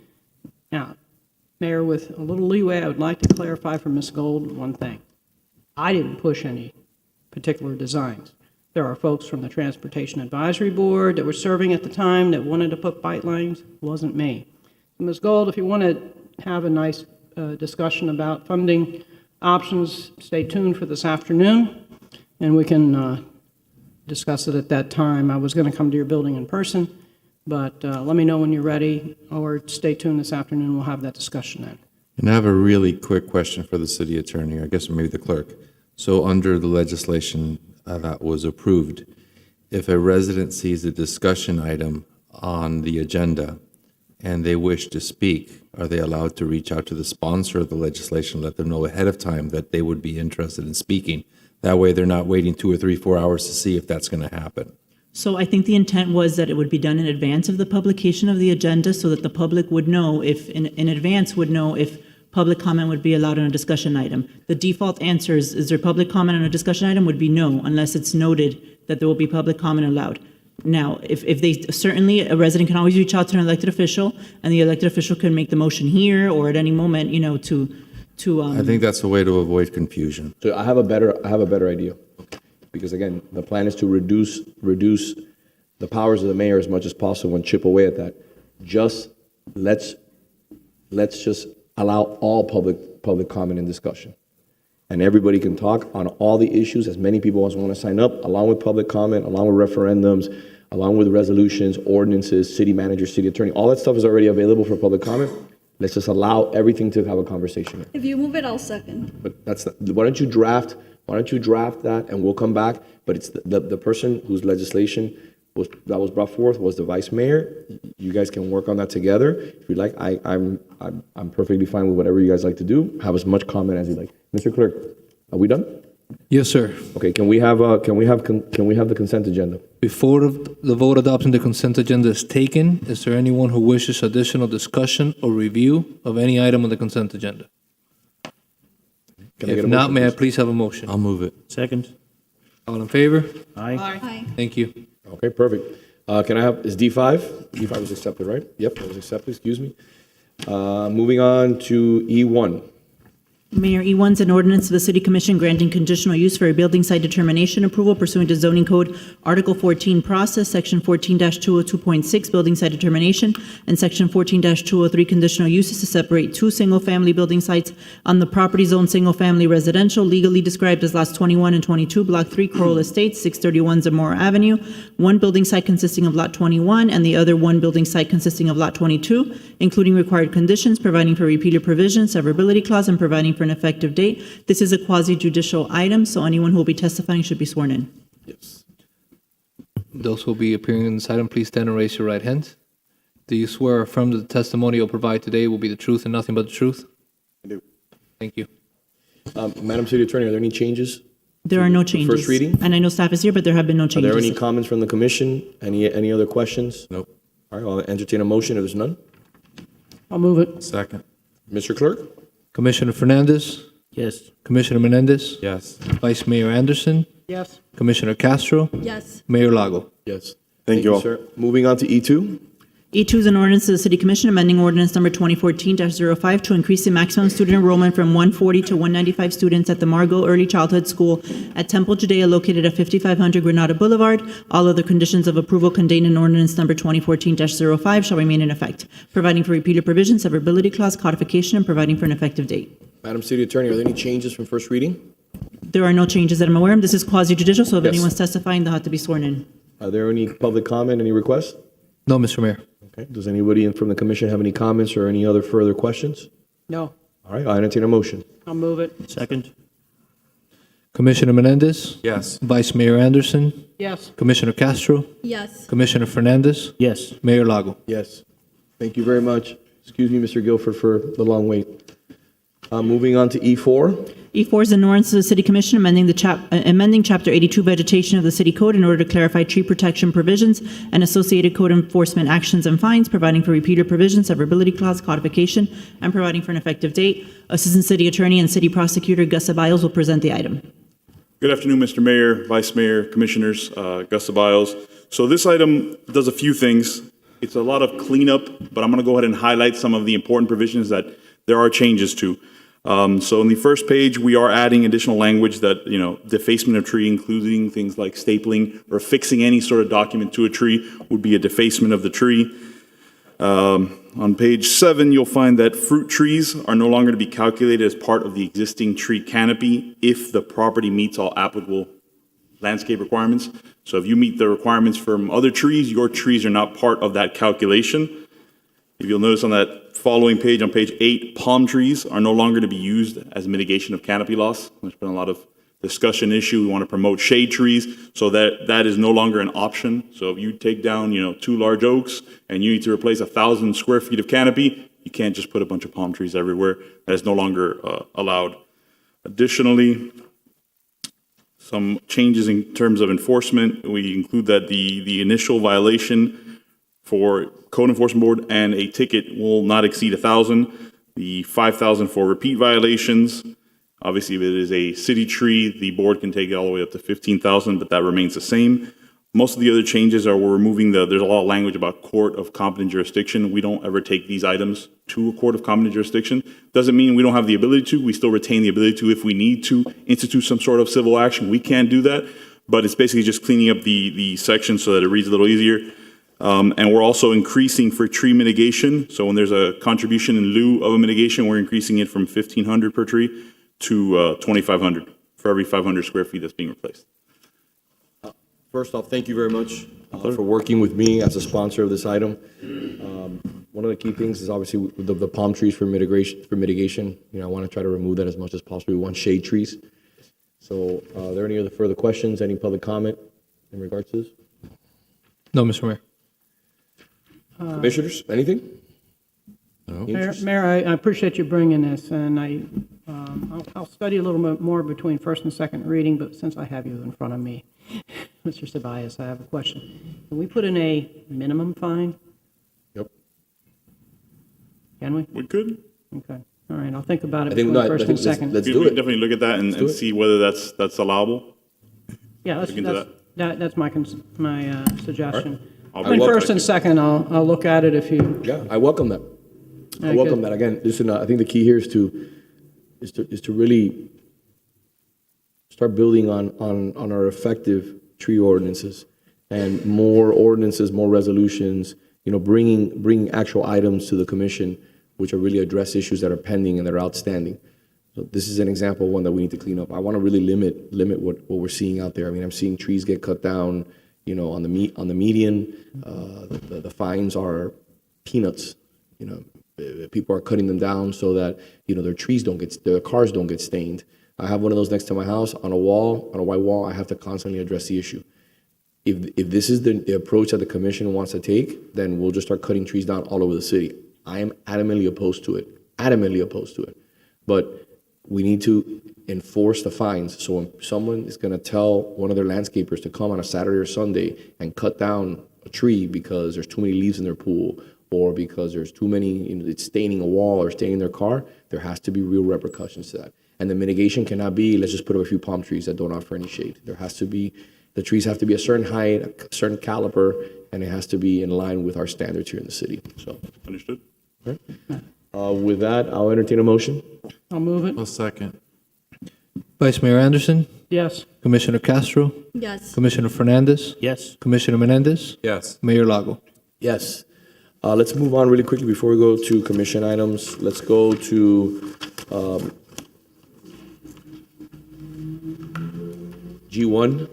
Now, Mayor, with a little leeway, I would like to clarify for Ms. Gold one thing. I didn't push any particular designs. There are folks from the Transportation Advisory Board that were serving at the time that wanted to put bike lanes. It wasn't me. Ms. Gold, if you want to have a nice discussion about funding options, stay tuned for this afternoon, and we can discuss it at that time. I was going to come to your building in person, but let me know when you're ready, or stay tuned this afternoon. We'll have that discussion then. And I have a really quick question for the city attorney, I guess, or maybe the clerk. So under the legislation that was approved, if a resident sees a discussion item on the agenda and they wish to speak, are they allowed to reach out to the sponsor of the legislation, let them know ahead of time that they would be interested in speaking? That way they're not waiting 2 or 3, 4 hours to see if that's going to happen. So I think the intent was that it would be done in advance of the publication of the agenda so that the public would know if, in advance would know if public comment would be allowed on a discussion item. The default answer is there public comment on a discussion item would be no, unless it's noted that there will be public comment allowed. Now, if they, certainly a resident can always reach out to an elected official, and the elected official can make the motion here or at any moment, to I think that's a way to avoid confusion. So I have a better idea. Because again, the plan is to reduce the powers of the mayor as much as possible and chip away at that. Just let's just allow all public comment and discussion. And everybody can talk on all the issues, as many people as want to sign up, along with public comment, along with referendums, along with resolutions, ordinances, city manager, city attorney. All that stuff is already available for public comment. Let's just allow everything to have a conversation. If you move it, I'll second. But why don't you draft that and we'll come back? But it's the person whose legislation that was brought forth was the vice mayor. You guys can work on that together. If you'd like, I'm perfectly fine with whatever you guys like to do. Have as much comment as you like. Mr. Clerk, are we done? Yes, sir. Okay, can we have the consent agenda? Before the vote adopting the consent agenda is taken, is there anyone who wishes additional discussion or review of any item on the consent agenda? Can I get If a not, motion, may I please? please have a motion? I'll move it. Second. All in favor? Aye. Aye. Thank you. Okay, perfect. Can I have, is D5? D5 was accepted, right? Yep, that was accepted, excuse me. Moving on to E1. Mayor, E1 is an ordinance of the City Commission granting conditional use for a building site determination approval pursuant to zoning code Article 14 process, Section 14-202.6 building site determination, and Section 14-203 conditional uses to separate 2 single-family building sites on the property zone single-family residential, legally described as lots 21 and 22, Block 3, Coral Estates, 631 Zamora Avenue, 1 building site consisting of Lot 21 and the other 1 building site consisting of Lot 22, including required conditions, providing for repealer provisions, severability clause, and providing for an effective date. This is a quasi-judicial item, so anyone who will be testifying should be sworn in. Yes. Those who will be appearing in this item, please stand and raise your right hand. Do you swear or affirm that the testimony you'll provide today will be the truth and nothing but the truth? I do. Thank you. Madam City Attorney, are there any changes? There are no changes. First reading? And I know staff is here, but there have been no Are changes. there any comments from the commission? Any other questions? Nope. All right, I'll entertain a motion if there's none. I'll move it. Second. Mr. Clerk? Commissioner Fernandez? Yes. Commissioner Menendez? Yes. Vice Mayor Anderson? Yes. Commissioner Castro? Yes. Mayor Lago? Yes. Thank you all. Sir. Moving on to E2. E2 is an ordinance of the City Commission amending ordinance number 2014-05 to increase the maximum student enrollment from 140 to 195 students at the Margot Early Childhood School at Temple, Judea, located at 5500 Granada Boulevard. All other conditions of approval contained in ordinance number 2014-05 shall remain in effect, providing for repealer provisions, severability clause, codification, and providing for an effective date. Madam City Attorney, are there any changes from first reading? There are no changes that I'm aware of. This is quasi-judicial, so if Yes. anyone's testifying, they'll have to be sworn in. Are there any public comment, any requests? No, Mr. Mayor. Okay. Does anybody from the commission have any comments or any other further questions? No. All right, I'll entertain a motion. I'll move it. Second. Commissioner Menendez? Yes. Vice Mayor Anderson? Yes. Commissioner Castro? Yes. Commissioner Fernandez? Yes. Mayor Lago? Yes. Thank you very much. Excuse me, Mr. Guilford, for the long wait. Moving on to E4. E4 is an ordinance of the City Commission amending Chapter 82 Vegetation of the City Code in order to clarify tree protection provisions and associated code enforcement actions and fines, providing for repeater provisions, severability clause, codification, and providing for an effective date. Assistant City Attorney and City Prosecutor Gus Ceballos will present the item. Good afternoon, Mr. Mayor, Vice Mayor, Commissioners, Gus Ceballos. So this item does a few things. It's a lot of cleanup, but I'm going to go ahead and highlight some of the important provisions that there are changes to. So on the first page, we are adding additional language that, defacement of tree, including things like stapling or fixing any sort of document to a tree would be a defacement of the tree. On page 7, you'll find that fruit trees are no longer to be calculated as part of the existing tree canopy if the property meets all applicable landscape requirements. So if you meet the requirements from other trees, your trees are not part of that calculation. If you'll notice on that following page, on page 8, palm trees are no longer to be used as mitigation of canopy loss. There's been a lot of discussion issue. We want to promote shade trees, so that is no longer an option. So if you take down, 2 large oaks and you need to replace 1,000 square feet of canopy, you can't just put a bunch of palm trees everywhere. That is no longer allowed. Additionally, some changes in terms of enforcement. We include that the initial violation for code enforcement board and a ticket will not exceed 1,000. The 5,000 for repeat violations. Obviously, if it is a city tree, the board can take it all the way up to 15,000, but that remains the same. Most of the other changes are we're removing there's a lot of language about court of competent jurisdiction. We don't ever take these items to a court of competent jurisdiction. Doesn't mean we don't have the ability to. We still retain the ability to, if we need to institute some sort of civil action, we can do that. But it's basically just cleaning up the section so that it reads a little easier. And we're also increasing for tree mitigation. So when there's a contribution in lieu of a mitigation, we're increasing it from 1,500 per tree to 2,500 for every 500 square feet that's being replaced. First off, thank you very much for working with me as a sponsor of this item. One of the key things is obviously the palm trees for mitigation. I want to try to remove that as much as possible. We want shade trees. So are there any other further questions, any public comment in regards to this? No, Mr. Mayor. Commissioners, anything? No. Mayor, I appreciate you bringing this, and I'll study a little bit more between first and second reading, but since I have you in front of me, Mr. Ceballos, I have a question. Can we put in a minimum fine? Yep. Can we? We could. Okay. All right, I'll think about it I think between first and second. let's We do can it. definitely look at that and see whether that's allowable. Yeah, Look into that's my suggestion. I'll Between be- first and second, I'll look at it if you. Yeah, I welcome that. I Very welcome good. that. Again, listen, I think the key here is to really start building on our effective tree ordinances and more ordinances, more resolutions, bringing actual items to the commission which are really address issues that are pending and that are outstanding. So this is an example of one that we need to clean up. I want to really limit what we're seeing out there. I mean, I'm seeing trees get cut down, on the median. The fines are peanuts. People are cutting them down so that their cars don't get stained. I have one of those next to my house on a white wall. I have to constantly address the issue. If this is the approach that the commission wants to take, then we'll just start cutting trees down all over the city. I am adamantly opposed to it. But we need to enforce the fines. So when someone is going to tell one of their landscapers to come on a Saturday or Sunday and cut down a tree because there's too many leaves in their pool, or because there's too many, it's staining a wall or staining their car, there has to be real repercussions to that. And the mitigation cannot be, let's just put up a few palm trees that don't offer any shade. The trees have to be a certain height, a certain caliber, and it has to be in line with our standards here in the city. So, Understood. okay. With that, I'll entertain a motion. I'll move it. I'll second. Vice Mayor Anderson, Yes. Commissioner Castro, Yes. Commissioner Fernandez, Yes. Commissioner Menendez, Yes. Mayor Lago. Yes. Let's move on really quickly before we go to commission items. Let's go to G1.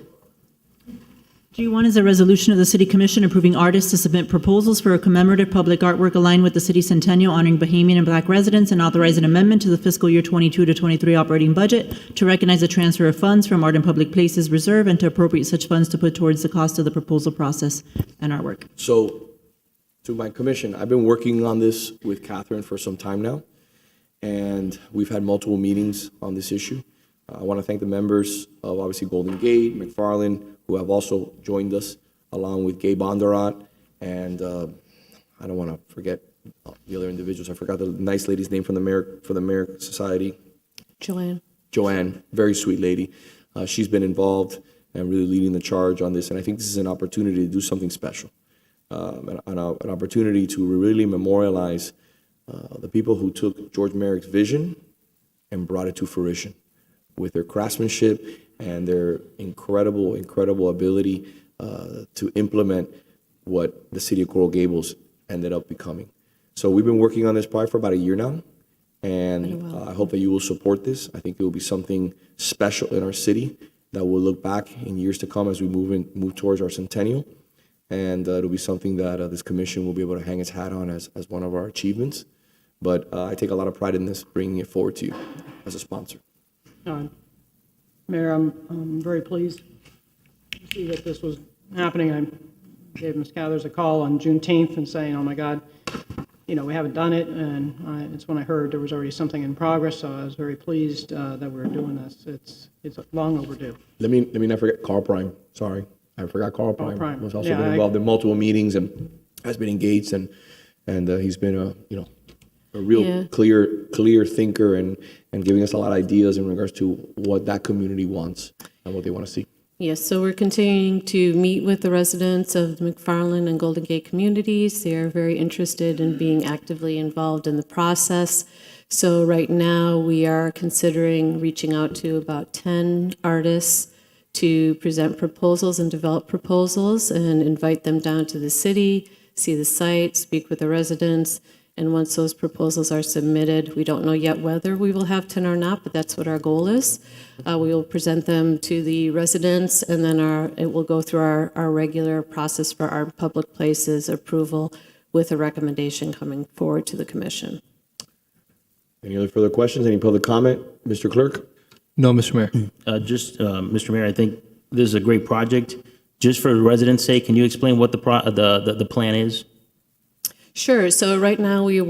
G1 is a resolution of the City Commission approving artists to submit proposals for a commemorative public artwork aligned with the city Centennial honoring Bahamian and Black residents, and authorize an amendment to the fiscal year 22 to 23 operating budget to recognize the transfer of funds from Art and Public Places Reserve and to appropriate such funds to put towards the cost of the proposal process and artwork. So, to my commission, I've been working on this with Catherine for some time now, and we've had multiple meetings on this issue. I want to thank the members of obviously Golden Gate, McFarland, who have also joined us, along with Gabe Bondurant, and I don't want to forget the other individuals. I forgot the nice lady's name from the Mayor Society. Joanne, very sweet lady. She's been involved and really leading the charge on this, and I think this is an opportunity to do something special, an opportunity to really memorialize the people who took George Merrick's vision and brought it to fruition with their craftsmanship and their incredible ability to implement what the city of Coral Gables ended up becoming. So we've been working on this probably for about a year now, and I hope that you will support this. I think it will be something special in our city that we'll look back in years to come as we move towards our Centennial, and it'll be something that this commission will be able to hang its hat on as one of our achievements. But I take a lot of pride in this, bringing it forward to you as a sponsor. Mayor, I'm very pleased to see that this was happening. I gave Ms. Cathers a call on Juneteenth and saying, oh my God, we haven't done it, and it's when I heard there was already something in progress, so I was very pleased that we were doing this. It's long overdue. Let me not forget Carl Prime. Sorry, I forgot Carl Prime. Prime. Who's also been involved in multiple meetings and has been engaged, and he's been a real clear thinker and giving us a lot of ideas in regards to what that community wants and what they want to see. Yes, so we're continuing to meet with the residents of the McFarland and Golden Gate communities. They are very interested in being actively involved in the process. So right now we are considering reaching out to about 10 artists to present proposals and develop proposals and invite them down to the city, see the site, speak with the residents. And once those proposals are submitted, we don't know yet whether we will have 10 or not, but that's what our goal is. We will present them to the residents, and then it will go through our regular process for our public places approval with a recommendation coming forward to the commission. Any other further questions? Any public comment? Mr. Clerk? No, Mr. Mayor. Mr. Mayor, I think this is a great project. Just for the residents' sake, can you explain what the plan is? Sure. So right now we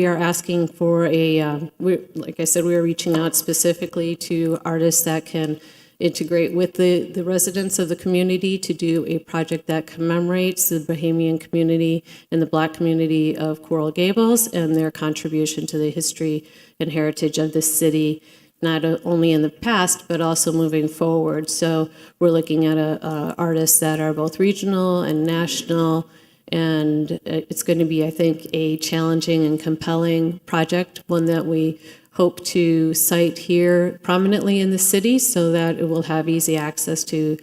are asking for like I said, we are reaching out specifically to artists that can integrate with the residents of the community to do a project that commemorates the Bahamian community and the Black community of Coral Gables and their contribution to the history and heritage of the city, not only in the past, but also moving forward. So we're looking at artists that are both regional and national. And it's going to be, I think, a challenging and compelling project, one that we hope to site here prominently in the city so that it will have easy access to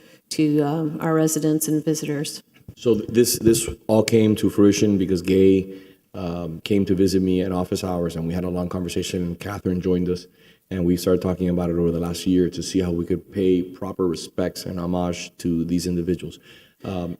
our residents and visitors. So this all came to fruition because Gay came to visit me at office hours, and we had a long conversation, and Catherine joined us, and we started talking about it over the last year to see how we could pay proper respects and homage to these individuals.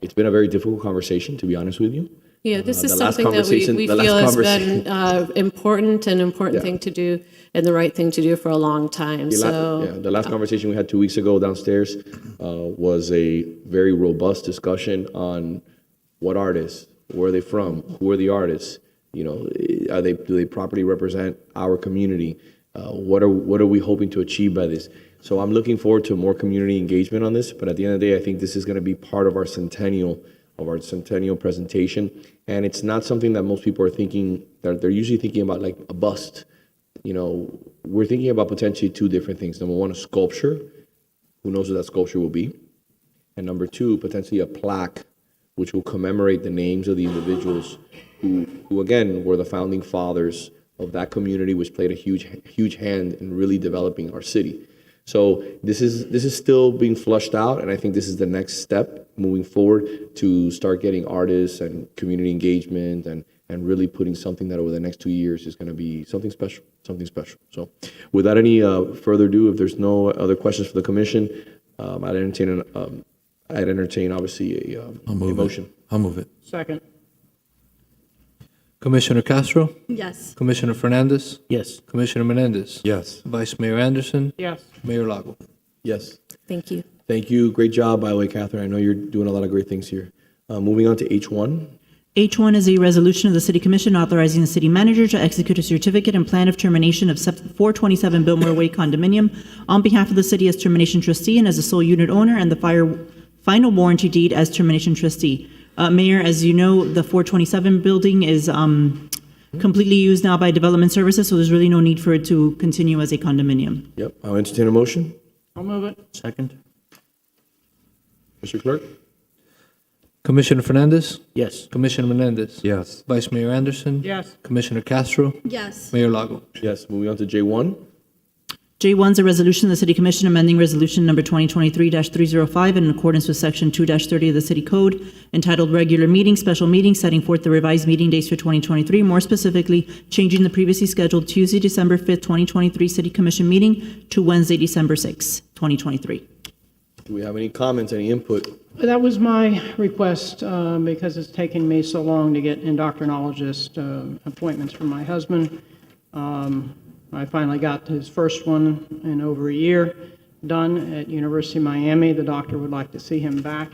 It's been a very difficult conversation, to be honest with you. Yeah, this is something that we feel has been important thing to do and the right thing to do for a long time. The last conversation we had 2 weeks ago downstairs was a very robust discussion on what artists, where are they from, who are the artists, do they properly represent our community? What are we hoping to achieve by this? So I'm looking forward to more community engagement on this, but at the end of the day, I think this is going to be part of our Centennial presentation. And it's not something that most people are thinking, that they're usually thinking about like a bust. We're thinking about potentially two different things. Number one, a sculpture. Who knows what that sculpture will be? And number two, potentially a plaque, which will commemorate the names of the individuals who again, were the founding fathers of that community, which played a huge hand in really developing our city. So this is still being flushed out, and I think this is the next step moving forward to start getting artists and community engagement and really putting something that over the next 2 years is going to be something special. So without any further ado, if there's no other questions for the commission, I'd entertain obviously a motion. I'll move it. Second. Commissioner Castro? Yes. Commissioner Fernandez? Yes. Commissioner Menendez? Yes. Vice Mayor Anderson? Yes. Mayor Lago? Yes. Thank you. Thank you. Great job, by the way, Catherine. I know you're doing a lot of great things here. Moving on to H1. H1 is a resolution of the City Commission authorizing the city manager to execute a certificate and plan of termination of 427 Biltmore Way condominium on behalf of the city as termination trustee and as a sole unit owner, and the final warranty deed as termination trustee. Mayor, as you know, the 427 building is completely used now by development services, so there's really no need for it to continue as a condominium. Yep, I'll entertain a motion. I'll move it. Second? Mr. Clerk? Commissioner Fernandez? Yes. Commissioner Menendez? Yes. Vice Mayor Anderson? Yes. Commissioner Castro? Yes. Mayor Lago? Yes, moving on to J1. J1 is a resolution of the City Commission amending Resolution Number 2023-305 in accordance with Section 2-30 of the City Code entitled Regular Meeting, Special Meeting, setting forth the revised meeting dates for 2023, more specifically, changing the previously scheduled Tuesday, December 5th, 2023 City Commission meeting to Wednesday, December 6th, 2023. Do we have any comments, any input? That was my request because it's taken me so long to get endocrinologist appointments for my husband. I finally got his first one in over a year done at University of Miami. The doctor would like to see him back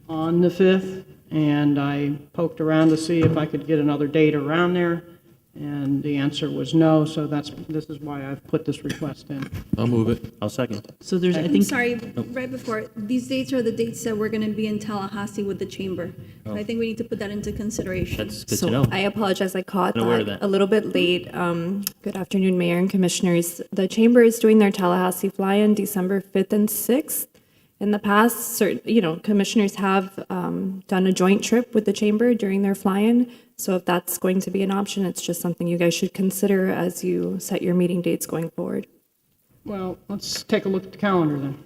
on the 5th, and I poked around to see if I could get another date around there, and the answer was no, so this is why I've put this request in. I'll move it. I'll second. So there's, I I'm think, sorry, right before, these dates are the dates that we're going to be in Tallahassee with the chamber. Oh. I think we need to put that into consideration. That's good to know. I apologize, I caught Not aware of that that. a little bit late. Good afternoon, Mayor and Commissioners. The Chamber is doing their Tallahassee fly-in December 5th and 6th. In the past, commissioners have done a joint trip with the Chamber during their fly-in. So if that's going to be an option, it's just something you guys should consider as you set your meeting dates going forward. Well, let's take a look at the calendar then.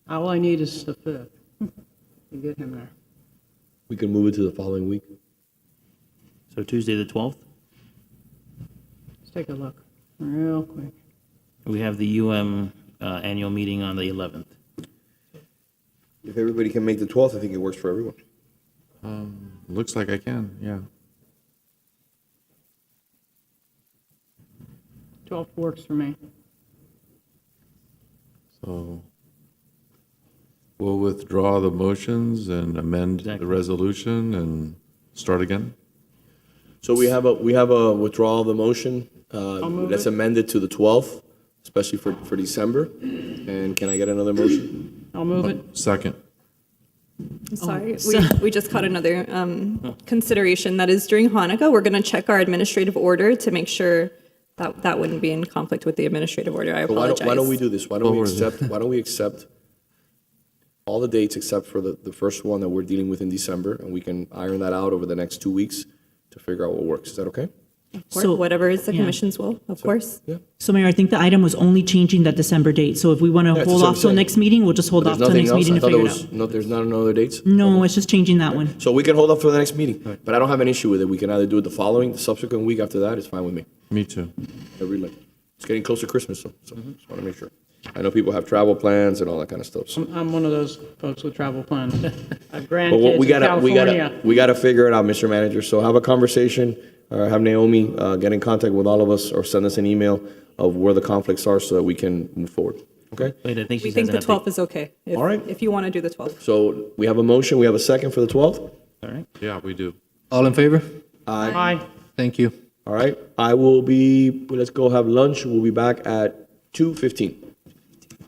All I need is the 5th to get him there. We can move it to the following week. So Tuesday, the 12th? Let's take a look real quick. We have the annual meeting on the 11th. If everybody can make the 12th, I think it works for everyone. Looks like I can, yeah. 12th works for me. So we'll withdraw the motions and amend Exactly. the resolution and start again? So we have a withdrawal of the motion. move Let's it. amend it to the 12th, especially for December. And can I get another motion? I'll move it. Second. Sorry, we just caught another consideration. That is during Hanukkah, we're going to check our administrative order to make sure that that wouldn't be in conflict with the administrative order. I So apologize. why don't we do this? Why don't we accept all the dates except for the first one that we're dealing with in December, and we can iron that out over the next 2 weeks to figure out what works. Is that okay? So whatever is the yeah. commission's will, of course. Yeah. so Mayor, I think the item was only changing that December date. So if we want to that's hold what I'm off till saying. next meeting, we'll just hold But off there's till nothing next else? meeting I to thought figure there it out. was, no, there's not another dates? No, it's just changing that one. So we can hold up for the next meeting, but I don't have an issue with it. We can either do it the subsequent week after that, it's fine with me. Me too. It's getting close to Christmas, so just want to make sure. I know people have travel plans and all that kind of stuff, so. I'm one of those folks with travel plans. I have But grandkids in California. we gotta figure it out, Mr. Manager. So have a conversation, or have Naomi get in contact with all of us, or send us an email of where the conflicts are so that we can move forward. Okay? Wait, I think she We says think an the update. 12th is okay. All right. If you want to do the 12th. So we have a motion, we have a second for the 12th? All right. Yeah, we do. All in favor? Aye. Thank you. All right, let's go have lunch. We'll be back at 2:15.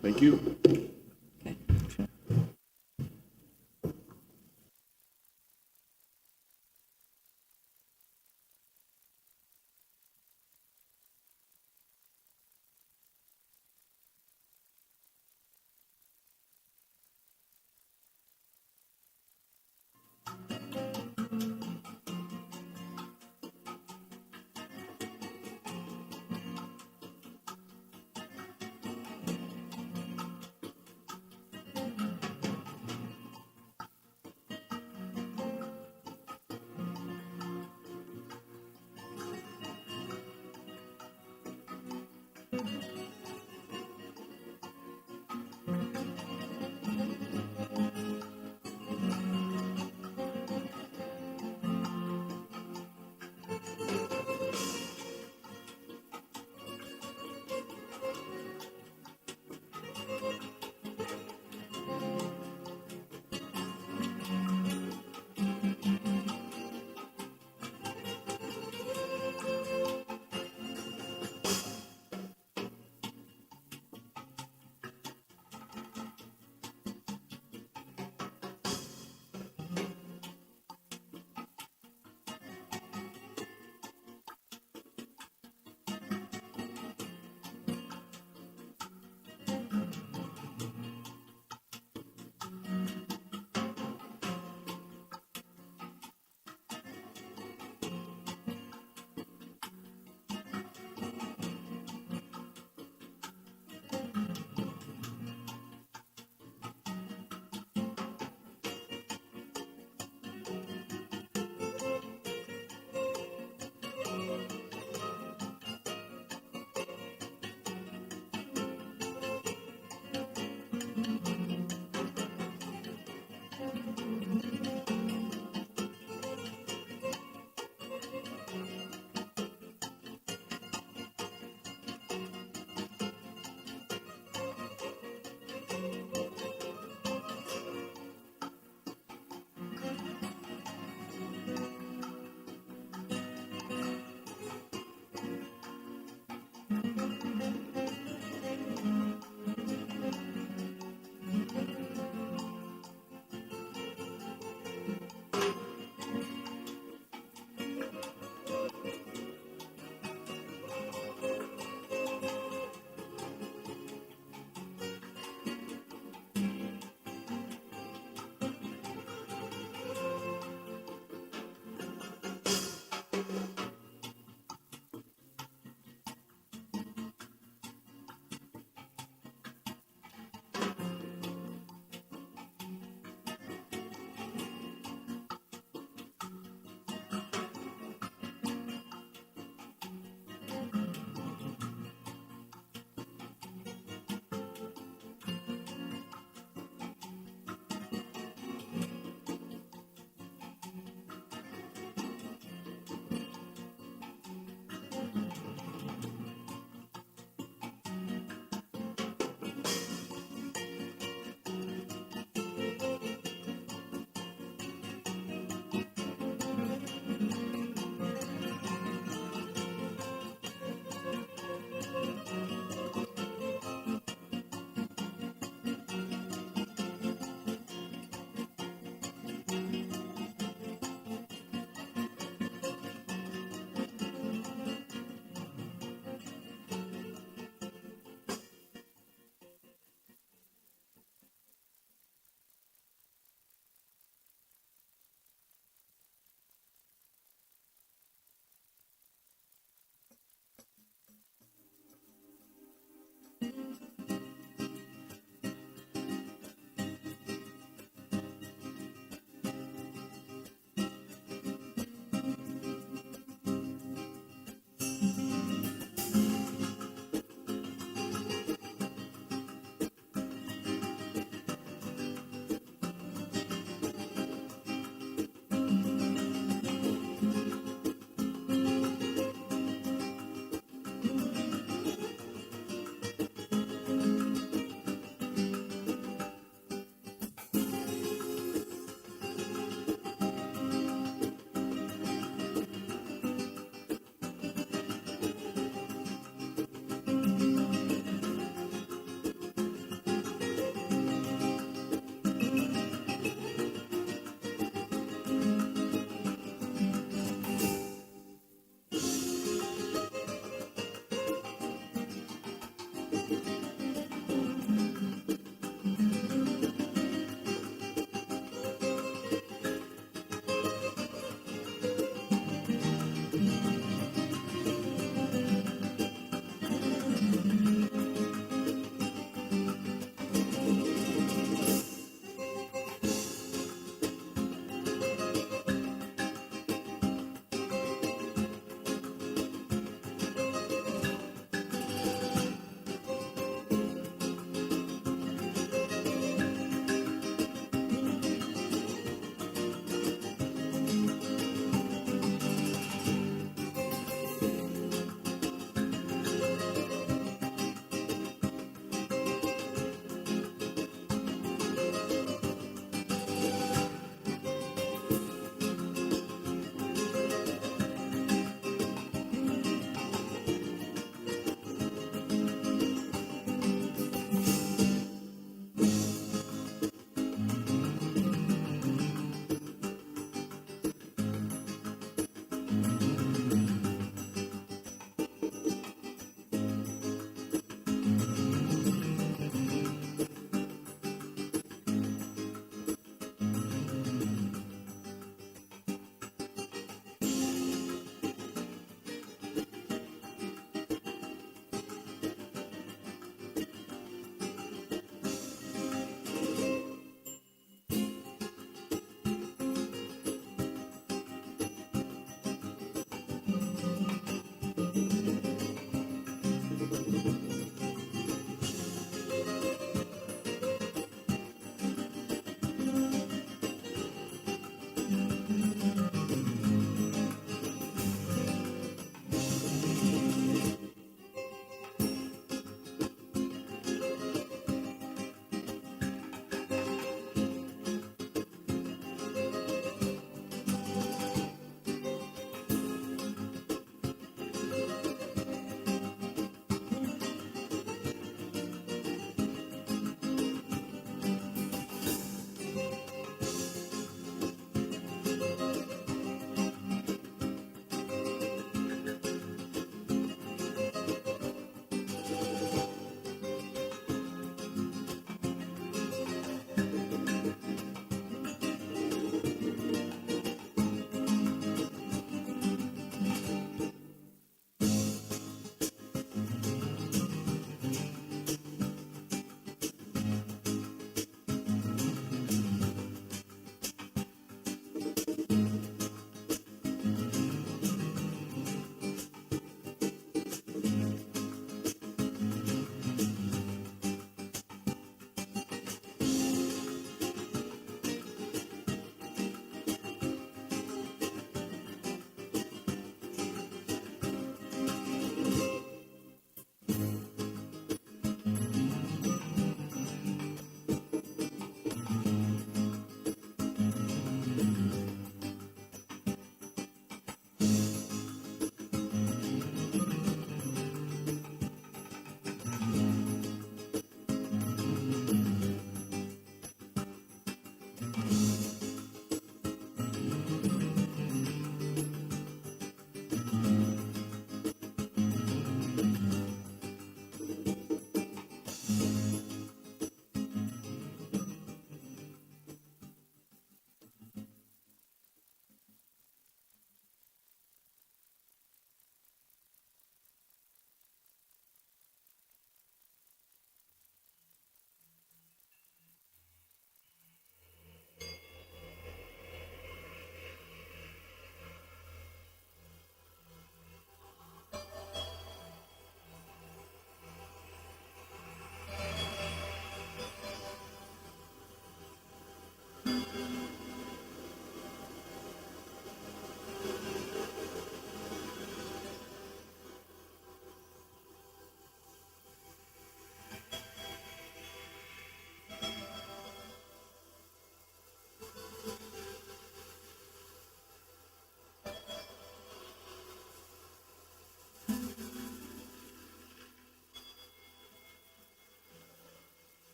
Thank you.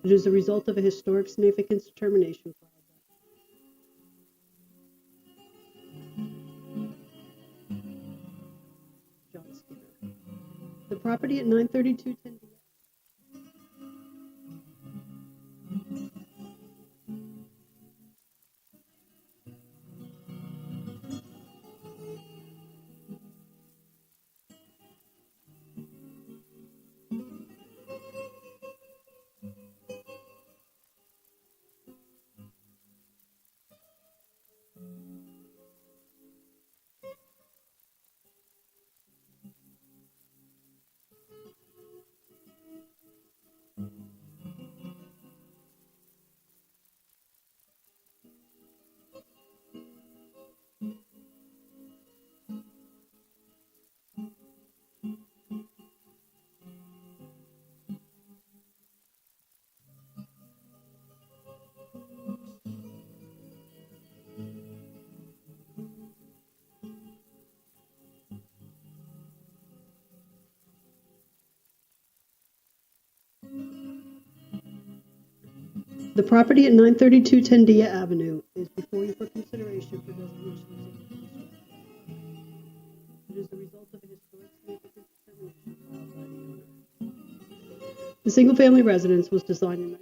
It is the result of a historic significance determination filed by John Skinner. The property at 932 Tendia. The property at 932 Tendia Avenue is before you for consideration for designation as a historic. It is the result of a historic significance determination filed by the owner. The single-family residence was designed in 19...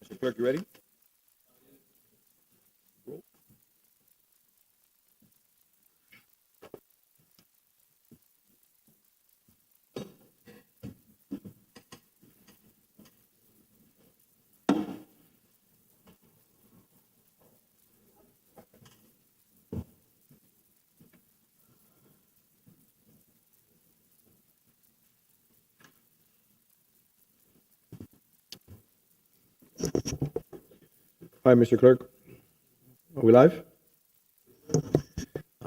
Mr. Clerk, you ready? All right, Mr. Clerk, are we live?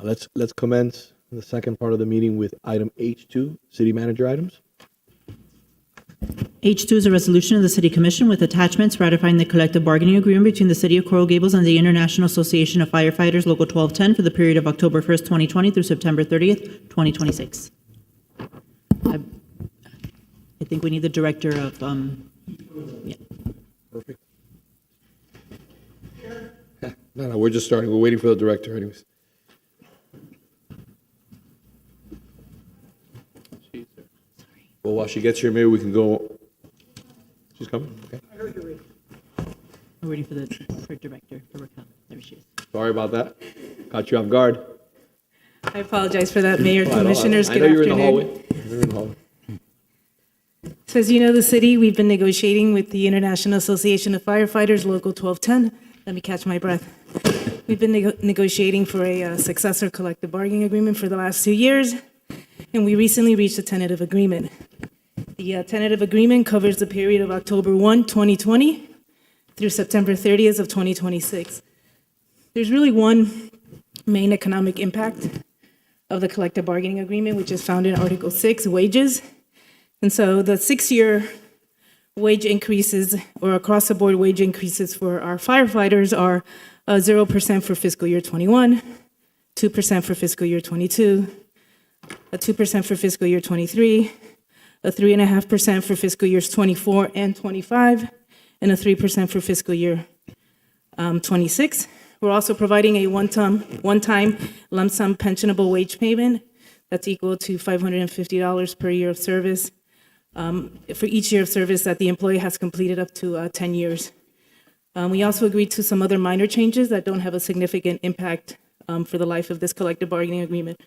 Let's commence the second part of the meeting with item H2, city manager items. H2 is a resolution of the City Commission with attachments ratifying the collective bargaining agreement between the City of Coral Gables and the International Association of Firefighters Local 1210 for the period of October 1st, 2020 through September 30th, 2026. I think we need the director of, yeah. Perfect. No, we're just starting. We're waiting for the director anyways. Well, while she gets here, maybe we can go. She's coming? Okay. We're waiting for the director to come. There she is. Sorry about that. Caught you off guard. I apologize for that, Mayor, Oh, I know, Commissioners. I Good know you're in the afternoon. hallway. You're in the hallway. So as you know, the city, we've been negotiating with the International Association of Firefighters, Local 1210. Let me catch my breath. We've been negotiating for a successor collective bargaining agreement for the last 2 years, and we recently reached a tentative agreement. The tentative agreement covers the period of October 1, 2020 through September 30th of 2026. There's really one main economic impact of the collective bargaining agreement, which is found in Article 6, wages. And so the 6-year wage increases or across the board wage increases for our firefighters are 0% for fiscal year 21, 2% for fiscal year 22, a 2% for fiscal year 23, a 3.5% for fiscal years 24 and 25, and a 3% for fiscal year 26. We're also providing a one-time lump sum pensionable wage payment that's equal to $550 per year of service for each year of service that the employee has completed up to 10 years. We also agreed to some other minor changes that don't have a significant impact for the life of this collective bargaining agreement.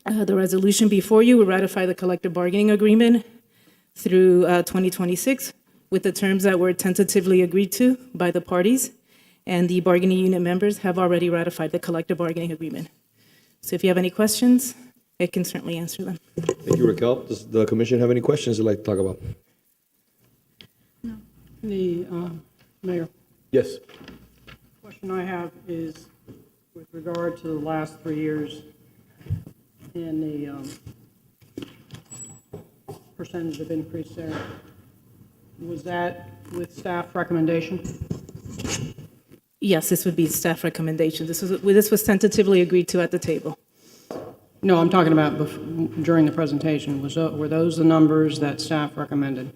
The resolution before you will ratify the collective bargaining agreement through 2026 with the terms that were tentatively agreed to by the parties, and the bargaining unit members have already ratified the collective bargaining agreement. So if you have any questions, I can certainly answer them. Thank you, Raquel. Does the commission have any questions they'd like to talk about? The Mayor, Yes. question I have is with regard to the last 3 years and the percentage of increase there. Was that with staff recommendation? Yes, this would be staff recommendation. This was tentatively agreed to at the table. No, I'm talking about during the presentation. Were those the numbers that staff recommended?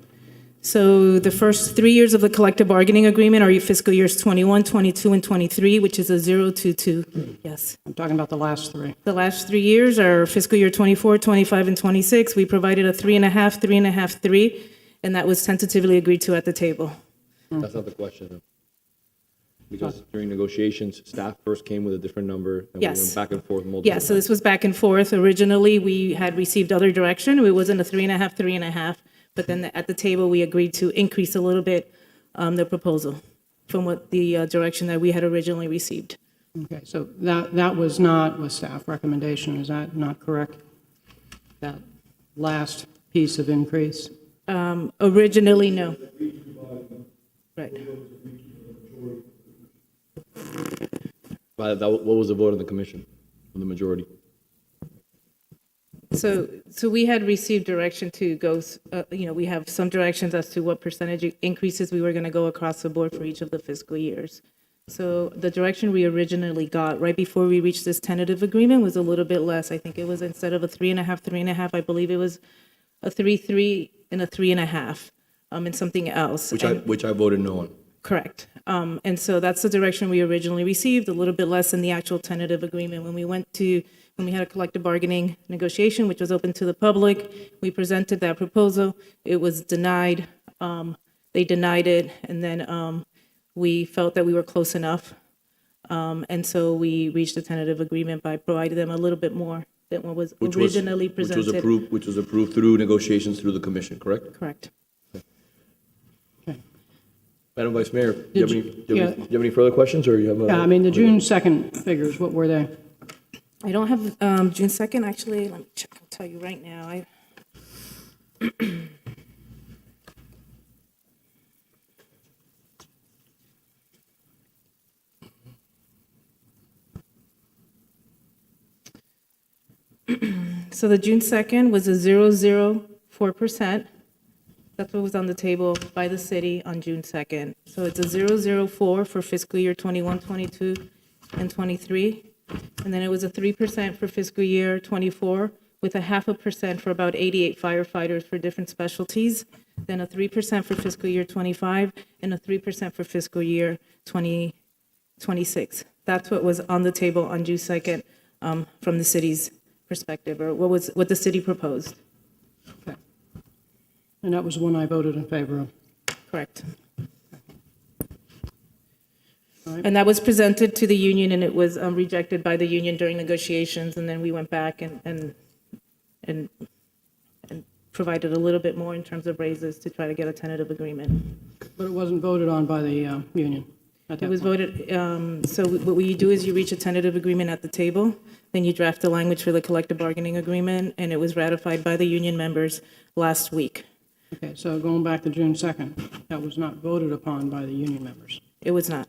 So the first 3 years of the collective bargaining agreement are your fiscal years 21, 22, and 23, which is a 0 to 2. Yes. I'm talking about the last 3. The last 3 years are fiscal year 24, 25, and 26. We provided a 3.5, 3.5, 3, and that was tentatively agreed to at the table. That's not the question, though. Because during negotiations, staff first came with a different number, and we Yes. went back and forth multiple Yeah, so this was back and forth. Originally, we had received other direction. It wasn't a 3.5, 3.5, but then at the table, we agreed to increase a little bit the proposal from what the direction that we had originally received. Okay, so that was not with staff recommendation, is that not correct? That last piece of increase? Originally, no. Right. What was the vote of the commission, of the majority? So we had received direction to go, we have some directions as to what percentage increases we were going to go across the board for each of the fiscal years. So the direction we originally got right before we reached this tentative agreement was a little bit less. I think it was instead of a 3.5, 3.5, I believe it was a 3, 3, and a 3.5, and something else. Which I voted no on. Correct. And so that's the direction we originally received, a little bit less than the actual tentative agreement. When we had a collective bargaining negotiation, which was open to the public, we presented that proposal. It was denied. They denied it, and then we felt that we were close enough. And so we reached a tentative agreement by providing them a little bit more than what was originally presented. Which was approved through negotiations through the commission, correct? Correct. Madam Vice Mayor, do you Yeah. have any further questions, or you have? Yeah, I mean, the June 2nd figures, what were they? I don't have June 2nd, actually. Let me check. I'll tell you right now. So the June 2nd was a 0.004%. That's what was on the table by the city on June 2nd. So it's a 0.04 for fiscal year 21, 22, and 23. And then it was a 3% for fiscal year 24, with a 0.5% for about 88 firefighters for different specialties. Then a 3% for fiscal year 25, and a 3% for fiscal year 2026. That's what was on the table on June 2nd from the city's perspective, or what the city proposed. Okay. And that was the one I voted in favor of. Correct. And that was presented to the union, and it was rejected by the union during negotiations, and then we went back and provided a little bit more in terms of raises to try to get a tentative agreement. But it wasn't voted on by the union? It was voted, so what you do is you reach a tentative agreement at the table, then you draft the language for the collective bargaining agreement, and it was ratified by the union members last week. Okay, so going back to June 2nd, that was not voted upon by the union members? It was not.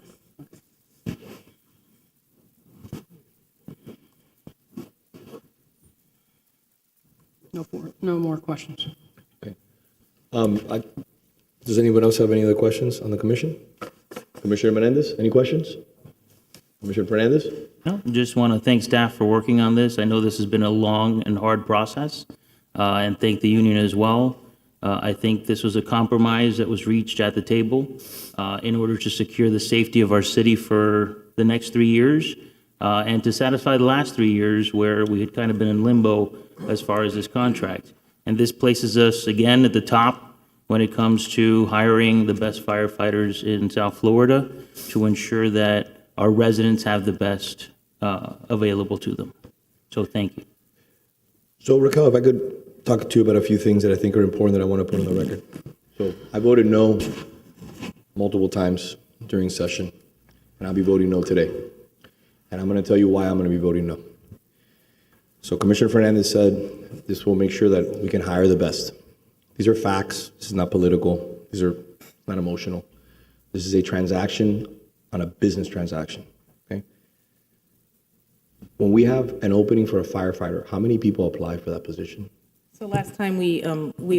No more questions. Okay. Does anyone else have any other questions on the commission? Commissioner Menendez, any questions? Commissioner Fernandez? No, just want to thank staff for working on this. I know this has been a long and hard process, and thank the union as well. I think this was a compromise that was reached at the table in order to secure the safety of our city for the next 3 years and to satisfy the last 3 years where we had kind of been in limbo as far as this contract. And this places us again at the top when it comes to hiring the best firefighters in South Florida to ensure that our residents have the best available to them. So thank you. So Raquel, if I could talk to you about a few things that I think are important that I want to put on the record. So I voted no multiple times during session, and I'll be voting no today. And I'm going to tell you why I'm going to be voting no. So Commissioner Fernandez said this will make sure that we can hire the best. These are facts. This is not political. These are not emotional. This is a transaction on a business transaction, okay? When we have an opening for a firefighter, how many people apply for that position? So last time we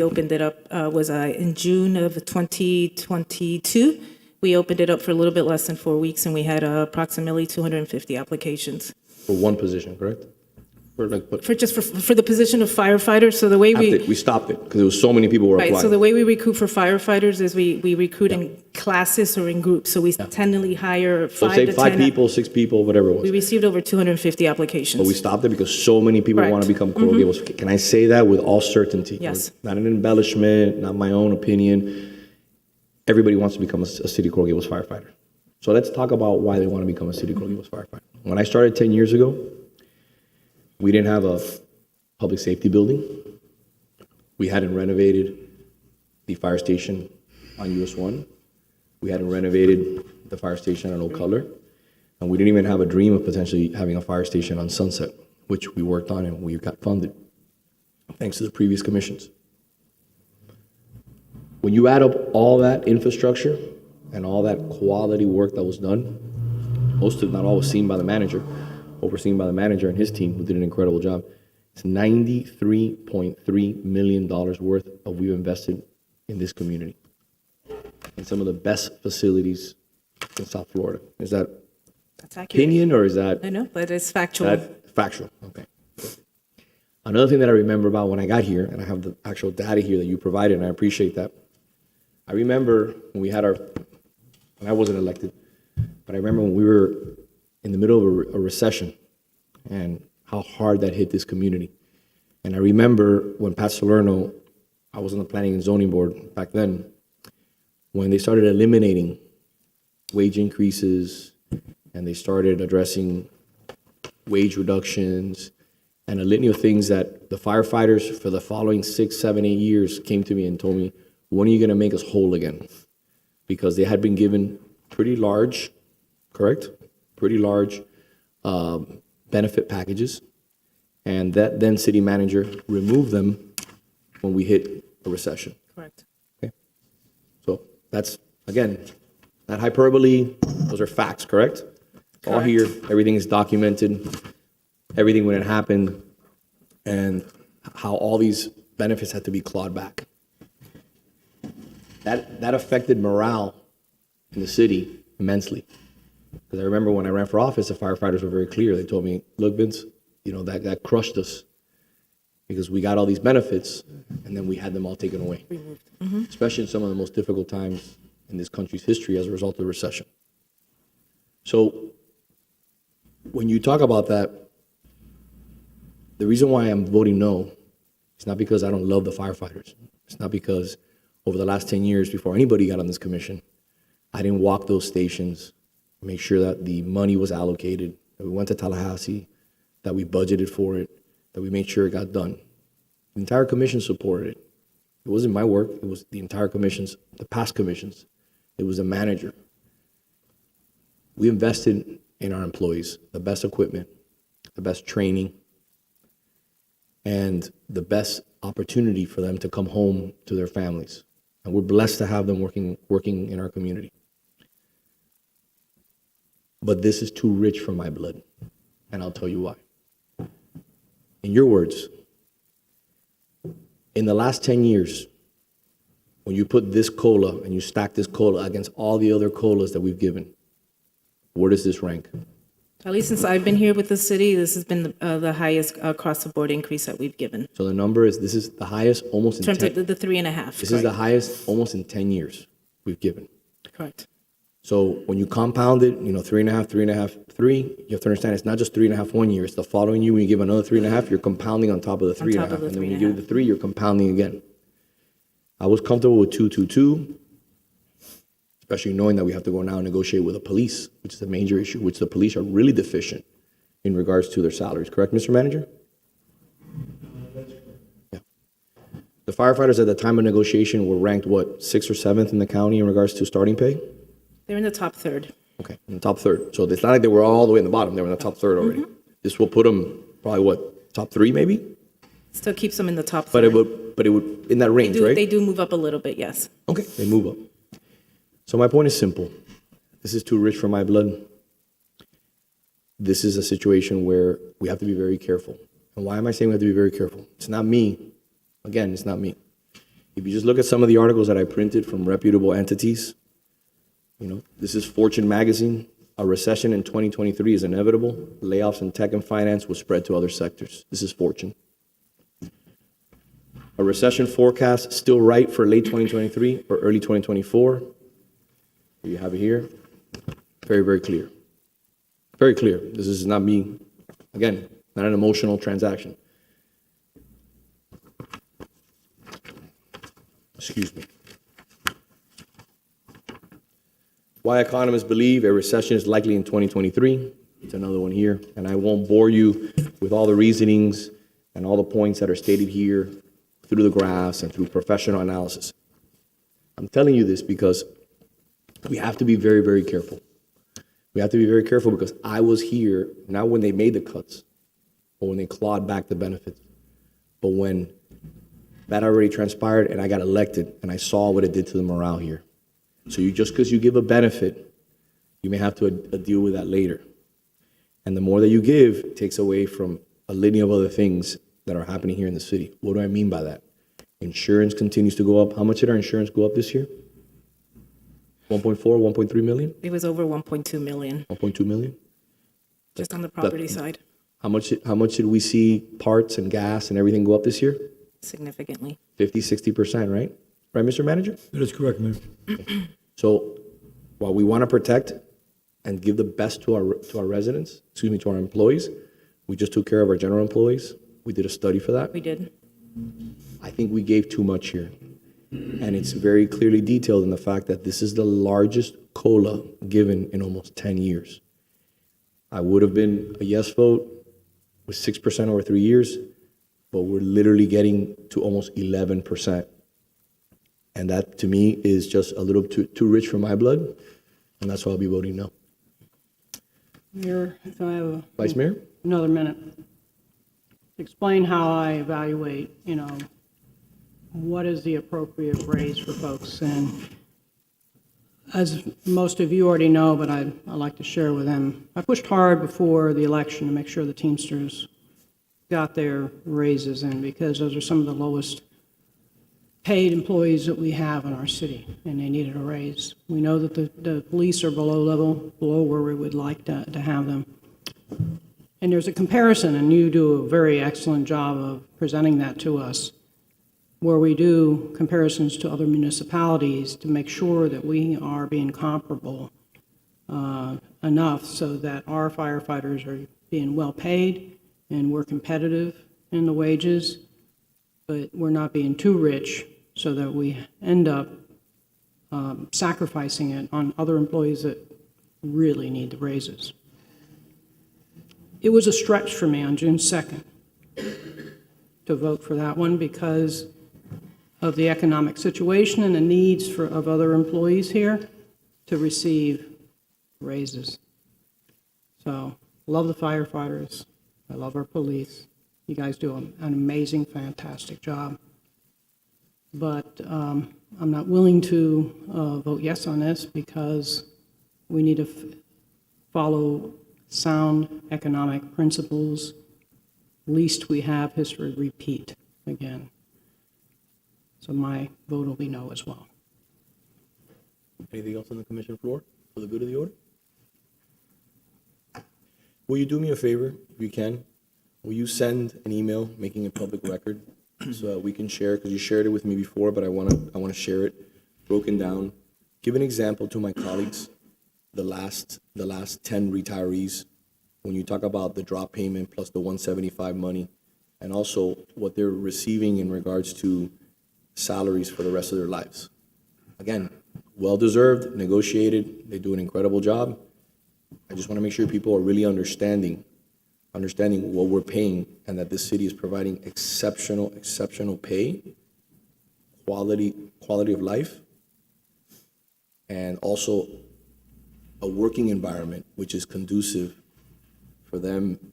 opened it up was in June of 2022. We opened it up for a little bit less than 4 weeks, and we had approximately 250 applications. For one position, correct? For the position of firefighter. So the way we stopped it because there was so many people were applying. Right, so the way we recruit for firefighters is we recruit in classes or in groups. So we tentatively hire So 5 say to 10. 5 people, 6 people, whatever it was. We received over 250 applications. But we stopped it because so many people want to become Coral Gables. Can I say that with all certainty? Yes. Not an embellishment, not my own opinion. Everybody wants to become a city Coral Gables firefighter. So let's talk about why they want to become a city Coral Gables firefighter. When I started 10 years ago, we didn't have a public safety building. We hadn't renovated the fire station on US 1. We hadn't renovated the fire station on Oak Color. And we didn't even have a dream of potentially having a fire station on Sunset, which we worked on and we got funded, thanks to the previous commissions. When you add up all that infrastructure and all that quality work that was done, most of, not all, was seen by the manager, overseen by the manager and his team, who did an incredible job. It's $93.3 million worth of we've invested in this community, in some of the best facilities in South Florida. Is that That's accurate. opinion or is that? I know, but it's factual. Factual, okay. Another thing that I remember about when I got here, and I have the actual data here that you provided, and I appreciate that. I remember when we had when I wasn't elected, but I remember when we were in the middle of a recession and how hard that hit this community. And I remember when Pat Salerno, I was on the Planning and Zoning Board back then, when they started eliminating wage increases and they started addressing wage reductions and a litany of things that the firefighters for the following 6, 7, 8 years came to me and told me, when are you going to make us whole again? Because they had been given pretty large, correct? Pretty large benefit packages. And that then city manager removed them when we hit a recession. Correct. Okay. So that's, again, not hyperbole. Those are facts, correct? All Correct. here, everything is documented, everything when it happened, and how all these benefits had to be clawed back. That affected morale in the city immensely. Because I remember when I ran for office, the firefighters were very clear. They told me, look, Vince, you know, that crushed us because we got all these benefits and then we had them all taken away. Especially in some of the most difficult times in this country's history as a result of the recession. So when you talk about that, the reason why I'm voting no is not because I don't love the firefighters. It's not because over the last 10 years before anybody got on this commission, I didn't walk those stations, make sure that the money was allocated, that we went to Tallahassee, that we budgeted for it, that we made sure it got done. The entire commission supported it. It wasn't my work, it was the entire commission's, the past commissions. It was the manager. We invested in our employees, the best equipment, the best training, and the best opportunity for them to come home to their families. And we're blessed to have them working in our community. But this is too rich for my blood, and I'll tell you why. In your words, in the last 10 years, when you put this COLA and you stack this COLA against all the other COLAs that we've given, where does this rank? At least since I've been here with the city, this has been the highest across-the-board increase that we've given. So the number is, this is the highest almost In in terms 10. of the 3.5. This is the highest almost in 10 years we've given. Correct. So when you compound it, 3.5, 3.5, 3, you have to understand it's not just 3.5 1 year. It's the following year when you give another 3.5, you're compounding on top of the 3.5. And then when you give the 3, you're compounding again. I was comfortable with 222, especially knowing that we have to go now and negotiate with the police, which is a major issue, which the police are really deficient in regards to their salaries. Correct, Mr. Manager? Yeah. The firefighters at the time of negotiation were ranked, what, 6th or 7th in the county in regards to starting pay? They're in the top third. Okay, in the top third. So it's not like they were all the way in the bottom. They were in the top third already. This will put them probably, what, top 3 maybe? Still keeps them in the top But third. it would, in that range, right? They do move up a little bit, yes. Okay, they move up. So my point is simple. This is too rich for my blood. This is a situation where we have to be very careful. And why am I saying we have to be very careful? It's not me. Again, it's not me. If you just look at some of the articles that I printed from reputable entities, this is Fortune magazine. A recession in 2023 is inevitable. Layoffs in tech and finance will spread to other sectors. This is Fortune. A recession forecast still right for late 2023 or early 2024. You have it here. Very, very clear. Very clear. This is not me, again, not an emotional transaction. Excuse me. Why economists believe a recession is likely in 2023. It's another one here. And I won't bore you with all the reasonings and all the points that are stated here through the graphs and through professional analysis. I'm telling you this because we have to be very, very careful. We have to be very careful because I was here, not when they made the cuts or when they clawed back the benefits, but when that already transpired and I got elected and I saw what it did to the morale here. So just because you give a benefit, you may have to deal with that later. And the more that you give takes away from a litany of other things that are happening here in the city. What do I mean by that? Insurance continues to go up. How much did our insurance go up this year? 1.4, 1.3 million? It was over 1.2 million. 1.2 million? Just on the property side. How much did we see parts and gas and everything go up this year? Significantly. 50, 60%, right? Right, Mr. Manager? That is correct, Mayor. So while we want to protect and give the best to our residents, to our employees, we just took care of our general employees. We did a study for that. We did. I think we gave too much here. And it's very clearly detailed in the fact that this is the largest COLA given in almost 10 years. I would have been a yes vote with 6% over 3 years, but we're literally getting to almost 11%. And that, to me, is just a little too rich for my blood, and that's why I'll be voting no. Mayor, if I have Vice Mayor? another minute, explain how I evaluate, what is the appropriate raise for folks. And as most of you already know, but I like to share with them, I pushed hard before the election to make sure the Teamsters got their raises in, because those are some of the lowest paid employees that we have in our city, and they needed a raise. We know that the police are below where we would like to have them. And there's a comparison, and you do a very excellent job of presenting that to us, where we do comparisons to other municipalities to make sure that we are being comparable enough so that our firefighters are being well paid and we're competitive in the wages, but we're not being too rich so that we end up sacrificing it on other employees that really need the raises. It was a stretch for me on June 2nd to vote for that one because of the economic situation and the needs of other employees here to receive raises. So, love the firefighters. I love our police. You guys do an amazing, fantastic job. But I'm not willing to vote yes on this because we need to follow sound economic principles, lest we have history repeat again. So my vote will be no as well. Anything else on the commission floor for the good of the order? Will you do me a favor, if you can? Will you send an email making a public record so that we can share, because you shared it with me before, but I want to share it broken down. Give an example to my colleagues, the last 10 retirees, when you talk about the drop payment plus the 175 money, and also what they're receiving in regards to salaries for the rest of their lives. Again, well-deserved, negotiated, they do an incredible job. I just want to make sure people are really understanding what we're paying and that this city is providing exceptional pay, quality of life, and also a working environment which is conducive for them,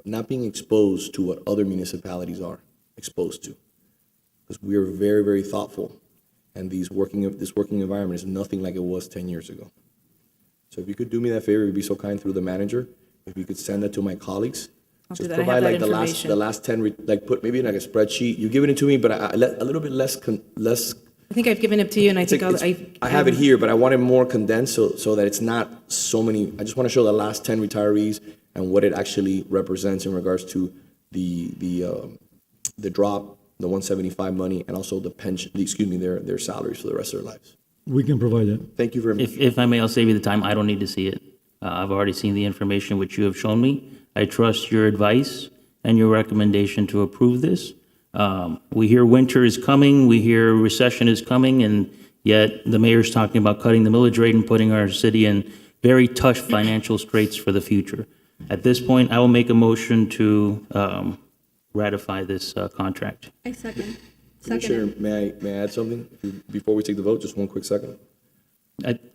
not being exposed to what other municipalities are exposed to. Because we are very, very thoughtful, and this working environment is nothing like it was 10 years ago. So if you could do me that favor, you'd be so kind through the manager, if you could send that to my colleagues. I'll Just do that. I provide have that like information. the last 10, like put maybe like a spreadsheet. You've given it to me, but a little bit less. I think I've given it to you, and I think I have it here, but I want it more condensed so that it's not so many. I just want to show the last 10 retirees and what it actually represents in regards to the drop, the 175 money, and also the pension. Their salaries for the rest of their lives. We can provide that. Thank you very much. If I may, I'll save you the time. I don't need to see it. I've already seen the information which you have shown me. I trust your advice and your recommendation to approve this. We hear winter is coming, we hear recession is coming, and yet the mayor's talking about cutting the millage rate and putting our city in very tough financial straits for the future. At this point, I will make a motion to ratify this contract. I second. Commissioner, may I add something before we take the vote? Just one quick second.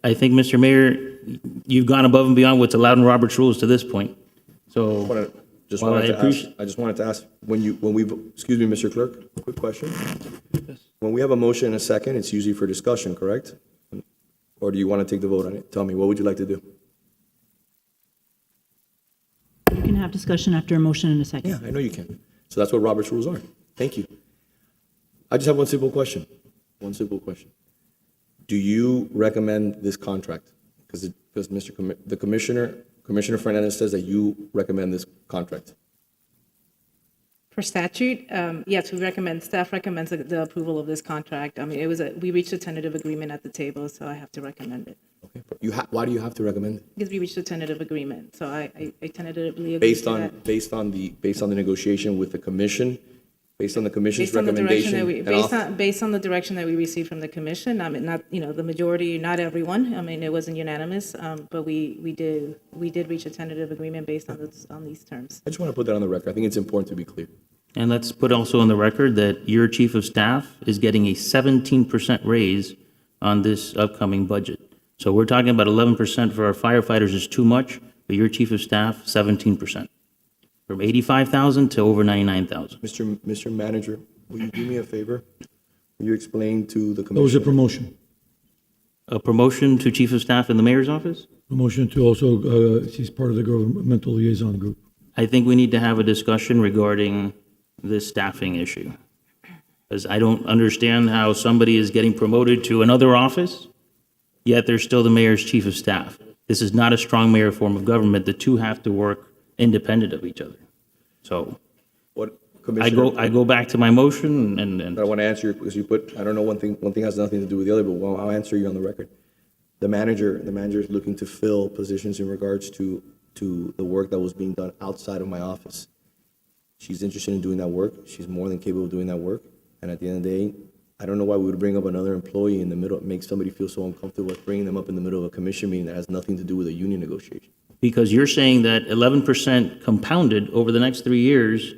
I think, Mr. Mayor, you've gone above and beyond what's allowed in Robert's rules to this point. So I just wanted to ask, excuse me, Mr. Clerk, a quick question. When we have a motion and a second, it's usually for discussion, correct? Or do you want to take the vote on it? Tell me, what would you like to do? You can have discussion after a motion and a second. Yeah, I know you can. So that's what Robert's rules are. Thank you. I just have one simple question. Do you recommend this contract? Because the Commissioner Fernandez says that you recommend this contract. For statute, yes, staff recommends the approval of this contract. I mean, we reached a tentative agreement at the table, so I have to recommend it. Okay. Why do you have to recommend it? Because we reached a tentative agreement, so I tentatively agree Based on the negotiation with the commission based on the commission's Based on the direction recommendation. that and auth- based on the direction that we received from the commission, I mean, not, the majority, not everyone, I mean, it wasn't unanimous, but we did reach a tentative agreement based on these terms. I just want to put that on the record. I think it's important to be clear. And let's put also on the record that your chief of staff is getting a 17% raise on this upcoming budget. So we're talking about 11% for our firefighters is too much, but your chief of staff, 17%. From 85,000 to over 99,000. Mr. Manager, will you do me a favor? Will you explain to the That was a commission? promotion. A promotion to chief of staff in the mayor's office? Promotion to also, she's part of the governmental liaison group. I think we need to have a discussion regarding this staffing issue. Because I don't understand how somebody is getting promoted to another office, yet they're still the mayor's chief of staff. This is not a strong mayor form of government. The two have to work independent of each other. So What, I Commissioner? go back to my motion and I want to answer you because you put, I don't know, one thing has nothing to do with the other, but well, I'll answer you on the record. The manager is looking to fill positions in regards to the work that was being done outside of my office. She's interested in doing that work. She's more than capable of doing that work. And at the end of the day, I don't know why we would bring up another employee in the middle, make somebody feel so uncomfortable with bringing them up in the middle of a commission meeting that has nothing to do with a union negotiation. because you're saying that 11% compounded over the next 3 years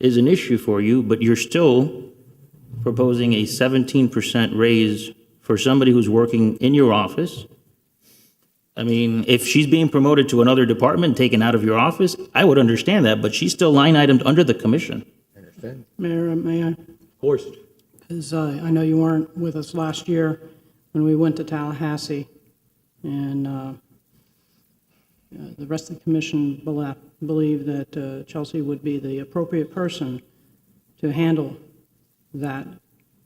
is an issue for you, but you're still proposing a 17% raise for somebody who's working in your office. I mean, if she's being promoted to another department, taken out of your office, I would understand that, but she's still line itemed under the commission. I understand. Mayor, may I? Of course. Because I know you weren't with us last year when we went to Tallahassee, and the rest of the commission believed that Chelsea would be the appropriate person to handle that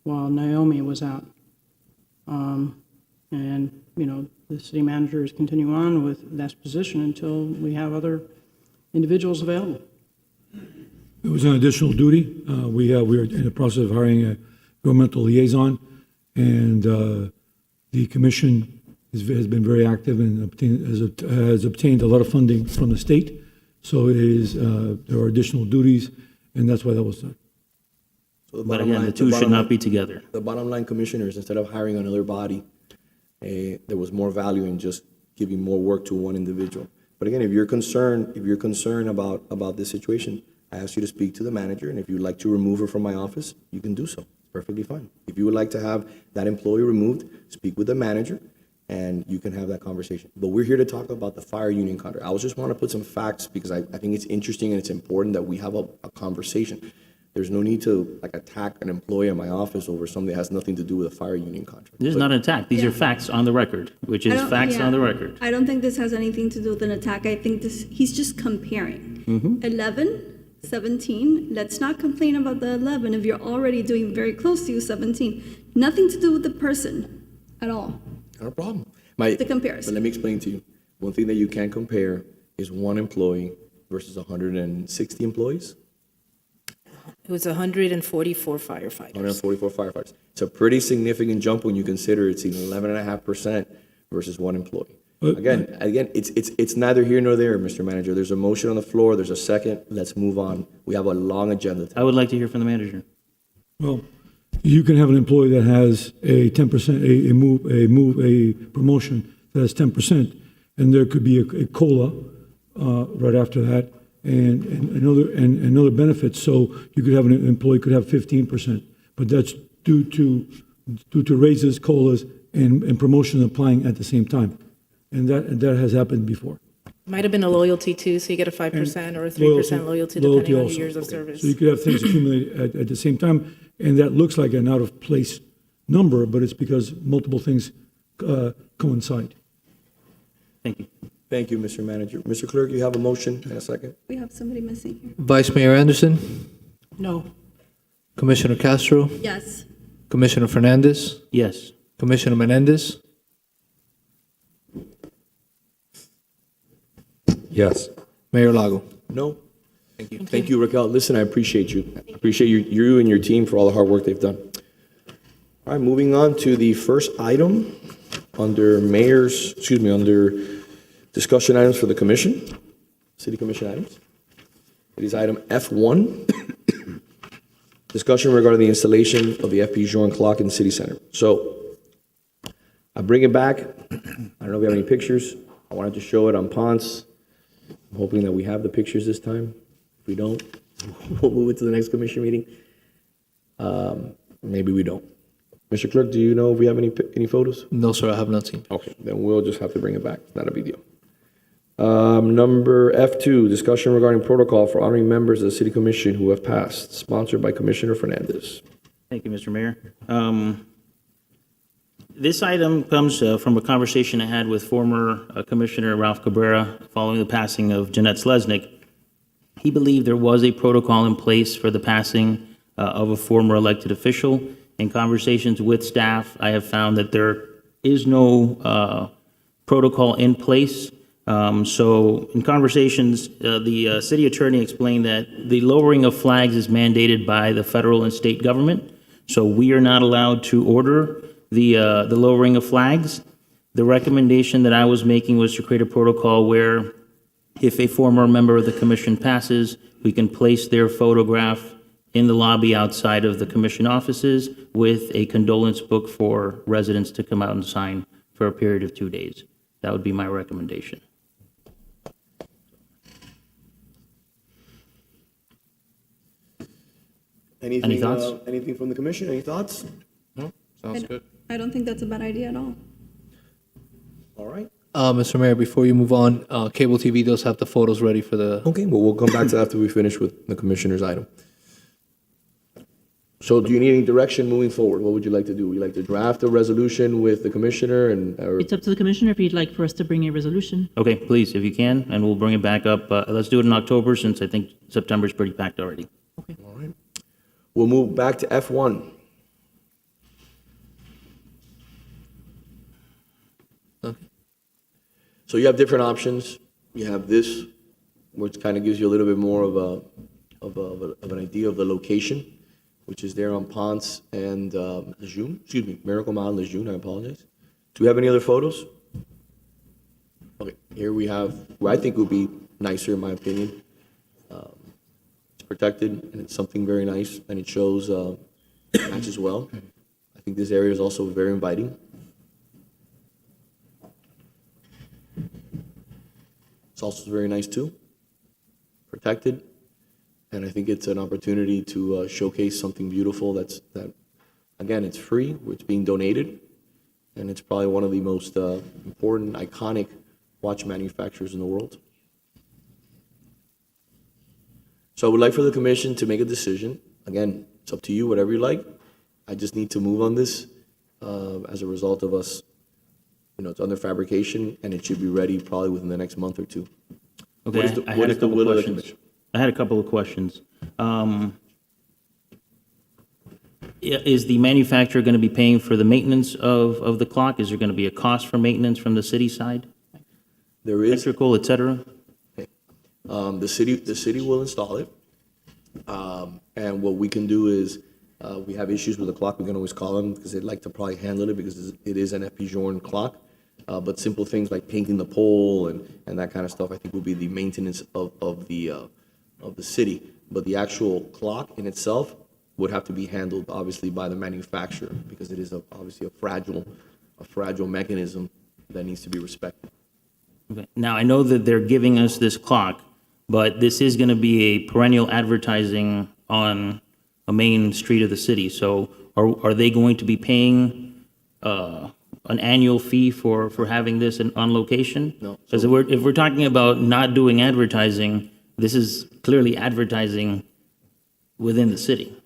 while Naomi was out. And, you know, the city manager is continuing on with that position until we have other individuals available. It was an additional duty. We are in the process of hiring a governmental liaison, and the commission has been very active and has obtained a lot of funding from the state. So it is, there are additional duties, and that's why that was done. So But again, the two should not be together. The bottom line, commissioners, instead of hiring another body, there was more value in just giving more work to one individual. But again, if you're concerned about this situation, I ask you to speak to the manager, and if you'd like to remove her from my office, you can do so. It's perfectly fine. If you would like to have that employee removed, speak with the manager, and you can have that conversation. But we're here to talk about the fire union contract. I just want to put some facts because I think it's interesting and it's important that we have a conversation. There's no need to attack an employee in my office over something that has nothing to do with a fire union contract. This is not an attack. These are facts on the record, which is facts on the record. I don't think this has anything to do with an attack. I think he's just comparing. 11, 17, let's not complain about the 11 if you're already doing very close to 17. Nothing to do with the person at all. Not a problem. The comparison. But let me explain to you. One thing that you can't compare is one employee versus 160 employees. It was 144 firefighters. 144 firefighters. It's a pretty significant jump when you consider it's 11.5% versus one employee. Again, it's neither here nor there, Mr. Manager. There's a motion on the floor. There's a second. Let's move on. We have a long agenda. I would like to hear from the manager. Well, you can have an employee that has a 10%, a promotion that has 10%, and there could be a COLA right after that, and other benefits. So you could have an employee could have 15%, but that's due to raises, COLAs, and promotion applying at the same time, and that has happened before. Might have been a loyalty too, so you get a 5% or a 3% loyalty depending on your also. years of service. So you could have things accumulate at the same time, and that looks like an out-of-place number, but it's because multiple things coincide. Thank you. Thank you, Mr. Manager. Mr. Clerk, you have a motion and a second. We have somebody missing here. Vice Mayor Anderson, No. Commissioner Castro, Yes. Commissioner Fernandez, Yes. Commissioner Menendez, Yes. Mayor Lago. No? Thank you. Thank you, Raquel. Listen, I appreciate you. I appreciate you and your team for all the hard work they've done. All right, moving on to the first item under under discussion items for the commission, city commission items. It is item F1. discussion regarding the installation of the FP Joint clock in the city center. So I bring it back. I don't know if we have any pictures. I wanted to show it on Ponce. I'm hoping that we have the pictures this time. If we don't, we'll move it to the next commission meeting. Maybe we don't. Mr. Clerk, do you know if we have any photos? No, sir, I have not seen. Okay, then we'll just have to bring it back. It's not a big deal. Number F2, discussion regarding protocol for honoring members of the City Commission who have passed, sponsored by Commissioner Fernandez. Thank you, Mr. Mayor. This item comes from a conversation I had with former Commissioner Ralph Cabrera following the passing of Jeanette Slesnik. He believed there was a protocol in place for the passing of a former elected official. In conversations with staff, I have found that there is no protocol in place. So in conversations, the city attorney explained that the lowering of flags is mandated by the federal and state government. So we are not allowed to order the lowering of flags. The recommendation that I was making was to create a protocol where if a former member of the commission passes, we can place their photograph in the lobby outside of the commission offices with a condolence book for residents to come out and sign for a period of 2 days. That would be my recommendation. Any thoughts? Anything from the commission? Any thoughts? No, sounds good. I don't think that's a bad idea at all. All right. Mr. Mayor, before you move on, cable TV does have the photos ready for the. Okay, well, we'll come back to that after we finish with the commissioner's item. So do you need any direction moving forward? What would you like to do? Would you like to draft a resolution with the commissioner and? It's up to the commissioner if you'd like for us to bring a resolution. Okay, please, if you can, and we'll bring it back up. Let's do it in October since I think September is pretty packed already. All right. We'll move back to F1. Okay. So you have different options. You have this, which kind of gives you a little bit more of an idea of the location, which is there on Ponce and Lejeune. Excuse me, Miracle Mile and Lejeune. I apologize. Do we have any other photos? Okay, here we have what I think would be nicer, in my opinion. It's protected and it's something very nice, and it shows matches well. I think this area is also very inviting. It's also very nice too, protected, and I think it's an opportunity to showcase something beautiful that, again, it's free, it's being donated, and it's probably one of the most important, iconic watch manufacturers in the world. So I would like for the commission to make a decision. Again, it's up to you, whatever you like. I just need to move on this as a result of us. You know, it's under fabrication, and it should be ready probably within the next month or two. Okay, What is the I had a couple will of the questions. commission? I had a couple of questions. Is the manufacturer going to be paying for the maintenance of the clock? Is there going to be a cost for maintenance from the city side? There is. Electrical, et cetera? The city will install it. And what we can do is, we have issues with the clock, we can always call them because they'd like to probably handle it because it is an FP Journe clock. But simple things like painting the pole and that kind of stuff, I think will be the maintenance of the city. But the actual clock in itself would have to be handled obviously by the manufacturer because it is obviously a fragile mechanism that needs to be respected. Okay. Now, I know that they're giving us this clock, but this is going to be a perennial advertising on a main street of the city. So are they going to be paying an annual fee for having this on location? No. Because if we're talking about not doing advertising, this is clearly advertising within the city.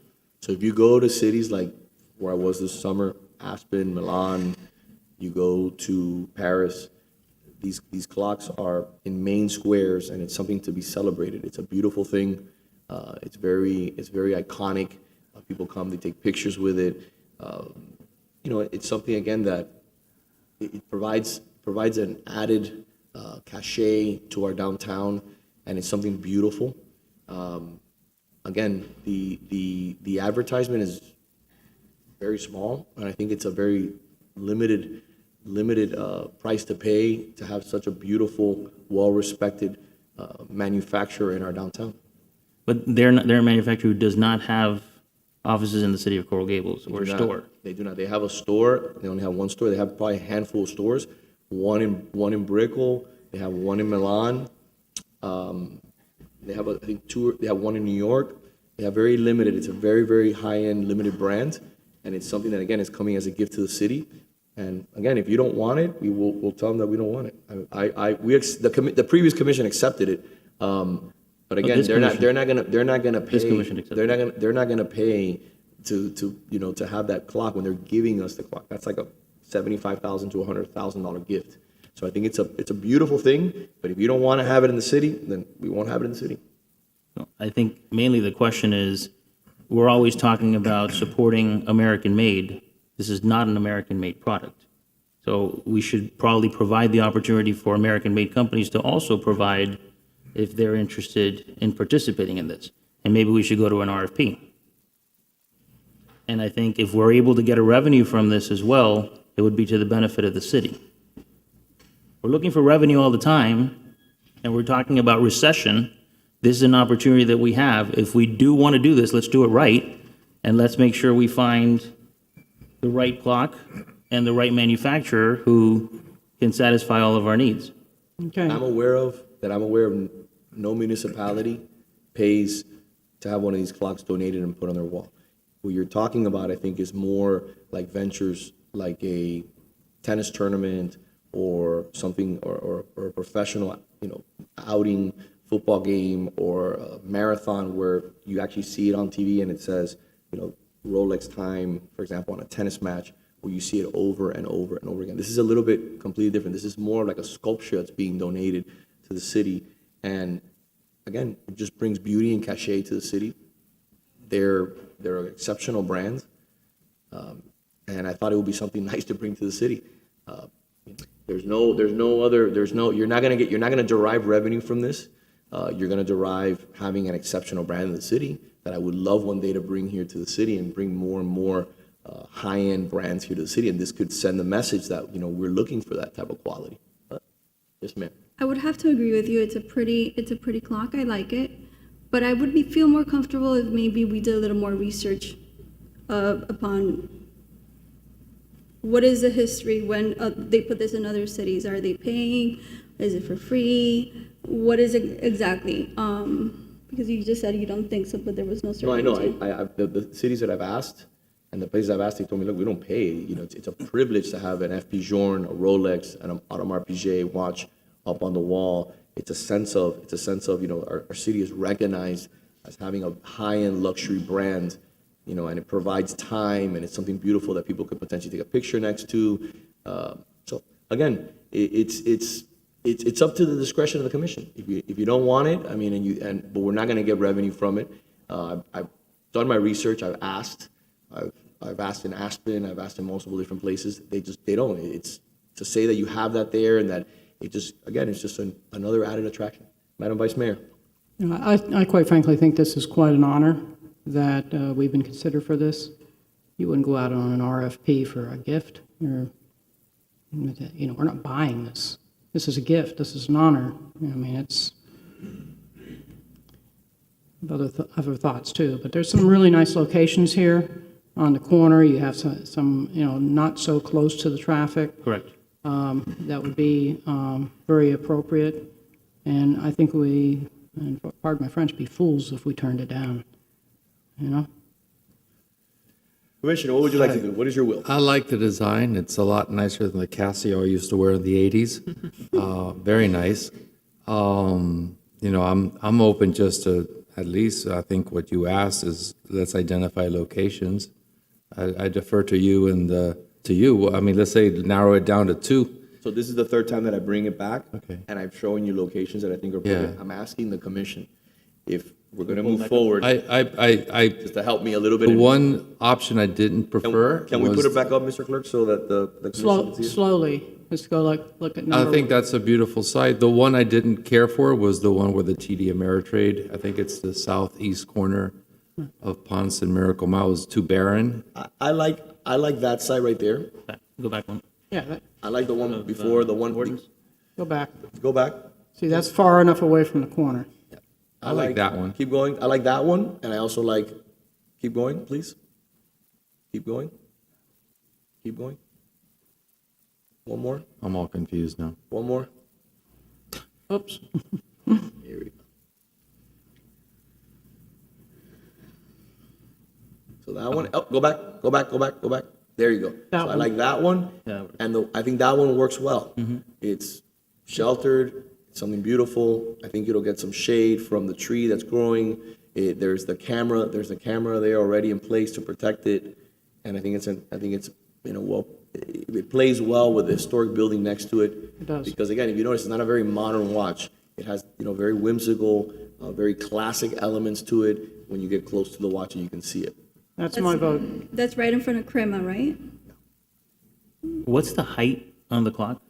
So if you go to cities like where I was this summer, Aspen, Milan, you go to Paris, these clocks are in main squares, and it's something to be celebrated. It's a beautiful thing. It's very iconic. People come, they take pictures with it. You know, it's something again that it provides an added cachet to our downtown, and it's something beautiful. Again, the advertisement is very small, and I think it's a very limited price to pay to have such a beautiful, well-respected manufacturer in our downtown. But they're a manufacturer who does not have offices in the city of Coral Gables or a do not. store. They do not. They have a store. They only have one store. They have probably a handful of stores. One in Brickell. They have one in Milan. They have I think two. They have one in New York. They have very limited. It's a very, very high-end limited brand, and it's something that again is coming as a gift to the city. And again, if you don't want it, we'll tell them that we don't want it. The previous commission accepted it, but again, this they're not gonna pay. This commission accepted it. They're not gonna pay to have that clock when they're giving us the clock. That's like a $75,000 to $100,000 gift. So I think it's a beautiful thing. But if you don't want to have it in the city, then we won't have it in the city. I think mainly the question is, we're always talking about supporting American-made. This is not an American-made product. So we should probably provide the opportunity for American-made companies to also provide if they're interested in participating in this. And maybe we should go to an RFP. And I think if we're able to get a revenue from this as well, it would be to the benefit of the city. We're looking for revenue all the time, and we're talking about recession. This is an opportunity that we have. If we do want to do this, let's do it right, and let's make sure we find the right clock and the right manufacturer who can satisfy all of our needs. Okay. I'm aware of no municipality pays to have one of these clocks donated and put on their wall. What you're talking about, I think, is more like ventures like a tennis tournament or something, or a professional, outing, football game, or a marathon where you actually see it on TV and it says, Rolex time, for example, on a tennis match, where you see it over and over and over again. This is a little bit completely different. This is more like a sculpture that's being donated to the city. And again, it just brings beauty and cachet to the city. They're an exceptional brand. And I thought it would be something nice to bring to the city. You're not gonna derive revenue from this. You're gonna derive having an exceptional brand in the city that I would love one day to bring here to the city and bring more and more high-end brands here to the city. And this could send the message that, we're looking for that type of quality. Yes, ma'am. I would have to agree with you. It's a pretty clock. I like it. But I would feel more comfortable if maybe we did a little more research upon what is the history when they put this in other cities. Are they paying? Is it for free? What is it exactly? Because you just said you don't think so, but there was no certainty. No, I know. The cities that I've asked and the places I've asked, they told me, look, we don't pay. It's a privilege to have an FP Journe, a Rolex, and an Audemars Piguet watch up on the wall. It's a sense of, our city is recognized as having a high-end luxury brand, and it provides time, and it's something beautiful that people could potentially take a picture next to. So again, it's up to the discretion of the commission. If you don't want it, but we're not going to get revenue from it. I've done my research. I've asked in Aspen. I've asked in multiple different places. They don't. It's to say that you have that there and that it's just another added attraction. Madam Vice Mayor. I quite frankly think this is quite an honor that we've been considered for this. You wouldn't go out on an RFP for a gift. We're not buying this. This is a gift. This is an honor. It's other thoughts too. But there's some really nice locations here on the corner. You have some not so close to the traffic. Correct. That would be very appropriate. And I think we, and pardon my French, be fools if we turned it down. Commissioner, what would you like to do? What is your will? I like the design. It's a lot nicer than the Casio I used to wear in the 80s. Very nice. I'm open just to, at least I think what you asked is, let's identify locations. I defer to you and to you. Let's say narrow it down to 2. So this is the third time that I bring it back. Okay. And I've shown you locations that I think are brilliant. Yeah. I'm asking the commission if we're going to move forward. I just to help me a little bit. The one option I didn't prefer. Can we put it back up, Mr. Clerk, so that the commission can see it? Slowly. Let's go look at number I think that's a beautiful site. The one I didn't care for was the one where the TD Ameritrade. I think it's the southeast corner of Ponce and Miracle Mile. It was too barren. I like that site right there. Go back one. Yeah. I like the one before, the one. Go back. Go back. See, that's far enough away from the corner. I like that one. Keep going. I like that one, and I also like Keep going, please. Keep going. Keep going. One more. I'm all confused now. One more. Oops. Here we go. So that one, oh, go back, go back, go back, go back. There you go. That So I one. like that one, Yeah. and I think that one works well. It's sheltered, it's something beautiful. I think it'll get some shade from the tree that's growing. There's a camera there already in place to protect it, and I think it's well, it plays well with the historic building next to it. It does. Because again, if you notice, it's not a very modern watch. It has, very whimsical, very classic elements to it. When you get close to the watch, you can see it. That's my vote. That's right in front of Crema, right? What's the height on the clock?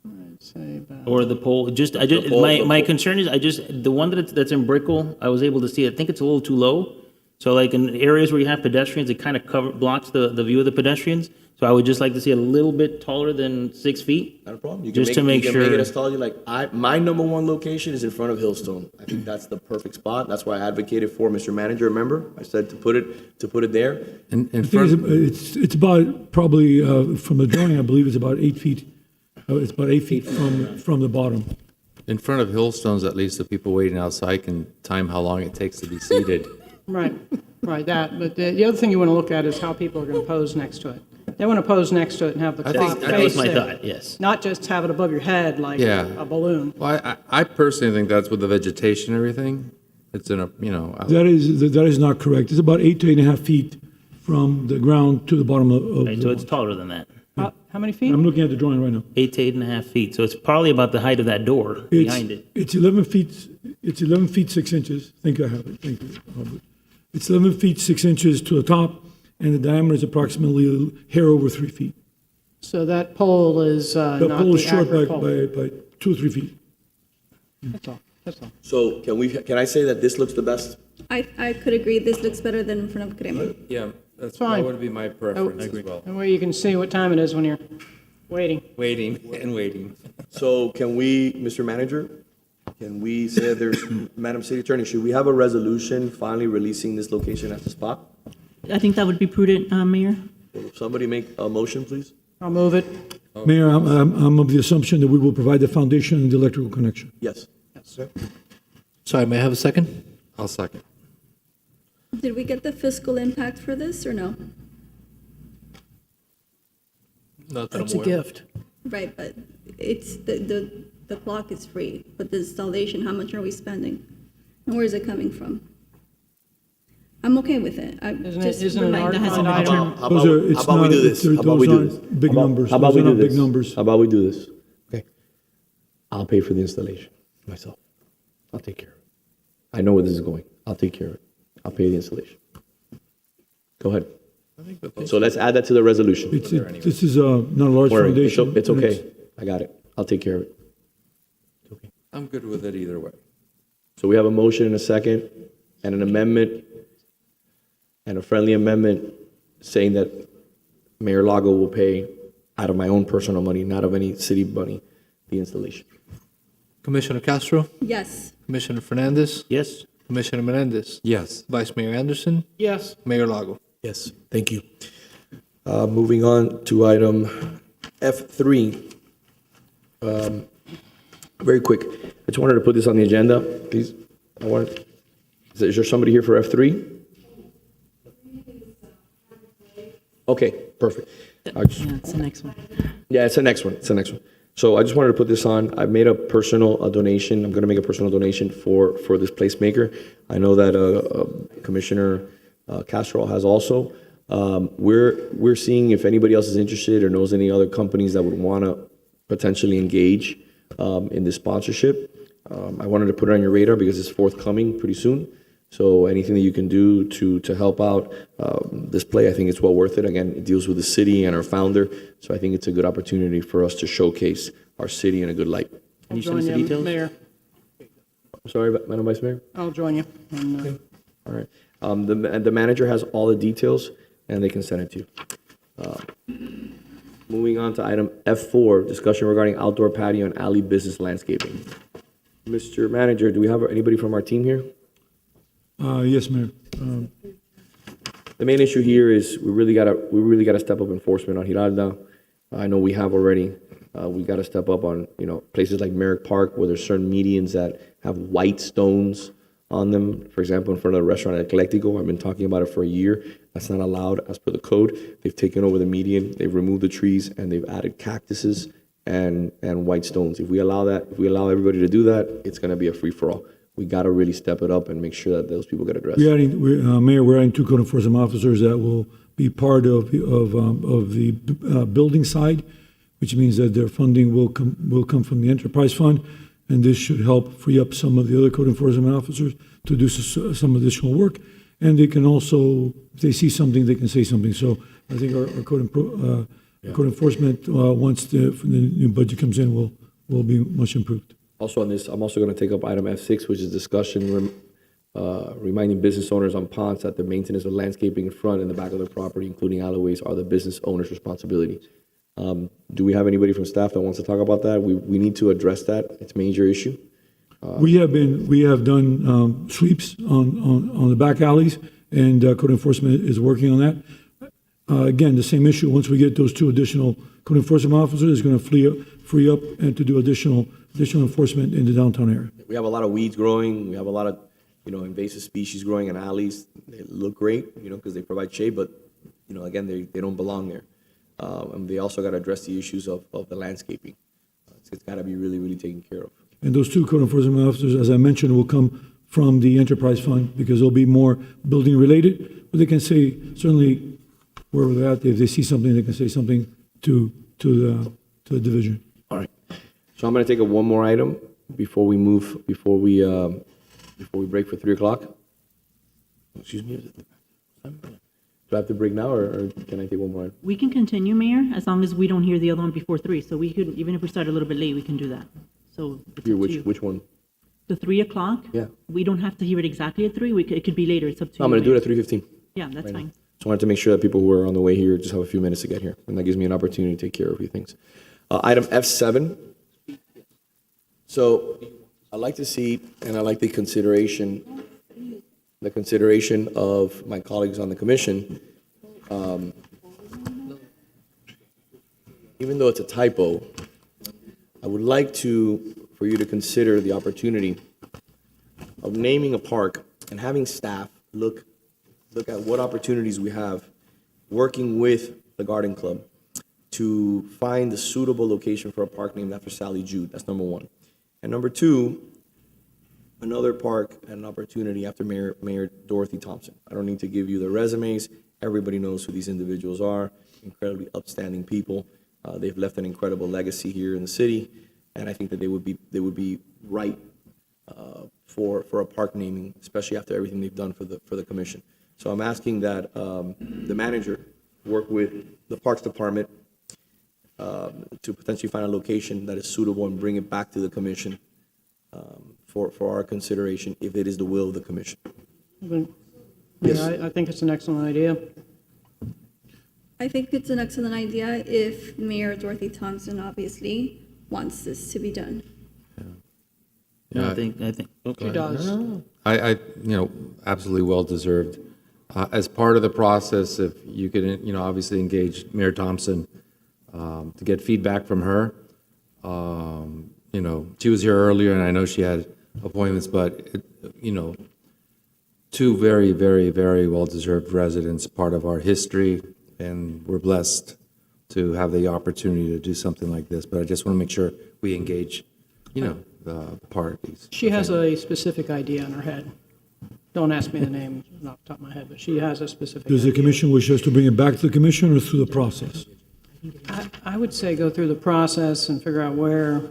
I'd say about. Or the pole? pole- My concern is, the one that's in Brickell, I was able to see it. I think it's a little too low. So like in areas where you have pedestrians, it kind of blocks the view of the pedestrians. So I would just like to see a little bit taller than 6 feet. Not a problem. You Just to make you can make it sure- as tall as you like. My number one location is in front of Hillstone. I think that's the perfect spot. That's why I advocated for Mr. Manager. Remember, I said to put it there. In The thing front, is, it's about probably, from the drawing, I believe it's about 8 feet. It's about 8 feet from the bottom. in front of Hillstones, at least the people waiting outside can time how long it takes to be seated. Right, that. But the other thing you want to look at is how people are going to pose next to it. They want to pose next to it and have the clock That was face my there. thought, yes. Not just have it above your head like Yeah. a balloon. Well, I personally think that's with the vegetation and everything. It's in a, That is not correct. It's about 8 to 8.5 feet from the ground to the bottom of Right, the so it's watch. taller than that. How many feet? I'm looking at the drawing right now. 8 to 8.5 feet. So it's probably about the height of that door behind it. It's 11 feet, 6 inches. I think I have it, thank you, Robert. It's 11 feet, 6 inches to the top, and the diameter is approximately a hair over 3 feet. So that pole is The not pole is the short accurate pole. by 2 or 3 feet. That's all. So can I say that this looks the best? I could agree, this looks better than in front of Crema. Yeah, that Fine. would be my preference as well. That way you can see what time it is when you're waiting. Waiting and waiting. So can we, Mr. Manager, can we say that there's, Madam City Attorney, should we have a resolution finally releasing this location as a spot? I think that would be prudent, Mayor. Will somebody make a motion, please? I'll move it. Mayor, I'm of the assumption that we will provide the foundation and the electrical connection. Yes. Sorry, may I have a second? I'll second. Did we get the fiscal impact for this or no? Not that It's I'm a aware of. gift. Right, but it's, the clock is free, but the installation, how much are we spending? And where is it coming from? I'm okay with it. I Isn't just it an remind- article item? How Those about are- we it's how about we not- do this? those How about we do aren't this? big How about- numbers. How about Those we are do not big this? numbers. How about we do this? Okay. I'll pay for the installation myself. I'll take care of it. I know where this is going. I'll take care of it. I'll pay the installation. Go ahead. So let's add that to the resolution. This is not a large Don't worry, foundation. it's okay. I got it. I'll take care of it. I'm good with it either way. So we have a motion and a second, and an amendment, and a friendly amendment saying that Mayor Lago will pay out of my own personal money, not of any city money, the installation. Commissioner Castro, Yes. Commissioner Fernandez, Yes? Commissioner Menendez, Yes. Vice Mayor Anderson, Yes. Mayor Lago. Yes, thank you. Moving on to item F3. Very quick, I just wanted to put this on the agenda, please. Is there somebody here for F3? Okay, perfect. Yeah, it's the next one. Yeah, it's the next one. It's the next one. So I just wanted to put this on. I made a personal donation. I'm going to make a personal donation for this placemaker. I know that Commissioner Castro has also. We're seeing if anybody else is interested or knows any other companies that would want to potentially engage in this sponsorship. I wanted to put it on your radar because it's forthcoming pretty soon. So anything that you can do to help out this play, I think it's well worth it. Again, it deals with the city and our founder, so I think it's a good opportunity for us to showcase our city in a good light. Can you I'll send us the join you, details? Mayor. I'm sorry, Madam Vice Mayor? I'll join you. And, All right. The manager has all the details, and they can send it to you. Moving on to item F4, discussion regarding outdoor patio and alley business landscaping. Mr. Manager, do we have anybody from our team here? Yes, Mayor. The main issue here is we really gotta step up enforcement on Giralda. I know we have already. We gotta step up on, places like Merrick Park where there's certain medians that have white stones on them. For example, in front of the restaurant at Ecléctico, I've been talking about it for a year. That's not allowed as per the code. They've taken over the median, they've removed the trees, and they've added cactuses and white stones. If we allow everybody to do that, it's gonna be a free-for-all. We gotta really step it up and make sure that those people get addressed. Mayor, we're adding 2 code enforcement officers that will be part of the building side, which means that their funding will come from the enterprise fund, and this should help free up some of the other code enforcement officers to do some additional work. And they can also, if they see something, they can say something. So I think our code enforcement, once the new budget comes in, will be much improved. Also on this, I'm also going to take up item F6, which is discussion reminding business owners on ponds that the maintenance of landscaping in front and the back of their property, including alleyways, are the business owner's responsibility. Do we have anybody from staff that wants to talk about that? We need to address that. It's a major issue. We have done sweeps on the back alleys, and code enforcement is working on that. Again, the same issue. Once we get those 2 additional code enforcement officers, it's going to free up and to do additional enforcement in the downtown area. We have a lot of weeds growing. We have a lot of, invasive species growing in alleys. They look great, because they provide shade, but, again, they don't belong there. And they also got to address the issues of the landscaping. It's got to be really, really taken care of. And those 2 code enforcement officers, as I mentioned, will come from the enterprise fund because they'll be more building related. But they can say, certainly, wherever they're at, if they see something, they can say something to the division. All right. So I'm going to take up one more item before we break for 3:00. Excuse me. Do I have to break now, or can I take one more item? We can continue, Mayor, as long as we don't hear the other one before 3. So we could, even if we start a little bit late, we can do that. So it's up to you. Which one? The 3:00? Yeah. We don't have to hear it exactly at 3. It could be later. It's up to you. I'm going to do Mayor. it at 3:15. Yeah, that's fine. So I wanted to make sure that people who are on the way here just have a few minutes to get here, and that gives me an opportunity to take care of a few things. Item F7. So I like to see, and I like the consideration of my colleagues on the commission. Even though it's a typo, I would like for you to consider the opportunity of naming a park and having staff look at what opportunities we have working with the Garden Club to find the suitable location for a park named after Sally Jude. That's number 1. And number 2, another park and an opportunity after Mayor Dorothy Thompson. I don't need to give you the resumes. Everybody knows who these individuals are. Incredibly upstanding people. They've left an incredible legacy here in the city, and I think that they would be right for a park naming, especially after everything they've done for the commission. So I'm asking that the manager work with the Parks Department to potentially find a location that is suitable and bring it back to the commission for our consideration, if it is the will of the commission. Yes. I think it's an excellent idea. I think it's an excellent idea if Mayor Dorothy Thompson obviously wants this to be done. I think. She does. I absolutely well-deserved. As part of the process, if you could, obviously engage Mayor Thompson to get feedback from her. She was here earlier, and I know she had appointments, but, 2 very, very, very well-deserved residents, part of our history, and we're blessed to have the opportunity to do something like this. But I just want to make sure we engage, the parties. She has a specific idea in her head. Don't ask me the name off the top of my head, but she has a specific Does the idea. commission wish us to bring it back to the commission or through the process? I would say go through the process and figure out where,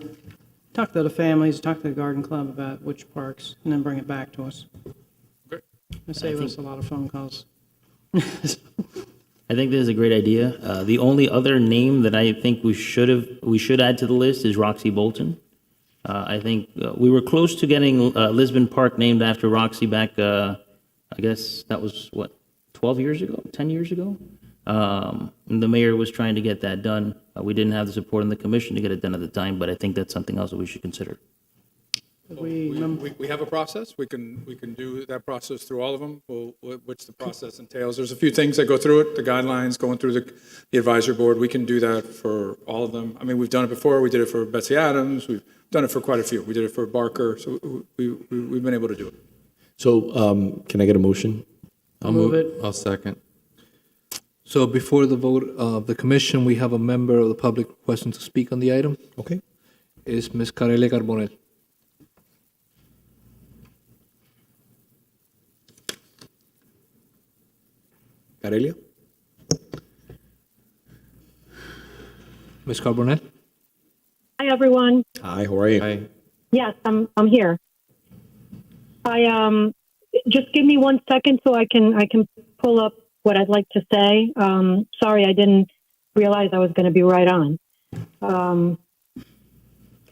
talk to the families, talk to the garden club about which parks, and then bring it back to us. It'll save us a lot of phone calls. I think this is a great idea. The only other name that I think we should add to the list is Roxy Bolton. I think we were close to getting Lisbon Park named after Roxy back, I guess that was, 12 years ago, 10 years ago? And the mayor was trying to get that done. We didn't have the support in the commission to get it done at the time, but I think that's something else that we should consider. We have a process. We can do that process through all of them, which the process entails. There's a few things that go through it, the guidelines, going through the advisory board. We can do that for all of them. I mean, we've done it before. We did it for Betsy Adams. We've done it for quite a few. We did it for Barker. So we've been able to do it. So can I get a motion? I'll move it. I'll second. So before the vote of the commission, we have a member of the public requesting to speak on the item. Okay. Is Ms. Carelia Carbonell. Carelia? Ms. Carbonell? Hi, everyone. Hi, how are you? Hi. Yes, I'm here. Just give me 1 second so I can pull up what I'd like to say. Sorry, I didn't realize I was going to be right on.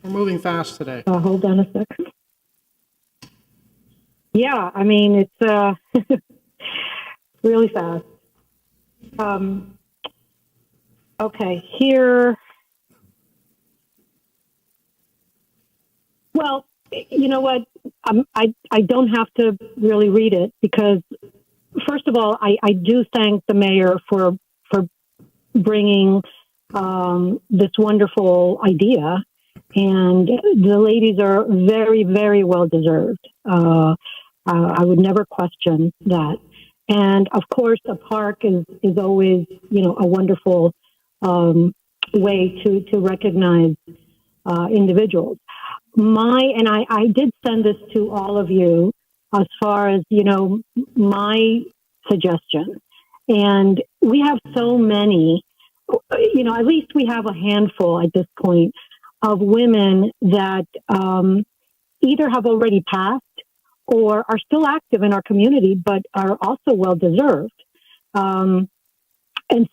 We're moving fast today. Hold on a second. Yeah, I mean, it's really fast. Okay, here. Well, you know what? I don't have to really read it because, first of all, I do thank the mayor for bringing this wonderful idea, and the ladies are very, very well deserved. I would never question that. And of course, a park is always, a wonderful way to recognize individuals. I did send this to all of you as far as, my suggestion. And we have so many, at least we have a handful at this point of women that either have already passed or are still active in our community, but are also well-deserved. And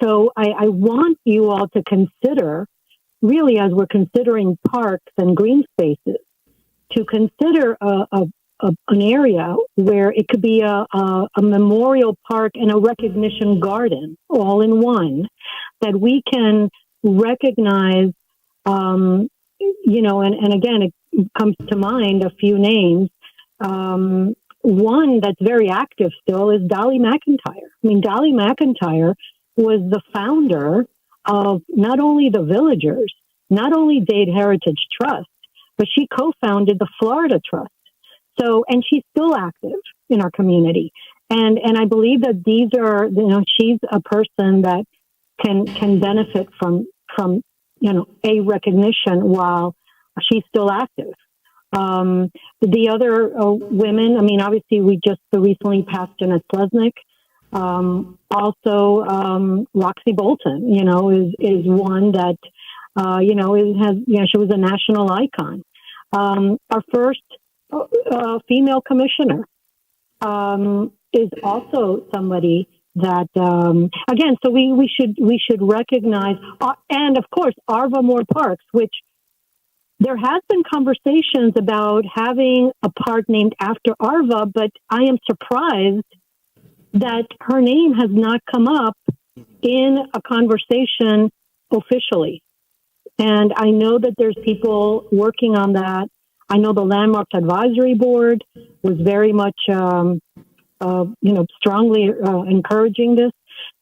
so I want you all to consider, really, as we're considering parks and green spaces, to consider an area where it could be a memorial park and a recognition garden all in one, that we can recognize, and again, it comes to mind a few names. One that's very active still is Dolly McIntyre. I mean, Dolly McIntyre was the founder of not only the Villagers, not only Dade Heritage Trust, but she co-founded the Florida Trust. So, and she's still active in our community. And I believe that these are, she's a person that can benefit from, a recognition while she's still active. The other women, I mean, obviously we just recently passed Jeanette Slesnick. Also, Roxy Bolton, is one that, she was a national icon. Our first female commissioner is also somebody that, again, so we should recognize, and of course, Arva Moore Parks, which there has been conversations about having a park named after Arva, but I am surprised that her name has not come up in a conversation officially. And I know that there's people working on that. I know the Landmarks Advisory Board was very much, strongly encouraging this.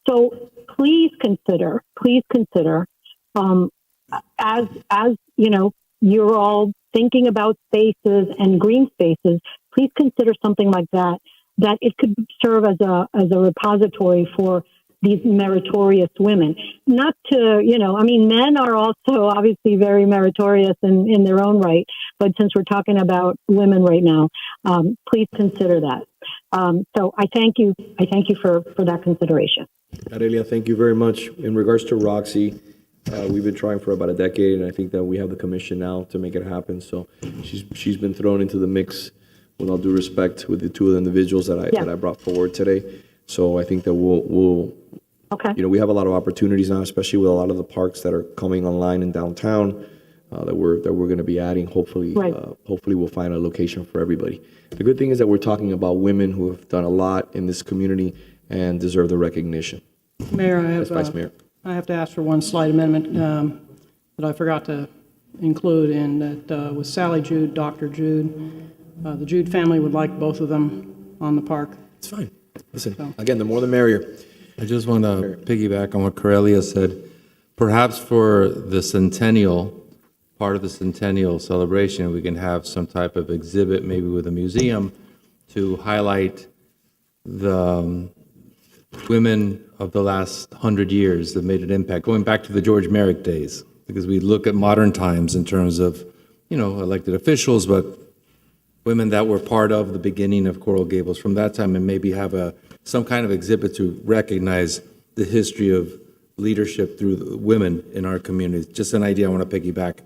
So please consider, as you're all thinking about spaces and green spaces, please consider something like that it could serve as a repository for these meritorious women. Not to, men are also obviously very meritorious in their own right, but since we're talking about women right now, please consider that. So I thank you for that consideration. Aurelia, thank you very much. In regards to Roxy, we've been trying for about a decade, and I think that we have the commission now to make it happen. So she's been thrown into the mix, with all due respect, with the two of the individuals that I brought forward today. So I think that we'll we have a lot of opportunities now, especially with a lot of the parks that are coming online in downtown that we're going to be adding. Hopefully, hopefully we'll find a location for everybody. The good thing is that we're talking about women who have done a lot in this community and deserve the recognition. Mayor, As Vice Mayor. I have to ask for one slight amendment that I forgot to include in that with Sally Jude, Dr. Jude, the Jude family would like both of them on the park. It's fine. Listen, again, the more the merrier. I just want to piggyback on what Corellia said. Perhaps for the Centennial, part of the Centennial celebration, we can have some type of exhibit, maybe with a museum, to highlight the women of the last 100 years that made an impact, going back to the George Merrick days, because we look at modern times in terms of, elected officials, but women that were part of the beginning of Coral Gables from that time, and maybe have some kind of exhibit to recognize the history of leadership through the women in our communities. Just an idea I want to piggyback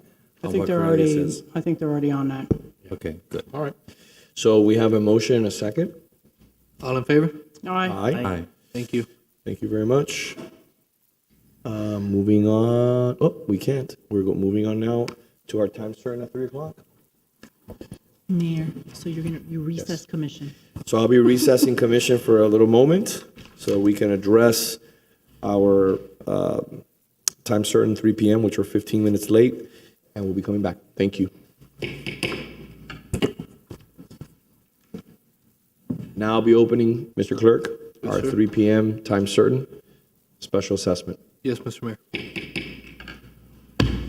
on what Corellia says. I think they're already on that. Okay, good. All right. So we have a motion and a second. All in favor? Aye. Aye. Thank you. Thank you very much. Moving on. Oh, we can't. We're moving on now to our time certain at 3 o'clock. Mayor, so you recess commission. So I'll be recessing commission for a little moment so we can address our time certain 3 p.m., which we're 15 minutes late, and we'll be coming back. Thank you. Now I'll be opening, Mr. Clerk, our 3 p.m. time certain special assessment. Yes, Mr. Mayor.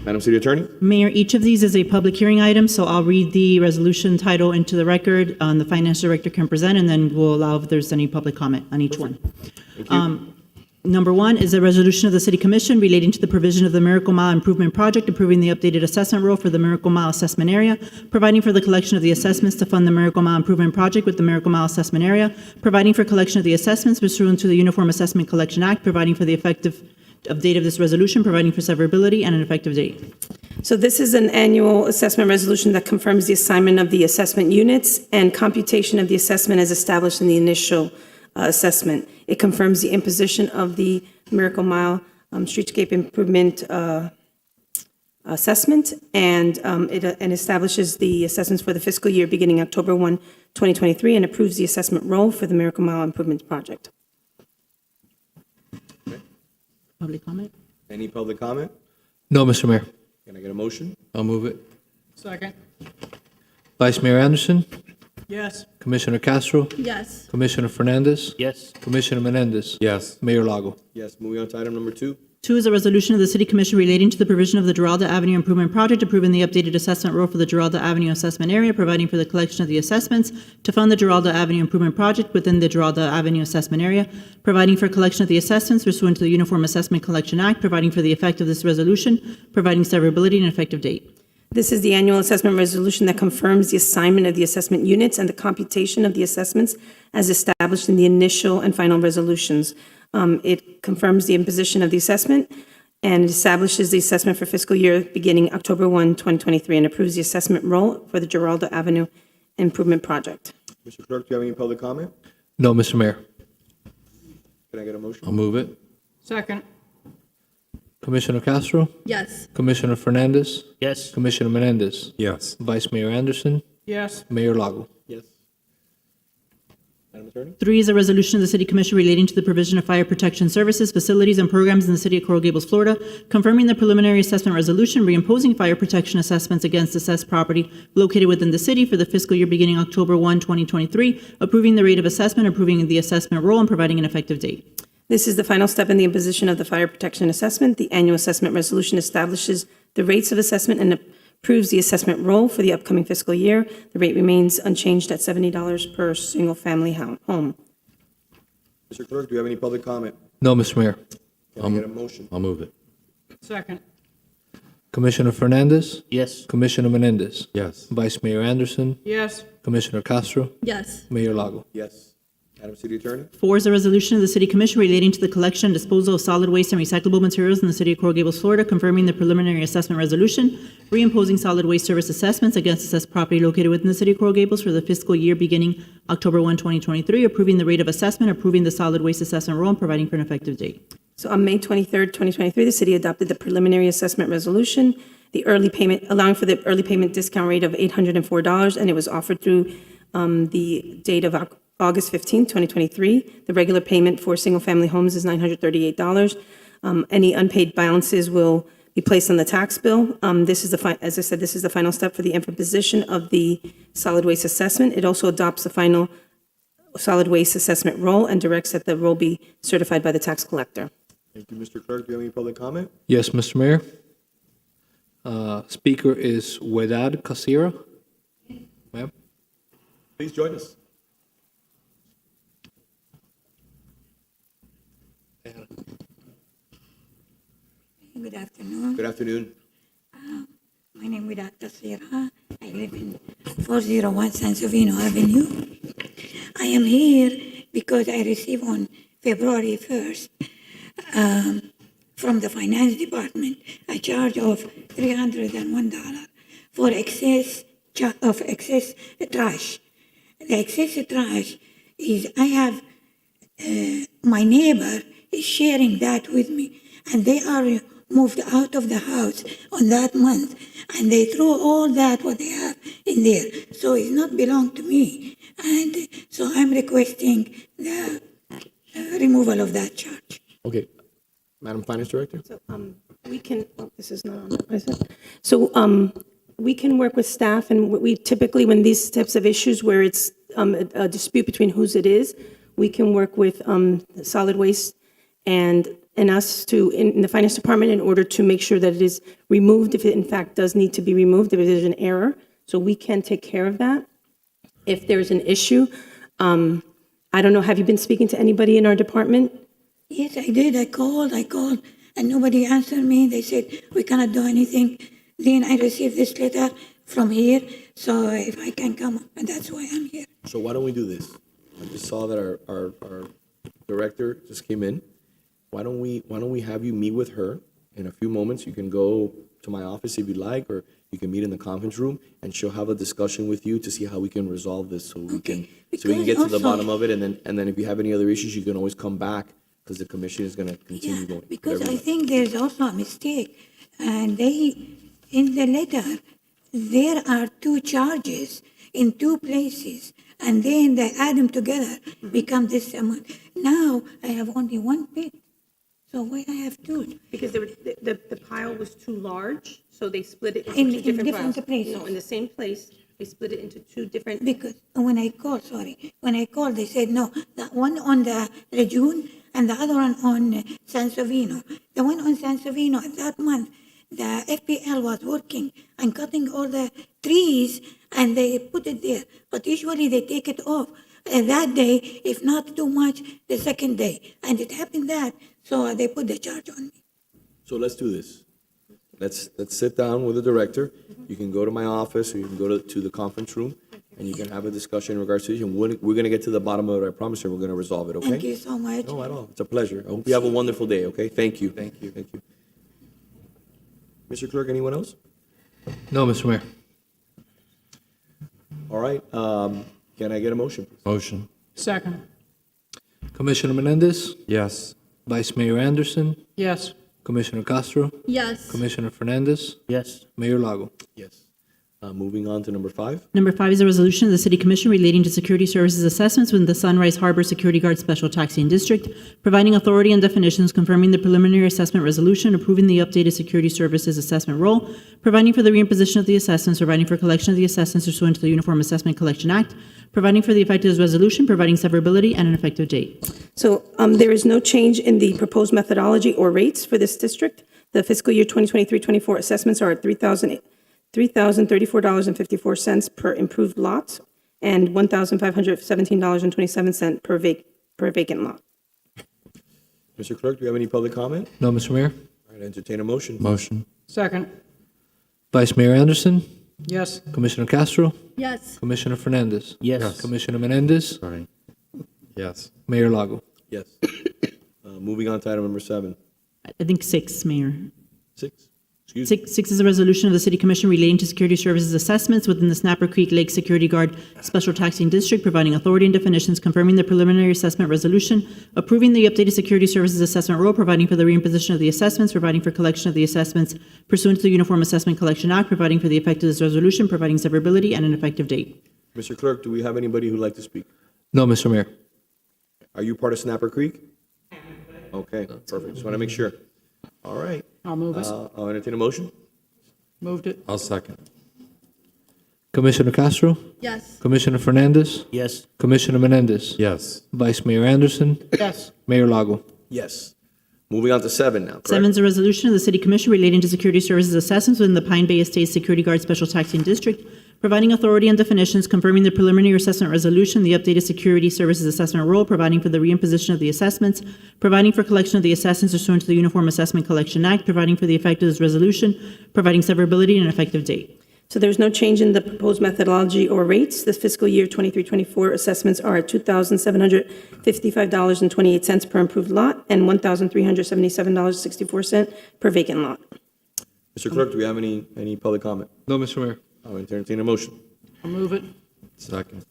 Madam City Attorney? Mayor, each of these is a public hearing item, so I'll read the resolution title into the record. The finance director can present, and then we'll allow if there's any public comment on each one. Thank you. Number one is a resolution of the City Commission relating to the provision of the Miracle Mile Improvement Project, approving the updated assessment roll for the Miracle Mile Assessment Area, providing for the collection of the assessments to fund the Miracle Mile Improvement Project with the Miracle Mile Assessment Area, providing for collection of the assessments pursuant to the Uniform Assessment Collection Act, providing for the effective date of this resolution, providing for severability and an effective date. So this is an annual assessment resolution that confirms the assignment of the assessment units and computation of the assessment as established in the initial assessment. It confirms the imposition of the Miracle Mile Streetscape Improvement assessment, and it establishes the assessments for the fiscal year beginning October 1, 2023, and approves the assessment roll for the Miracle Mile Improvement Project. Public comment? Any public comment? No, Mr. Mayor. Can I get a motion? I'll move it. Second. Vice Mayor Anderson, Yes. Commissioner Castro, Yes. Commissioner Fernandez, Yes. Commissioner Menendez, Yes. Mayor Lago. Yes. Moving on to item number 2. Two is a resolution of the City Commission relating to the provision of the Giralda Avenue Improvement Project, approving the updated assessment roll for the Giralda Avenue Assessment Area, providing for the collection of the assessments to fund the Giralda Avenue Improvement Project within the Giralda Avenue Assessment Area, providing for collection of the assessments pursuant to the Uniform Assessment Collection Act, providing for the effect of this resolution, providing severability and effective date. This is the annual assessment resolution that confirms the assignment of the assessment units and the computation of the assessments as established in the initial and final resolutions. It confirms the imposition of the assessment and establishes the assessment for fiscal year beginning October 1, 2023, and approves the assessment roll for the Giralda Avenue Improvement Project. Mr. Clerk, do you have any public comment? No, Mr. Mayor. Can I get a motion? I'll move it. Second. Commissioner Castro, Yes. Commissioner Fernandez, Yes. Commissioner Menendez, Yes. Vice Mayor Anderson, Yes. Mayor Lago. Yes. Madam Attorney? Three is a resolution of the City Commission relating to the provision of fire protection services, facilities, and programs in the City of Coral Gables, Florida, confirming the preliminary assessment resolution, reimposing fire protection assessments against assessed property located within the city for the fiscal year beginning October 1, 2023, approving the rate of assessment, approving the assessment roll, and providing an effective date. This is the final step in the imposition of the fire protection assessment. The annual assessment resolution establishes the rates of assessment and approves the assessment roll for the upcoming fiscal year. The rate remains unchanged at $70 per single-family home. Mr. Clerk, do you have any public comment? No, Mr. Mayor. Can I get a motion? I'll move it. Second. Commissioner Fernandez, Yes. Commissioner Menendez, Yes. Vice Mayor Anderson, Yes. Commissioner Castro, Yes. Mayor Lago. Yes. Madam City Attorney? Four is a resolution of the City Commission relating to the collection and disposal of solid waste and recyclable materials in the City of Coral Gables, Florida, confirming the preliminary assessment resolution, reimposing solid waste service assessments against assessed property located within the City of Coral Gables for the fiscal year beginning October 1, 2023, approving the rate of assessment, approving the solid waste assessment roll, and providing for an effective date. So on May 23rd, 2023, the city adopted the preliminary assessment resolution, the early payment, allowing for the early payment discount rate of $804, and it was offered through the date of August 15, 2023. The regular payment for single-family homes is $938. Any unpaid balances will be placed on the tax bill. This is as I said, this is the final step for the imposition of the solid waste assessment. It also adopts the final solid waste assessment roll and directs that the roll be certified by the tax collector. Thank you, Mr. Clerk. Do you have any public comment? Yes, Mr. Mayor. Speaker is Wedad Kasira. Ma'am? Please join us. Good afternoon. Good afternoon. My name is Dr. Sierra. I live in 401 Sansovino Avenue. I am here because I received on February 1st from the Finance Department a charge of $301 for excess trash. The excess trash is I have my neighbor is sharing that with me, and they are moved out of the house on that month, and they throw all that what they have in there. So it's not belong to me, and so I'm requesting the removal of that charge. Okay. Madam Finance Director? So we can, this is not on, is it? So we can work with staff, and we typically, when these types of issues where it's a dispute between whose it is, we can work with solid waste and us in the finance department in order to make sure that it is removed if it in fact does need to be removed, if there's an error. So we can take care of that. If there's an issue, I don't know, have you been speaking to anybody in our department? Yes, I did. I called, and nobody answered me. They said, we cannot do anything. Then I received this letter from here, so if I can come, and that's why I'm here. So why don't we do this? I just saw that our director just came in. Why don't we have you meet with her in a few moments? You can go to my office if you like, or you can meet in the conference room, and she'll have a discussion with you to see how we can resolve this, so we can get to the bottom of it. And then if you have any other issues, you can always come back, because the commission is going to continue going. Because I think there's also a mistake, and in the letter, there are two charges in two places, and then they add them together, become this amount. Now, I have only one pit, so why I have two? Because the pile was too large, so they split it In into two different different piles. places. No, in the same place, they split it into two different. Because when I called, they said, no, that one on the Lejeune and the other one on Sansovino. The one on Sansovino, that month, the FPL was working and cutting all the trees, and they put it there. But usually they take it off that day, if not too much, the second day. And it happened that, so they put the charge on me. So let's do this. Let's sit down with the director. You can go to my office, or you can go to the conference room, and you can have a discussion in regards to it. And we're going to get to the bottom of it, I promise you. We're going to resolve it, okay? Thank you so much. No, at all. It's a pleasure. I hope you have a wonderful day, okay? Thank you. Thank you. Thank you. Mr. Clerk, anyone else? No, Mr. Mayor. All right. Can I get a motion, please? Motion. Second. Commissioner Menendez, Yes. Vice Mayor Anderson, Yes. Commissioner Castro, Yes. Commissioner Fernandez, Yes. Mayor Lago. Yes. Moving on to number 5. Number 5 is a resolution of the City Commission relating to security services assessments within the Sunrise Harbor Security Guard Special Taxing District, providing authority and definitions, confirming the preliminary assessment resolution, approving the updated security services assessment roll, providing for the reimposition of the assessments, providing for collection of the assessments pursuant to the Uniform Assessment Collection Act, providing for the effect of this resolution, providing severability and an effective date. So there is no change in the proposed methodology or rates for this district. The fiscal year 2023-24 assessments are at $3,034.54 per improved lot and $1,517.27 per vacant lot. Mr. Clerk, do you have any public comment? No, Mr. Mayor. All right, entertain a motion. Motion. Second. Vice Mayor Anderson, Yes. Commissioner Castro, Yes. Commissioner Fernandez, Yes. Commissioner Menendez, Sorry. Yes. Mayor Lago. Yes. Moving on to item number 7. I think 6, Mayor. 6. Excuse me. 6 is a resolution of the City Commission relating to security services assessments within the Snapper Creek Lake Security Guard Special Taxing District, providing authority and definitions, confirming the preliminary assessment resolution, approving the updated security services assessment roll, providing for the reimposition of the assessments, providing for collection of the assessments pursuant to the Uniform Assessment Collection Act, providing for the effect of this resolution, providing severability and an effective date. Mr. Clerk, do we have anybody who'd like to speak? No, Mr. Mayor. Are you part of Snapper Creek? Okay, perfect. Just want to make sure. All right. I'll move it. I'll entertain a motion. Moved it. I'll second. Commissioner Castro, Yes. Commissioner Fernandez, Yes. Commissioner Menendez, Yes. Vice Mayor Anderson, Yes. Mayor Lago. Yes. Moving on to 7 now, correct? 7 is a resolution of the City Commission relating to security services assessments within the Pine Bay Estates Security Guard Special Taxing District, providing authority and definitions, confirming the preliminary assessment resolution, the updated security services assessment rule, providing for the reimposition of the assessments, providing for collection of the assessments pursuant to the Uniform Assessment Collection Act, providing for the effect of this resolution, providing severability and an effective date. So there's no change in the proposed methodology or rates. The fiscal year 23-24 assessments are at $2,755.28 per improved lot and $1,377.64 per vacant lot. Mr. Clerk, do we have any public comment? No, Mr. Mayor. I'll entertain a motion. I'll move it. Second.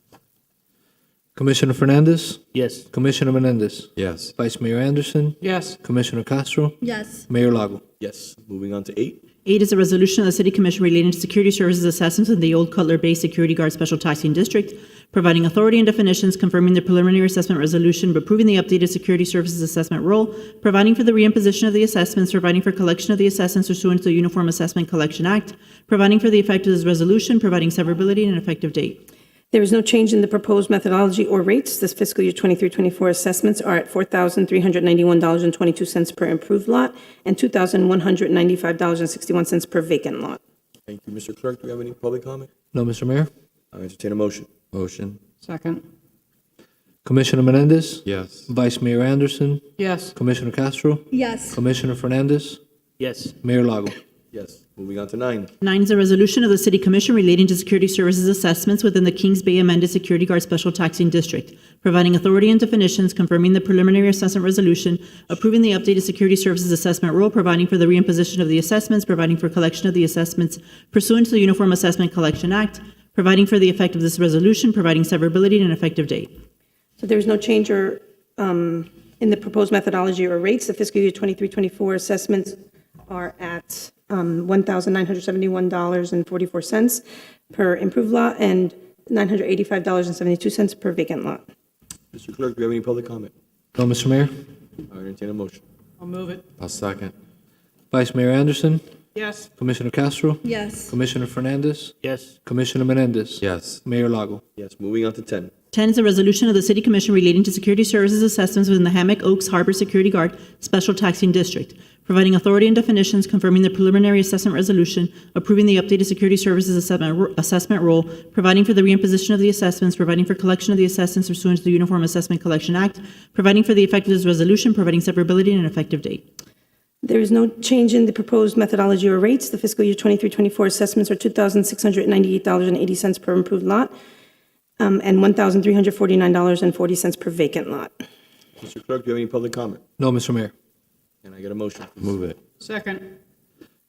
Commissioner Fernandez, Yes. Commissioner Menendez, Yes. Vice Mayor Anderson, Yes. Commissioner Castro, Yes. Mayor Lago. Yes. Moving on to 8. 8 is a resolution of the City Commission relating to security services assessments in the Old Cutler Bay Security Guard Special Taxing District, providing authority and definitions, confirming the preliminary assessment resolution, approving the updated security services assessment rule, providing for the reimposition of the assessments, providing for collection of the assessments pursuant to the Uniform Assessment Collection Act, providing for the effect of this resolution, providing severability and an effective date. There is no change in the proposed methodology or rates. This fiscal year 23-24 assessments are at $4,391.22 per improved lot and $2,195.61 per vacant lot. Thank you. Mr. Clerk, do we have any public comment? No, Mr. Mayor. I'll entertain a motion. Motion. Second. Commissioner Menendez, Yes. Vice Mayor Anderson, Yes. Commissioner Castro, Yes. Commissioner Fernandez, Yes. Mayor Lago. Yes. Moving on to 9. 9 is a resolution of the City Commission relating to security services assessments within the Kings Bay Amended Security Guard Special Taxing District, providing authority and definitions, confirming the preliminary assessment resolution, approving the updated security services assessment rule, providing for the reimposition of the assessments, providing for collection of the assessments pursuant to the Uniform Assessment Collection Act, providing for the effect of this resolution, providing severability and an effective date. So there's no change in the proposed methodology or rates. The fiscal year 23-24 assessments are at $1,971.44 per improved lot and $985.72 per vacant lot. Mr. Clerk, do we have any public comment? No, Mr. Mayor. I'll entertain a motion. I'll move it. I'll second. Vice Mayor Anderson, Yes. Commissioner Castro, Yes. Commissioner Fernandez, Yes. Commissioner Menendez, Yes. Mayor Lago. Yes. Moving on to 10. 10 is a resolution of the City Commission relating to security services assessments within the Hammock Oaks Harbor Security Guard Special Taxing District, providing authority and definitions, confirming the preliminary assessment resolution, approving the updated security services assessment rule, providing for the reimposition of the assessments, providing for collection of the assessments pursuant to the Uniform Assessment Collection Act, providing for the effect of this resolution, providing severability and an effective date. There is no change in the proposed methodology or rates. The fiscal year 23-24 assessments are $2,698.80 per improved lot and $1,349.40 per vacant lot. Mr. Clerk, do you have any public comment? No, Mr. Mayor. Can I get a motion, please? Move it. Second.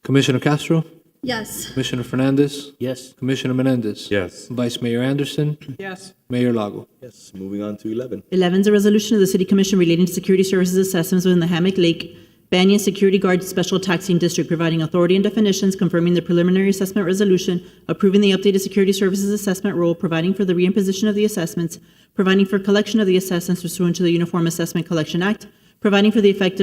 Commissioner Castro, Yes. Commissioner Fernandez, Yes. Commissioner Menendez, Yes. Vice Mayor Anderson, Yes. Mayor Lago. Yes. Moving on to 11. 11 is a resolution of the City Commission relating to security services assessments within the Hammock Lake Banyan Security Guard Special Taxing District, providing authority and definitions, confirming the preliminary assessment resolution, approving the updated security services assessment rule, providing for the reimposition of the assessments, providing for collection of the assessments pursuant to the Uniform Assessment Collection Act, providing for the effect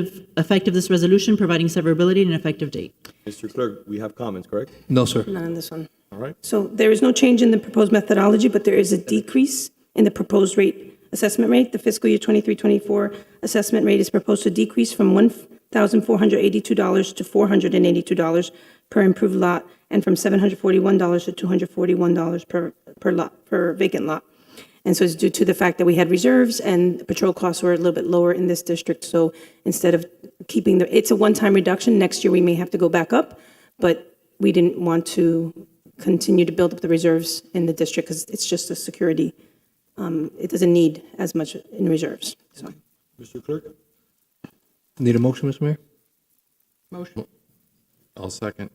of this resolution, providing severability and an effective date. Mr. Clerk, we have comments, correct? No, sir. None on this one. All right. So there is no change in the proposed methodology, but there is a decrease in the proposed assessment rate. The fiscal year 23-24 assessment rate is proposed to decrease from $1,482 to $482 per improved lot and from $741 to $241 per vacant lot. And so it's due to the fact that we had reserves and patrol costs were a little bit lower in this district. So instead of keeping it's a one-time reduction. Next year we may have to go back up, but we didn't want to continue to build up the reserves in the district because it's just a security. It doesn't need as much in reserves. So. Mr. Clerk? Need a motion, Mr. Mayor? Motion. I'll second.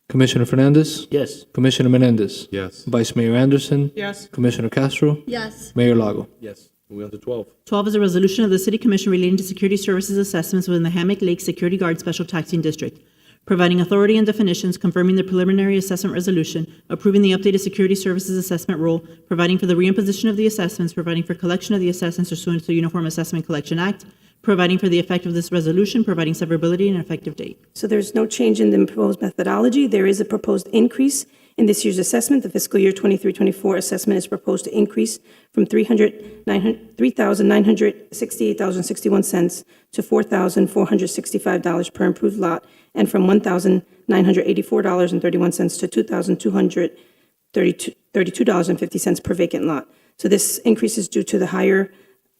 Commissioner Fernandez, Yes. Commissioner Menendez, Yes. Vice Mayor Anderson, Yes. Commissioner Castro, Yes. Mayor Lago. Yes. Moving on to 12. 12 is a resolution of the City Commission relating to security services assessments within the Hammock Lake Security Guard Special Taxing District, providing authority and definitions, confirming the preliminary assessment resolution, approving the updated security services assessment rule, providing for the reimposition of the assessments, providing for collection of the assessments pursuant to the Uniform Assessment Collection Act, providing for the effect of this resolution, providing severability and effective date. So there's no change in the proposed methodology. There is a proposed increase in this year's assessment. The fiscal year 23-24 assessment is proposed to increase from $3,968.61 to $4,465 per improved lot, and from $1,984.31 to $2,232.50 per vacant lot. So this increase is due to the higher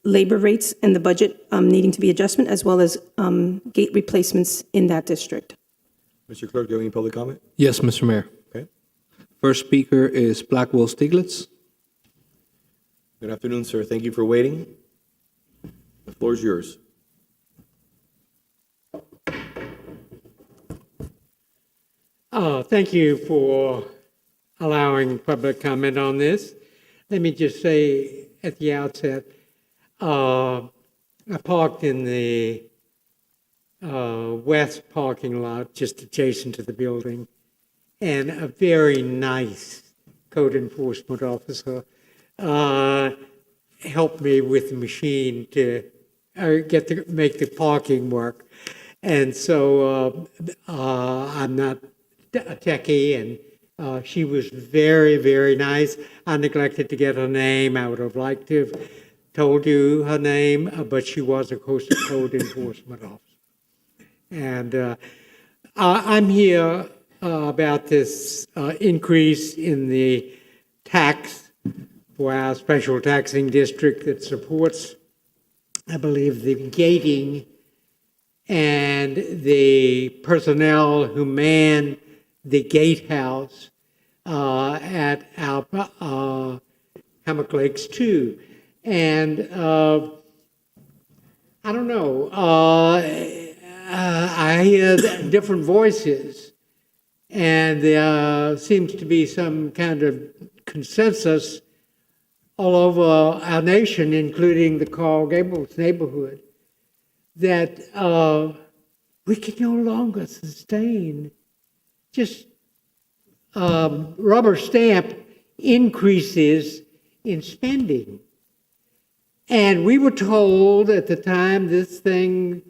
labor rates and the budget needing to be adjustment, as well as gate replacements in that district. Mr. Clerk, do you have any public comment? Yes, Mr. Mayor. Okay. First speaker is Blackwell Stiglitz. Good afternoon, sir. Thank you for waiting. The floor is yours. Thank you for allowing public comment on this. Let me just say at the outset, I parked in the west parking lot just adjacent to the building, and a very nice code enforcement officer helped me with the machine to make the parking work. And so I'm not a techie, and she was very, very nice. I neglected to get her name. I would have liked to have told you her name, but she was, of course, a code enforcement officer. And I'm here about this increase in the tax for our special taxing district that supports, I believe, the gating and the personnel who man the gatehouse at our Hammock Lakes 2. And I don't know, I hear different voices, and there seems to be some kind of consensus all over our nation, including the Coral Gables neighborhood, that we can no longer sustain just rubber stamp increases in spending. And we were told at the time this thing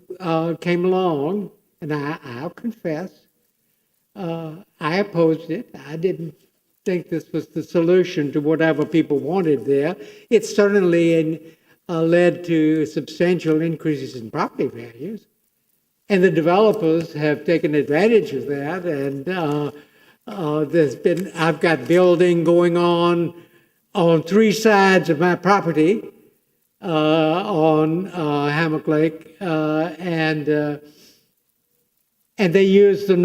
came along, and I'll confess, I opposed it. I didn't think this was the solution to whatever people wanted there. It certainly led to substantial increases in property values. And the developers have taken advantage of that. And I've got building going on 3 sides of my property on Hammock Lake, and they use the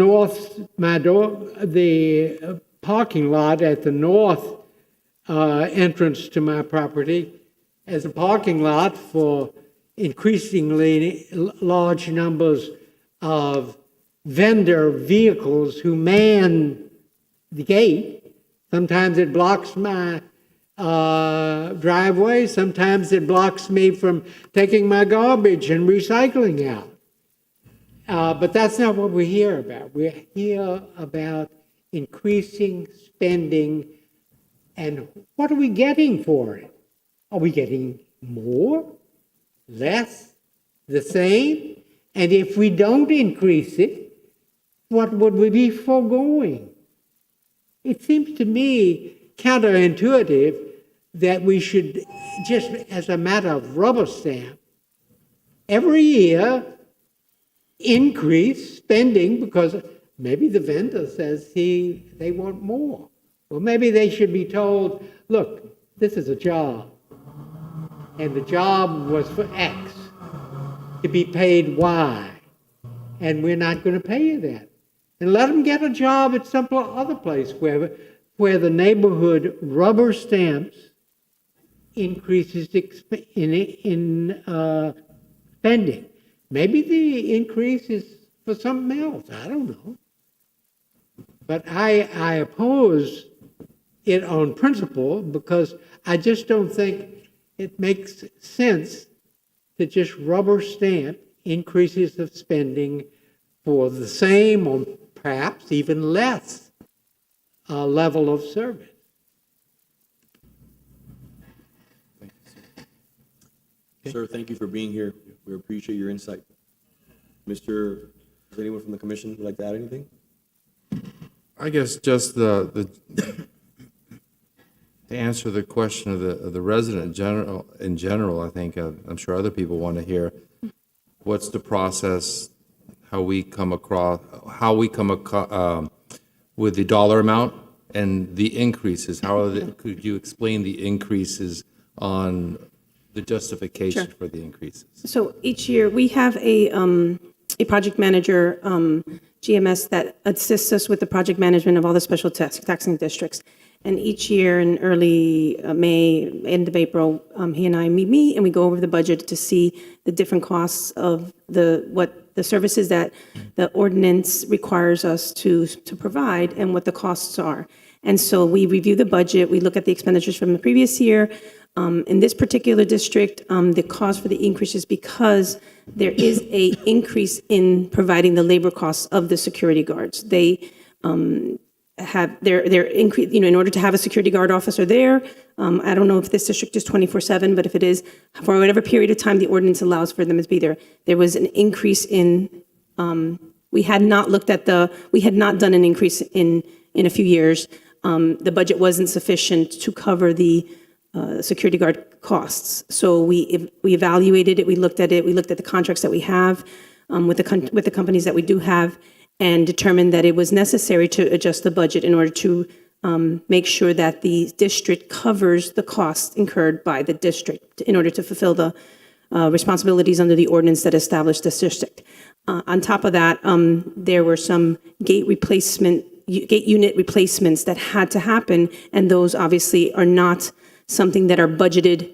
the parking lot at the north entrance to my property as a parking lot for increasingly large numbers of vendor vehicles who man the gate. Sometimes it blocks my driveway. Sometimes it blocks me from taking my garbage and recycling out. But that's not what we hear about. We hear about increasing spending, and what are we getting for it? Are we getting more, less, the same? And if we don't increase it, what would we be foregoing? It seems to me counterintuitive that we should, just as a matter of rubber stamp, every year increase spending because maybe the vendor says they want more. Well, maybe they should be told, look, this is a job, and the job was for X, to be paid Y, and we're not going to pay you that. And let them get a job at some other place where the neighborhood rubber stamps increases in spending. Maybe the increase is for something else. I don't know. But I oppose it on principle because I just don't think it makes sense to just rubber stamp increases of spending for the same or perhaps even less level of service. Sir, thank you for being here. We appreciate your insight. Does anyone from the commission would like to add anything? I guess just to answer the question of the resident in general, I think, I'm sure other people want to hear, what's the process, how we come with the dollar amount and the increases, could you explain the increases on the justification for the increases? So each year, we have a project manager, GMS, that assists us with the project management of all the special taxing districts. And each year in early May, end of April, he and I meet and we go over the budget to see the different costs of what the services that the ordinance requires us to provide and what the costs are. And so we review the budget, we look at the expenditures from the previous year. In this particular district, the cause for the increase is because there is an increase in providing the labor costs of the security guards. They have their increase, in order to have a security guard officer there. I don't know if this district is 24/7, but if it is, for whatever period of time the ordinance allows for them to be there, there was an increase in. We had not done an increase in a few years. The budget wasn't sufficient to cover the security guard costs. So we evaluated it, we looked at the contracts that we have with the companies that we do have, and determined that it was necessary to adjust the budget in order to make sure that the district covers the costs incurred by the district in order to fulfill the responsibilities under the ordinance that established this district. On top of that, there were some gate unit replacements that had to happen, and those obviously are not something that are budgeted.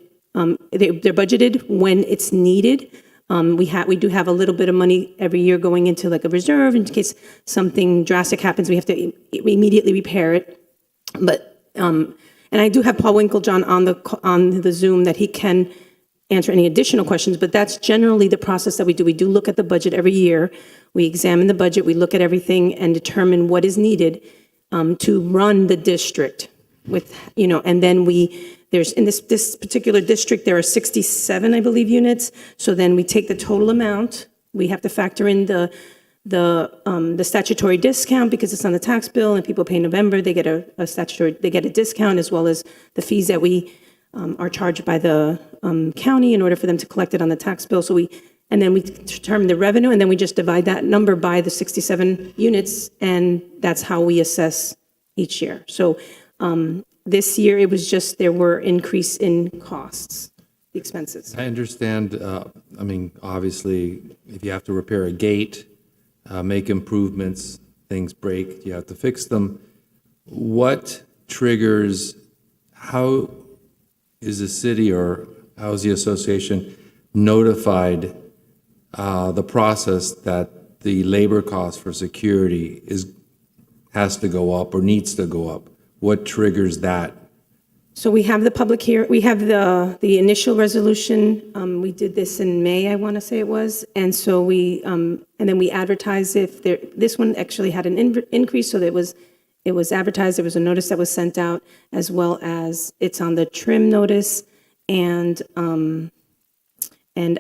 They're budgeted when it's needed. We do have a little bit of money every year going into like a reserve in case something drastic happens. We have to immediately repair it. But and I do have Paul Winklejohn on the Zoom that he can answer any additional questions. But that's generally the process that we do. We do look at the budget every year. We examine the budget. We look at everything and determine what is needed to run the district. And then there's in this particular district, there are 67, I believe, units. So then we take the total amount. We have to factor in the statutory discount because it's on the tax bill and people pay in November. They get a discount, as well as the fees that we are charged by the county in order for them to collect it on the tax bill. And then we determine the revenue, and then we just divide that number by the 67 units, and that's how we assess each year. So this year, it was just there were increase in costs, the expenses. I understand, obviously, if you have to repair a gate, make improvements, things break, you have to fix them. What triggers, how is the city or how is the association notified the process that the labor cost for security has to go up or needs to go up? What triggers that? So we have the public hearing, we have the initial resolution. We did this in May, I want to say it was. And so and then we advertised this one actually had an increase, so that it was advertised, there was a notice that was sent out, as well as it's on the trim notice. And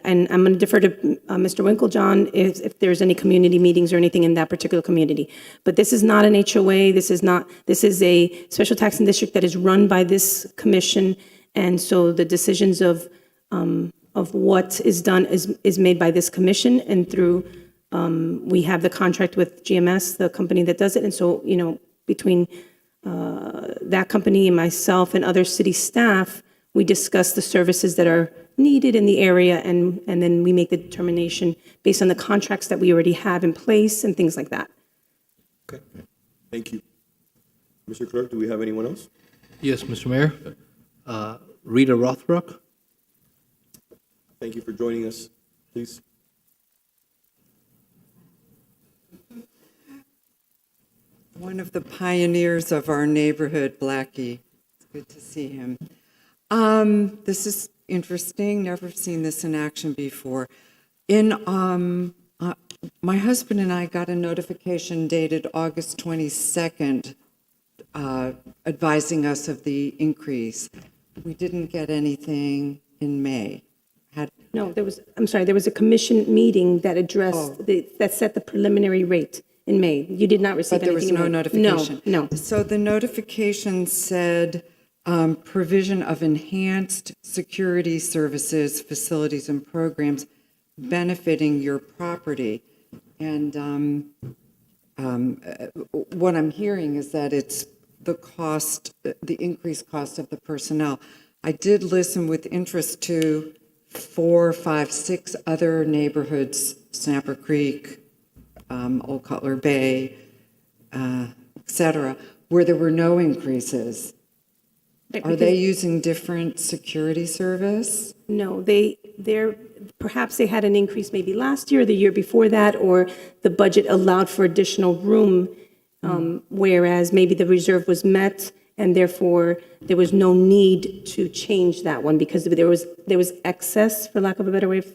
I'm going to defer to Mr. Winklejohn if there's any community meetings or anything in that particular community. But this is not an HOA. This is a special taxing district that is run by this commission. And so the decisions of what is done is made by this commission, and through, we have the contract with GMS, the company that does it. And so, between that company and myself and other city staff, we discuss the services that are needed in the area, and then we make the determination based on the contracts that we already have in place and things like that. Okay, thank you. Mr. Clerk, do we have anyone else? Yes, Mr. Mayor. Rita Rothrock. Thank you for joining us, please. One of the pioneers of our neighborhood, Blackie. It's good to see him. This is interesting. Never seen this in action before. My husband and I got a notification dated August 22nd advising us of the increase. We didn't get anything in May. No, I'm sorry, there was a commission meeting that addressed, that set the preliminary rate in May. You did not receive But there was anything in no May. notification? No. So the notification said provision of enhanced security services, facilities, and programs benefiting your property. And what I'm hearing is that it's the cost, the increased cost of the personnel. I did listen with interest to 4, 5, 6 other neighborhoods, Snapper Creek, Old Cutler Bay, et cetera, where there were no increases. Are they using different security service? No, perhaps they had an increase maybe last year or the year before that, or the budget allowed for additional room, whereas maybe the reserve was met, and therefore there was no need to change that one because there was excess, for lack of a better way of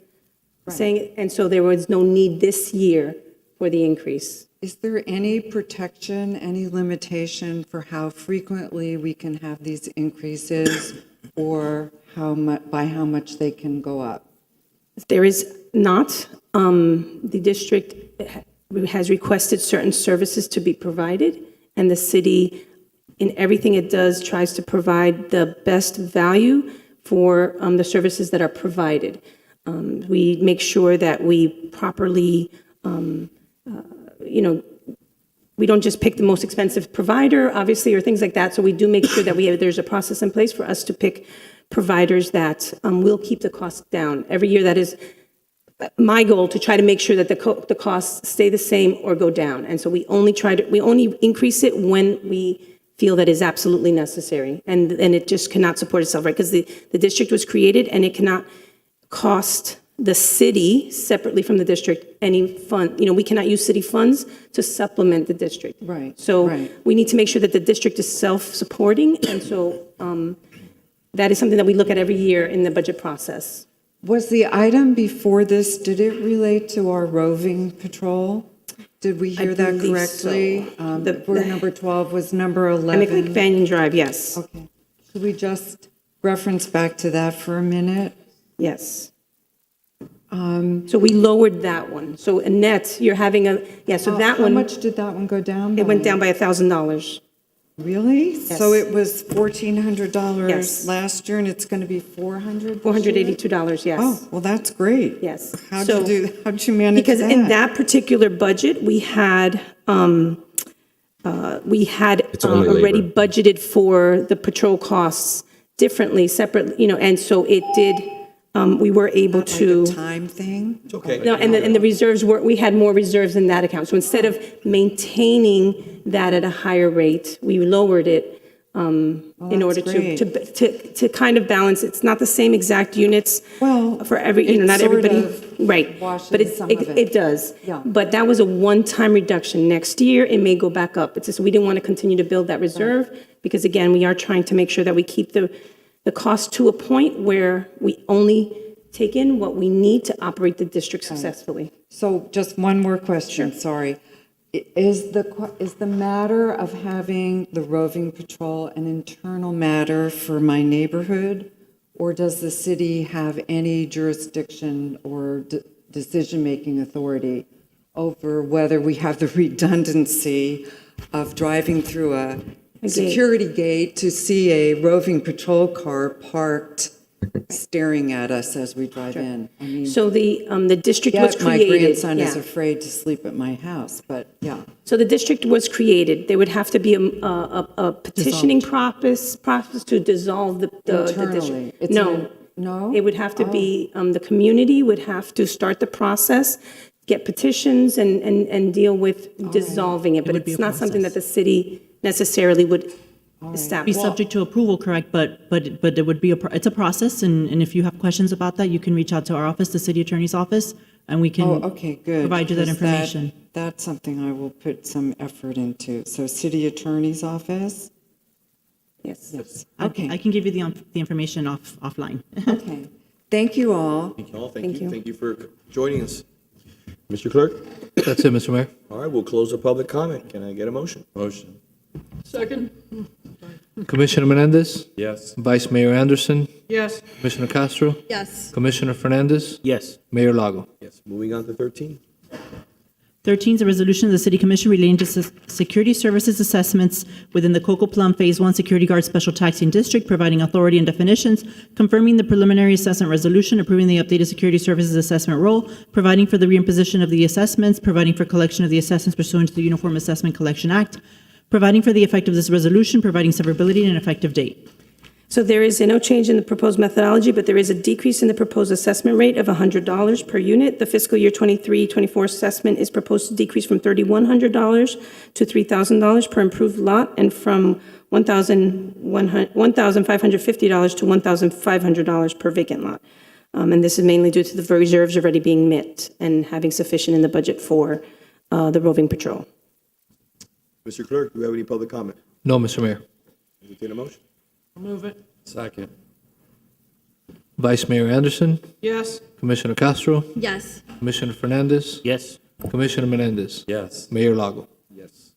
saying it, and so there was no need this year for the increase. Is there any protection, any limitation for how frequently we can have these increases, or by how much they can go up? There is not. The district has requested certain services to be provided, and the city, in everything it does, tries to provide the best value for the services that are provided. We make sure that we properly, we don't just pick the most expensive provider, obviously, or things like that. So we do make sure that there's a process in place for us to pick providers that will keep the costs down. Every year, that is my goal, to try to make sure that the costs stay the same or go down. And so we only increase it when we feel that is absolutely necessary. And it just cannot support itself, right? Because the district was created, and it cannot cost the city, separately from the district, any fund. We cannot use city funds to supplement the district. Right. So right. we need to make sure that the district is self-supporting, and so that is something that we look at every year in the budget process. Was the item before this, did it relate to our roving patrol? Did we hear that believe correctly? so. Where number 12 was number 11? I mean, like Banyan Drive, yes. Okay. Could we just reference back to that for a minute? Yes. So we lowered that one. So Annette, you're having so that one. How much did that one go down by? It went down by $1,000. Really? Yes. So it was $1,400 Yes. last year, and it's going to be $400? $482, yes. Oh, well, that's great. Yes. How'd you manage because that? in that particular budget, we had only already labor. budgeted for the patrol costs differently, separately, and so it did, we were able Not to. like a time thing? It's okay. No, and the reserves we had more reserves in that account. So instead of maintaining that at a higher rate, we lowered it in order to kind of balance. It's not the same exact units for every, not everybody. Right. But it does. Yeah. But that was a one-time reduction. Next year, it may go back up. It's just we didn't want to continue to build that reserve because, again, we are trying to make sure that we keep the cost to a point where we only take in what we need to operate the district successfully. So just one more question, sorry. Is the matter of having the roving patrol an internal matter for my neighborhood, or does the city have any jurisdiction or decision-making authority over whether we have the redundancy of driving through a security gate to see a roving patrol car parked staring at us as we drive in? I mean, So the district was created. my grandson is yeah. afraid to sleep at my house, but yeah. So the district was created. There would have to be a petitioning process to dissolve the Internally. district. It's no? It would have to be, the community would have to start the process, get petitions and deal with dissolving it. But it's not something that the city necessarily would Be establish. subject to approval, correct, but it would be it's a process, and if you have questions about that, you can reach out to our office, the city attorney's office, and we can Okay, good. provide you that 'cause information. That's something I will put some effort into. So city attorney's office? Yes. Okay. I can give you the information offline. Okay. Thank you all. Thank you all. Thank you. Thank you for joining us. Mr. Clerk? That's it, Mr. Mayor. All right, we'll close the public comment. Can I get a motion? Motion. Second? Commissioner Menendez, Yes. Vice Mayor Anderson, Yes. Commissioner Castro, Yes. Commissioner Fernandez, Yes. Mayor Lago. Yes, moving on to 13. 13 is a resolution of the City Commission relating to security services assessments within the Coco Plum Phase 1 Security Guard Special Taxing District, providing authority and definitions, confirming the preliminary assessment resolution, approving the updated security services assessment role, providing for the reimposition of the assessments, providing for collection of the assessments pursuant to the Uniform Assessment Collection Act, providing for the effect of this resolution, providing severability and an effective date. So there is no change in the proposed methodology, but there is a decrease in the proposed assessment rate of $100 per unit. The fiscal year 23-24 assessment is proposed to decrease from $3,100 to $3,000 per improved lot, and from $1,550 to $1,500 per vacant lot. And this is mainly due to the reserves already being met and having sufficient in the budget for the roving patrol. Mr. Clerk, do we have any public comment? No, Mr. Mayor. Entertain a motion. Move it. Second. Vice Mayor Anderson, Yes. Commissioner Castro, Yes. Commissioner Fernandez, Yes. Commissioner Menendez, Yes. Mayor Lago. Yes.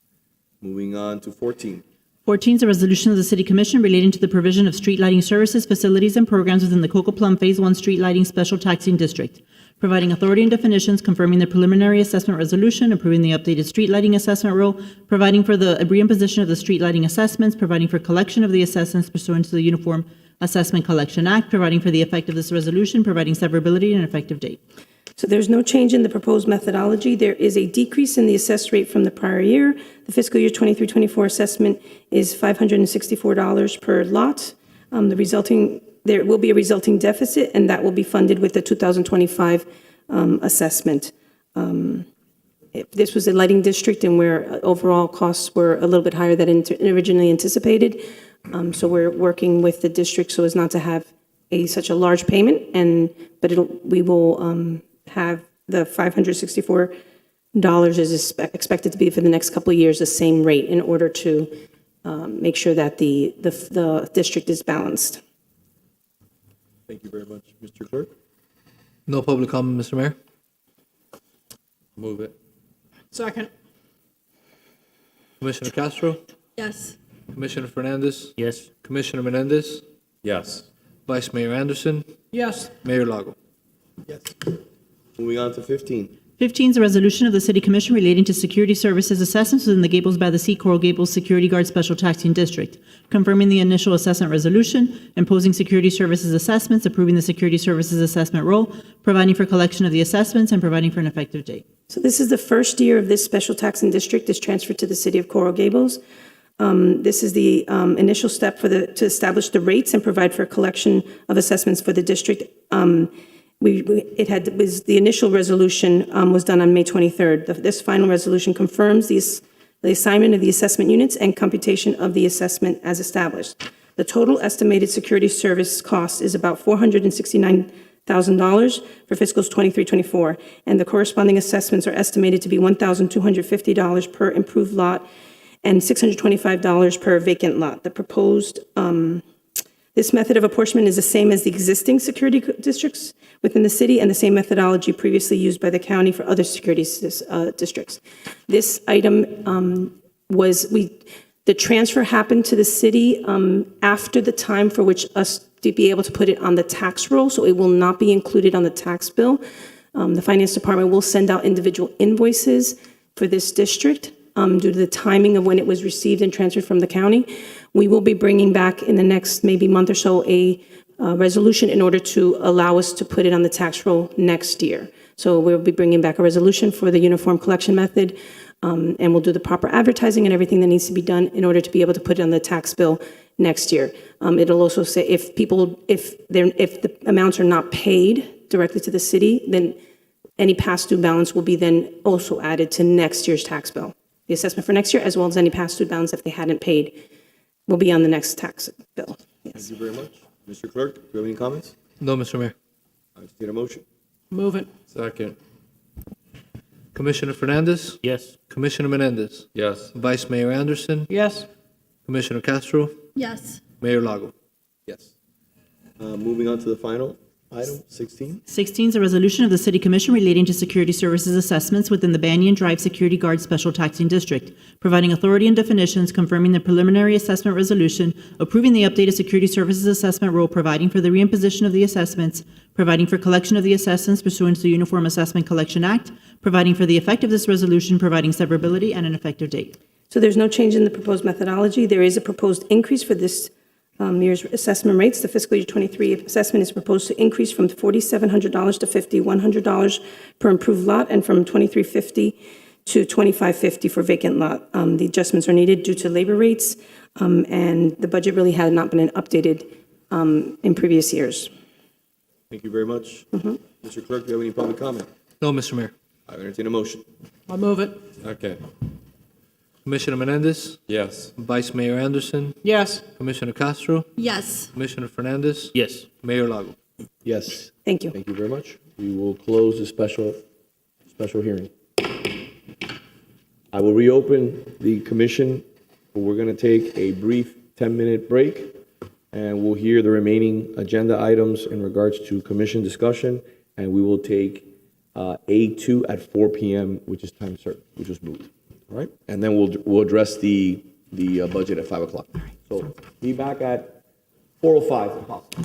Moving on to 14. 14 is a resolution of the City Commission relating to the provision of street lighting services, facilities, and programs within the Coco Plum Phase 1 Street Lighting Special Taxing District, providing authority and definitions, confirming the preliminary assessment resolution, approving the updated street lighting assessment rule, providing for the reimposition of the street lighting assessments, providing for collection of the assessments pursuant to the Uniform Assessment Collection Act, providing for the effect of this resolution, providing severability and an effective date. So there's no change in the proposed methodology. There is a decrease in the assessed rate from the prior year. The fiscal year 23-24 assessment is $564 per lot. There will be a resulting deficit, and that will be funded with the 2025 assessment. This was a lighting district, and where overall costs were a little bit higher than originally anticipated. So we're working with the district so as not to have such a large payment, but we will have the $564 is expected to be for the next couple of years the same rate in order to make sure that the district is balanced. Thank you very much. Mr. Clerk? No public comment, Mr. Mayor. Move it. Second. Commissioner Castro, Yes. Commissioner Fernandez, Yes. Commissioner Menendez, Yes. Vice Mayor Anderson, Yes. Mayor Lago. Yes. Moving on to 15. 15 is a resolution of the City Commission relating to security services assessments within the Gables by the Sea Coral Gables Security Guard Special Taxing District, confirming the initial assessment resolution, imposing security services assessments, approving the security services assessment role, providing for collection of the assessments, and providing for an effective date. So this is the first year of this special taxing district is transferred to the city of Coral Gables. This is the initial step to establish the rates and provide for a collection of assessments for the district. The initial resolution was done on May 23rd. This final resolution confirms the assignment of the assessment units and computation of the assessment as established. The total estimated security service cost is about $469,000 for fiscals 23-24, and the corresponding assessments are estimated to be $1,250 per improved lot and $625 per vacant lot. The proposed this method of apportionment is the same as the existing security districts within the city and the same methodology previously used by the county for other security districts. This item the transfer happened to the city after the time for which us to be able to put it on the tax roll, so it will not be included on the tax bill. The finance department will send out individual invoices for this district due to the timing of when it was received and transferred from the county. We will be bringing back in the next maybe month or so a resolution in order to allow us to put it on the tax roll next year. So we'll be bringing back a resolution for the uniform collection method, and we'll do the proper advertising and everything that needs to be done in order to be able to put it on the tax bill next year. It'll also say if the amounts are not paid directly to the city, then any past due balance will be then also added to next year's tax bill. The assessment for next year, as well as any past due balance if they hadn't paid, will be on the next tax bill. Yes. Thank you very much. Mr. Clerk, do you have any comments? No, Mr. Mayor. I entertain a motion. Move it. Second. Commissioner Fernandez, Yes. Commissioner Menendez, Yes. Vice Mayor Anderson, Yes. Commissioner Castro, Yes. Mayor Lago. Yes. Moving on to the final Item 16. 16 is a resolution of the City Commission relating to security services assessments within the Banyan Drive Security Guard Special Taxing District, providing authority and definitions, confirming the preliminary assessment resolution, approving the updated security services assessment rule, providing for the reimposition of the assessments, providing for collection of the assessments pursuant to the Uniform Assessment Collection Act, providing for the effect of this resolution, providing severability and an effective date. So there's no change in the proposed methodology. There is a proposed increase for this year's assessment rates. The fiscal year 23 assessment is proposed to increase from $4,700 to $5,100 per improved lot and from $2,350 to $2,550 for vacant lot. The adjustments are needed due to labor rates, and the budget really had not been updated in previous years. Thank you very much. Mr. Clerk, do you have any public comment? No, Mr. Mayor. I entertain a motion. I'll move it. Okay. Commissioner Menendez, Yes. Vice Mayor Anderson, Yes. Commissioner Castro, Yes. Commissioner Fernandez, Yes. Mayor Lago. Yes. Thank you. Thank you very much. We will close the special hearing. I will reopen the commission, but we're going to take a brief 10-minute break, and we'll hear the remaining agenda items in regards to commission discussion, and we will take A2 at 4 p.m., which is time certain, which was moved. All right? And then we'll address the budget at 5 o'clock. So be back at 4:05 if possible.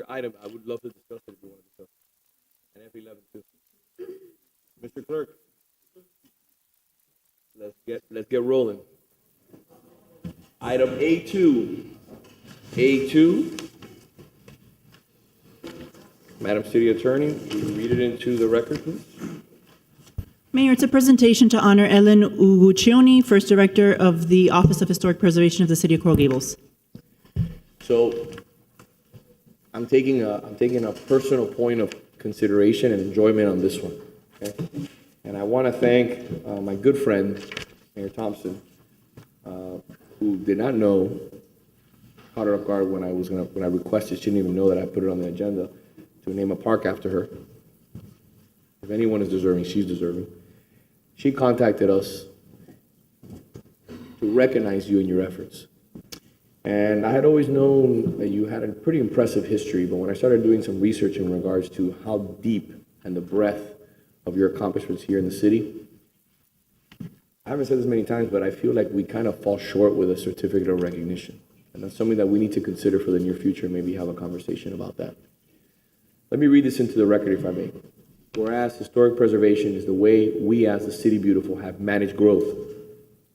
item, I would love to discuss it if you want to discuss it. And F11 too. Mr. Clerk, let's get rolling. Item A2. A2. Madam City Attorney, will you read it into the record, please? Mayor, it's a presentation to honor Ellen Uguccioni, First Director of the Office of Historic Preservation of the City of Coral Gables. So I'm taking a personal point of consideration and enjoyment on this one. Okay? And I want to thank my good friend, Mayor Thompson, who did not know, caught her off guard when I requested. She didn't even know that I put it on the agenda to name a park after her. If anyone is deserving, she's deserving. She contacted us to recognize you and your efforts. And I had always known that you had a pretty impressive history, but when I started doing some research in regards to how deep and the breadth of your accomplishments here in the city, I haven't said this many times, but I feel like we kind of fall short with a certificate of recognition. And that's something that we need to consider for the near future, maybe have a conversation about that. Let me read this into the record, if I may. Whereas historic preservation is the way we as the City Beautiful have managed growth,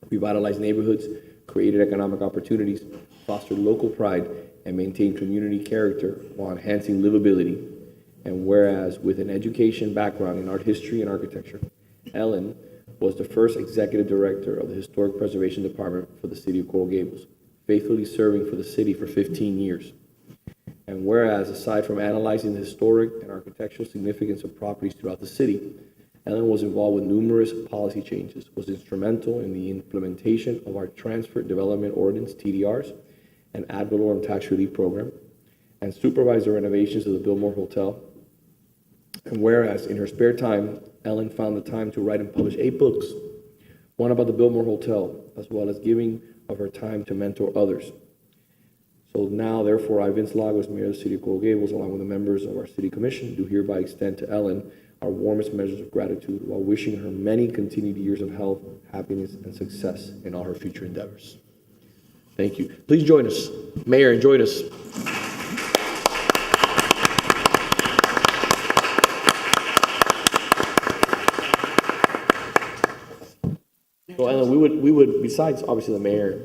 revitalized neighborhoods, created economic opportunities, fostered local pride, and maintained community character while enhancing livability. And whereas with an education background in art history and architecture, Ellen was the first executive director of the Historic Preservation Department for the City of Coral Gables, faithfully serving for the city for 15 years. And whereas, aside from analyzing the historic and architectural significance of properties throughout the city, Ellen was involved with numerous policy changes, was instrumental in the implementation of our Transfer Development Ordinance, TDRs, and ad valorem tax relief program, and supervised the renovations of the Biltmore Hotel. And whereas, in her spare time, Ellen found the time to write and publish 8 books, one about the Biltmore Hotel, as well as giving of her time to mentor others. So now, therefore, I, Vince Lagos, Mayor of the City of Coral Gables, along with the members of our City Commission, do hereby extend to Ellen our warmest measures of gratitude while wishing her many continued years of health, happiness, and success in all her future endeavors. Thank you. Please join us. Mayor, join us. So, Ellen, we would, besides obviously the mayor,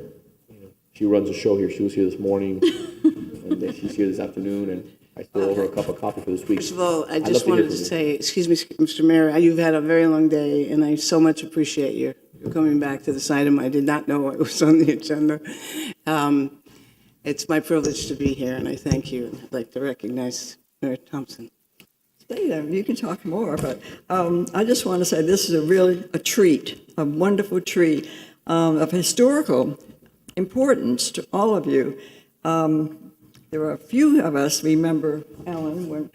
she runs a show here. She was here this morning, and then she's here this afternoon, and I still owe her a cup of coffee for this week. First of all, I just wanted to say, excuse me, Mr. Mayor, you've had a very long day, and I so much appreciate you coming back to this item. I did not know it was on the agenda. It's my privilege to be here, and I thank you. I'd like to recognize Mayor Thompson. Stay there. You can talk more, but I just want to say this is a treat, a wonderful treat of historical importance to all of you. There are a few of us remember Ellen when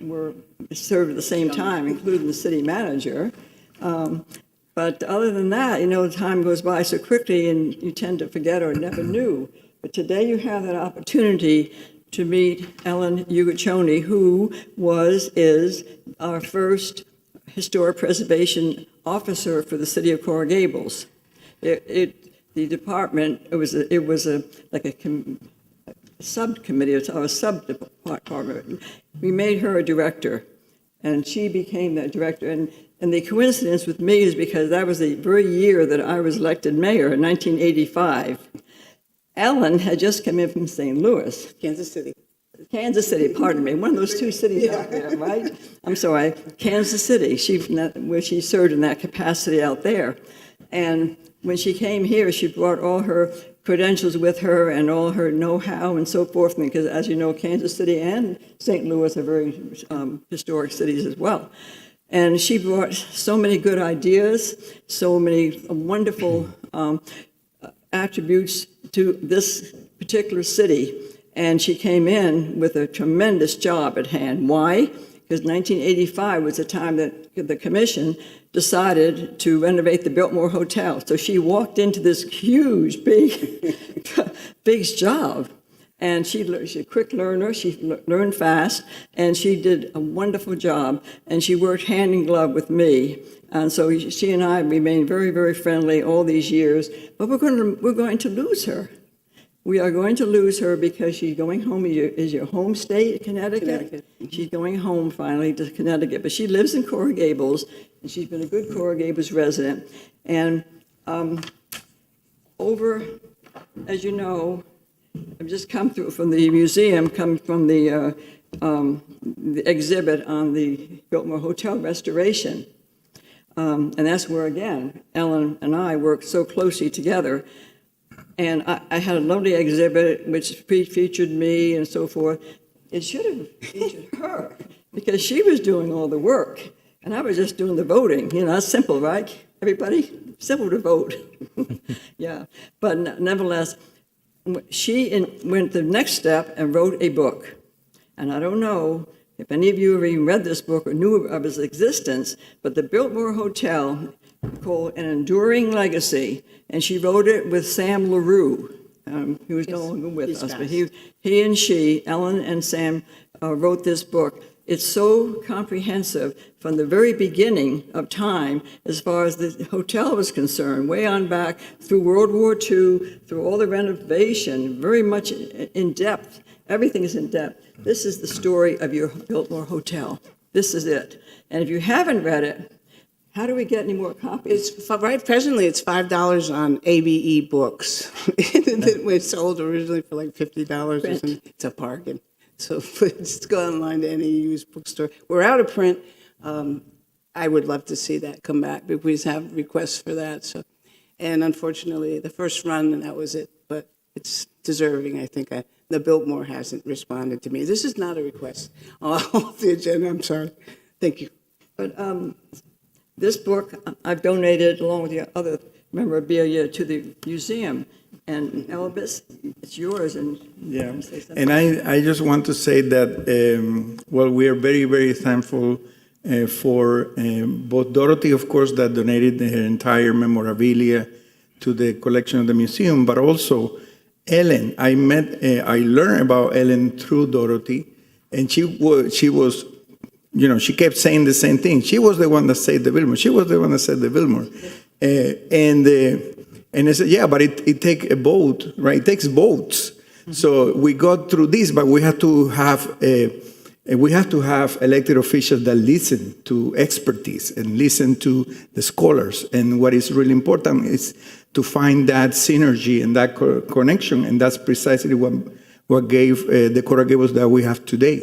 we served at the same time, including the city manager. But other than that, time goes by so quickly and you tend to forget or never knew. But today you have that opportunity to meet Ellen Uguccioni, who is our first historic preservation officer for the City of Coral Gables. The department, it was a subcommittee or a sub-department. We made her a director, and she became that director. And the coincidence with me is because that was the very year that I was elected mayor in 1985. Ellen had just come in from St. Louis. Kansas City, pardon me, one of those two cities out there, right? I'm sorry, Kansas City, where she served in that capacity out there. And when she came here, she brought all her credentials with her and all her know-how and so forth, because as you know, Kansas City and St. Louis are very historic cities as well. And she brought so many good ideas, so many wonderful attributes to this particular city. And she came in with a tremendous job at hand. Why? Because 1985 was the time that the commission decided to renovate the Biltmore Hotel. So she walked into this huge, big job. And she's a quick learner. She learned fast, and she did a wonderful job. And she worked hand in glove with me. And so she and I remained very, very friendly all these years. But we're going to lose her. We are going to lose her because she's going home. Is your home state Connecticut? She's going home finally to Connecticut, but she lives in Coral Gables, and she's been a good Coral Gables resident. And as you know, I've just come through from the museum, come from the exhibit on the Biltmore Hotel restoration. And that's where, again, Ellen and I worked so closely together. And I had a lovely exhibit which featured me and so forth. It should have featured her because she was doing all the work and I was just doing the voting. You know, that's simple, right? Everybody, simple to vote. Yeah, but nevertheless, she went the next step and wrote a book. And I don't know if any of you have even read this book or knew of its existence, but the Biltmore Hotel, called An Enduring Legacy, and she wrote it with Sam LaRue, who is no longer with us, but he and she, Ellen and Sam, wrote this book. It's so comprehensive from the very beginning of time as far as the hotel was concerned, way on back through World War II, through all the renovation, very much in depth. Everything is in depth. This is the story of your Biltmore Hotel. This is it. And if you haven't read it, how do we get any more copies? Presently, it's $5 on ABE books. It was sold originally for like $50 or something. It's a bargain. So just go online to any used bookstore. We're out of print. I would love to see that come back. We have requests for that. So, and unfortunately, the first run, and that was it. But it's deserving, I think. The Biltmore hasn't responded to me. This is not a request off the agenda. I'm sorry. Thank you. But this book I've donated along with the other memorabilia to the museum. And Elvis, it's yours. And yeah, and I just want to say that, well, we are very, very thankful for both Dorothy, of course, that donated her entire memorabilia to the collection of the museum, but also Ellen. I learned about Ellen through Dorothy, and she was, you know, she kept saying the same thing. She was the one that said the Biltmore. She was the one that said the Biltmore. And I said, yeah, but it takes a vote, right? It takes votes. Mm-hmm. So we got through this, but we have to have elected officials that listen to expertise and listen to the scholars. And what is really important is to find that synergy and that connection, and that's precisely what gave the Coral Gables that we have today,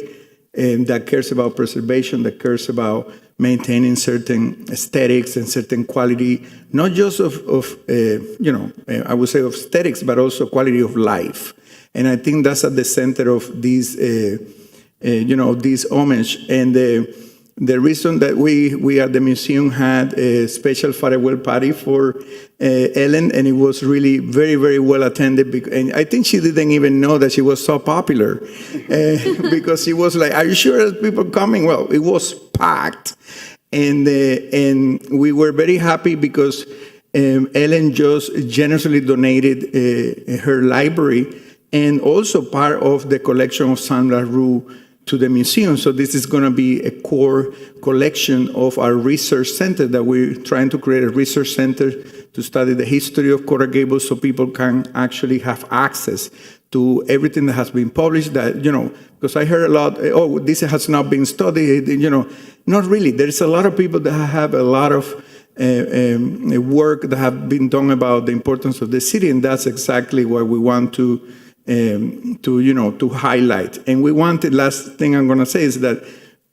and that cares about preservation, that cares about maintaining certain aesthetics and certain quality, not just of I would say of aesthetics, but also quality of life. And I think that's at the center of this, this homage. And the reason that we at the museum had a special farewell party for Ellen, and it was really very, very well attended. And I think she didn't even know that she was so popular because she was like, "Are you sure there's people coming?" Well, it was packed, and we were very happy because Ellen just generously donated her library and also part of the collection of Sam LaRue to the museum. So this is going to be a core collection of our research center, that we're trying to create a research center to study the history of Coral Gables so people can actually have access to everything that has been published, that, because I heard a lot, this has not been studied, not really. There's a lot of people that have a lot of work that have been done about the importance of the city, and that's exactly what we want to highlight. And we wanted, last thing I'm going to say is that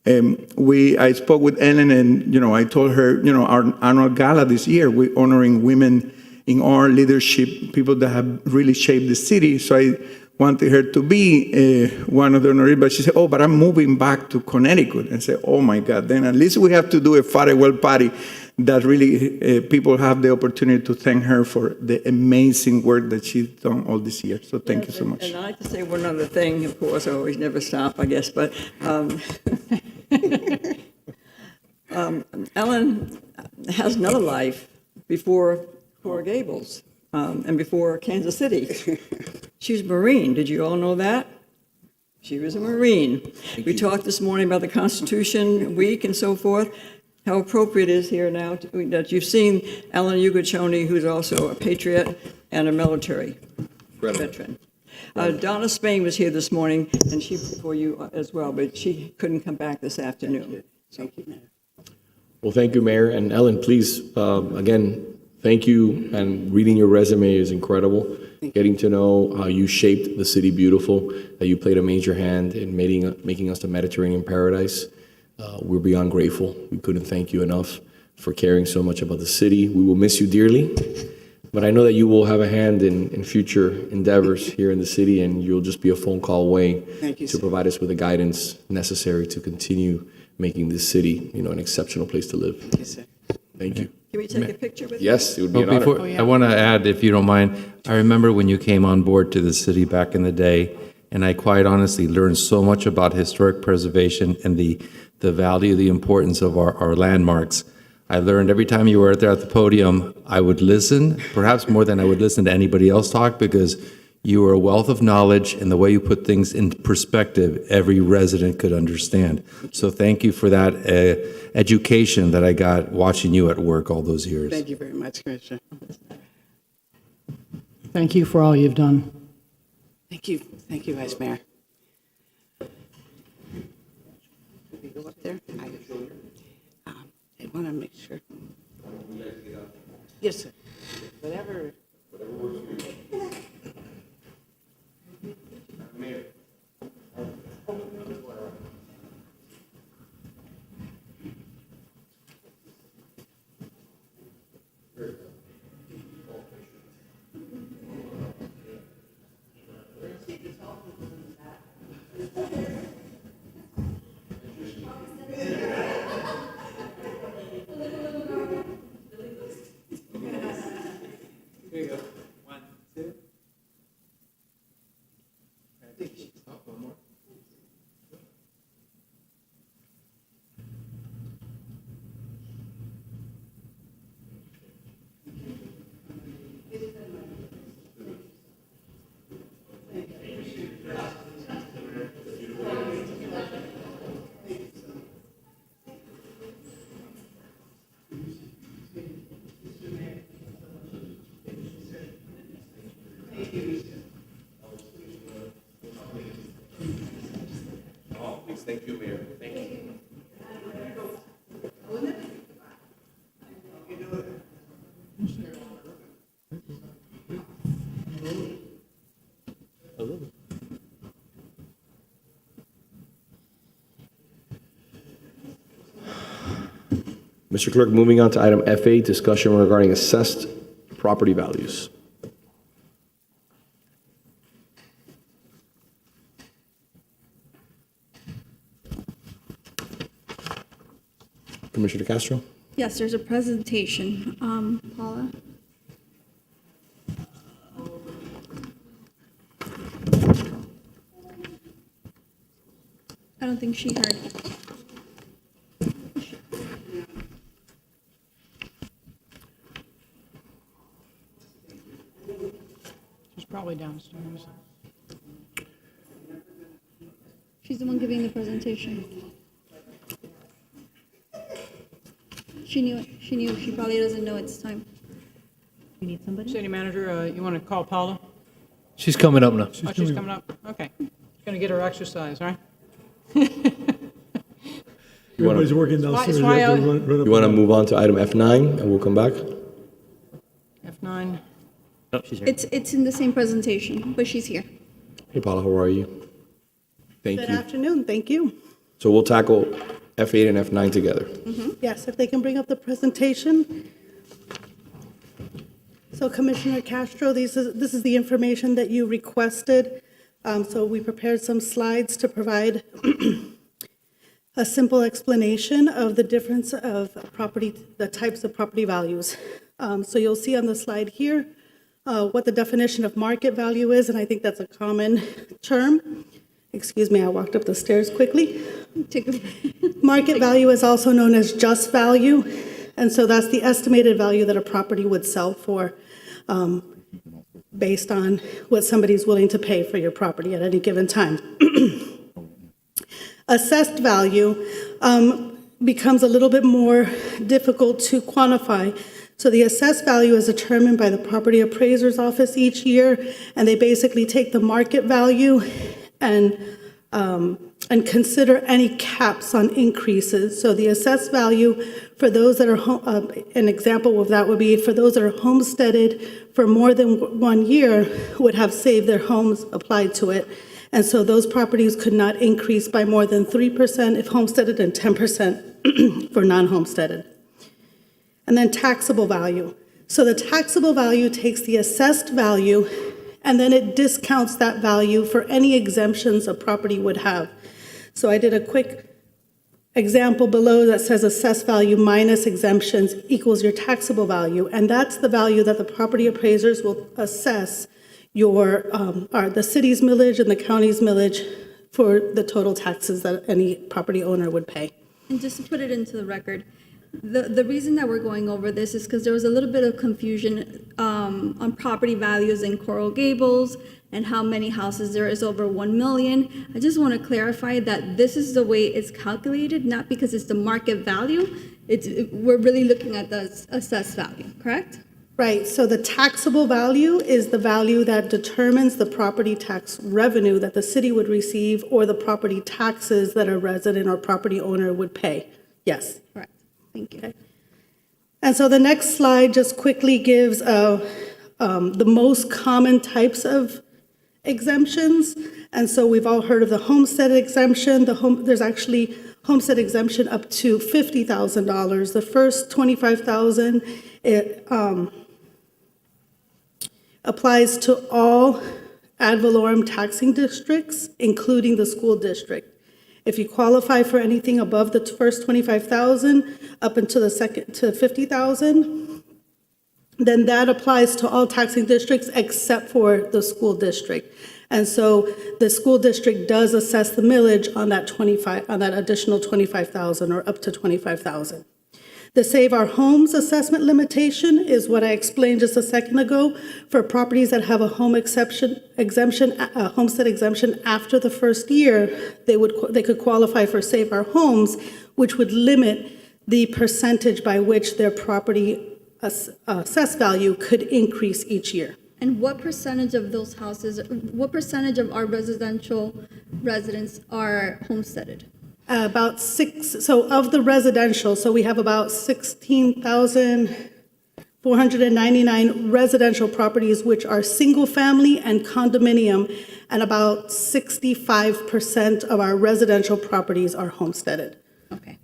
I spoke with Ellen, and I told her, our annual gala this year, we're honoring women in our leadership, people that have really shaped the city. So I wanted her to be one of the honorees, but she said, but I'm moving back to Connecticut. And I said, oh my God, then at least we have to do a farewell party that really people have the opportunity to thank her for the amazing work that she's done all this year. So thank you so much. And I'd like to say one other thing, of course, I always never stop, I guess, but Ellen has another life before Coral Gables and before Kansas City. She's a Marine. Did you all know that? She was a Marine. We talked this morning about the Constitution Week and so forth. How appropriate it is here now that you've seen Ellen Uguccioni, who's also a patriot and a military veteran. Donna Spain was here this morning, and she before you as well, but she couldn't come back this afternoon. Thank you, Mayor. Well, thank you, Mayor. And Ellen, please, again, thank you. And reading your resume is incredible. Getting to know how you shaped the city beautiful, that you played a major hand in making us a Mediterranean paradise. We're beyond grateful. We couldn't thank you enough for caring so much about the city. We will miss you dearly, but I know that you will have a hand in future endeavors here in the city, and you'll just be a phone call away to provide us with the guidance necessary to continue making this city, an exceptional place to live. Yes, sir. Thank you. Can we take a picture with Yes, it would be an honor. Before, I want to add, if you don't mind, I remember when you came on board to the city back in the day, and I quite honestly learned so much about historic preservation and the value, the importance of our landmarks. I learned every time you were there at the podium, I would listen, perhaps more than I would listen to anybody else talk, because you were a wealth of knowledge, and the way you put things in perspective, every resident could understand. So thank you for that education that I got watching you at work all those years. Thank you very much, Commissioner. Thank you for all you've done. Thank you. Thank you, Vice Mayor. Can we go up there? I want to make sure. Yes, sir. Whatever. Mayor. Here you go. 1, 2. I think she's up one more. Thank you, Mayor. Thank you. Mr. Clerk, moving on to item F8, discussion regarding assessed property values. Commissioner Castro? Yes, there's a presentation. Paula? I don't think she heard. She's probably downstairs. She's the one giving the presentation. She knew it. She knew. She probably doesn't know it's time. You need somebody? City Manager, you want to call Paula? She's coming up now. She's coming up? Okay. Going to get her exercise, right? Everybody's working downstairs. It's why You have to run up You want to and down. move on to item F9, and we'll come back? F9. Oh, she's here. It's in the same presentation, but she's here. Hey, Paula, how are you? Thank Good you. afternoon, thank you. So we'll tackle F8 and F9 together. Yes, if they can bring up the presentation. So Commissioner Castro, this is the information that you requested. So we prepared some slides to provide a simple explanation of the difference of property, the types of property values. So you'll see on the slide here what the definition of market value is, and I think that's a common term. Excuse me, I walked up the stairs quickly. Market value is also known as just value, and so that's the estimated value that a property would sell for based on what somebody's willing to pay for your property at any given time. Assessed value becomes a little bit more difficult to quantify. So the assessed value is determined by the property appraiser's office each year, and they basically take the market value and consider any caps on increases. So the assessed value for those that are, an example of that would be for those that are homesteaded for more than 1 year would have saved their homes applied to it. And so those properties could not increase by more than 3% if homesteaded and 10% for non-homesteaded. And then taxable value. So the taxable value takes the assessed value and then it discounts that value for any exemptions a property would have. So I did a quick example below that says assessed value minus exemptions equals your taxable value. And that's the value that the property appraisers will assess your, the city's millage and the county's millage for the total taxes that any property owner would pay. And just to put it into the record, the reason that we're going over this is because there was a little bit of confusion on property values in Coral Gables and how many houses there is over 1 million. I just want to clarify that this is the way it's calculated, not because it's the market value. We're really looking at the assessed value, correct? Right, so the taxable value is the value that determines the property tax revenue that the city would receive or the property taxes that a resident or property owner would pay. Yes. Correct. Thank you. Okay. And so the next slide just quickly gives the most common types of exemptions. And so we've all heard of the homestead exemption. There's actually homestead exemption up to $50,000. The first $25,000 applies to all ad valorem taxing districts, including the school district. If you qualify for anything above the first $25,000 up until the second to $50,000, then that applies to all taxing districts except for the school district. And so the school district does assess the millage on that additional $25,000 or up to $25,000. The Save Our Homes assessment limitation is what I explained just a second ago. For properties that have a homestead exemption after the first year, they could qualify for Save Our Homes, which would limit the percentage by which their property assessed value could increase each year. And what percentage of those houses, what percentage of our residential residents are homesteaded? About so of the residential, so we have about 16,499 residential properties, which are single family and condominium, and about 65% of our residential properties are homesteaded. Okay.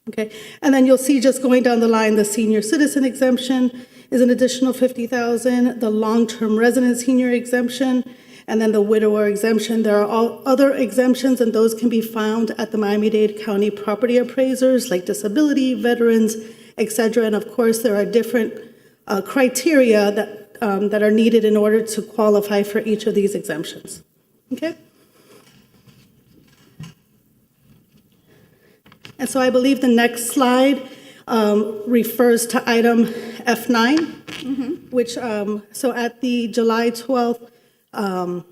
Okay, and then you'll see just going down the line, the senior citizen exemption is an additional 50,000, the long-term resident senior exemption, and then the widower exemption. There are all other exemptions, and those can be found at the Miami-Dade County property appraisers, like disability, veterans, et cetera. And of course, there are different criteria that are needed in order to qualify for each of these exemptions. Okay? And so I believe the next slide refers to item F9, which, so at the July 12th, at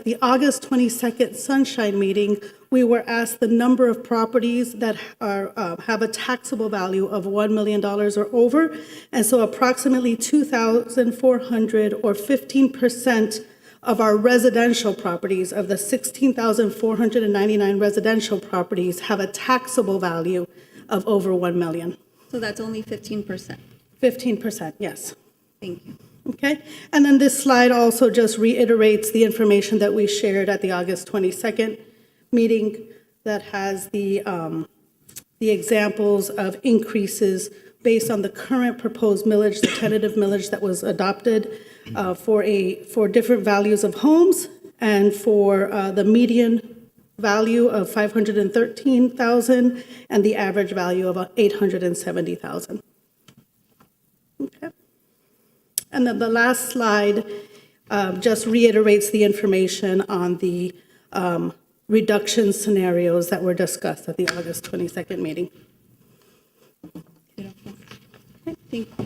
the August 22nd Sunshine meeting, we were asked the number of properties that have a taxable value of $1 million or over. And so approximately 2,400 or 15% of our residential properties, of the 16,499 residential properties, have a taxable value of over $1 million. So that's only 15%. 15%, yes. Thank you. Okay, and then this slide also just reiterates the information that we shared at the August 22nd meeting that has the examples of increases based on the current proposed millage, the tentative millage that was adopted for different values of homes, and for the median value of $513,000 and the average value of $870,000. Okay. And then the last slide just reiterates the information on the reduction scenarios that were discussed at the August 22nd meeting. Thank you.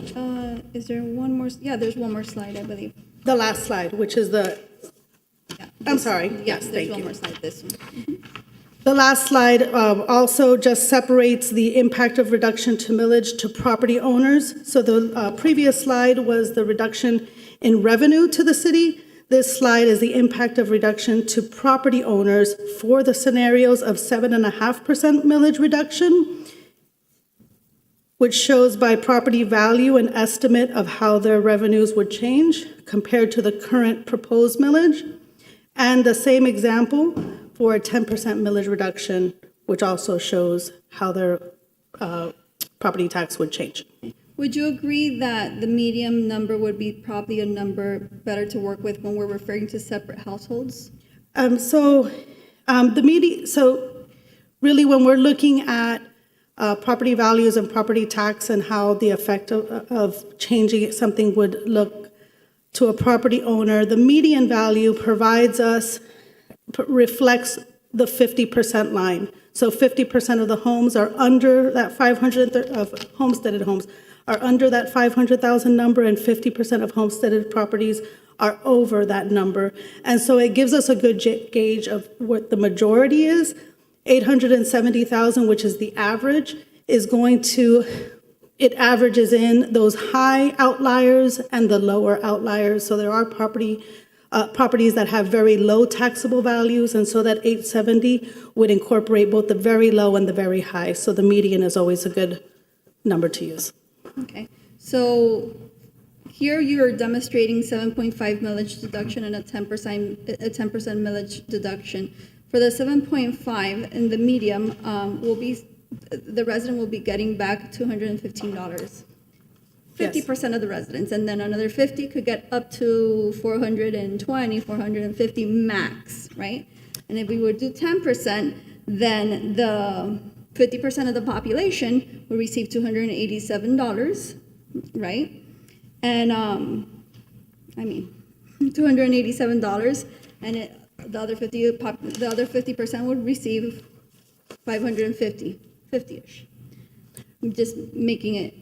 Is there one more? Yeah, there's one more slide, I believe. The last slide, which is the, I'm sorry, yes, There's thank one you. more slide, this one. The last slide also just separates the impact of reduction to millage to property owners. So the previous slide was the reduction in revenue to the city. This slide is the impact of reduction to property owners for the scenarios of 7.5% millage reduction, which shows by property value an estimate of how their revenues would change compared to the current proposed millage. And the same example for a 10% millage reduction, which also shows how their property tax would change. Would you agree that the medium number would be probably a number better to work with when we're referring to separate households? So really when we're looking at property values and property tax and how the effect of changing something would look to a property owner, the median value reflects the 50% line. So 50% of the homes are under that 500 of homesteaded homes are under that 500,000 number, and 50% of homesteaded properties are over that number. And so it gives us a good gauge of what the majority is. 870,000, which is the average, it averages in those high outliers and the lower outliers. So there are properties that have very low taxable values, and so that 870 would incorporate both the very low and the very high. So the median is always a good number to use. Okay, so here you're demonstrating 7.5 millage deduction and a 10% millage deduction. For the 7.5 in the medium, the resident will be getting back $215. 50% of the residents, and then another 50 could get up to 420, 450 max, right? And if we would do 10%, then the 50% of the population will receive $287, right? And $287, and the other 50% would receive 550, 50-ish. I'm just making it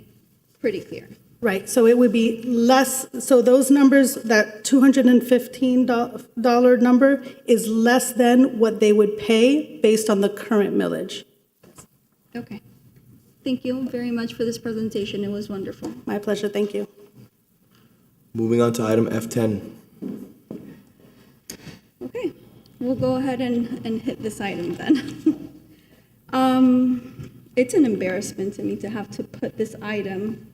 pretty clear. Right, so it would be less, so those numbers, that $215 number is less than what they would pay based on the current millage. Okay. Thank you very much for this presentation. It was wonderful. My pleasure, thank you. Moving on to item F10. Okay, we'll go ahead and hit this item then. It's an embarrassment to me to have to put this item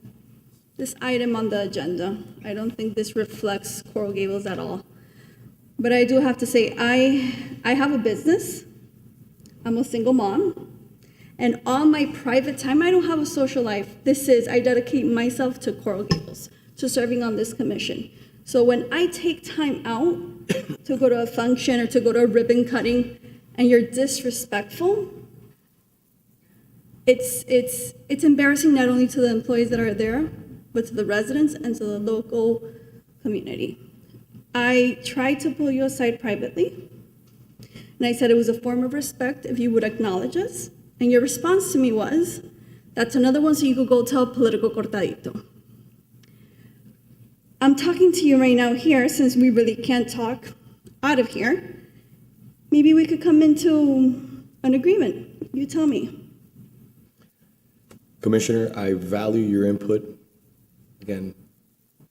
on the agenda. I don't think this reflects Coral Gables at all. But I do have to say, I have a business. I'm a single mom. And all my private time, I don't have a social life. I dedicate myself to Coral Gables, to serving on this commission. So when I take time out to go to a function or to go to a ribbon cutting and you're disrespectful, it's embarrassing not only to the employees that are there, but to the residents and to the local community. I tried to pull you aside privately, and I said it was a form of respect if you would acknowledge us. And your response to me was, that's another one so you could go tell political cortadito. I'm talking to you right now here, since we really can't talk out of here. Maybe we could come into an agreement. You tell me. Commissioner, I value your input. Again,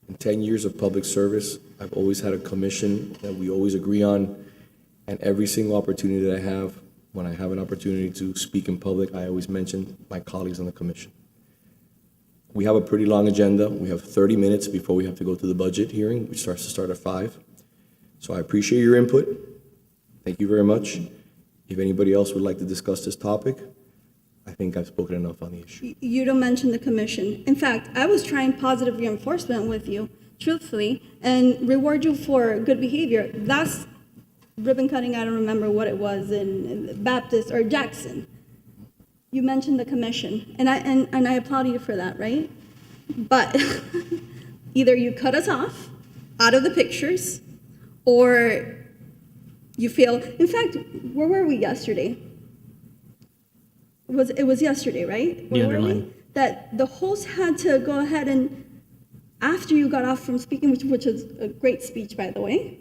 in 10 years of public service, I've always had a commission that we always agree on, and every single opportunity that I have, when I have an opportunity to speak in public, I always mention my colleagues on the commission. We have a pretty long agenda. We have 30 minutes before we have to go to the budget hearing, which starts at 5. So I appreciate your input. Thank you very much. If anybody else would like to discuss this topic, I think I've spoken enough on the issue. You don't mention the commission. In fact, I was trying positive reinforcement with you, truthfully, and reward you for good behavior. That's ribbon cutting, I don't remember what it was, in Baptist or Jackson. You mentioned the commission, and I applaud you for that, right? But either you cut us off out of the pictures, or you feel, in fact, where were we yesterday? It was yesterday, right? The underline. That the host had to go ahead and, after you got off from speaking, which was a great speech, by the way,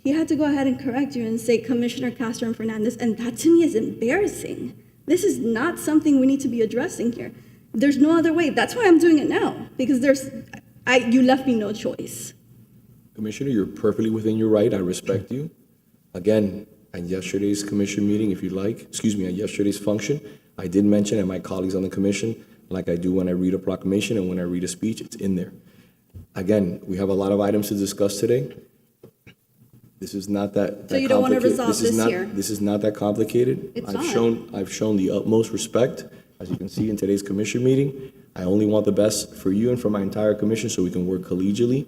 He had to go ahead and correct you and say Commissioner Castro and Fernandez, and that to me is embarrassing. This is not something we need to be addressing here. There's no other way. That's why I'm doing it now, because you left me no choice. Commissioner, you're perfectly within your right. I respect you. Again, at yesterday's commission meeting, if you like, at yesterday's function, I did mention, and my colleagues on the commission, like I do when I read a proclamation and when I read a speech, it's in there. Again, we have a lot of items to discuss today. This is not that. So you don't want to complicated. resolve this here? This is not that complicated. It's I've shown the utmost respect, as you can see in today's commission meeting. I only want the best for you and for my entire commission so we can work collegially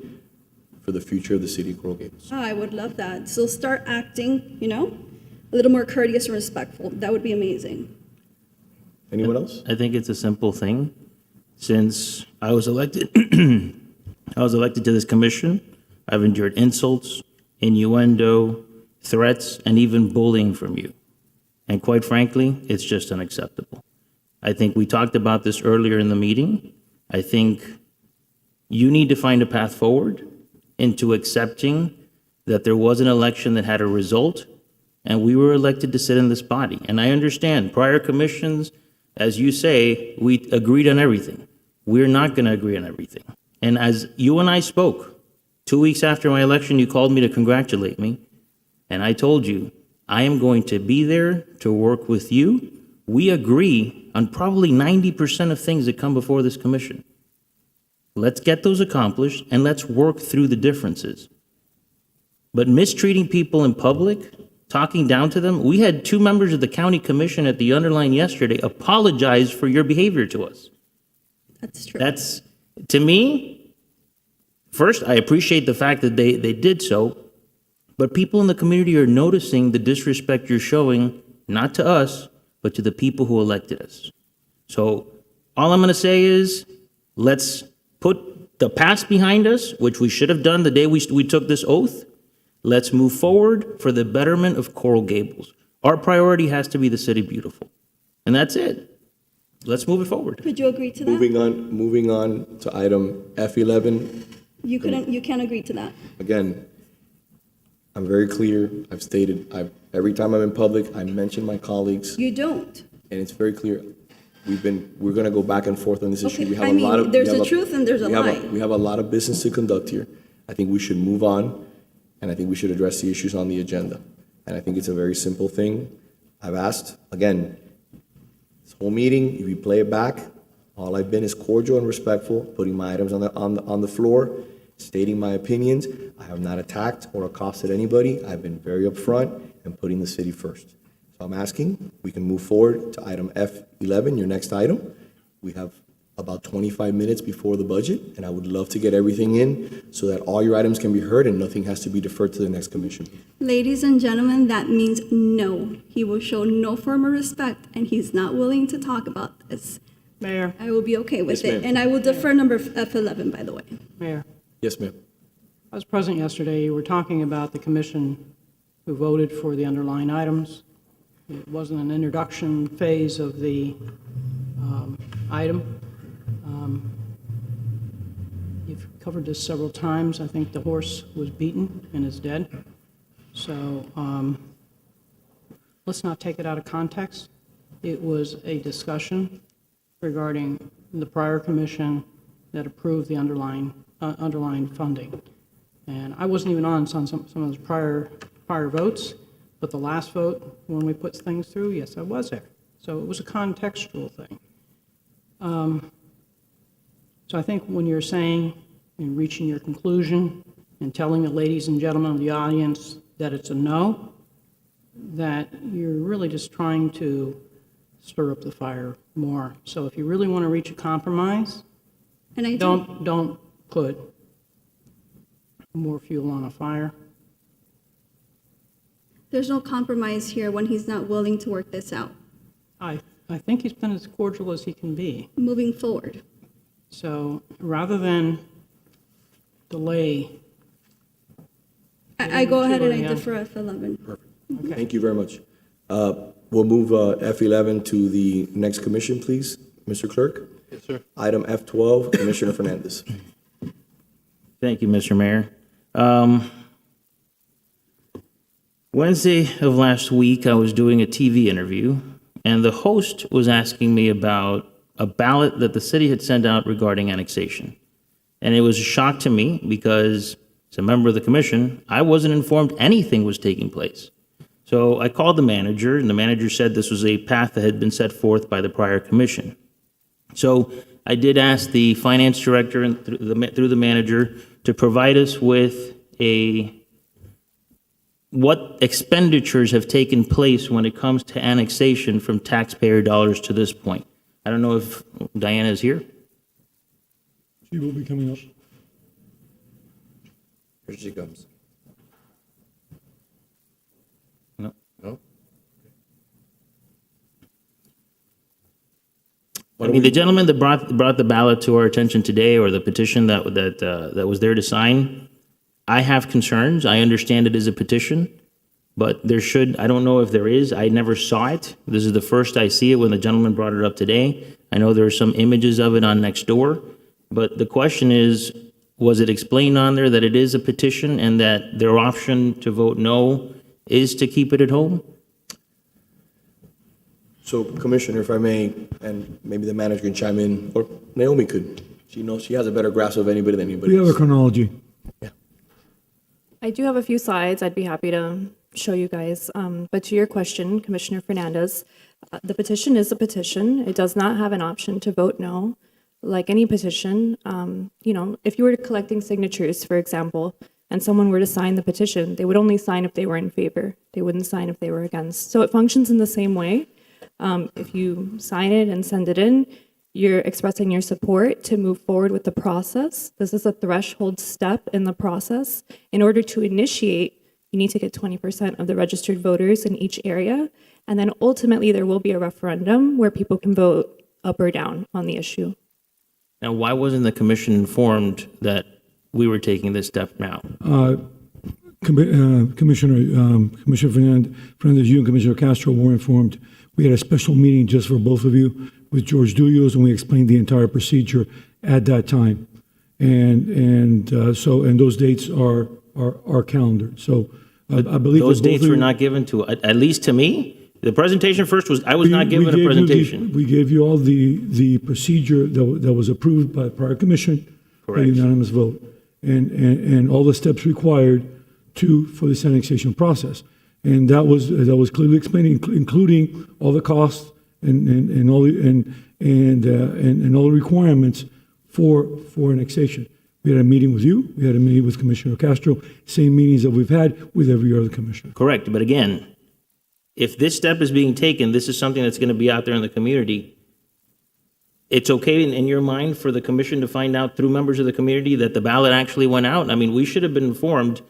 for the future of the city of Coral Gables. Oh, I would love that. So start acting, a little more courteous and respectful. That would be amazing. Anyone else? I think it's a simple thing. Since I was elected, to this commission, I've endured insults, innuendo, threats, and even bullying from you. And quite frankly, it's just unacceptable. I think we talked about this earlier in the meeting. I think you need to find a path forward into accepting that there was an election that had a result, and we were elected to sit in this body. And I understand prior commissions, as you say, we agreed on everything. We're not going to agree on everything. And as you and I spoke, 2 weeks after my election, you called me to congratulate me, and I told you, I am going to be there to work with you. We agree on probably 90% of things that come before this commission. Let's get those accomplished, and let's work through the differences. But mistreating people in public, talking down to them, we had 2 members of the county commission at the underline yesterday apologize for your behavior to us. That's true. That's, to me, first, I appreciate the fact that they did so, but people in the community are noticing the disrespect you're showing, not to us, but to the people who elected us. So all I'm going to say is, let's put the past behind us, which we should have done the day we took this oath. Let's move forward for the betterment of Coral Gables. Our priority has to be the city beautiful. And that's it. Let's move it forward. Could you agree to that? Moving on to item F11. You can't agree to that. Again, I'm very clear. I've stated, every time I'm in public, I mention my colleagues, You don't. and it's very clear. We're going to go back and forth on this issue. Okay, We have a lot of. there's we have a truth and there's a lie. We have a lot of business to conduct here. I think we should move on, and I think we should address the issues on the agenda. And I think it's a very simple thing. I've asked, again, this whole meeting, if you play it back, all I've been is cordial and respectful, putting my items on the floor, stating my opinions. I have not attacked or accosted anybody. I've been very upfront and putting the city first. So I'm asking, we can move forward to item F11, your next item. We have about 25 minutes before the budget, and I would love to get everything in so that all your items can be heard and nothing has to be deferred to the next commission. Ladies and gentlemen, that means no. He will show no form of respect, and he's not willing to talk about this. Mayor. I will be okay with Yes, it, ma'am. and I will defer number F11, by the way. Mayor, Yes, ma'am. I was present yesterday. You were talking about the commission who voted for the underlying items. It wasn't an introduction phase of the item. You've covered this several times. I think the horse was beaten and is dead. So let's not take it out of context. It was a discussion regarding the prior commission that approved the underlying funding. And I wasn't even on some of those prior votes, but the last vote, when we put things through, yes, I was there. So it was a contextual thing. So I think when you're saying and reaching your conclusion and telling the ladies and gentlemen of the audience that it's a no, that you're really just trying to stir up the fire more. So if you really want to reach a compromise, And I don't put more fuel on a fire. There's no compromise here when he's not willing to work this out. I think he's been as cordial as he can be. Moving forward. So rather than delay. I go ahead and I Yeah. defer F11. Perfect. Thank you very much. We'll move F11 to the next commission, please, Mr. Clerk. Yes, sir. Item F12, Commissioner Fernandez. Thank you, Mr. Mayor. Wednesday of last week, I was doing a TV interview, and the host was asking me about a ballot that the city had sent out regarding annexation. And it was a shock to me because, as a member of the commission, I wasn't informed anything was taking place. So I called the manager, and the manager said this was a path that had been set forth by the prior commission. So I did ask the finance director and through the manager to provide us with what expenditures have taken place when it comes to annexation from taxpayer dollars to this point. I don't know if Diana is here. She will be coming up. Here she comes. No. No? I mean, the gentleman that brought the ballot to our attention today, or the petition that was there to sign, I have concerns. I understand it is a petition, but I don't know if there is. I never saw it. This is the first I see it when the gentleman brought it up today. I know there are some images of it on Nextdoor, but the question is, was it explained on there that it is a petition and that their option to vote no is to keep it at home? So, Commissioner, if I may, and maybe the manager can chime in, or Naomi could. She has a better grasp of anybody than anybody We have a else. chronology. I do have a few slides I'd be happy to show you guys. But to your question, Commissioner Fernandez, the petition is a petition. It does not have an option to vote no. Like any petition, if you were collecting signatures, for example, and someone were to sign the petition, they would only sign if they were in favor. They wouldn't sign if they were against. So it functions in the same way. If you sign it and send it in, you're expressing your support to move forward with the process. This is a threshold step in the process. In order to initiate, you need to get 20% of the registered voters in each area. And then ultimately, there will be a referendum where people can vote up or down on the issue. Now, why wasn't the commission informed that we were taking this step now? Commissioner Fernandez, you and Commissioner Castro were informed. We had a special meeting just for both of you with George Duyos, and we explained the entire procedure at that time. And those dates are calendared. So I believe Those that both dates of were you- not given to, at least to me. The presentation first was, I was not given a presentation. We gave you all the procedure that was approved by the prior commission by Correct. unanimous vote, and all the steps required for this annexation process. And that was clearly explained, including all the costs and all the requirements for annexation. We had a meeting with you. We had a meeting with Commissioner Castro. Same meetings that we've had with every other commissioner. Correct, but again, if this step is being taken, this is something that's going to be out there in the community. It's okay in your mind for the commission to find out through members of the community that the ballot actually went out? I mean, we should have been informed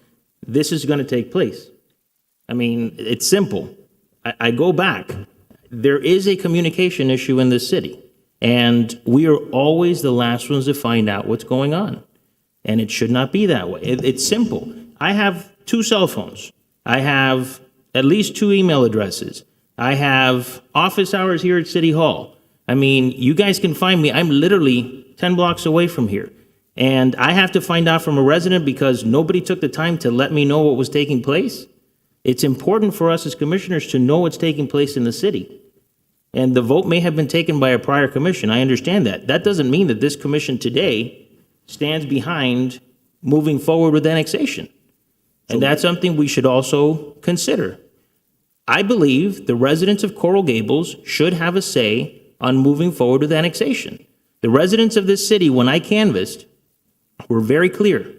this is going to take place. I mean, it's simple. I go back. There is a communication issue in this city, and we are always the last ones to find out what's going on. And it should not be that way. It's simple. I have 2 cell phones. I have at least 2 email addresses. I have office hours here at City Hall. I mean, you guys can find me. I'm literally 10 blocks away from here. And I have to find out from a resident because nobody took the time to let me know what was taking place. It's important for us as commissioners to know what's taking place in the city. And the vote may have been taken by a prior commission. I understand that. That doesn't mean that this commission today stands behind moving forward with annexation. And that's something we should also consider. I believe the residents of Coral Gables should have a say on moving forward with annexation. The residents of this city, when I canvassed, were very clear.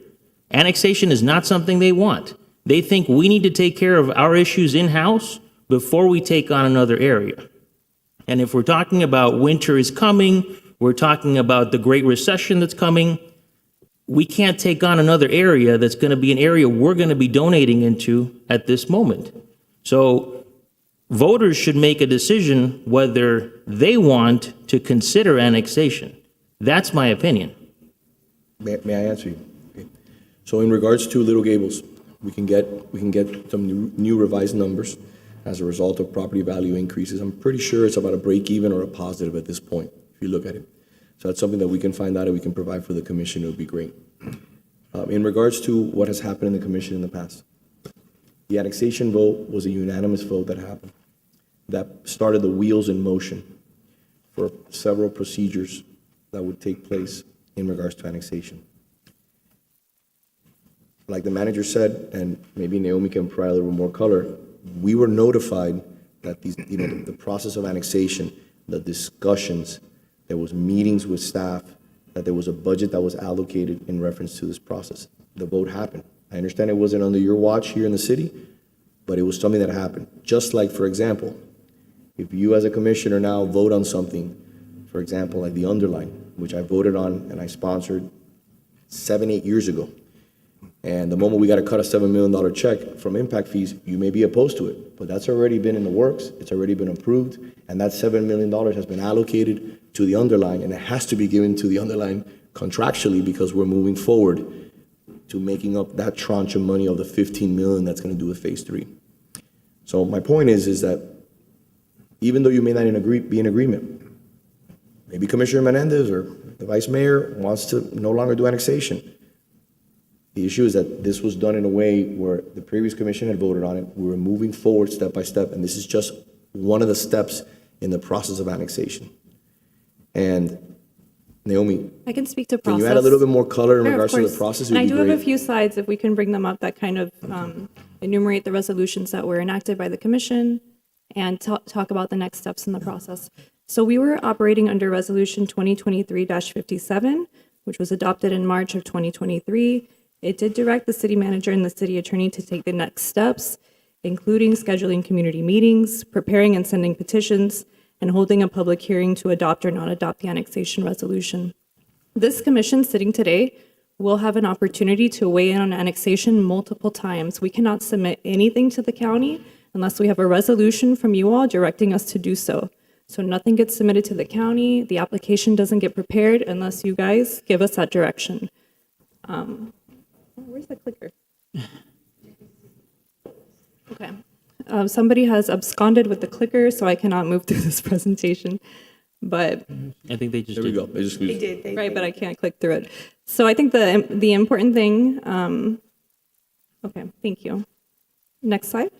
Annexation is not something they want. They think we need to take care of our issues in-house before we take on another area. And if we're talking about winter is coming, we're talking about the Great Recession that's coming, we can't take on another area that's going to be an area we're going to be donating into at this moment. So voters should make a decision whether they want to consider annexation. That's my opinion. May I answer you? Okay. So in regards to Little Gables, we can get some new revised numbers as a result of property value increases. I'm pretty sure it's about a break even or a positive at this point, if you look at it. So that's something that we can find out and we can provide for the commission. It would be great. In regards to what has happened in the commission in the past, The annexation vote was a unanimous vote that happened, that started the wheels in motion for several procedures that would take place in regards to annexation. Like the manager said, and maybe Naomi can provide a little more color, we were notified that these, the process of annexation, the discussions, there was meetings with staff, that there was a budget that was allocated in reference to this process. The vote happened. I understand it wasn't under your watch here in the city, but it was something that happened. Just like, for example, if you as a commissioner now vote on something, for example, like the underline, which I voted on and I sponsored 7-8 years ago, and the moment we got to cut a $7 million check from impact fees, you may be opposed to it, but that's already been in the works, it's already been approved, and that $7 million has been allocated to the underline, and it has to be given to the underline contractually because we're moving forward to making up that tranche of money of the 15 million that's going to do with phase 3. So my point is that even though you may not be in agreement, maybe Commissioner Menendez or the Vice Mayor wants to no longer do annexation. The issue is that this was done in a way where the previous commission had voted on it. We were moving forward step by step, and this is just one of the steps in the process of annexation. And Naomi, I can speak to can process. you add a little bit more color in Sure, of regards to the course. process? It And would I be do have great. a few slides, if we can bring them up, that kind of enumerate the resolutions that were enacted by the commission and talk about the next steps in the process. So we were operating under Resolution 2023-57, which was adopted in March of 2023. It did direct the city manager and the city attorney to take the next steps, including scheduling community meetings, preparing and sending petitions, and holding a public hearing to adopt or not adopt the annexation resolution. This commission sitting today will have an opportunity to weigh in on annexation multiple times. We cannot submit anything to the county unless we have a resolution from you all directing us to do so. So nothing gets submitted to the county. The application doesn't get prepared unless you guys give us that direction. Where's the clicker? Okay. Somebody has absconded with the clicker, so I cannot move through this presentation. But I think they just There we did. go. They just They did. right, but I can't click through it. So I think the important thing. Okay, thank you. Next slide.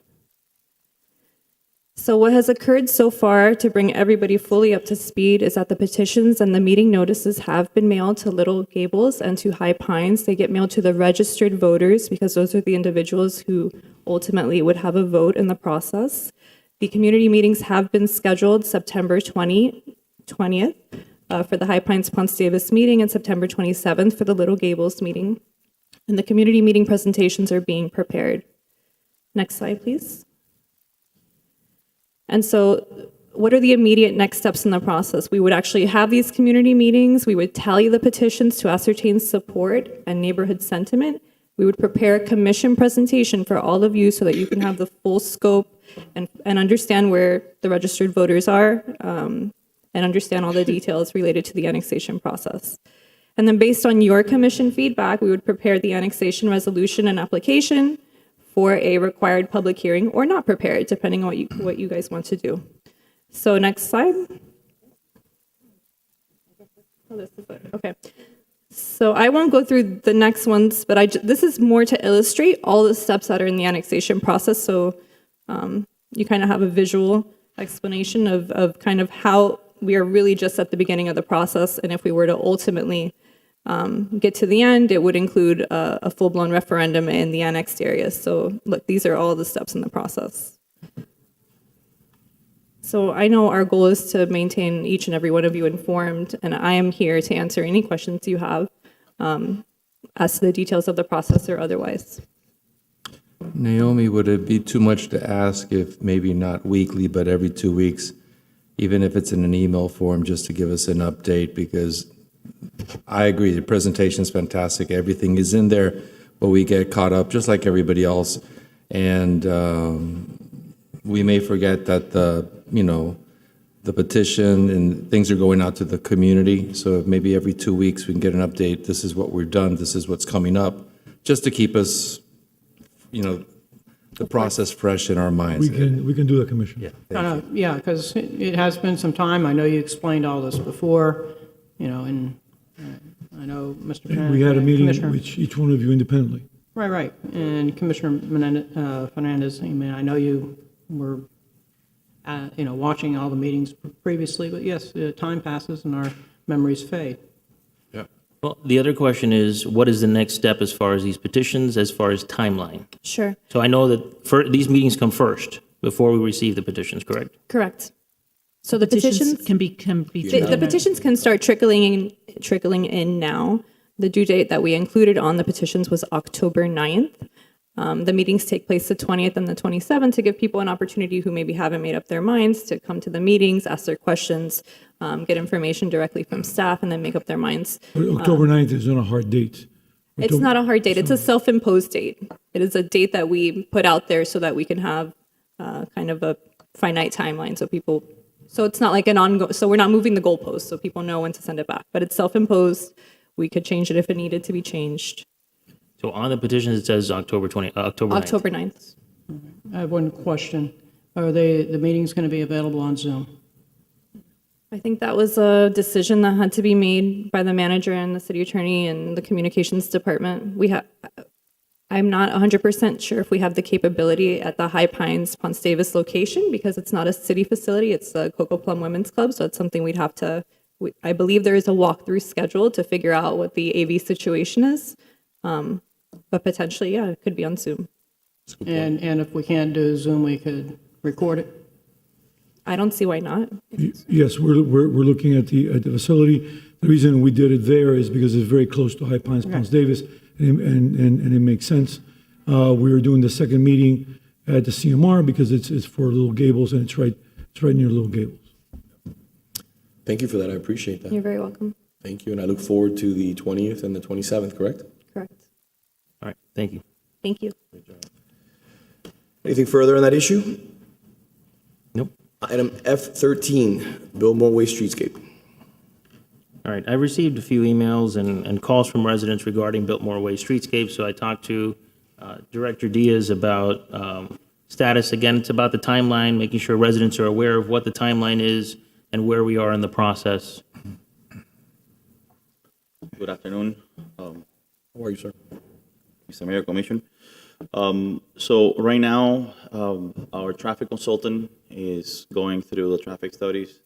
So what has occurred so far to bring everybody fully up to speed is that the petitions and the meeting notices have been mailed to Little Gables and to High Pines. They get mailed to the registered voters because those are the individuals who ultimately would have a vote in the process. The community meetings have been scheduled September 20th for the High Pines Ponce Davis meeting and September 27th for the Little Gables meeting. And the community meeting presentations are being prepared. Next slide, please. And so what are the immediate next steps in the process? We would actually have these community meetings. We would tally the petitions to ascertain support and neighborhood sentiment. We would prepare a commission presentation for all of you so that you can have the full scope and understand where the registered voters are and understand all the details related to the annexation process. And then based on your commission feedback, we would prepare the annexation resolution and application for a required public hearing or not prepared, depending on what you guys want to do. So next slide. Oh, this is it. Okay. So I won't go through the next ones, but this is more to illustrate all the steps that are in the annexation process. So you kind of have a visual explanation of kind of how we are really just at the beginning of the process. And if we were to ultimately get to the end, it would include a full-blown referendum in the annexed areas. So look, these are all the steps in the process. So I know our goal is to maintain each and every one of you informed, and I am here to answer any questions you have as to the details of the process or otherwise. Naomi, would it be too much to ask if maybe not weekly, but every 2 weeks, even if it's in an email form, just to give us an update? Because I agree, the presentation is fantastic. Everything is in there, but we get caught up just like everybody else. And we may forget that the petition and things are going out to the community. So if maybe every 2 weeks we can get an update. This is what we've done. This is what's coming up, just to keep us, the process fresh in our minds. We can do that, Commissioner. Yeah, because it has been some time. I know you explained all this before, and I know Mr. We had a meeting Commissioner. with each one of you independently. Right. And Commissioner Fernandez, I mean, I know you were, watching all the meetings previously, but yes, time passes and our memories fade. Well, the other question is, what is the next step as far as these petitions, as far as timeline? Sure. So I know that these meetings come first before we receive the petitions, correct? Correct. So the petitions can be the petitions can start trickling in now. The due date that we included on the petitions was October 9th. The meetings take place the 20th and the 27th to give people an opportunity who maybe haven't made up their minds to come to the meetings, ask their questions, get information directly from staff, and then make up their minds. But October 9th is not a hard date. It's not a hard date. It's a self-imposed date. It is a date that we put out there so that we can have kind of a finite timeline so people, so it's not like so we're not moving the goalposts so people know when to send it back. But it's self-imposed. We could change it if it needed to be changed. So on the petitions, it says October 9th. October 9th. I have one question. Are the meetings going to be available on Zoom? I think that was a decision that had to be made by the manager and the city attorney and the communications department. I'm not 100% sure if we have the capability at the High Pines Ponce Davis location because it's not a city facility. It's the Coco Plum Women's Club. So it's something we'd have to, I believe there is a walkthrough schedule to figure out what the AV situation is. But potentially, yeah, it could be on Zoom. And if we can't do Zoom, we could record it? I don't see why not. Yes, we're looking at the facility. The reason we did it there is because it's very close to High Pines, Ponce Davis, and it makes sense. We were doing the second meeting at the CMR because it's for Little Gables and it's right near Little Gables. Thank you for that. I appreciate that. You're very welcome. Thank you, and I look forward to the 20th and the 27th, correct? Correct. All right, thank you. Thank you. Anything further on that issue? Nope. Item F13, Biltmore Way Streetscape. All right, I received a few emails and calls from residents regarding Biltmore Way Streetscape, so I talked to Director Diaz about status. Again, it's about the timeline, making sure residents are aware of what the timeline is and where we are in the process. Good afternoon, How are you, sir? Mr. Mayor, Commission. So right now, our traffic consultant is going through the traffic studies.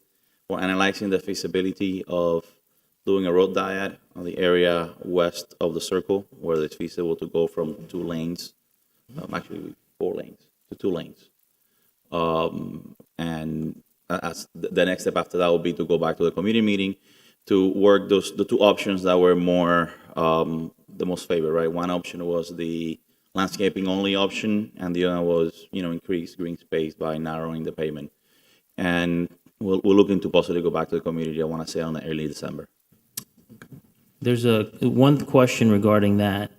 We're analyzing the feasibility of doing a road diet on the area west of the circle where it's feasible to go from 2 lanes, actually 4 lanes to 2 lanes. And as the next step after that will be to go back to the committee meeting to work the 2 options that were more the most favored, right? One option was the landscaping only option, and the other was, increase green space by narrowing the pavement. And we're looking to possibly go back to the community, I want to say, on early December. There's one question regarding that.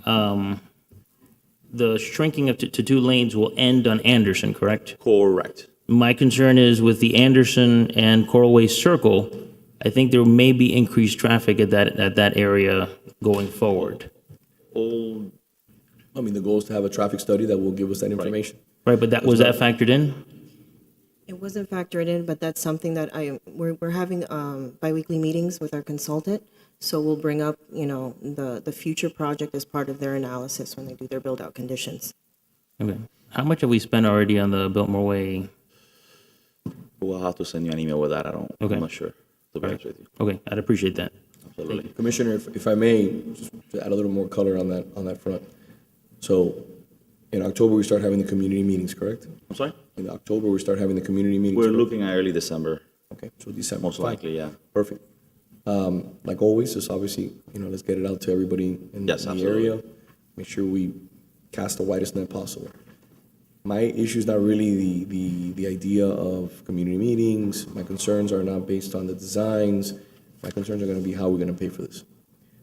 The shrinking to 2 lanes will end on Anderson, correct? Correct. My concern is with the Anderson and Coral Way Circle, I think there may be increased traffic at that area going forward. The goal is to have a traffic study that will give us that information. Right, but was that factored in? It wasn't factored in, but that's something that we're having biweekly meetings with our consultant. So we'll bring up, the future project as part of their analysis when they do their build-out conditions. Okay. How much have we spent already on the Biltmore Way? We'll have to send you an email with that. I'm not sure, to be honest with you. Okay, I'd appreciate that. Absolutely. Commissioner, if I may, just to add a little more color on that front. So in October, we start having the community meetings, correct? I'm sorry? In October, we start having the community meetings. We're correct? looking at early December. Okay, so December. Most likely, yeah. Perfect. Like always, just obviously, let's get it out to everybody in Yes, the absolutely. area. Make sure we cast the widest net possible. My issue is not really the idea of community meetings. My concerns are not based on the designs. My concerns are going to be how we're going to pay for this.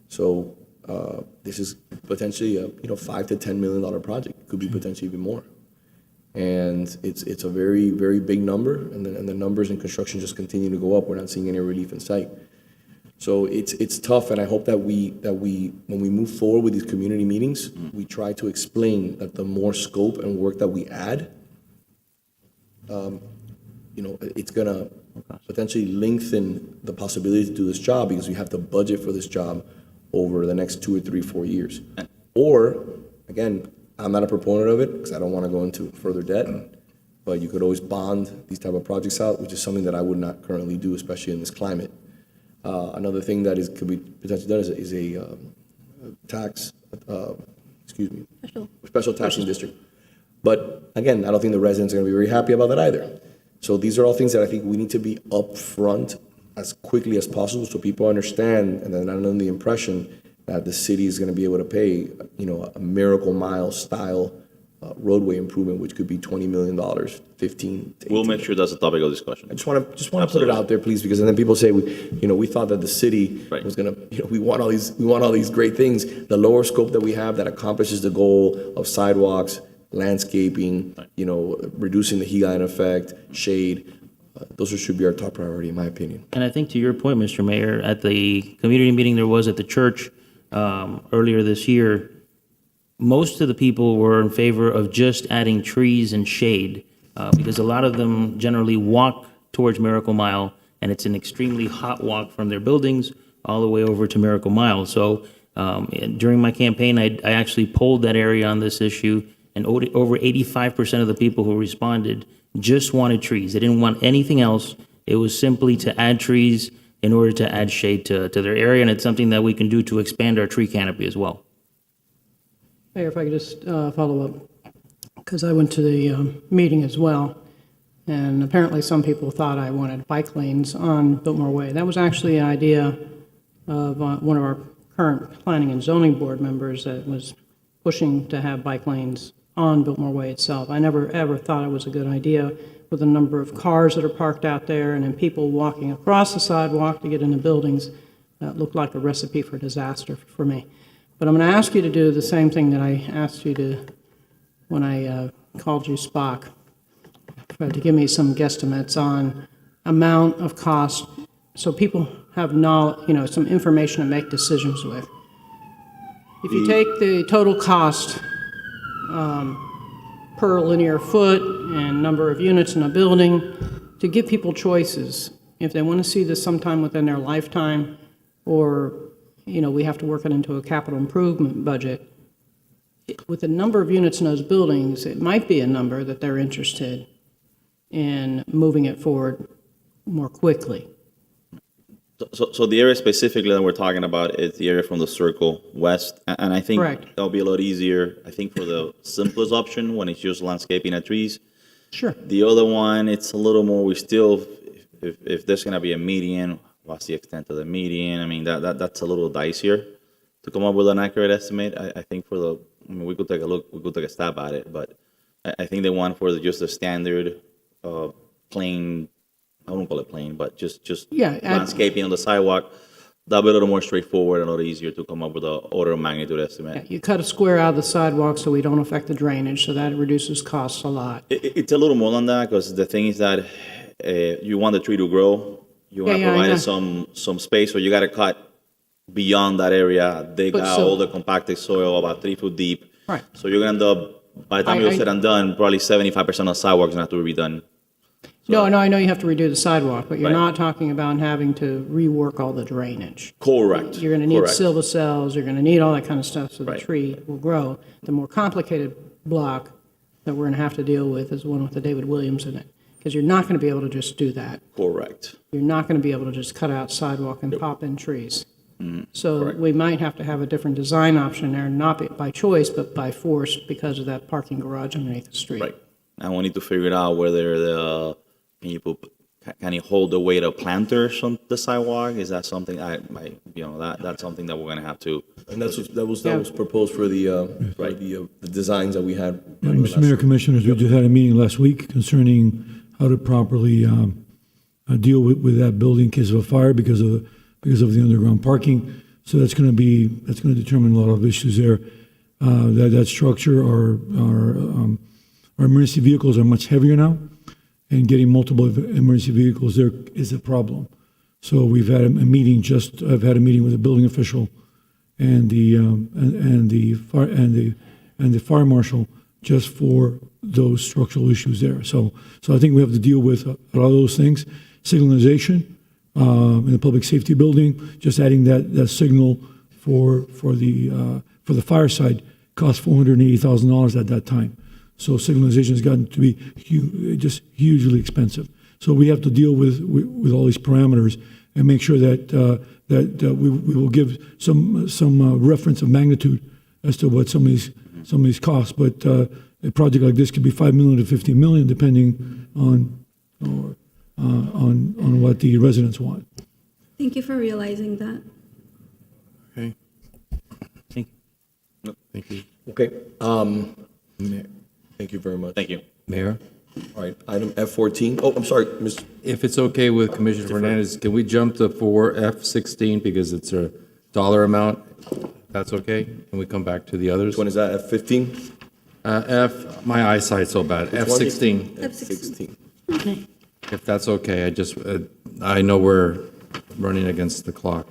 So this is potentially a $5 to $10 million project. It could be potentially even more. And it's a very, very big number, and the numbers in construction just continue to go up. We're not seeing any relief in sight. So it's tough, and I hope that we when we move forward with these community meetings, we try to explain that the more scope and work that we add, it's gonna potentially lengthen the possibility to do this job because we have to budget for this job over the next 2 or 3, 4 years. Or again, I'm not a proponent of it because I don't want to go into further debt, but you could always bond these type of projects out, which is something that I would not currently do, especially in this climate. Another thing that could be potentially done is a tax, special taxing district. But again, I don't think the residents are going to be very happy about that either. So these are all things that I think we need to be upfront as quickly as possible so people understand and they're not under the impression that the city is going to be able to pay, a Miracle Mile style roadway improvement, which could be $20 million, 15 to 18. We'll make sure that's a topic of discussion. I just want to put it out there, please, because then people say, we thought that the city was going to, we want all these great things. The lower scope that we have that accomplishes the goal of sidewalks, landscaping, reducing the heat line effect, shade. Those should be our top priority, in my opinion. And I think to your point, Mr. Mayor, at the community meeting there was at the church earlier this year, most of the people were in favor of just adding trees and shade because a lot of them generally walk towards Miracle Mile, and it's an extremely hot walk from their buildings all the way over to Miracle Mile. So during my campaign, I actually polled that area on this issue, and over 85% of the people who responded just wanted trees. They didn't want anything else. It was simply to add trees in order to add shade to their area, and it's something that we can do to expand our tree canopy as well. Mayor, if I could just follow up, because I went to the meeting as well, and apparently some people thought I wanted bike lanes on Biltmore Way. That was actually an idea of one of our current planning and zoning board members that was pushing to have bike lanes on Biltmore Way itself. I never, ever thought it was a good idea with the number of cars that are parked out there and then people walking across the sidewalk to get into buildings. That looked like a recipe for disaster for me. But I'm going to ask you to do the same thing that I asked you to when I called you Spock, to give me some guesstimates on amount of cost so people have knowledge, some information to make decisions with. If you take the total cost per linear foot and number of units in a building to give people choices, if they want to see this sometime within their lifetime or we have to work it into a capital improvement budget. With the number of units in those buildings, it might be a number that they're interested in moving it forward more quickly. So the area specifically that we're talking about is the area from the Circle West, and I think that'll be a lot easier, I think, for the simplest option when it's just landscaping and trees. Sure. The other one, it's a little more, we still, if there's going to be a median, what's the extent of the median? I mean, that's a little dicier to come up with an accurate estimate. I think we could take a look, we could take a stab at it, but I think the one for just a standard plain, I won't call it plain, but just landscaping on the sidewalk, that'll be a little more straightforward and a little easier to come up with an order of magnitude estimate. Yeah, you cut a square out of the sidewalk so we don't affect the drainage, so that reduces costs a lot. It's a little more than that because the thing is that you want the tree to grow. You want to provide it some space, so you got to cut beyond that area, dig out all the compacted soil about 3 foot deep. Right. So you're going to end up, by the time you're said and done, probably 75% of the sidewalks going to have to be redone. No, I know you have to redo the sidewalk, but you're not talking about having to rework all the drainage. Correct. You're going to need silver cells, you're going to need all that kind of stuff so the tree will grow. The more complicated block that we're going to have to deal with is the one with the David Williams in it, because you're not going to be able to just do that. Correct. You're not going to be able to just cut out sidewalk and pop in trees. So we might have to have a different design option there, not by choice, but by force because of that parking garage underneath the street. Right. And we need to figure it out whether can you hold the weight of planters on the sidewalk? Is that something that's something that we're going to have to. And that was proposed for the designs that we had. Mr. Mayor, Commissioners, we just had a meeting last week concerning how to properly deal with that building in case of a fire because of the underground parking. So that's going to determine a lot of issues there. That structure, our emergency vehicles are much heavier now, and getting multiple emergency vehicles there is a problem. So we've had a meeting. I've had a meeting with the building official and the fire marshal just for those structural issues there. So I think we have to deal with a lot of those things. Signalization in the public safety building, just adding that signal for the fire side cost $480,000 at that time. So signalization has gotten to be just hugely expensive. So we have to deal with all these parameters and make sure that we will give some reference of magnitude as to what some of these costs. But a project like this could be $5 million to $50 million, depending on what the residents want. Thank you for realizing that. Okay. Thank No, thank you. Okay. Thank you very much. Thank you. Mayor? All right, item F14. Oh, I'm sorry, Mr. If it's okay with Commissioner Fernandez, can we jump to 4F16 because it's a dollar amount? That's okay? Can we come back to the others? Which one is that, F15? My eyesight's so bad. F16. F16. If that's okay, I know we're running against the clock.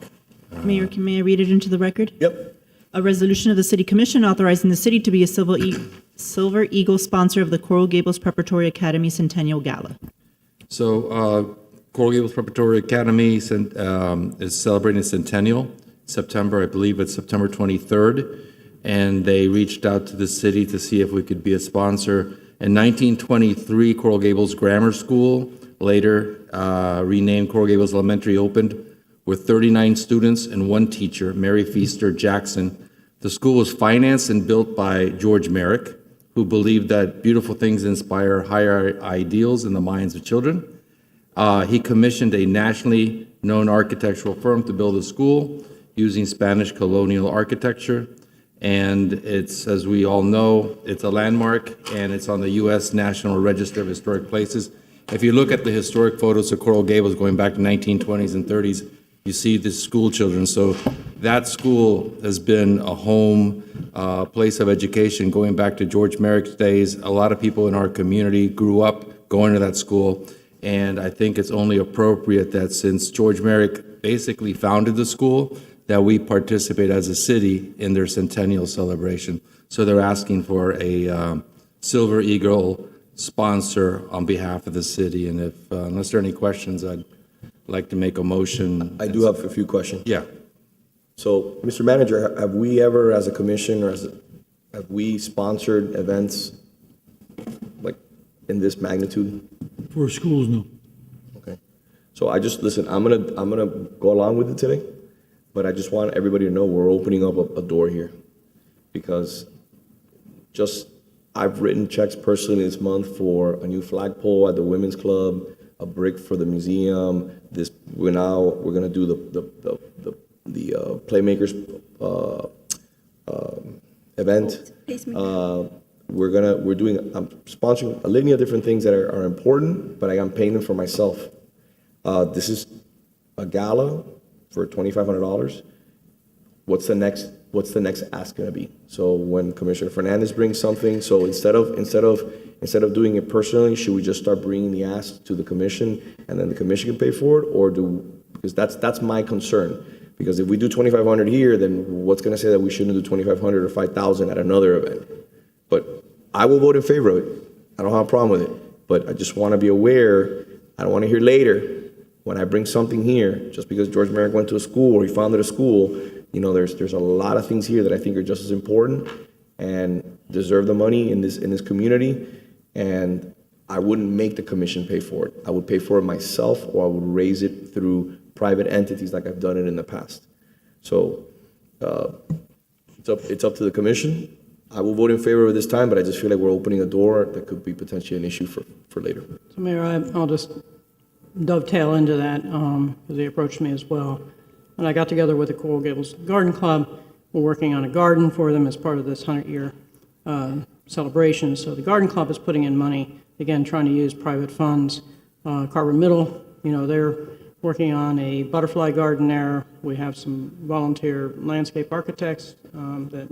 Mayor, may I read it into the record? Yep. A resolution of the City Commission authorizing the city to be a Silver Eagle sponsor of the Coral Gables Preparatory Academy Centennial Gala. So Coral Gables Preparatory Academy is celebrating Centennial, September, I believe it's September 23rd, and they reached out to the city to see if we could be a sponsor. In 1923, Coral Gables Grammar School, later renamed Coral Gables Elementary, opened with 39 students and one teacher, Mary Feaster Jackson. The school was financed and built by George Merrick, who believed that beautiful things inspire higher ideals in the minds of children. He commissioned a nationally known architectural firm to build a school using Spanish colonial architecture. And it's, as we all know, it's a landmark, and it's on the U.S. National Register of Historic Places. If you look at the historic photos of Coral Gables going back to 1920s and 30s, you see the school children. So that school has been a home place of education going back to George Merrick's days. A lot of people in our community grew up going to that school, and I think it's only appropriate that since George Merrick basically founded the school, that we participate as a city in their centennial celebration. So they're asking for a Silver Eagle sponsor on behalf of the city. And if, unless there are any questions, I'd like to make a motion. I do have a few questions. Yeah. So, Mr. Manager, have we ever, as a commission, or have we sponsored events like in this magnitude? For schools, no. Okay. So listen, I'm gonna go along with it today, but I just want everybody to know we're opening up a door here, because I've written checks personally this month for a new flagpole at the Women's Club, a brick for the museum. We're gonna do the Playmakers event. I'm sponsoring a litany of different things that are important, but I'm paying them for myself. This is a gala for $2,500. What's the next ask gonna be? So when Commissioner Fernandez brings something, so instead of doing it personally, should we just start bringing the ask to the commission and then the commission can pay for it, because that's my concern. Because if we do $2,500 here, then what's gonna say that we shouldn't do $2,500 or $5,000 at another event? But I will vote in favor of it. I don't have a problem with it, but I just want to be aware. I don't want to hear later when I bring something here, just because George Merrick went to a school or he founded a school. There's a lot of things here that I think are just as important and deserve the money in this community. And I wouldn't make the commission pay for it. I would pay for it myself, or I would raise it through private entities like I've done it in the past. So it's up to the commission. I will vote in favor of this time, but I just feel like we're opening a door that could be potentially an issue for later. So Mayor, I'll just dovetail into that, because they approached me as well. And I got together with the Coral Gables Garden Club. We're working on a garden for them as part of this 100-year celebration. So the Garden Club is putting in money, again, trying to use private funds. Carver Middle, they're working on a butterfly garden there. We have some volunteer landscape architects that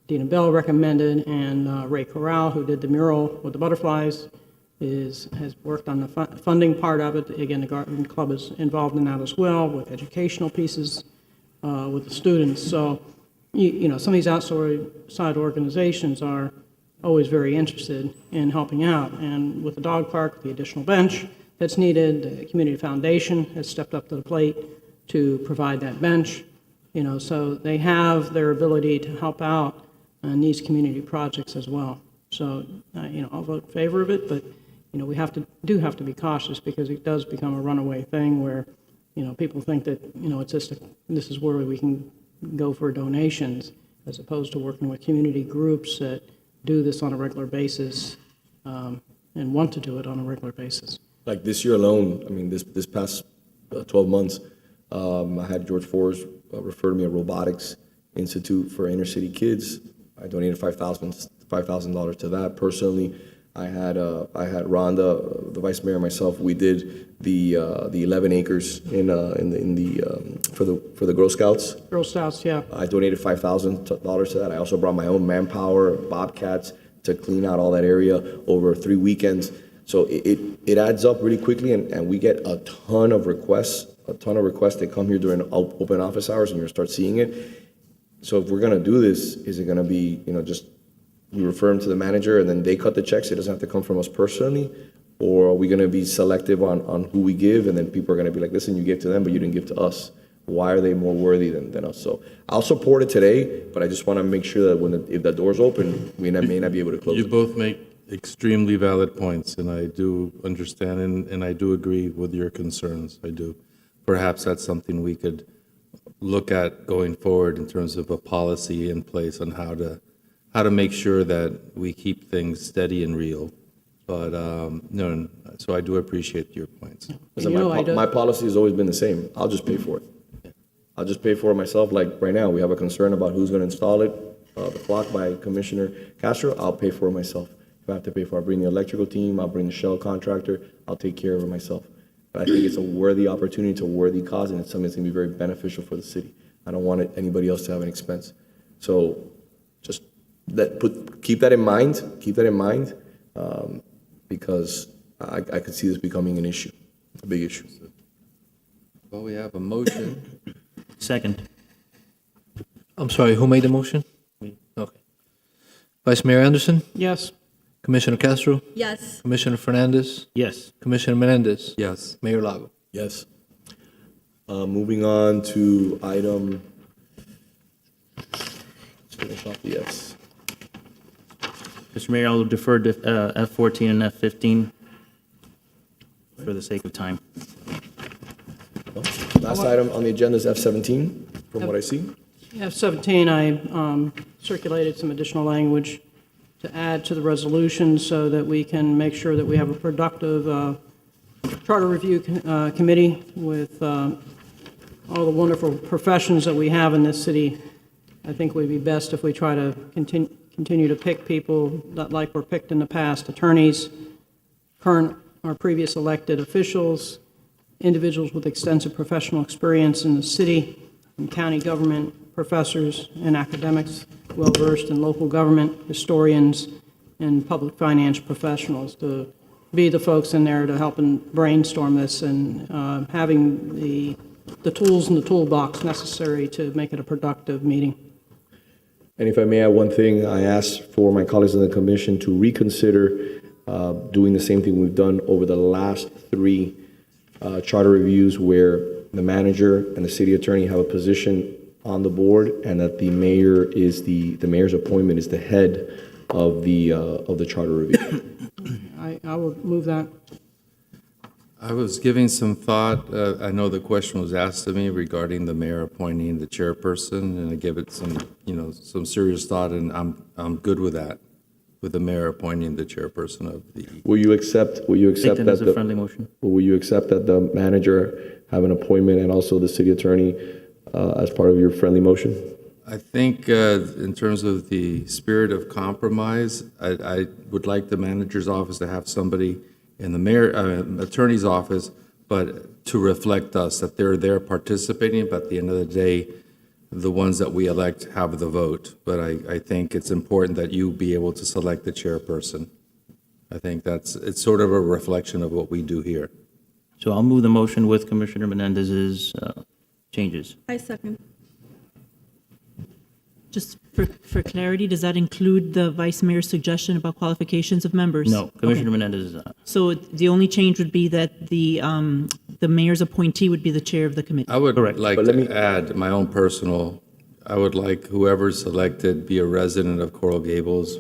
Dina Bell recommended, and Ray Corral, who did the mural with the butterflies, has worked on the funding part of it. Again, the Garden Club is involved in that as well, with educational pieces with the students. So, some of these outside organizations are always very interested in helping out. And with the dog park, the additional bench that's needed, the Community Foundation has stepped up to the plate to provide that bench. So they have their ability to help out needs community projects as well. So, I'll vote in favor of it, but, we do have to be cautious because it does become a runaway thing where, people think that, it's just, this is where we can go for donations as opposed to working with community groups that do this on a regular basis and want to do it on a regular basis. Like this year alone, I mean, this past 12 months, I had George Forrest refer to me a robotics institute for inner city kids. I donated $5,000 to that personally. I had Rhonda, the vice mayor, and myself. We did the 11 acres for the Girl Scouts. Girl Scouts, yeah. I donated $5,000 to that. I also brought my own manpower, bobcats, to clean out all that area over 3 weekends. So it adds up really quickly, and we get a ton of requests. That come here during open office hours, and you're gonna start seeing it. So if we're gonna do this, is it gonna be, just we refer them to the manager and then they cut the checks? It doesn't have to come from us personally, or are we gonna be selective on who we give, and then people are gonna be like, listen, you gave to them, but you didn't give to us. Why are they more worthy than us? So I'll support it today, but I just want to make sure that if the door's open, we may not be able to close You it. both make extremely valid points, and I do understand and I do agree with your concerns. I do. Perhaps that's something we could look at going forward in terms of a policy in place on how to make sure that we keep things steady and real. But no, so I do appreciate your points. Listen, my policy has always been the same. I'll just pay for it. I'll just pay for it myself. Like right now, we have a concern about who's going to install it. The clock by Commissioner Castro, I'll pay for it myself. If I have to pay for it, I'll bring the electrical team, I'll bring the shell contractor, I'll take care of it myself. But I think it's a worthy opportunity, it's a worthy cause, and it's something that's going to be very beneficial for the city. I don't want anybody else to have an expense. So just keep that in mind, because I could see this becoming an issue, a big issue. Well, we have a motion. Second. I'm sorry, who made the motion? Okay. Vice Mayor Anderson? Yes. Commissioner Castro? Yes. Commissioner Fernandez? Yes. Commissioner Menendez? Yes. Mayor Lago? Yes. Moving on to item, let's finish off the Fs. Mr. Mayor, I'll defer to F14 and F15 for the sake of time. Last item on the agenda is F17, from what I see. F17, I circulated some additional language to add to the resolution so that we can make sure that we have a productive charter review committee with all the wonderful professions that we have in this city. I think it would be best if we try to continue to pick people that like were picked in the past, attorneys, current or previous elected officials, individuals with extensive professional experience in the city and county government, professors and academics well-versed in local government, historians, and public finance professionals to be the folks in there to help and brainstorm this and having the tools in the toolbox necessary to make it a productive meeting. And if I may add one thing, I asked for my colleagues in the commission to reconsider doing the same thing we've done over the last 3 charter reviews where the manager and the city attorney have a position on the board, and that the mayor's appointment is the head of the charter review. I will move that. I was giving some thought. I know the question was asked to me regarding the mayor appointing the chairperson, and I give it some serious thought, and I'm good with that, with the mayor appointing the chairperson of the. Will you accept that as a friendly motion. Will you accept that the manager have an appointment and also the city attorney as part of your friendly motion? I think in terms of the spirit of compromise, I would like the manager's office to have somebody in the attorney's office, but to reflect us, that they're there participating, but at the end of the day, the ones that we elect have the vote. But I think it's important that you be able to select the chairperson. I think it's sort of a reflection of what we do here. So I'll move the motion with Commissioner Menendez's changes. I second. Just for clarity, does that include the vice mayor's suggestion about qualifications of members? No, Commissioner Menendez is not. So the only change would be that the mayor's appointee would be the chair of the committee. I would like to add my own personal I would like whoever's selected be a resident of Coral Gables.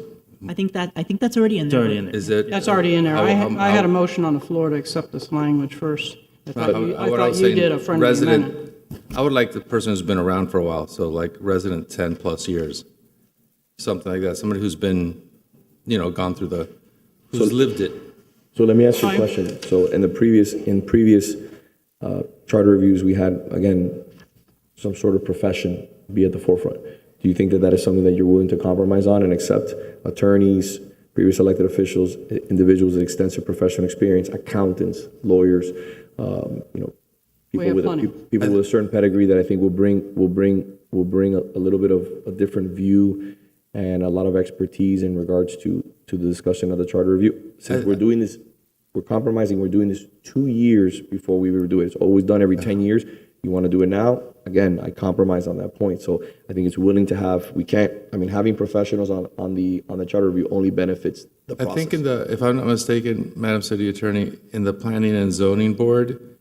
I think that's already in there. Is it? That's already in there. I How- had a motion on the floor to accept this language first. I thought you, I what I thought was you saying, did a friendly resident- amendment. I would like the person who's been around for a while, so like resident 10-plus years, something like that, somebody who's been, gone through who's lived it. So let me ask you a Fine. question. So in previous charter reviews, we had, again, some sort of profession be at the forefront. Do you think that that is something that you're willing to compromise on and accept? Attorneys, previous elected officials, individuals with extensive professional experience, accountants, lawyers, We have plenty. people with a certain pedigree that I think will bring a little bit of a different view and a lot of expertise in regards to the discussion of the charter review. Since we're doing this, we're compromising, we're doing this 2 years before we ever do it. It's always done every 10 years. You want to do it now? Again, I compromise on that point. So I think it's willing to have, having professionals on the charter review only benefits the process. I think if I'm not mistaken, Madam City Attorney, in the Planning and Zoning Board,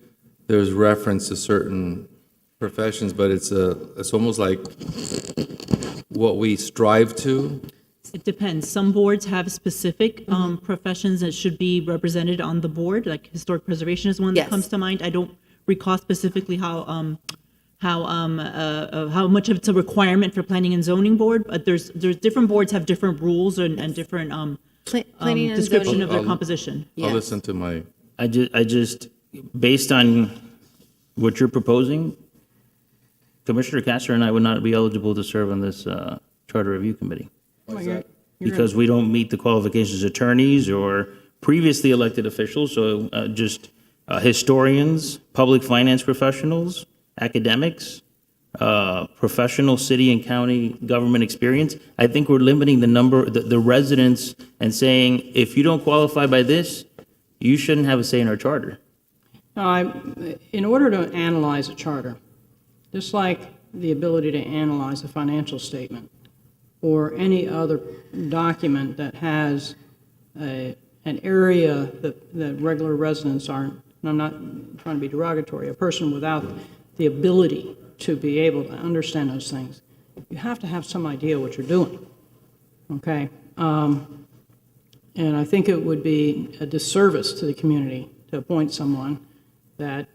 there's reference to certain professions, but it's almost like what we strive to. It depends. Some boards have specific professions that should be represented on the board, like historic preservation is one that comes to mind. I don't recall specifically how much of it's a requirement for planning and zoning board, but there's different boards have different rules and different Planning and description zoning. of their composition. I'll listen to my. I just, based on what you're proposing, Commissioner Castor and I would not be eligible to serve on this charter review committee. Well, you're Because we don't meet the qualifications as attorneys or previously elected officials, so just historians, public finance professionals, academics, professional city and county government experience. I think we're limiting the residents and saying, if you don't qualify by this, you shouldn't have a say in our charter. In order to analyze a charter, just like the ability to analyze a financial statement or any other document that has an area that regular residents aren't, and I'm not trying to be derogatory, a person without the ability to be able to understand those things, you have to have some idea what you're doing, okay? And I think it would be a disservice to the community to appoint someone that,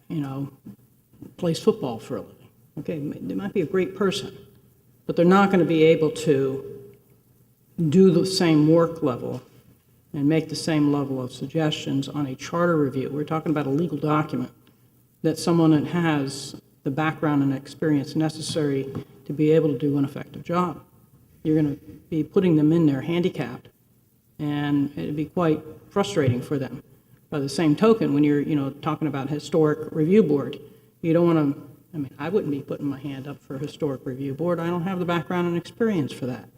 plays football for a living, okay? They might be a great person, but they're not going to be able to do the same work level and make the same level of suggestions on a charter review. We're talking about a legal document that someone that has the background and experience necessary to be able to do an effective job. You're going to be putting them in there handicapped, and it'd be quite frustrating for them. By the same token, when you're talking about historic review board, you don't want to. I wouldn't be putting my hand up for a historic review board. I don't have the background and experience for that.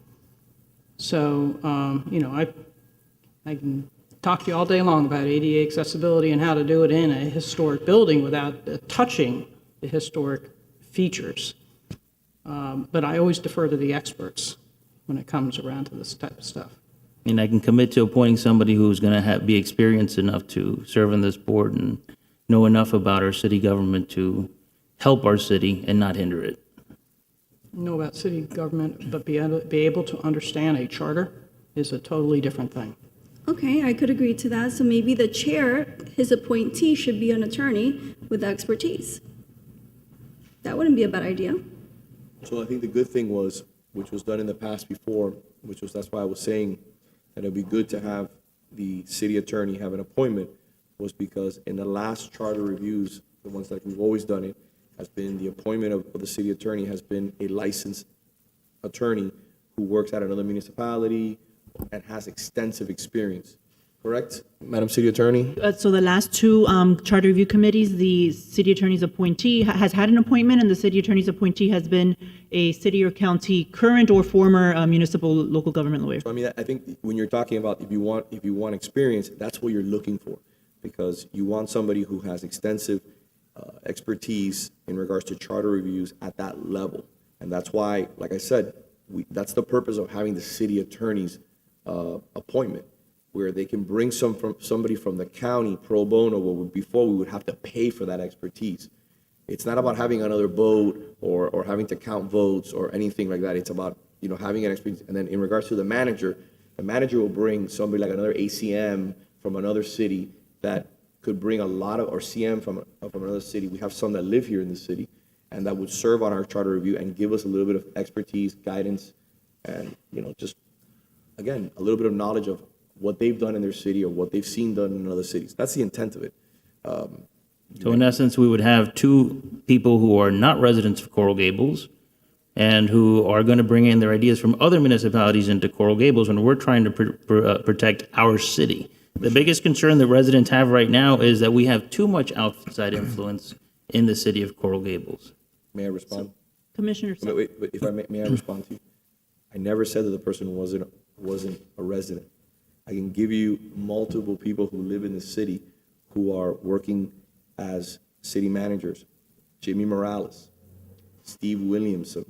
So, I can talk to you all day long about ADA accessibility and how to do it in a historic building without touching the historic features. But I always defer to the experts when it comes around to this type of stuff. And I can commit to appointing somebody who's going to be experienced enough to serve on this board and know enough about our city government to help our city and not hinder it. Know about city government, but be able to understand a charter is a totally different thing. Okay, I could agree to that. So maybe the chair, his appointee, should be an attorney with expertise. That wouldn't be a bad idea. So I think the good thing was, which was done in the past before, that's why I was saying that it'd be good to have the city attorney have an appointment, was because in the last charter reviews, the ones that we've always done it, has been the appointment of the city attorney has been a licensed attorney who works at another municipality and has extensive experience. Correct, Madam City Attorney? So the last two charter review committees, the city attorney's appointee has had an appointment, and the city attorney's appointee has been a city or county current or former municipal local government lawyer. So I think when you're talking about if you want experience, that's what you're looking for, because you want somebody who has extensive expertise in regards to charter reviews at that level, and that's why, like I said, that's the purpose of having the city attorney's appointment, where they can bring somebody from the county pro bono, where before we would have to pay for that expertise. It's not about having another vote or having to count votes or anything like that. It's about, having an experience. And then in regards to the manager will bring somebody like another ACM from another city that could bring a lot of, or CM from another city. We have some that live here in the city and that would serve on our charter review and give us a little bit of expertise, guidance, and, just, again, a little bit of knowledge of what they've done in their city or what they've seen done in other cities. That's the intent of it. So in essence, we would have two people who are not residents of Coral Gables and who are going to bring in their ideas from other municipalities into Coral Gables when we're trying to protect our city. The biggest concern that residents have right now is that we have too much outside influence in the city of Coral Gables. May I respond? Commissioner. Wait, if I may I respond to you? I never said that the person wasn't a resident. I can give you multiple people who live in the city who are working as city managers. Jimmy Morales, Steve Williamson.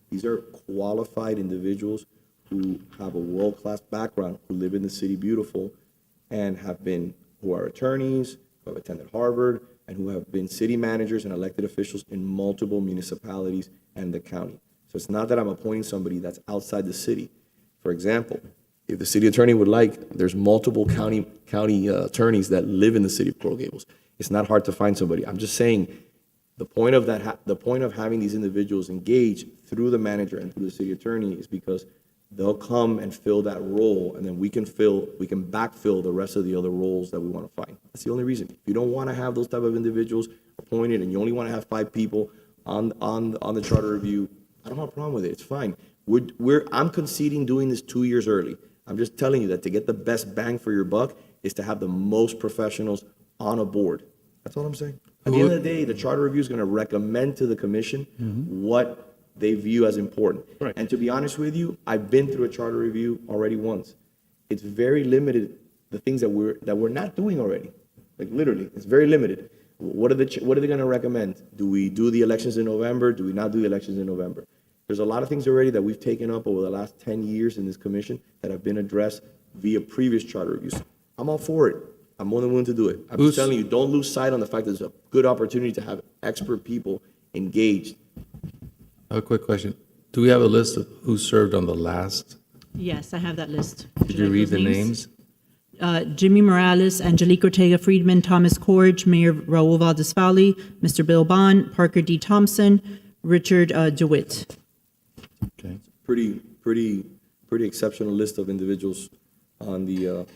These are qualified individuals who have a world-class background, who live in the city beautiful, and who are attorneys, who have attended Harvard, and who have been city managers and elected officials in multiple municipalities and the county. So it's not that I'm appointing somebody that's outside the city. For example, if the city attorney would like, there's multiple county attorneys that live in the city of Coral Gables. It's not hard to find somebody. I'm just saying the point of having these individuals engage through the manager and through the city attorney is because they'll come and fill that role, and then we can backfill the rest of the other roles that we want to find. That's the only reason. If you don't want to have those type of individuals appointed and you only want to have 5 people on the charter review, I don't have a problem with it. It's fine. I'm conceding doing this 2 years early. I'm just telling you that to get the best bang for your buck is to have the most professionals on a board. That's all I'm saying. At the end of the day, the charter review is going to recommend to the commission what they view as important. Right. And to be honest with you, I've been through a charter review already once. It's very limited, the things that we're not doing already. Like literally, it's very limited. What are they going to recommend? Do we do the elections in November? Do we not do the elections in November? There's a lot of things already that we've taken up over the last 10 years in this commission that have been addressed via previous charter reviews. I'm all for it. I'm more than willing to do it. I'm just telling you, don't lose sight on the fact that there's a good opportunity to have expert people engaged. I have a quick question. Do we have a list of who served on the last? Yes, I have that list. Did you read the names? Jimmy Morales, Angelique Ortega Friedman, Thomas Corge, Mayor Raul Valdesvalli, Mr. Bill Bond, Parker D. Thompson, Richard DeWitt. Okay. Pretty exceptional list of individuals on the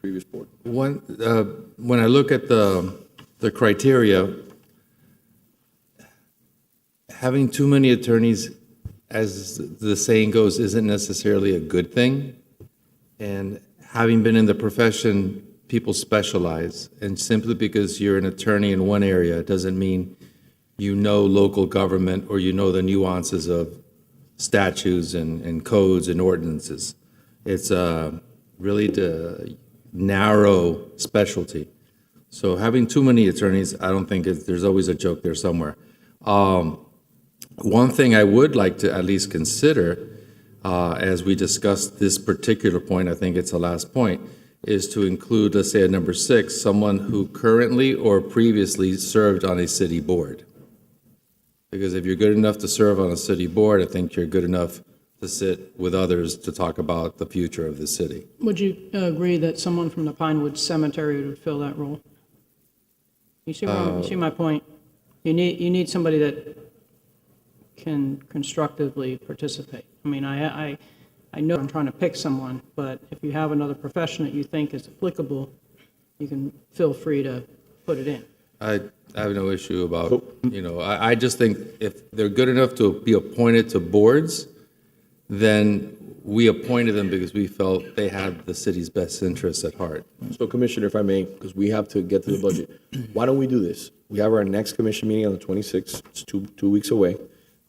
previous board. When I look at the criteria, having too many attorneys, as the saying goes, isn't necessarily a good thing. And having been in the profession, people specialize. And simply because you're an attorney in one area doesn't mean you know local government or you know the nuances of statutes and codes and ordinances. It's really the narrow specialty. So having too many attorneys, I don't think there's always a joke there somewhere. One thing I would like to at least consider as we discuss this particular point, I think it's the last point, is to include, let's say at number 6, someone who currently or previously served on a city board. Because if you're good enough to serve on a city board, I think you're good enough to sit with others to talk about the future of the city. Would you agree that someone from the Pinewood Cemetery would fill that role? You see my point? You need somebody that can constructively participate. I mean, I know I'm trying to pick someone, but if you have another profession that you think is applicable, you can feel free to put it in. I have no issue about, I just think if they're good enough to be appointed to boards, then we appointed them because we felt they had the city's best interests at heart. So Commissioner, if I may, because we have to get to the budget, why don't we do this? We have our next commission meeting on the 26th, it's two weeks away.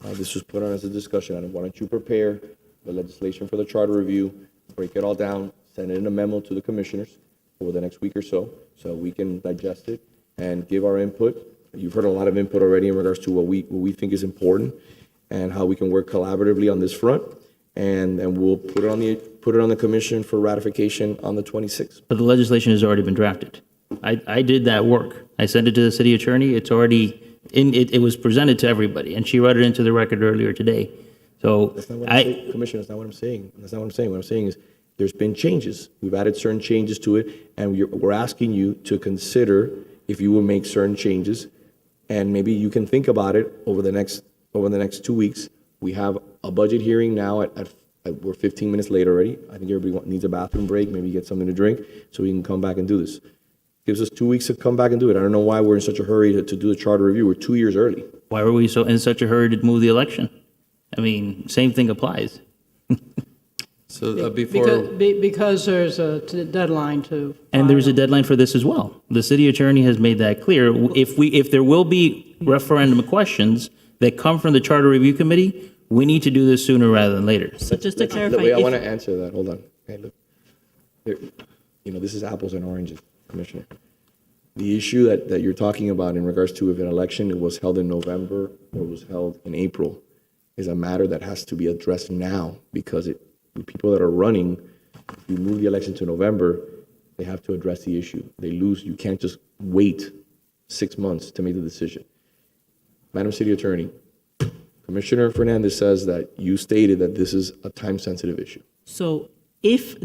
This was put on as a discussion item. Why don't you prepare the legislation for the charter review, break it all down, send it in a memo to the commissioners over the next week or so we can digest it and give our input. You've heard a lot of input already in regards to what we think is important and how we can work collaboratively on this front. And we'll put it on the commission for ratification on the 26th. But the legislation has already been drafted. I did that work. I sent it to the city attorney. It's already it was presented to everybody, and she read it into the record earlier today. So That's not what I'm saying, Commissioner, that's not what I'm saying. That's not what I'm saying. What I'm saying is, there's been changes. We've added certain changes to it, and we're asking you to consider if you will make certain changes, and maybe you can think about it over the next 2 weeks. We have a budget hearing now we're 15 minutes late already. I think everybody needs a bathroom break, maybe get something to drink, so we can come back and do this. Gives us 2 weeks to come back and do it. I don't know why we're in such a hurry to do the charter review. We're 2 years early. why were we so in such a hurry to move the election? I mean, same thing applies. So before, Because there's a deadline to. And there's a deadline for this as well. The city attorney has made that clear. If there will be referendum questions that come from the Charter Review Committee, we need to do this sooner rather than later. So just to clarify. The way I want to answer that, hold on. Okay, look. This is apples and oranges, Commissioner. The issue that you're talking about in regards to if an election was held in November or was held in April is a matter that has to be addressed now, because the people that are running, if you move the election to November, they have to address the issue. They lose. You can't just wait 6 months to make the decision. Madam City Attorney, Commissioner Fernandez says that you stated that this is a time-sensitive issue. So if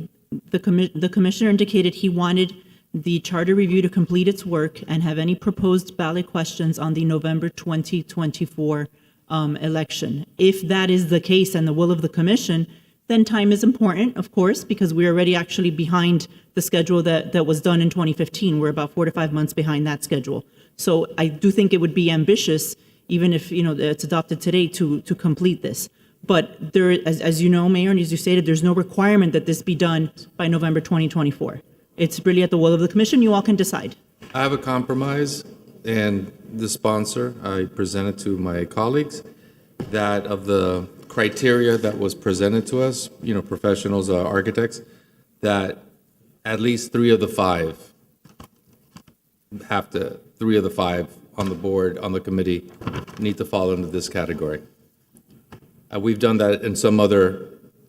the commissioner indicated he wanted the charter review to complete its work and have any proposed ballot questions on the November 2024 election. If that is the case and the will of the commission, then time is important, of course, because we're already actually behind the schedule that was done in 2015. We're about 4 to 5 months behind that schedule. So I do think it would be ambitious, even if it's adopted today, to complete this. But there, as you know, Mayor, and as you stated, there's no requirement that this be done by November 2024. It's really at the will of the commission. You all can decide. I have a compromise, and the sponsor, I presented to my colleagues, that of the criteria that was presented to us, professionals, architects, that at least 3 of the 5 on the board, on the committee, need to fall into this category. We've done that in some other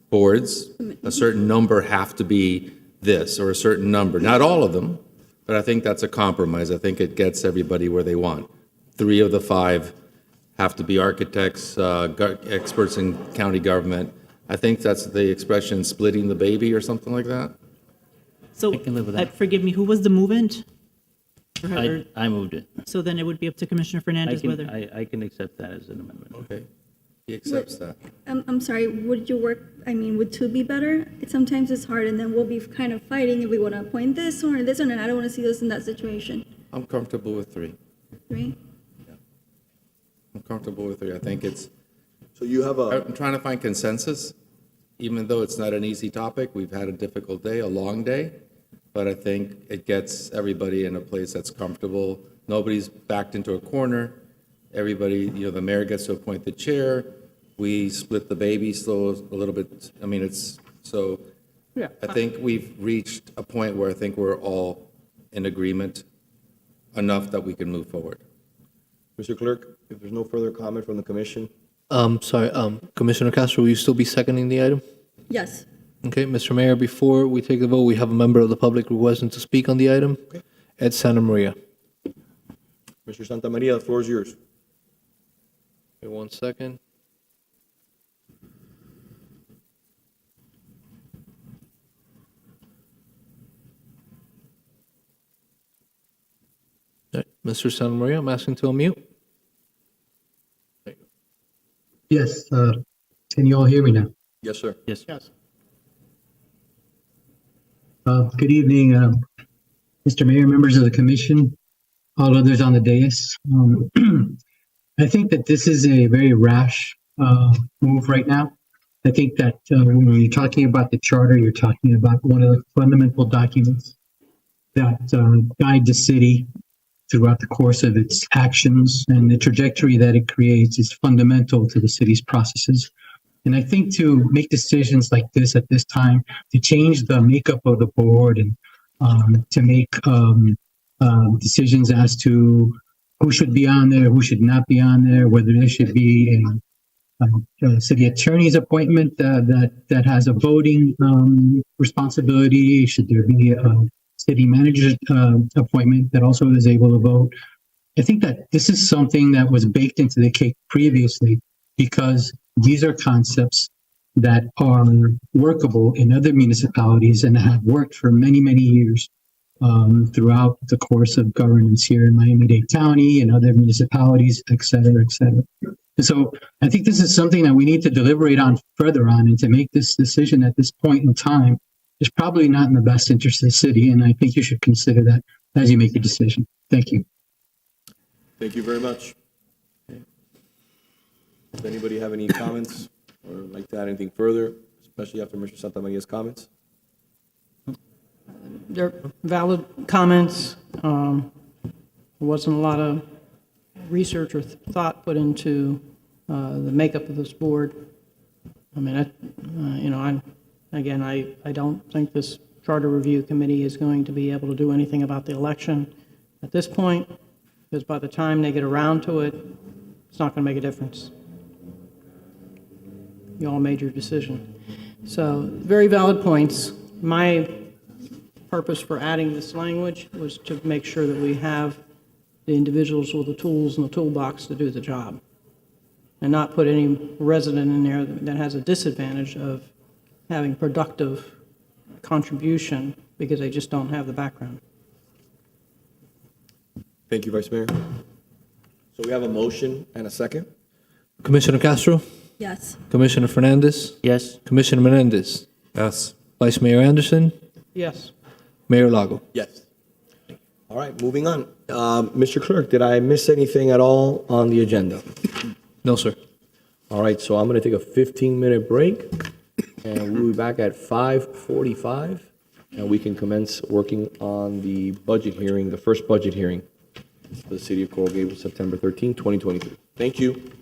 boards. A certain number have to be this, or a certain number. Not all of them, but I think that's a compromise. I think it gets everybody where they want. 3 of the 5 have to be architects, experts in county government. I think that's the expression, splitting the baby or something like that. So, I can live with that. forgive me, who was the movant? I moved it. So then it would be up to Commissioner Fernandez whether. I can accept that as an amendment. Okay, he accepts that. I'm sorry, would 2 be better? Sometimes it's hard, and then we'll be kind of fighting if we want to appoint this one, and I don't want to see us in that situation. I'm comfortable with 3. 3? I'm comfortable with 3. I think it's, So you have I'm trying to find consensus, even though it's not an easy topic. We've had a difficult day, a long day, but I think it gets everybody in a place that's comfortable. Nobody's backed into a corner. Everybody, the mayor gets to appoint the chair. We split the baby slow a little bit. I mean, I think we've reached a point where I think we're all in agreement enough that we can move forward. Mr. Clerk, if there's no further comment from the commission. Sorry, Commissioner Castro, will you still be seconding the item? Yes. Okay, Mr. Mayor, before we take the vote, we have a member of the public requesting to speak on the item. Okay. Ed Santa Maria. Mr. Santa Maria, the floor is yours. Wait 1 second. All right, Mr. Santa Maria, I'm asking to unmute. Yes, can you all hear me now? Yes, sir. Yes. Good evening, Mr. Mayor, members of the commission, all others on the dais. I think that this is a very rash move right now. I think that when you're talking about the charter, you're talking about one of the fundamental documents that guide the city throughout the course of its actions, and the trajectory that it creates is fundamental to the city's processes. And I think to make decisions like this at this time, to change the makeup of the board and to make decisions as to who should be on there, who should not be on there, whether there should be a city attorney's appointment that has a voting responsibility, should there be a city manager's appointment that also is able to vote. I think that this is something that was baked into the cake previously because these are concepts that are workable in other municipalities and have worked for many, many years throughout the course of governance here in Miami-Dade County and other municipalities, et cetera, et cetera. And so I think this is something that we need to deliberate on further on, and to make this decision at this point in time is probably not in the best interest of the city. And I think you should consider that as you make your decision. Thank you. Thank you very much. Does anybody have any comments or like to add anything further, especially after Mr. Santamaria's comments? They're valid comments. There wasn't a lot of research or thought put into the makeup of this board. I mean, I don't think this Charter Review Committee is going to be able to do anything about the election at this point, because by the time they get around to it, it's not going to make a difference. You all made your decision. So, very valid points. My purpose for adding this language was to make sure that we have the individuals with the tools in the toolbox to do the job, and not put any resident in there that has a disadvantage of having productive contribution because they just don't have the background. Thank you, Vice Mayor. So we have a motion and a second. Commissioner Castro? Yes. Commissioner Fernandez? Yes. Commissioner Menendez? Yes. Vice Mayor Anderson? Yes. Mayor Lago? Yes. All right, moving on. Mr. Clerk, did I miss anything at all on the agenda? No, sir. All right, so I'm going to take a 15-minute break, and we'll be back at 5:45, and we can commence working on the budget hearing, the first budget hearing for the City of Coral Gables, September 13, 2023. Thank you.